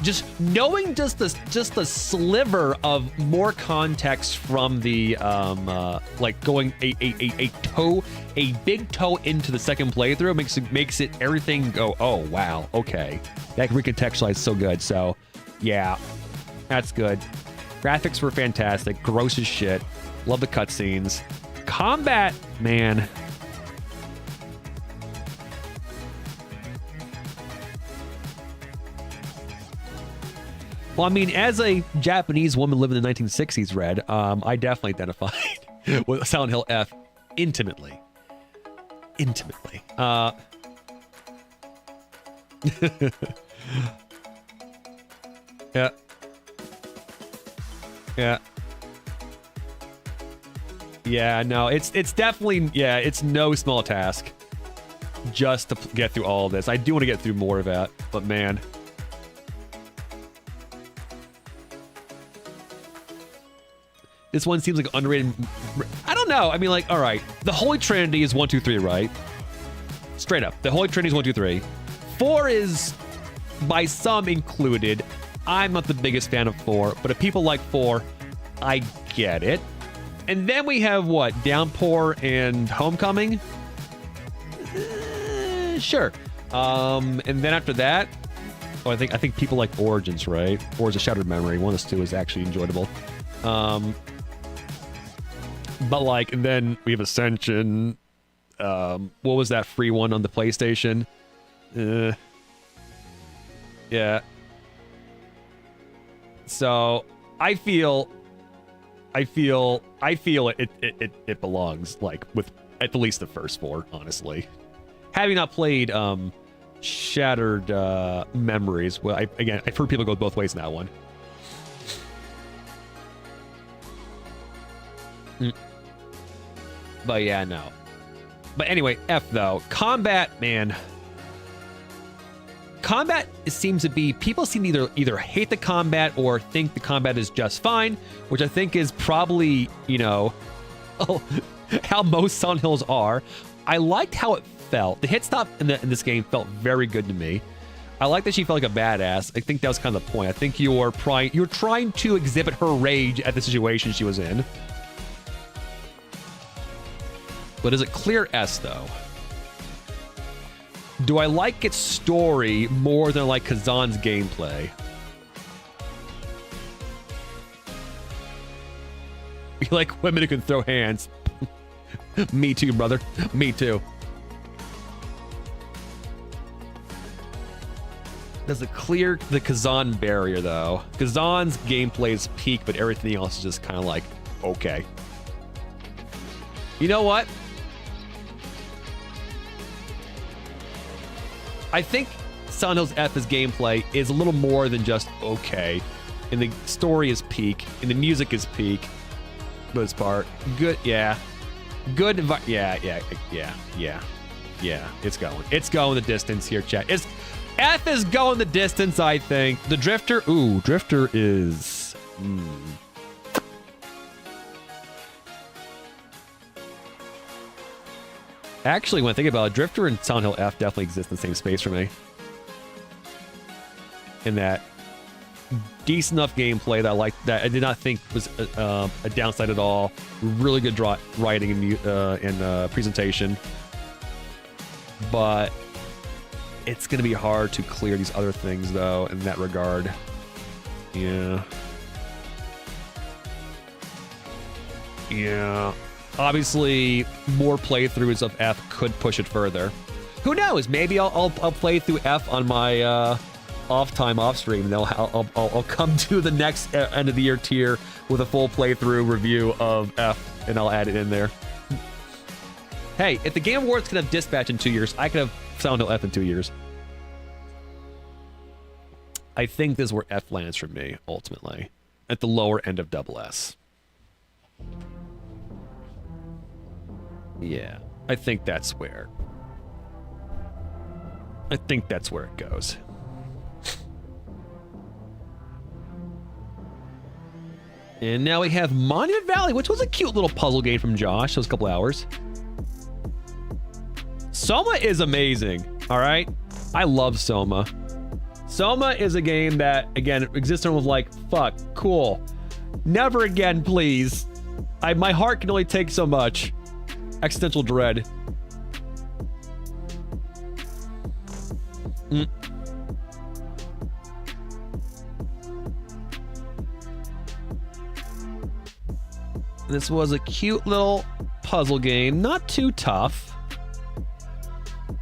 S1: just knowing just the sliver of more context from the like going a big toe into the second playthrough makes it everything go, oh wow, okay, that recontextualized so good. So yeah, that's good. Graphics were fantastic, gross as shit. Love the cutscenes. Combat, man. Well, I mean, as a Japanese woman living in the 1960s, Red, I definitely identified with Silent Hill F intimately. Intimately. Yeah. Yeah. Yeah, no, it's definitely, yeah, it's no small task just to get through all of this. I do want to get through more of that, but man. This one seems like underrated. I don't know. I mean, like, all right. The Holy Trinity is 1, 2, 3, right? Straight up. The Holy Trinity is 1, 2, 3. 4 is, by some included. I'm not the biggest fan of 4, but if people like 4, I get it. And then we have what? Downpour and Homecoming? Sure. And then after that, oh, I think people like Origins, right? Or is a Shattered Memory. One of those two is actually enjoyable. But like, and then we have Ascension. What was that free one on the PlayStation? Yeah. So I feel it belongs like with at least the first 4, honestly. Having not played Shattered Memories, well, I've heard people go both ways in that one. But yeah, no. But anyway, F though. Combat, man. Combat seems to be, people seem to either hate the combat or think the combat is just fine, which I think is probably, you know, how most Silent Hills are. I liked how it felt. The hit stop in this game felt very good to me. I like that she felt like a badass. I think that was kind of the point. I think you're trying to exhibit her rage at the situation she was in. But is it clear S, though? Do I like its story more than like Kazan's gameplay? You like women who can throw hands. Me too, brother. Me too. Does it clear the Kazan barrier, though? Kazan's gameplay is peak, but everything else is just kind of like, okay. You know what? I think Silent Hills F's gameplay is a little more than just okay. And the story is peak. And the music is peak. Most part. Good, yeah. Good, yeah. It's going. It's going the distance here, chat. F is going the distance, I think. The Drifter, ooh, Drifter is... Actually, when I think about it, Drifter and Silent Hill F definitely exist in the same space for me. In that decent enough gameplay that I liked, that I did not think was a downside at all. Really good writing and presentation. But it's going to be hard to clear these other things, though, in that regard. Yeah. Yeah. Obviously, more playthroughs of F could push it further. Who knows? Maybe I'll play through F on my off stream. And I'll come to the next end of the year tier with a full playthrough review of F, and I'll add it in there. Hey, if the Game Awards can have Dispatch in 2 years, I could have Silent Hill F in 2 years. I think this is where F lands for me, ultimately. At the lower end of Double S. Yeah, I think that's where it goes. And now we have Monument Valley, which was a cute little puzzle game from Josh. It was a couple hours. Soma is amazing, all right? I love Soma. Soma is a game that, again, existed and was like, fuck, cool. Never again, please. My heart can only take so much. Existential dread. This was a cute little puzzle game, not too tough,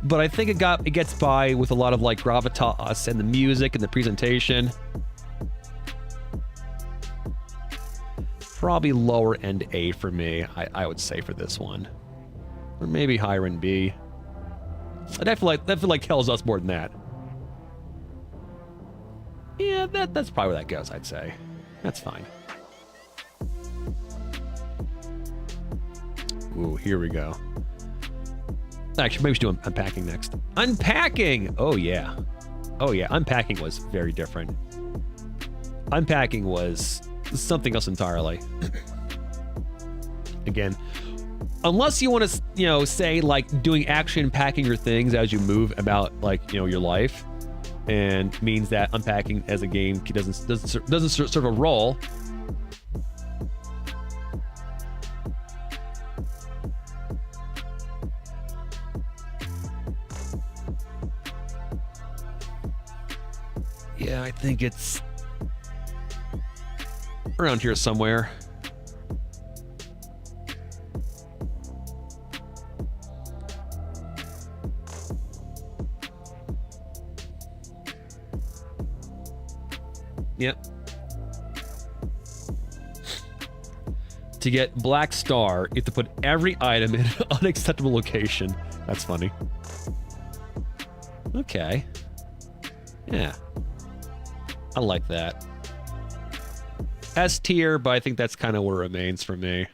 S1: but I think it gets by with a lot of like gravitas and the music and the presentation. Probably lower end A for me, I would say, for this one, or maybe higher end B. I feel like tells us more than that. Yeah, that's probably where that goes. I'd say that's fine. Ooh, here we go. Actually, maybe we should do unpacking next. Unpacking! Oh, yeah. Oh, yeah. Unpacking was very different. Unpacking was something else entirely. Again, unless you want to, say, like, doing action packing your things as you move about, like, your life, and means that unpacking as a game doesn't serve a role. Yeah, I think it's around here somewhere. Yep. To get Black Star, you have to put every item in an unacceptable location. That's funny. Okay. Yeah. I like that. S tier, but I think that's kind of where it remains for me.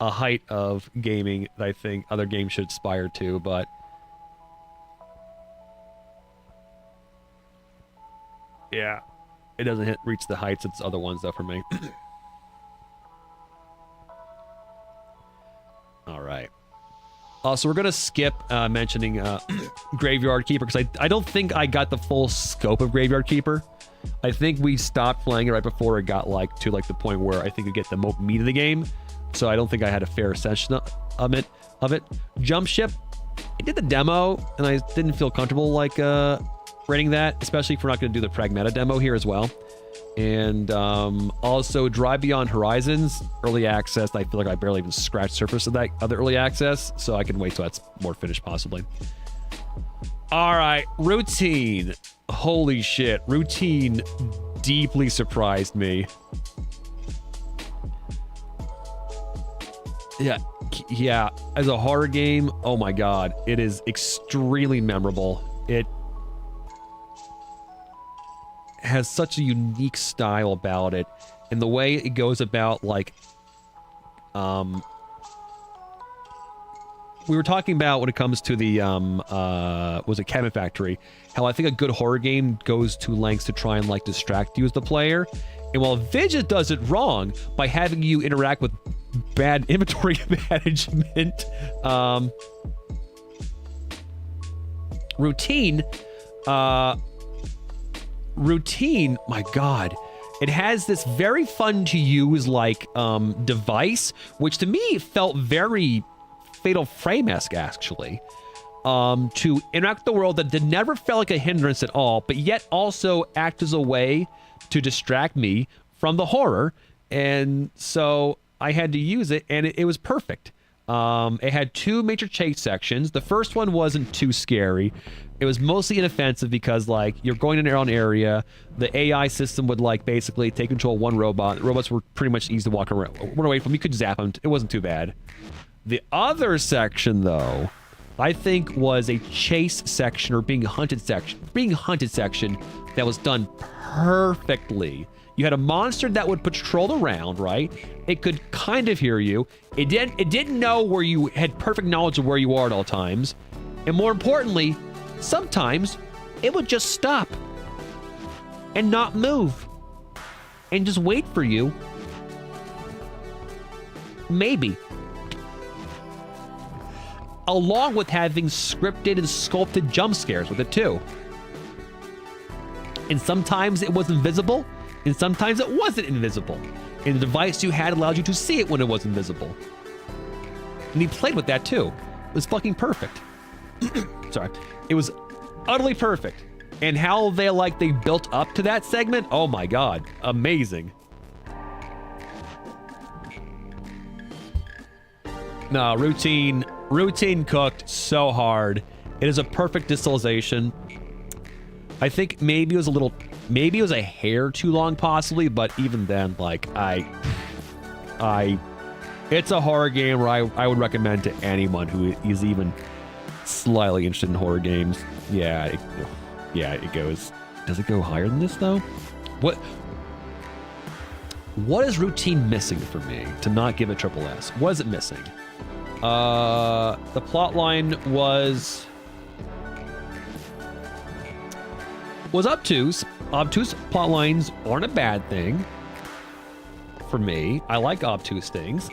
S1: A height of gaming that I think other games should aspire to, but yeah, it doesn't reach the heights it's other ones though for me. All right. So we're going to skip mentioning Graveyard Keeper because I don't think I got the full scope of Graveyard Keeper. I think we stopped playing it right before it got to the point where I think we get the meat of the game. So I don't think I had a fair assessment of it. Jump Ship, I did the demo and I didn't feel comfortable rating that, especially if we're not going to do the Pragmata demo here as well. And also Drive Beyond Horizons, early access. I feel like I barely even scratched the surface of that other early access, so I can wait till that's more finished possibly. All right, Routine. Holy shit, Routine deeply surprised me. Yeah, as a horror game, oh my god, it is extremely memorable. It has such a unique style about it, and the way it goes about, we were talking about when it comes to the was it Cabinet Factory, how I think a good horror game goes to lengths to try and distract you as the player, and while Vigis does it wrong by having you interact with bad inventory management, Routine, my god, it has this very fun to use device, which to me felt very Fatal Frame-esque actually, to interact with the world that never felt like a hindrance at all, but yet also act as a way to distract me from the horror. And so I had to use it, and it was perfect. It had two major chase sections. The first one wasn't too scary. It was mostly inoffensive because you're going in your own area. The AI system would basically take control of one robot. The robots were pretty much easy to walk around, run away from. You could zap them. It wasn't too bad. The other section, though, I think was a chase section or being hunted section that was done perfectly. You had a monster that would patrol around, right? It could kind of hear you. It didn't know where you had perfect knowledge of where you are at all times. And more importantly, sometimes it would just stop and not move and just wait for you. Maybe. along with having scripted and sculpted jump scares with it too. And sometimes it was invisible, and sometimes it wasn't invisible. And the device you had allowed you to see it when it was invisible. And he played with that too. It was fucking perfect. Sorry. It was utterly perfect. And how they built up to that segment, oh my god, amazing. No, Routine cooked so hard. It is a perfect distillation. I think maybe it was a hair too long possibly, but even then, like, it's a horror game where I would recommend to anyone who is even slightly interested in horror games. Yeah, it goes. Does it go higher than this though? What is Routine missing for me to not give it triple S? What is it missing? The plot line was obtuse. Obtuse plot lines aren't a bad thing for me. I like obtuse things,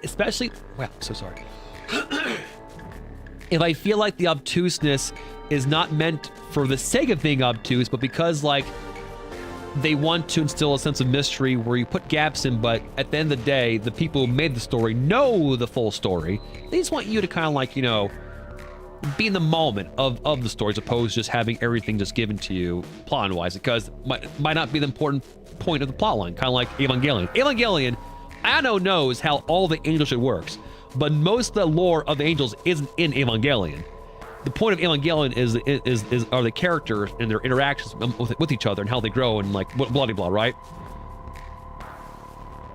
S1: especially. Well, I'm so sorry. If I feel like the obtuseness is not meant for the sake of being obtuse, but because like they want to instill a sense of mystery where you put gaps in, but at the end of the day, the people who made the story know the full story. They just want you to kind of like, you know, be in the moment of the story as opposed to just having everything just given to you plot-wise, because it might not be the important point of the plot line, kind of like Evangelion. Evangelion, Anno knows how all the angel shit works, but most of the lore of the angels isn't in Evangelion. The point of Evangelion are the characters and their interactions with each other and how they grow and like blah blah, right?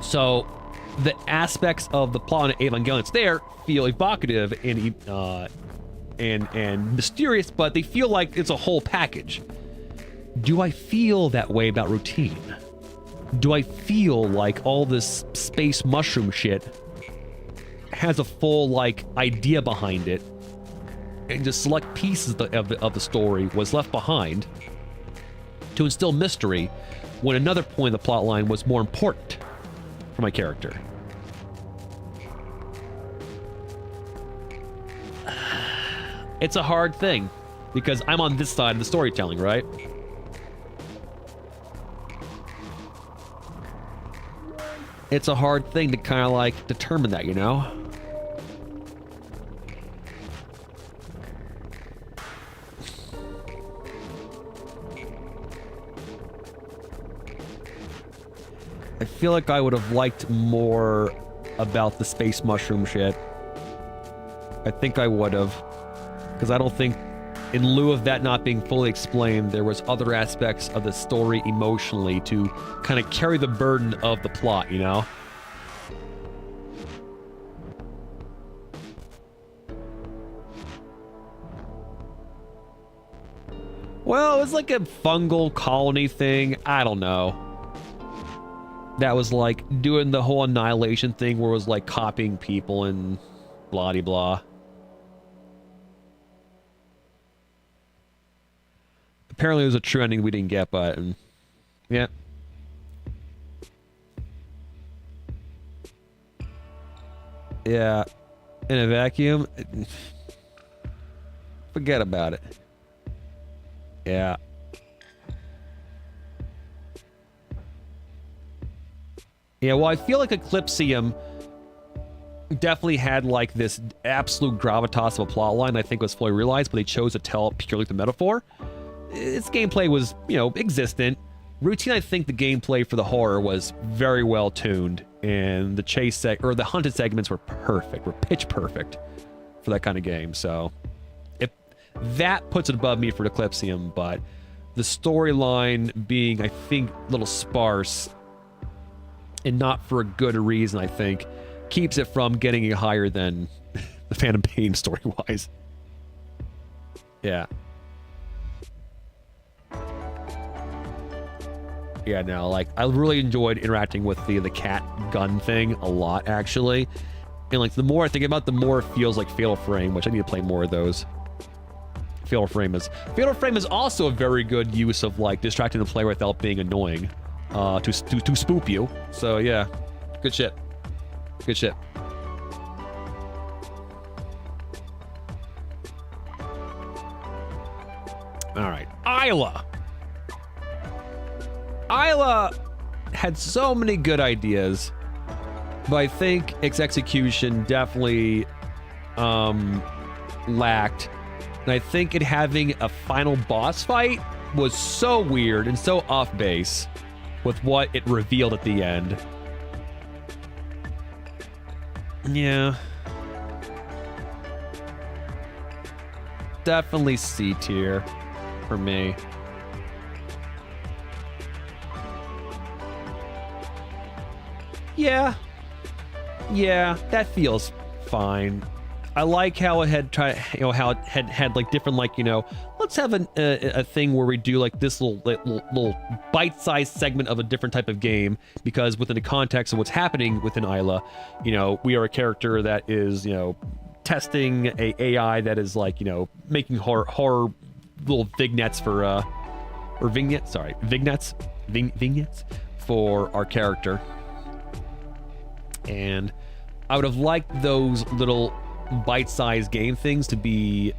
S1: So the aspects of the plot of Evangelion there feel evocative and mysterious, but they feel like it's a whole package. Do I feel that way about Routine? Do I feel like all this space mushroom shit has a full like idea behind it, and just select pieces of the story was left behind to instill mystery when another point of the plot line was more important for my character? It's a hard thing because I'm on this side of the storytelling, right? It's a hard thing to kind of like determine that, you know? I feel like I would have liked more about the space mushroom shit. I think I would have. Because I don't think, in lieu of that not being fully explained, there was other aspects of the story emotionally to kind of carry the burden of the plot, you know? Well, it was like a fungal colony thing. I don't know. That was like doing the whole annihilation thing where it was like copying people and blah-de-blah. Apparently it was a true ending we didn't get, but yeah. Yeah. In a vacuum, forget about it. Yeah. Yeah, well, I feel like Eclipsium definitely had like this absolute gravitas of a plot line I think was fully realized, but they chose to tell it purely through metaphor. Its gameplay was, you know, existent. Routine, I think the gameplay for the horror was very well tuned, and the the hunted segments were perfect, were pitch perfect for that kind of game. So if that puts it above me for Eclipsium, but the storyline being, I think, a little sparse and not for a good reason, I think, keeps it from getting it higher than the Phantom Pain story-wise. Yeah. Yeah, no, like, I really enjoyed interacting with the cat gun thing a lot, actually. And, like, the more I think about it, the more it feels like Fatal Frame, which I need to play more of those. Fatal Frame is also a very good use of, like, distracting the player without being annoying. To spook you. So, yeah. Good shit. Good shit. All right. Isla. Isla had so many good ideas, but I think its execution definitely lacked. And I think it having a final boss fight was so weird and so off base with what it revealed at the end. Yeah. Definitely C tier for me. Yeah, that feels fine. I like how it had tried, how it had like different, like, let's have a thing where we do like this little bite-sized segment of a different type of game, because within the context of what's happening within Isla, we are a character that is, testing a AI that is like, making horror little vignettes for, or vignettes for our character. And I would have liked those little bite-sized game things to be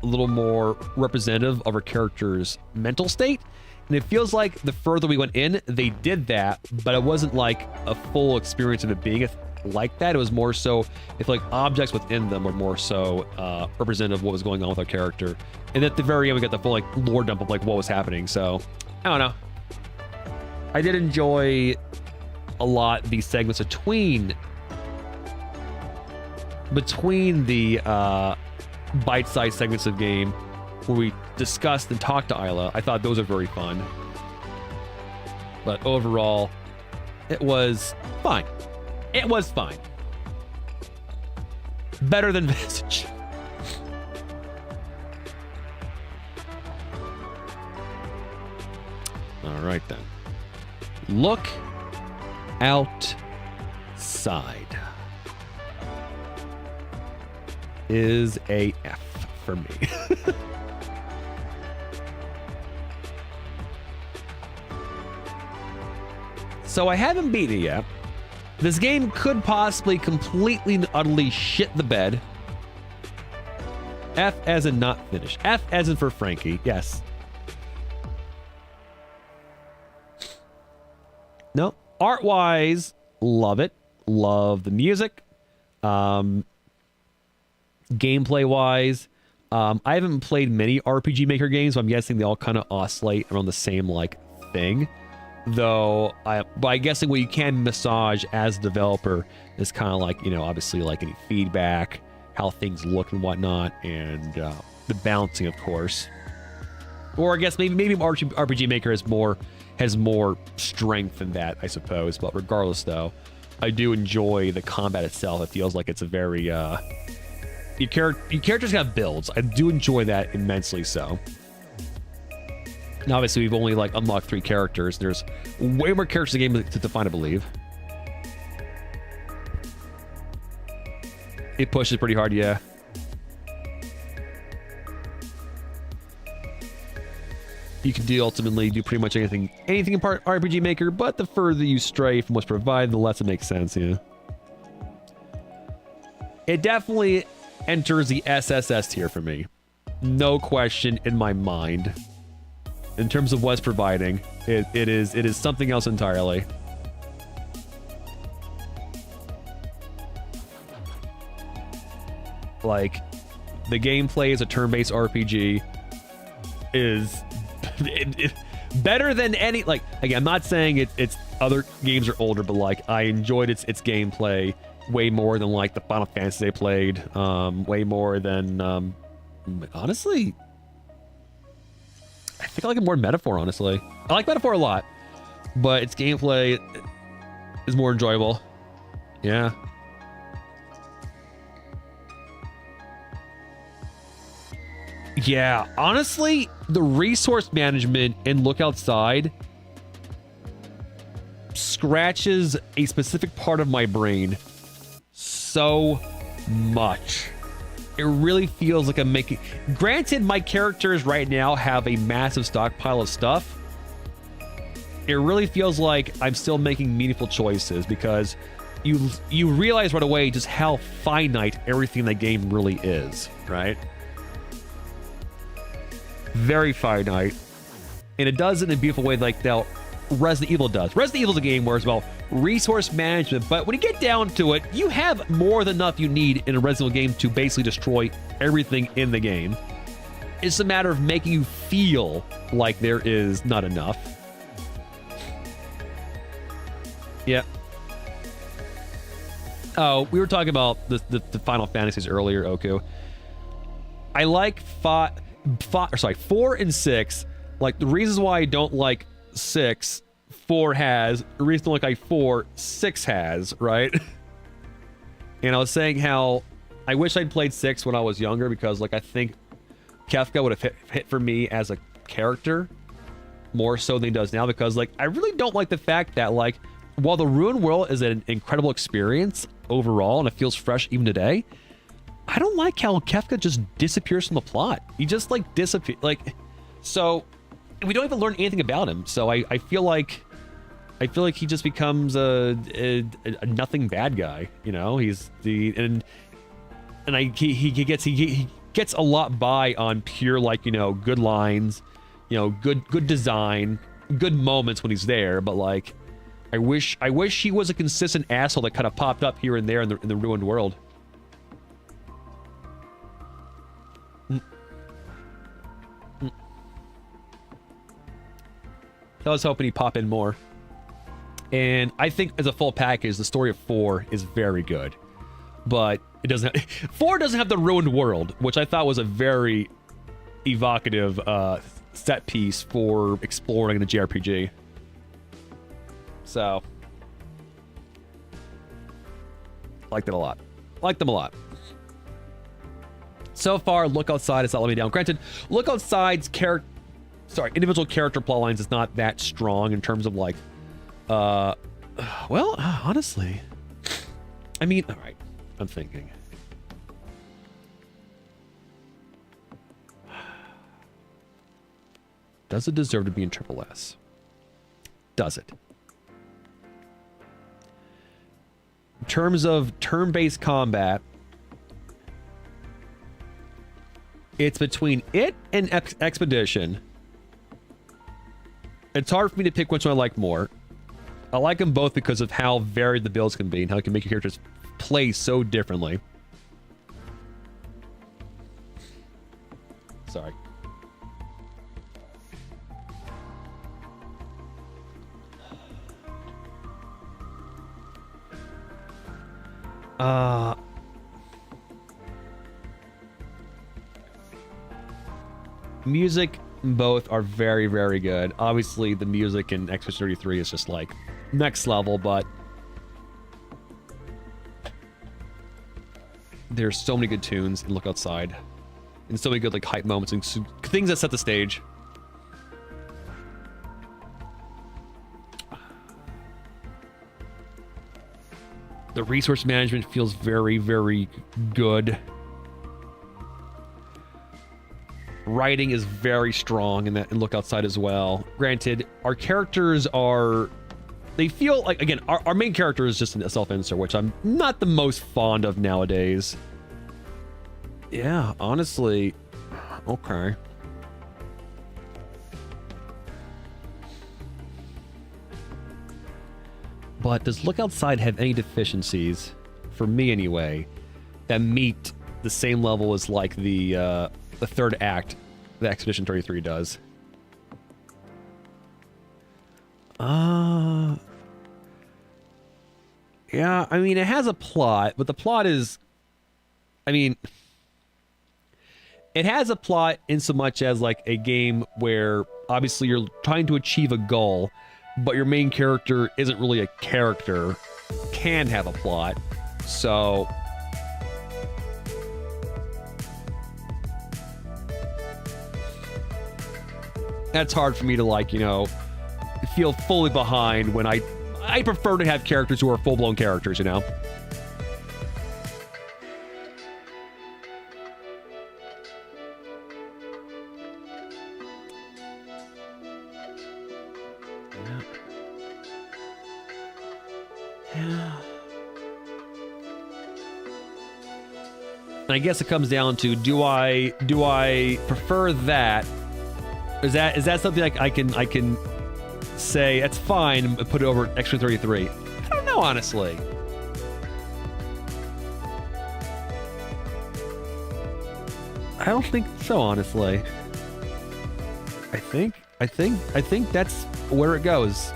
S1: a little more representative of our character's mental state. And it feels like the further we went in, they did that, but it wasn't like a full experience of it being like that. It was more so, if like objects within them were more so representative of what was going on with our character. And at the very end, we got the full like lore dump of like what was happening. So I don't know. I did enjoy a lot these segments between the bite-sized segments of game where we discussed and talked to Isla. I thought those are very fun. But overall, it was fine. It was fine. Better than Visage. All right, then. Look outside is a F for me. So I haven't beat it yet. This game could possibly completely and utterly shit the bed. F as in not finished. F as in for Frankie. Yes. No. Art-wise, love it. Love the music. Gameplay-wise, I haven't played many RPG Maker games, so I'm guessing they all kind of oscillate around the same, like, thing. Though, by guessing what you can massage as a developer is kind of like, obviously, like, any feedback, how things look and whatnot, and the balancing, of course. Or I guess maybe RPG Maker has more strength than that, I suppose. But regardless, though, I do enjoy the combat itself. It feels like it's a very your characters have builds. I do enjoy that immensely. So, and obviously, we've only like unlocked 3 characters. There's way more characters in the game to define, I believe. It pushes pretty hard, yeah. You can ultimately do pretty much anything in part RPG Maker, but the further you stray from what's provided, the less it makes sense, yeah. It definitely enters the SSS tier for me. No question in my mind. In terms of what's providing, it is something else entirely. Like, the gameplay as a turn-based RPG is better than any, like, again, I'm not saying it's other games are older, but like I enjoyed its gameplay way more than like the Final Fantasy I played, way more than honestly, I think I like it more than Metaphor. Honestly, I like Metaphor a lot, but its gameplay is more enjoyable. Yeah. Yeah, honestly, the resource management in Look Outside scratches a specific part of my brain so much. It really feels like I'm making... Granted, my characters right now have a massive stockpile of stuff. It really feels like I'm still making meaningful choices because you realize right away just how finite everything in that game really is, right? very finite, and it does it in a beautiful way like now Resident Evil does. Resident Evil is a game where it's about resource management, but when you get down to it, you have more than enough you need in a Resident Evil game to basically destroy everything in the game. It's a matter of making you feel like there is not enough. Yeah. Oh, we were talking about the Final Fantasies earlier, Oku. I like 4 and 6. Like, the reasons why I don't like 6, 4 has. The reason I don't like 4, 6 has, right? And I was saying how I wish I'd played 6 when I was younger because, like, I think Kefka would have hit for me as a character more so than he does now because, like, I really don't like the fact that, like, while the Ruined World is an incredible experience overall and it feels fresh even today, I don't like how Kefka just disappears from the plot. He just, like, disappears. Like, so we don't even learn anything about him. So I feel like he just becomes a nothing bad guy. You know, he's he gets a lot by on pure, like, you know, good lines, you know, good design, good moments when he's there. But, like, I wish he was a consistent asshole that kind of popped up here and there in the Ruined World. I was hoping he'd pop in more. And I think as a full package, the story of 4 is very good. But it doesn't have, 4 doesn't have the Ruined World, which I thought was a very evocative set piece for exploring the JRPG. So, liked it a lot. Liked them a lot. So far, Look Outside has not let me down. Granted, Look Outside's individual character plot lines is not that strong in terms of, like, well, honestly, I mean, all right, I'm thinking. Does it deserve to be in Triple S? Does it? In terms of turn-based combat, it's between it and Expedition. It's hard for me to pick which one I like more. I like them both because of how varied the builds can be and how it can make your characters play so differently. Sorry. Music, both are very, very good. Obviously, the music in Expedition 33 is just, like, next level, but there's so many good tunes in Look Outside. And so many good, like, hype moments and things that set the stage. The resource management feels very, very good. Writing is very strong in Look Outside as well. Granted, our characters they feel like, again, our main character is just a self-insert, which I'm not the most fond of nowadays. Yeah, honestly, okay. But does Look Outside have any deficiencies, for me anyway, that meet the same level as, like, the third act that Expedition 33 does? Yeah, I mean, it has a plot, but the plot is, I mean, it has a plot in so much as, like, a game where obviously you're trying to achieve a goal, but your main character isn't really a character, can have a plot. So that's hard for me to, like, you know, feel fully behind when I prefer to have characters who are full-blown characters, you know? Yeah. And I guess it comes down to, do I prefer that Is that something I can say that's fine and put it over extra 33? I don't know, honestly. I don't think so, honestly. I think that's where it goes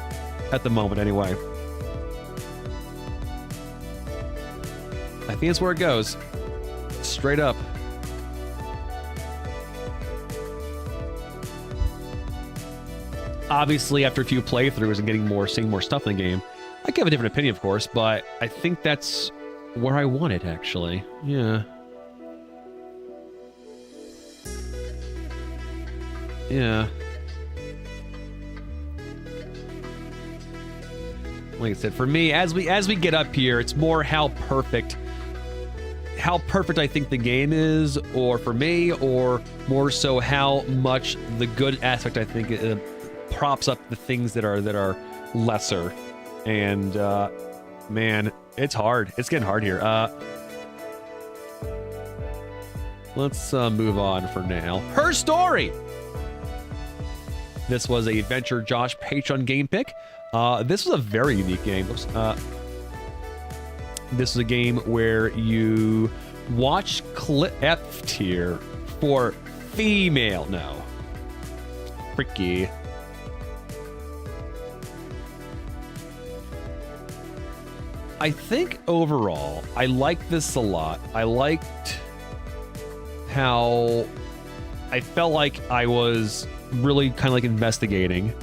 S1: at the moment, anyway. I think it's where it goes. Straight up. Obviously, after a few playthroughs and seeing more stuff in the game, I could have a different opinion, of course, but I think that's where I want it, actually. Yeah. Yeah. Like I said, for me, as we get up here, it's more how perfect I think the game is, or for me, or more so how much the good aspect I think it props up the things that are lesser. And man, it's hard. It's getting hard here. Let's move on for now. Her Story. This was a Venture Josh Patreon game pick. This was a very unique game. This is a game where you watch F tier for female. No. Freaky. I think overall, I liked this a lot. I liked how I felt like I was really kind of like investigating,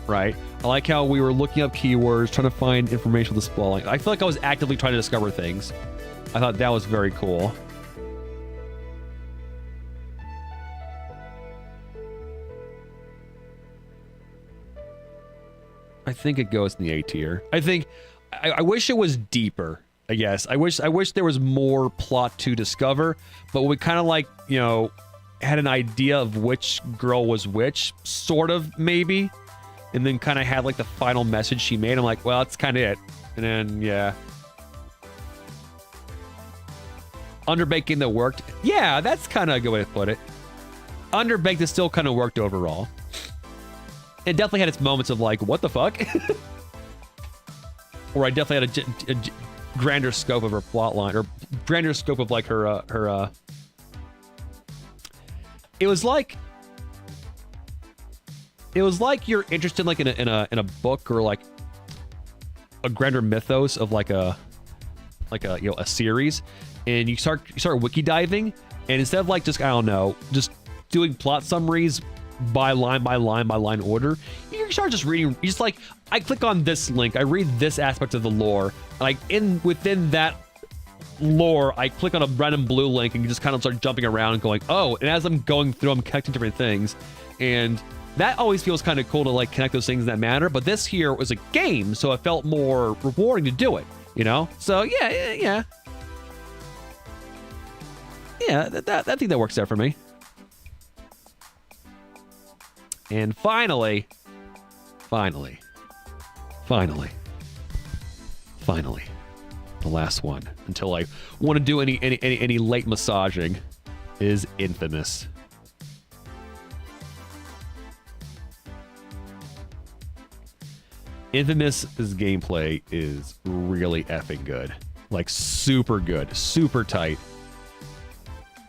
S1: right? I like how we were looking up keywords, trying to find information with the spelling. I feel like I was actively trying to discover things. I thought that was very cool. I think it goes in the A tier. I wish it was deeper, I guess. I wish there was more plot to discover, but we kind of like, had an idea of which girl was which, sort of, maybe. And then kind of had like the final message she made. I'm like, well, that's kind of it. And then, yeah. Underbaking that worked. Yeah, that's kind of a good way to put it. Underbaked that still kind of worked overall. It definitely had its moments of like, what the fuck? Or I definitely had a grander scope of her plot line, or grander scope of like her it was like you're interested like in a book or like a grander mythos of like a series, and you start wiki diving, and instead of like just, I don't know, just doing plot summaries by line order, you start just reading. You just like, I click on this link, I read this aspect of the lore, like within that lore, I click on a random blue link and you just kind of start jumping around and going, oh, and as I'm going through, I'm connecting different things, and that always feels kind of cool to like connect those things in that manner. But this here was a game, so it felt more rewarding to do it, So yeah, I think that works there for me. And finally, the last one, until I want to do any late massaging, is Infamous. Infamous's gameplay is really effing good. Like, super good, super tight.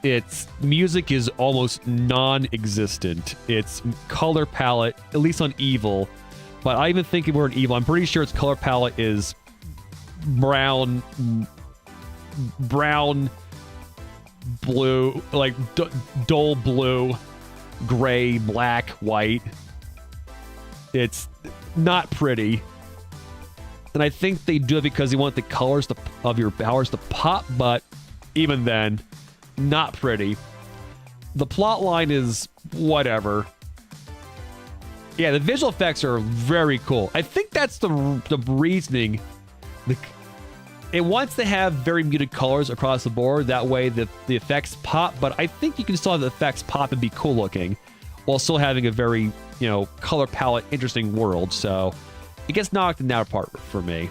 S1: Its music is almost non-existent. Its color palette, at least on Evil, but I even think if we're in Evil, I'm pretty sure its color palette is brown, blue, like dull blue, gray, black, white. It's not pretty. And I think they do it because they want the colors of your powers to pop, but even then, not pretty. The plot line is whatever. Yeah, the visual effects are very cool. I think that's the reasoning. It wants to have very muted colors across the board. That way the effects pop, but I think you can still have the effects pop and be cool looking while still having a very, color palette, interesting world. So it gets knocked in that part for me.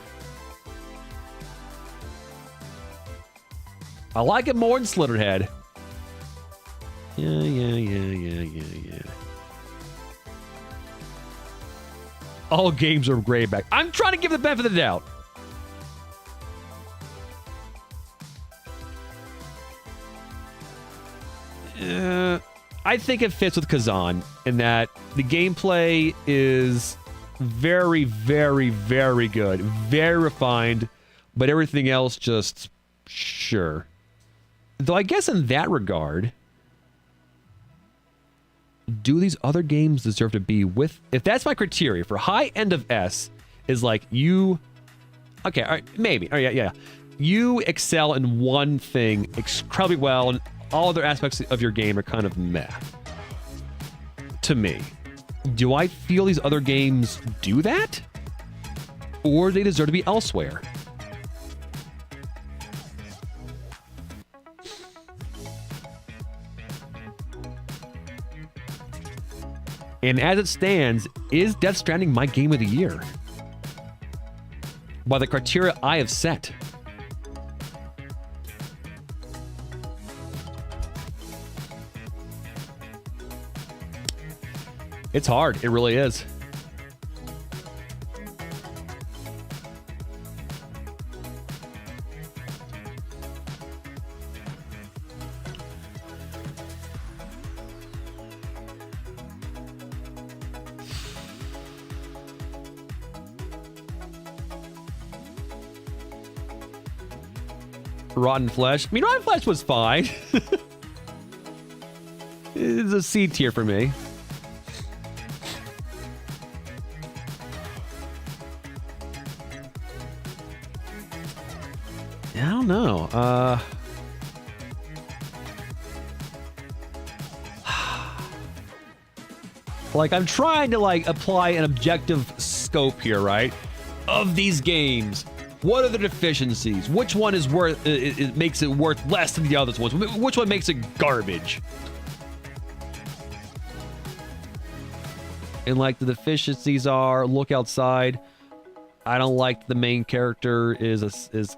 S1: I like it more than Slitterhead. Yeah. all games are great back. I'm trying to give the benefit of the doubt. I think it fits with Kazan in that the gameplay is very, very, very good. Very refined, but everything else just sure. Though I guess in that regard, do these other games deserve to be with... If that's my criteria for high end of S, is like you... Okay, all right, maybe. Oh, yeah. You excel in one thing incredibly well, and all other aspects of your game are kind of meh. To me. Do I feel these other games do that? Or do they deserve to be elsewhere? And as it stands, is Death Stranding my game of the year? By the criteria I have set. It's hard. It really is. Rotten Flesh. I mean, Rotten Flesh was fine. It's a C tier for me. I don't know. Like, I'm trying to, like, apply an objective scope here, right? Of these games. What are the deficiencies? Which one is worth... it makes it worth less than the other ones? Which one makes it garbage? And, like, the deficiencies are... Look outside. I don't like the main character is standard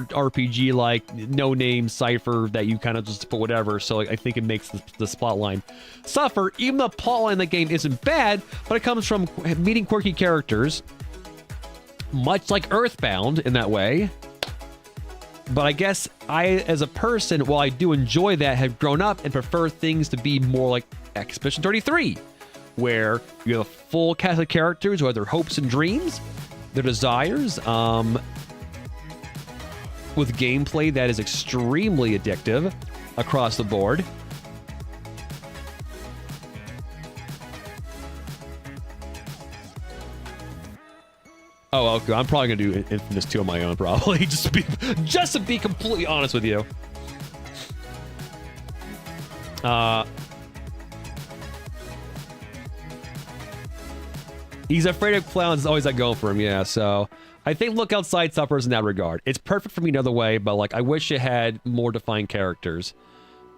S1: RPG, like no name cipher that you kind of just put whatever. So like, I think it makes the plot line suffer. Even the plot line in the game isn't bad, but it comes from meeting quirky characters, much like Earthbound in that way. But I guess I, as a person, while I do enjoy that, have grown up and prefer things to be more like Expedition 33. Where you have a full cast of characters who have their hopes and dreams, their desires, with gameplay that is extremely addictive across the board. Oh, okay. I'm probably gonna do Infamous 2 on my own, probably just to be completely honest with you. He's afraid of clowns. It's always that going for him, yeah. So I think Look Outside suffers in that regard. It's perfect for me another way, but like I wish it had more defined characters.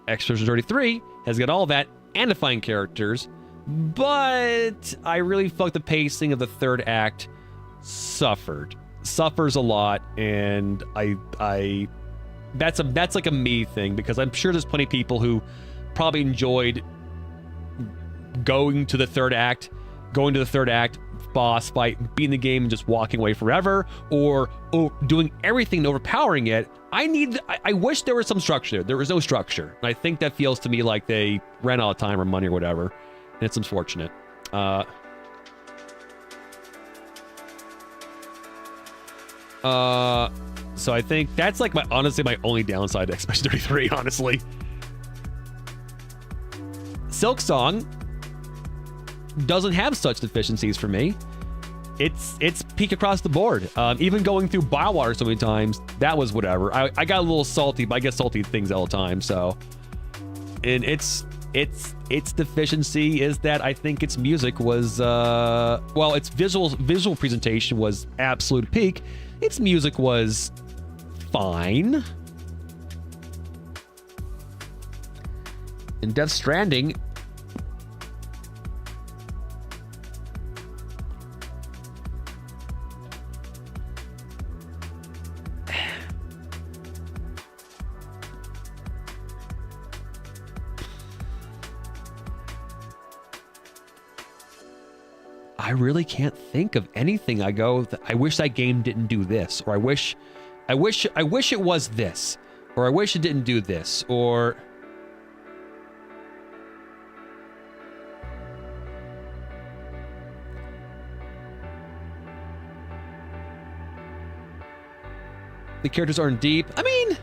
S1: Expedition 33 has got all that and defined characters, but I really felt the pacing of the third act suffers a lot, and I that's like a me thing, because I'm sure there's plenty of people who probably enjoyed going to the third act, boss fight, beating the game and just walking away forever, or doing everything and overpowering it. I wish there was some structure. There was no structure. And I think that feels to me like they ran out of time or money or whatever. And it's unfortunate. So I think that's like honestly my only downside to Expedition 33, honestly. Silksong doesn't have such deficiencies for me. It's peak across the board. Even going through Biowater so many times, that was whatever. I got a little salty, but I get salty things all the time. So, and its deficiency is that I think its music was its visual presentation was absolute peak. Its music was fine. In Death Stranding, I really can't think of anything. I wish that game didn't do this, or I wish it was this, or I wish it didn't do this, or the characters aren't deep. I mean,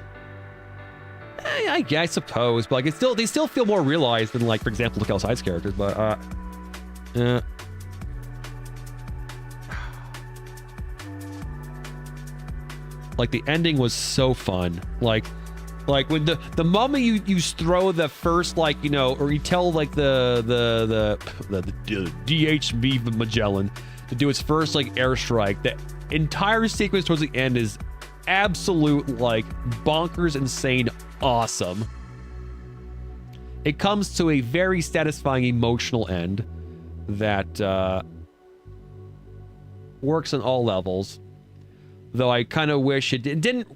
S1: I suppose, but like they still feel more realized than, like, for example, look outside's characters. But yeah. Like, the ending was so fun. Like when the moment you throw the first, like, you know, or you tell, like, the DHB Magellan to do its first, like, airstrike, the entire sequence towards the end is absolute, like, bonkers insane awesome. It comes to a very satisfying emotional end that works on all levels. Though I kind of wish it didn't.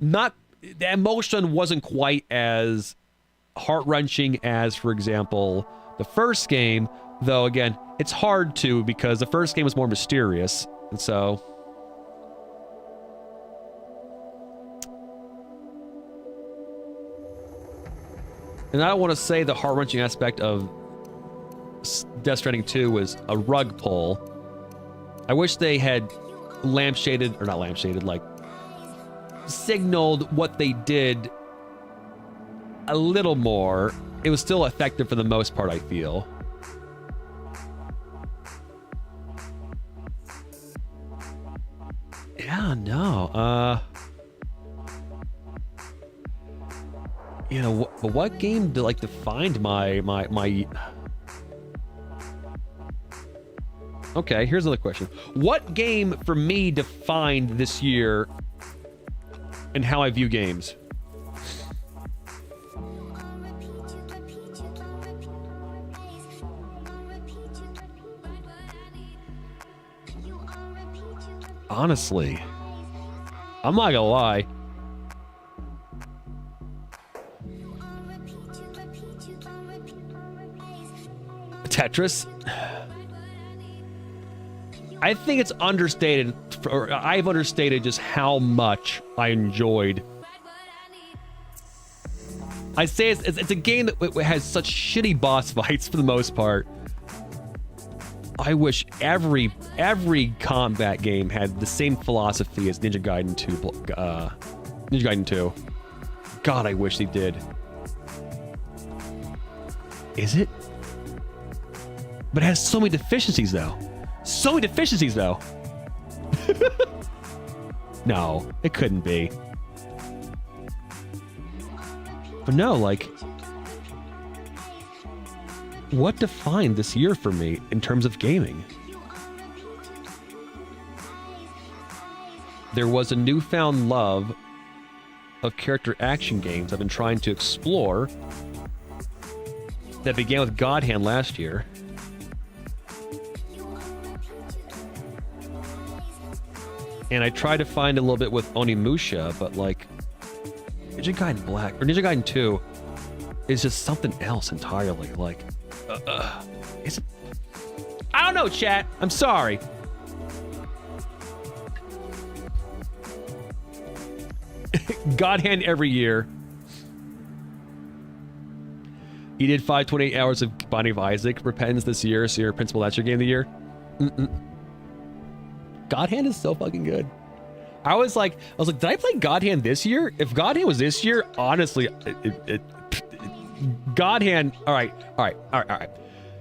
S1: The emotion wasn't quite as heart-wrenching as, for example, the first game. Though, again, it's hard to, because the first game was more mysterious. And so... And I don't want to say the heart-wrenching aspect of Death Stranding 2 was a rug pull. I wish they had lampshaded, or not lampshaded, like, signaled what they did a little more. It was still effective for the most part, I feel. Yeah, no. You know, what game defined my... Okay, here's another question. What game for me defined this year and how I view games? Honestly, I'm not gonna lie. Tetris. I think it's understated, or I've understated just how much I enjoyed. I say it's a game that has such shitty boss fights for the most part. I wish every combat game had the same philosophy as Ninja Gaiden 2. Ninja Gaiden 2. God, I wish they did. Is it? But it has so many deficiencies, though. So many deficiencies, though. No, it couldn't be. But no, like, what defined this year for me in terms of gaming? There was a newfound love of character action games I've been trying to explore that began with God Hand last year. And I tried to find a little bit with Onimusha, but, like, Ninja Gaiden Black, or Ninja Gaiden 2, is just something else entirely. Like, it's... I don't know, chat. I'm sorry. God Hand every year. You did 528 hours of Binding of Isaac Repentance this year, so your Principal, that's your game of the year? God Hand is so fucking good. I was like, did I play God Hand this year? If God Hand was this year, honestly, God Hand. All right.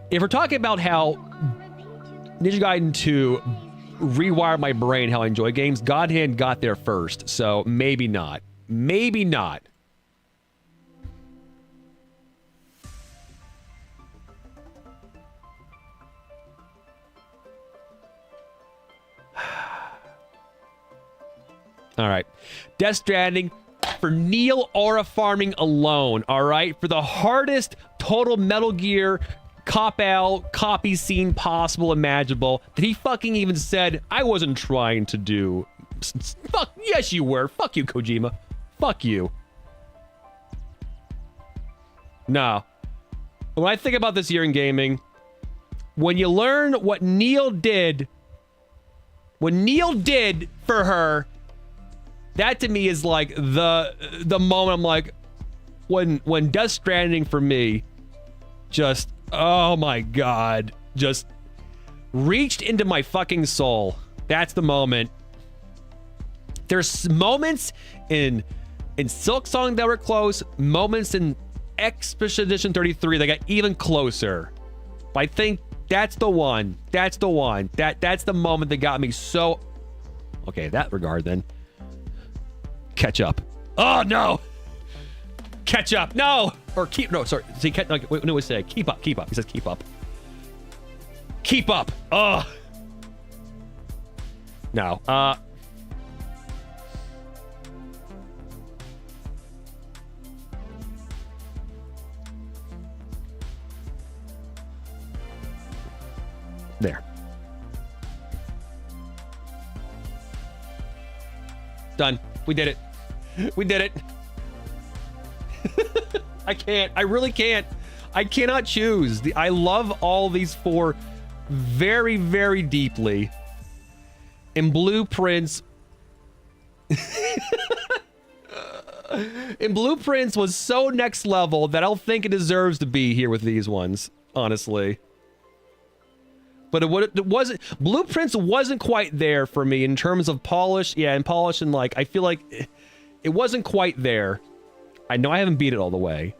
S1: If we're talking about how Ninja Gaiden 2 rewired my brain, how I enjoy games, God Hand got there first. So maybe not. Maybe not. All right. Death Stranding for Neil aura farming alone. All right. For the hardest total Metal Gear cop-out, copy scene possible imaginable that he fucking even said, I wasn't trying to do. Fuck. Yes, you were. Fuck you, Kojima. Fuck you. No. When I think about this year in gaming, when you learn what Neil did, for her, that to me is like the moment I'm like, when Death Stranding for me just, oh my God, just reached into my fucking soul. That's the moment. There's moments in Silksong that were close, moments in Expedition 33 that got even closer. But I think that's the one. That's the one. That's the moment that got me so... Okay, that regard then. Catch up. Oh, no! Catch up. No! Or keep... No, sorry. See, no, no, say keep up. Keep up. He says keep up. Keep up. Oh. No. There. Done. We did it. We did it. I can't. I really can't. I cannot choose. I love all these four very, very deeply. And Blueprints... and Blueprints was so next level that I don't think it deserves to be here with these ones, honestly. But it wasn't... Blueprints wasn't quite there for me in terms of polish. Yeah, and polish and like... I feel like it wasn't quite there. I know I haven't beat it all the way.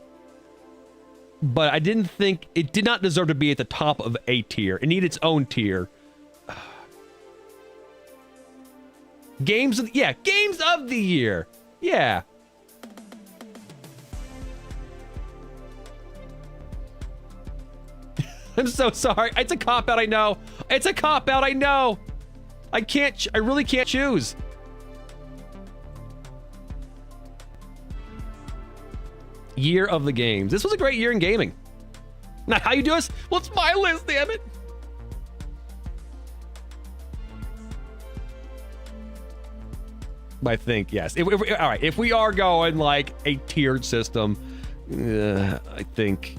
S1: But I didn't think... It did not deserve to be at the top of A tier. It needed its own tier. Games of... Yeah, Games of the Year. Yeah. I'm so sorry. It's a cop-out, I know. It's a cop-out, I know. I can't... I really can't choose. Year of the games. This was a great year in gaming. Now, how you do this? Well, it's my list, damn it. I think, yes. All right, if we are going like a tiered system, I think...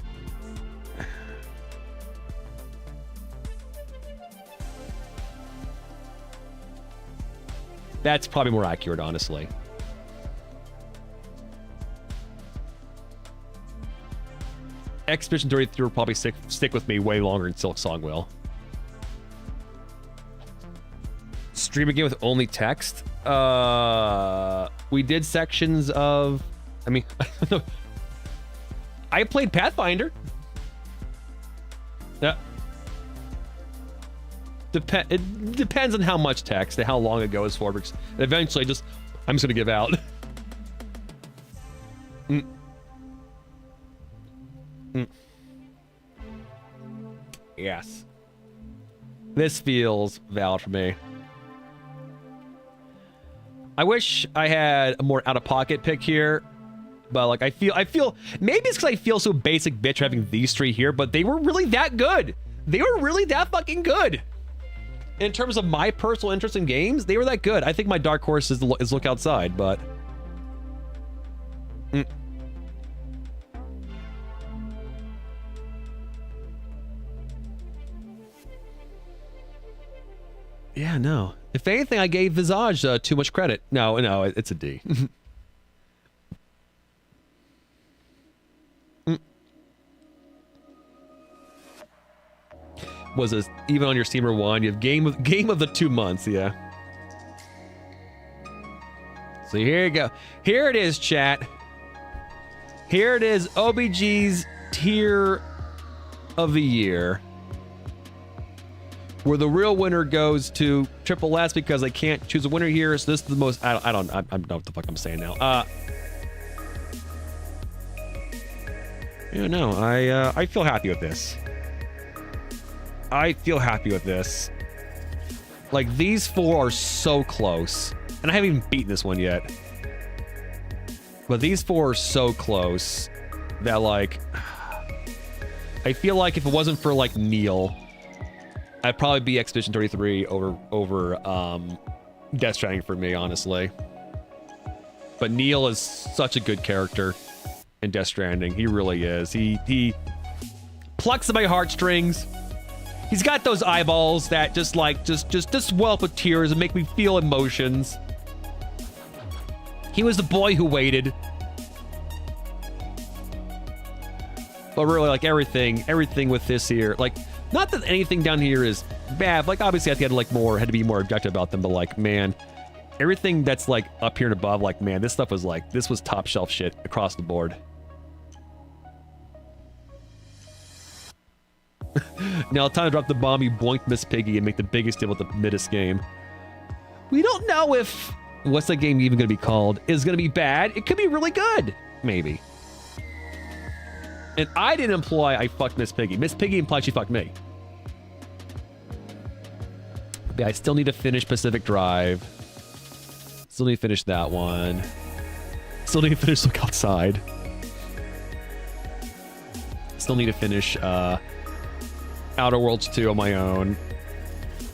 S1: That's probably more accurate, honestly. Expedition 33 will probably stick with me way longer than Silksong will. Stream a game with only text? We did sections of... I mean, I played Pathfinder. Yeah. It depends on how much text and how long it goes for. And eventually, I'm just gonna give out. Yes. This feels valid for me. I wish I had a more out-of-pocket pick here, but like I feel maybe it's because I feel so basic bitch having these three here, but they were really that good. They were really that fucking good. In terms of my personal interest in games, they were that good. I think my dark horse is Look Outside, but... Yeah, no. If anything, I gave Visage too much credit. No, it's a D. Was this even on your Steam Rewind? You have game of the 2 months, yeah. So here you go. Here it is, chat. Here it is, OBG's tier of the year, where the real winner goes to Triple S because I can't choose a winner here. So this is the most. I don't know what the fuck I'm saying now. Yeah, no, I feel happy with this. I feel happy with this. Like, these four are so close. And I haven't even beaten this one yet. But these four are so close that, like... I feel like if it wasn't for, like, Neil, I'd probably be Expedition 33 over Death Stranding for me, honestly. But Neil is such a good character in Death Stranding. He really is. He plucks at my heartstrings. He's got those eyeballs that just swell up with tears and make me feel emotions. He was the boy who waited. But really, like, everything with this here, like, not that anything down here is bad. Like, obviously, I had to be more objective about them. But like, man, everything that's like up here and above, like, man, this stuff was like, this was top shelf shit across the board. Now, time to drop the bomb. You boinked Miss Piggy and make the biggest deal with the middest game. We don't know if what's that game even going to be called is going to be bad. It could be really good, maybe. And I didn't imply I fucked Miss Piggy. Miss Piggy implied she fucked me. But yeah, I still need to finish Pacific Drive. Still need to finish that one. Still need to finish Look Outside. Still need to finish Outer Worlds 2 on my own.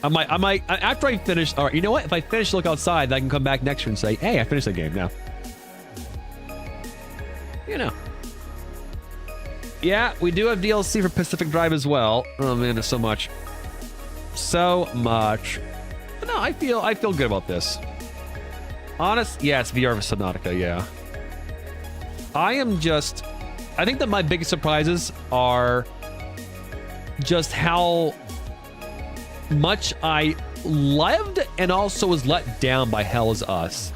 S1: I might, after I finish, all right, you know what? If I finish Look Outside, then I can come back next year and say, hey, I finished the game now. You know. Yeah, we do have DLC for Pacific Drive as well. Oh man, there's so much. So much. But no, I feel good about this. Honest, yes, VR for Subnautica, yeah. I think that my biggest surprises are just how much I loved and also was let down by Hell Is Us.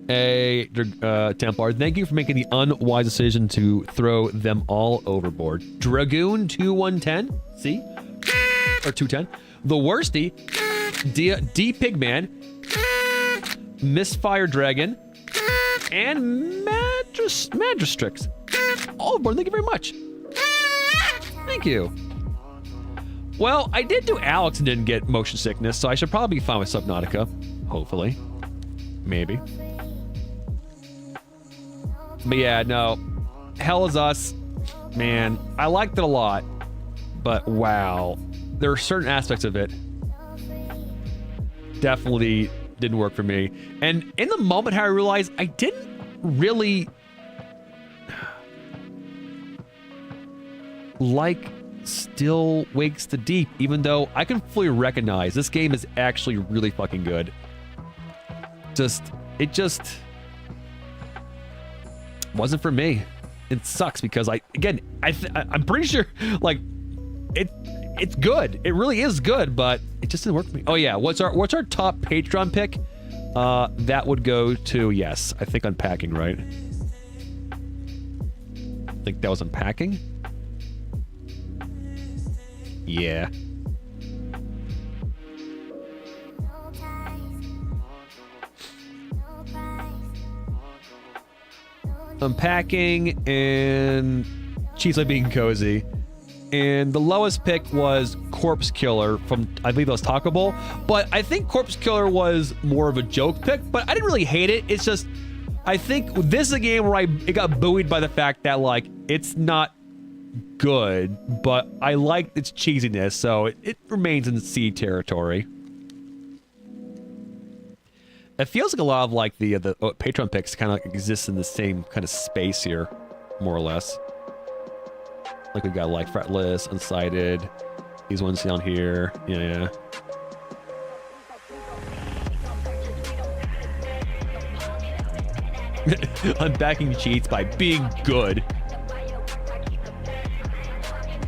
S1: Hey, Templar, thank you for making the unwise decision to throw them all overboard. Dragoon 2110, see? Or 210. The Worsty, D Pigman, Misfire Dragon, and Magistrix. All aboard, thank you very much. Thank you. Well, I did do Alex and didn't get motion sickness, so I should probably be fine with Subnautica. Hopefully. Maybe. But yeah, no. Hell Is Us, man, I liked it a lot. But wow. There are certain aspects of it definitely didn't work for me. And in the moment how I realized I didn't really like Still Wakes the Deep, even though I can fully recognize this game is actually really fucking good. It just wasn't for me. It sucks because I'm pretty sure like it's good. It really is good, but it just didn't work for me. Oh yeah, what's our top Patreon pick? That would go to, yes, I think Unpacking, right? I think that was Unpacking. Yeah. Unpacking and Cheese Like Being Cozy. And the lowest pick was Corpse Killer from, I believe that was Taco Bowl. But I think Corpse Killer was more of a joke pick, but I didn't really hate it. It's just, I think this is a game where it got buoyed by the fact that, like, it's not good, but I like its cheesiness, so it remains in C territory. It feels like a lot of like the Patreon picks kind of like exist in the same kind of space here, more or less. Like we've got like Fretless, Unsighted, these ones down here, yeah. Unpacking cheats by being good.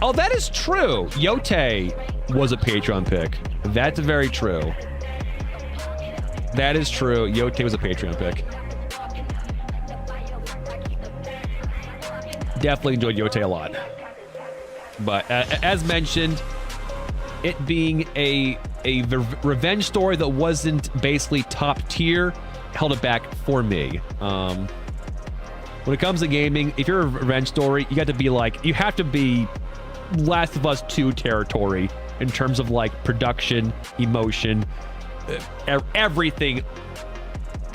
S1: Oh, that is true. Yote was a Patreon pick. That's very true. That is true. Yote was a Patreon pick. Definitely enjoyed Yote a lot. But as mentioned, it being a revenge story that wasn't basically top tier held it back for me. When it comes to gaming, if you're a revenge story, you have to be Last of Us 2 territory in terms of like production, emotion, everything,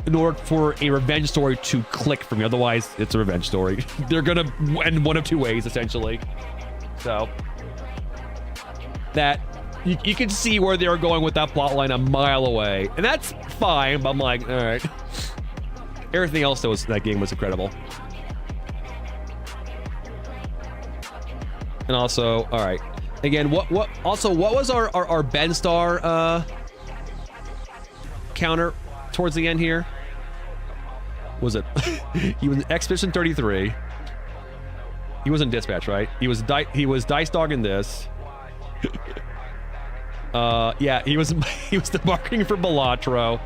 S1: in order for a revenge story to click for me. Otherwise, it's a revenge story. They're gonna end one of two ways, essentially. So that You can see where they were going with that plot line a mile away. And that's fine, but I'm like, all right. Everything else that game was incredible. And also, all right. Again, what was our Ben Star counter towards the end here? Was it he was Expedition 33. He wasn't Dispatch, right? He was Dice Dog in this. Yeah, he was the marketing for Balatro,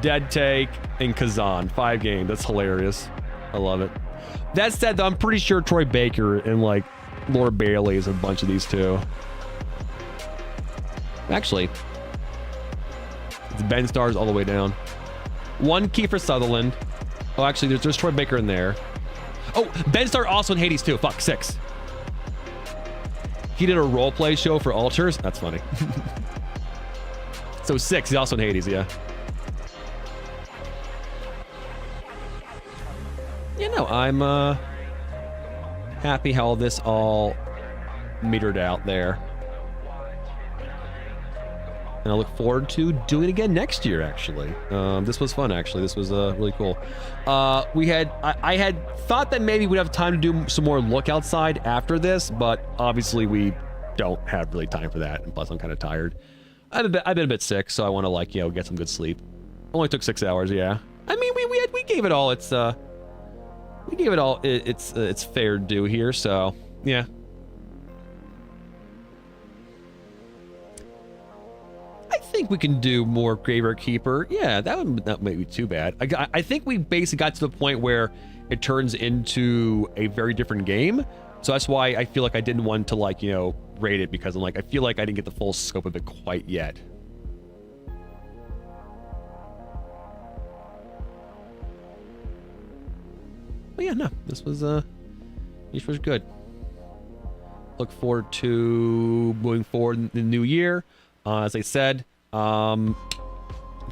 S1: Dead Take, and Kazan. 5 games. That's hilarious. I love it. That said, though, I'm pretty sure Troy Baker and like Lord Bailey is a bunch of these too. Actually, it's Ben Stars all the way down. 1 Kiefer Sutherland. Oh, actually, there's Troy Baker in there. Oh, Ben Starr also in Hades too. Fuck, 6. He did a roleplay show for Altars. That's funny. So 6. He's also in Hades, yeah. You know, I'm happy how this all metered out there. And I look forward to doing it again next year, actually. This was fun, actually. This was really cool. I had thought that maybe we'd have time to do some more look outside after this, but obviously we don't have really time for that. And plus, I'm kind of tired. I've been a bit sick, so I want to, like, you know, get some good sleep. Only took 6 hours, yeah. I mean, we gave it all its its fair due here, so yeah. I think we can do more Graveyard Keeper. Yeah, that would not be too bad. I think we basically got to the point where it turns into a very different game. So that's why I feel like I didn't want to, like, you know, rate it, because I'm like, I feel like I didn't get the full scope of it quite yet. But yeah, no, this was good. Look forward to moving forward in the new year. As I said,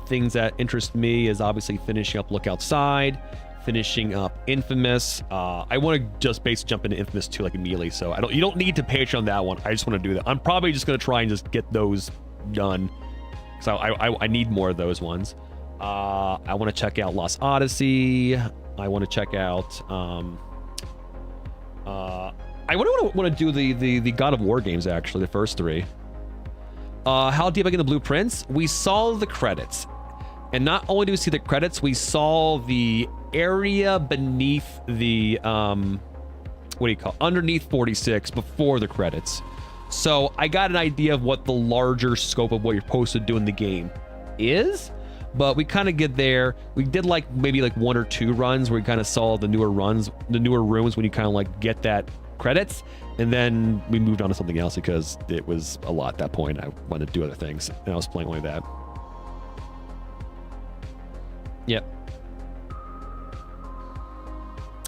S1: things that interest me is obviously finishing up Look Outside, finishing up Infamous. I want to just basically jump into Infamous 2 like immediately, so you don't need to Patreon that one. I just want to do that. I'm probably just gonna try and just get those done. So I need more of those ones. I want to check out Lost Odyssey. I want to check out. I want to do the God of War games, actually, the first 3. How deep I get the blueprints? We saw the credits. And not only do we see the credits, we saw the area beneath the, underneath 46 before the credits. So I got an idea of what the larger scope of what you're supposed to do in the game is. But we kind of get there. We did like maybe like 1 or 2 runs where we kind of saw the newer rooms when you kind of like get that credits. And then we moved on to something else because it was a lot at that point. I wanted to do other things, and I was playing only that. Yep.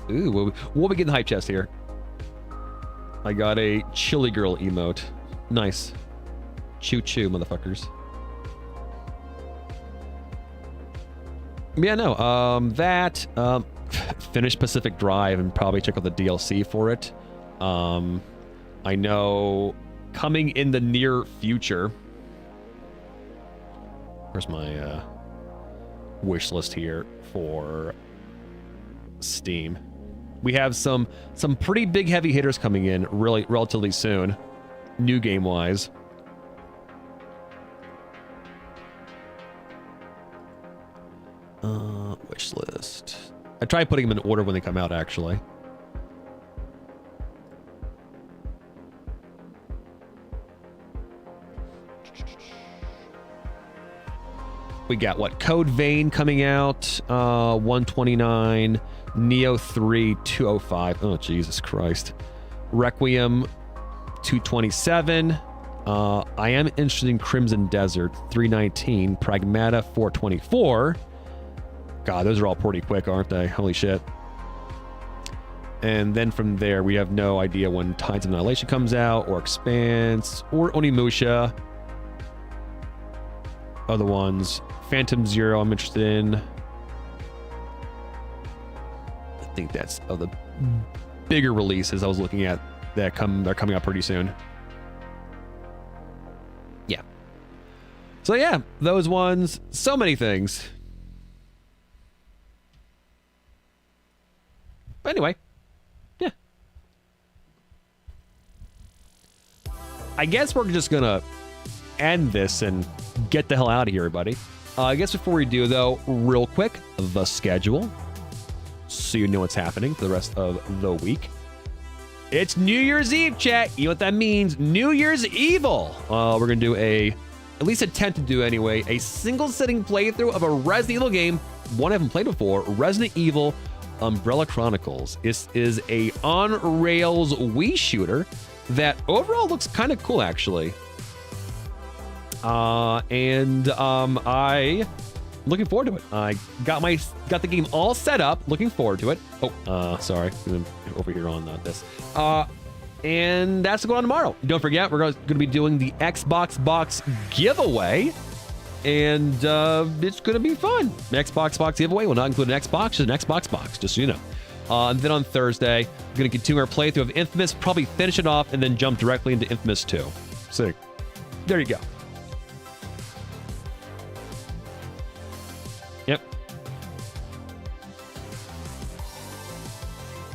S1: Ooh, what we get in the hype chest here? I got a chilly girl emote. Nice. Choo choo, motherfuckers. Yeah, no. Finish Pacific Drive and probably check out the DLC for it. I know coming in the near future. Where's my wish list here for Steam? We have some pretty big heavy hitters coming in relatively soon, new game wise. Wish list. I try putting them in order when they come out, actually. We got what? Code Vein coming out, 129, Neo 3, 205. Oh, Jesus Christ. Requiem, 227. I am interested in Crimson Desert, 319. Pragmata, 424. God, those are all pretty quick, aren't they? Holy shit. And then from there, we have no idea when Tides of Annihilation comes out, or Expanse, or Onimusha. Other ones. Phantom Zero, I'm interested in. I think that's of the bigger releases I was looking at that are coming out pretty soon. So yeah, those ones, so many things. But anyway, yeah. I guess we're just gonna end this and get the hell out of here, everybody. I guess before we do, though, real quick, the schedule, so you know what's happening for the rest of the week. It's New Year's Eve, chat. You know what that means? New Year's Evil. We're gonna do at least attempt to do anyway, a single-sitting playthrough of a Resident Evil game, one I haven't played before, Resident Evil Umbrella Chronicles. This is a on-rails Wii shooter that overall looks kind of cool, actually. I'm looking forward to it. I got the game all set up, looking forward to it. Sorry, over here on this. And that's going on tomorrow. Don't forget, we're going to be doing the Xbox box giveaway, and it's going to be fun. The Xbox box giveaway will not include an Xbox, just an Xbox box, just so you know. And then on Thursday, we're going to continue our playthrough of Infamous, probably finish it off, and then jump directly into Infamous 2. So, there you go. Yep.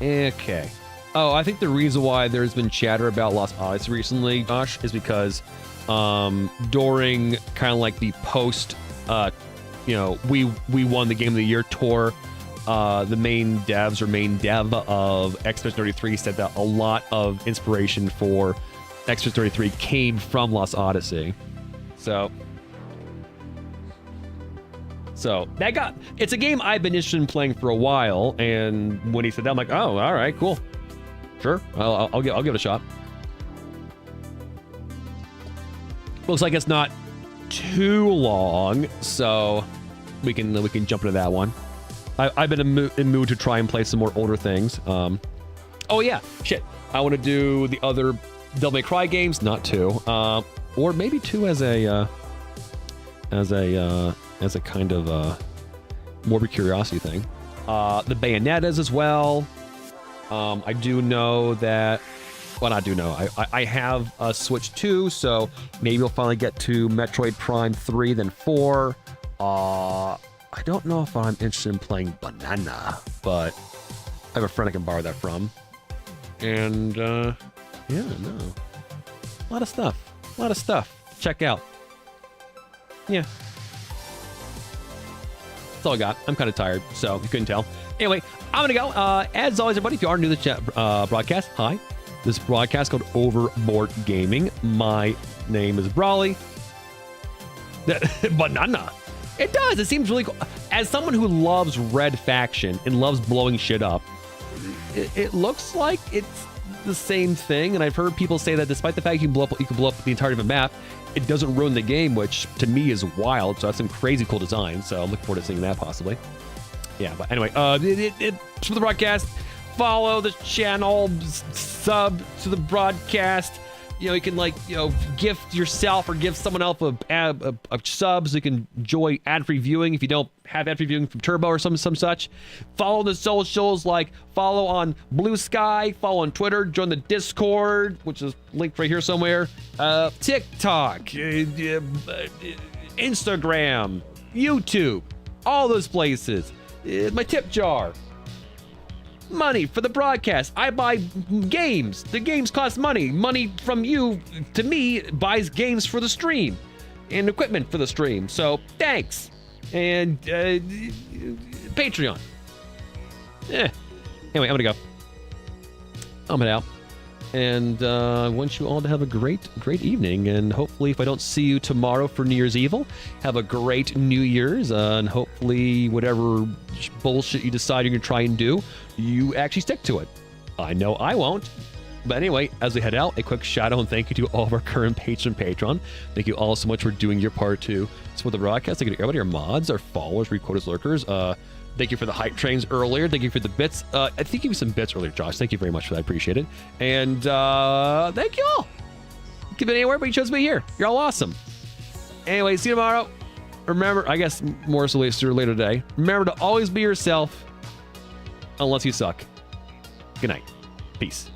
S1: Okay. Oh, I think the reason why there's been chatter about Lost Odyssey recently, Josh, is because during kind of like the post, we won the Game of the Year tour, the main devs or main dev of Expedition 33 said that a lot of inspiration for Expedition 33 came from Lost Odyssey. So it's a game I've been interested in playing for a while, and when he said that, I'm like, oh, all right, cool. Sure, I'll give it a shot. Looks like it's not too long, so we can jump into that one. I've been in mood to try and play some more older things. Oh yeah, shit. I want to do the other Devil May Cry games, not 2, or maybe 2 as a kind of morbid curiosity thing. The Bayonettas as well. I do know that, well, I do know, I have a Switch 2, so maybe we'll finally get to Metroid Prime 3, then 4. I don't know if I'm interested in playing Banana, but I have a friend I can borrow that from. And, yeah, no. A lot of stuff. Check out. Yeah. That's all I got. I'm kind of tired, so you couldn't tell. Anyway, I'm going to go. As always, everybody, if you are new to the chat broadcast, hi. This broadcast called Overboard Gaming. My name is Brawley. Banana. It does. It seems really cool. As someone who loves Red Faction and loves blowing shit up, it looks like it's the same thing. And I've heard people say that despite the fact you can blow up the entirety of a map, it doesn't ruin the game, which to me is wild. So that's some crazy cool design. So I'm looking forward to seeing that possibly. Yeah, but anyway, for the broadcast, follow the channel, sub to the broadcast. You can gift yourself or give someone else a sub so you can enjoy ad-free viewing if you don't have ad-free viewing from Turbo or some such. Follow the socials, follow on Blue Sky, follow on Twitter, join the Discord, which is linked right here somewhere. TikTok, Instagram, YouTube, all those places. My tip jar. Money for the broadcast. I buy games. The games cost money. Money from you to me buys games for the stream and equipment for the stream. So thanks. And Patreon. Anyway, I'm gonna go. I'm head out. And I want you all to have a great evening. And hopefully, if I don't see you tomorrow for New Year's Evil, have a great New Year's. And hopefully, whatever bullshit you decide you're going to try and do, you actually stick to it. I know I won't. But anyway, as we head out, a quick shout out and thank you to all of our current Patreon. Thank you all so much for doing your part to support the broadcast. Thank you to everybody, our mods, our followers, recorders, lurkers. Thank you for the hype trains earlier. Thank you for the bits. I think you gave me some bits earlier, Josh. Thank you very much for that. I appreciate it. And thank you all. Give it anywhere, but you chose to be here. You're all awesome. Anyway, see you tomorrow. Remember, I guess more so later today. Remember to always be yourself, unless you suck. Good night. Peace.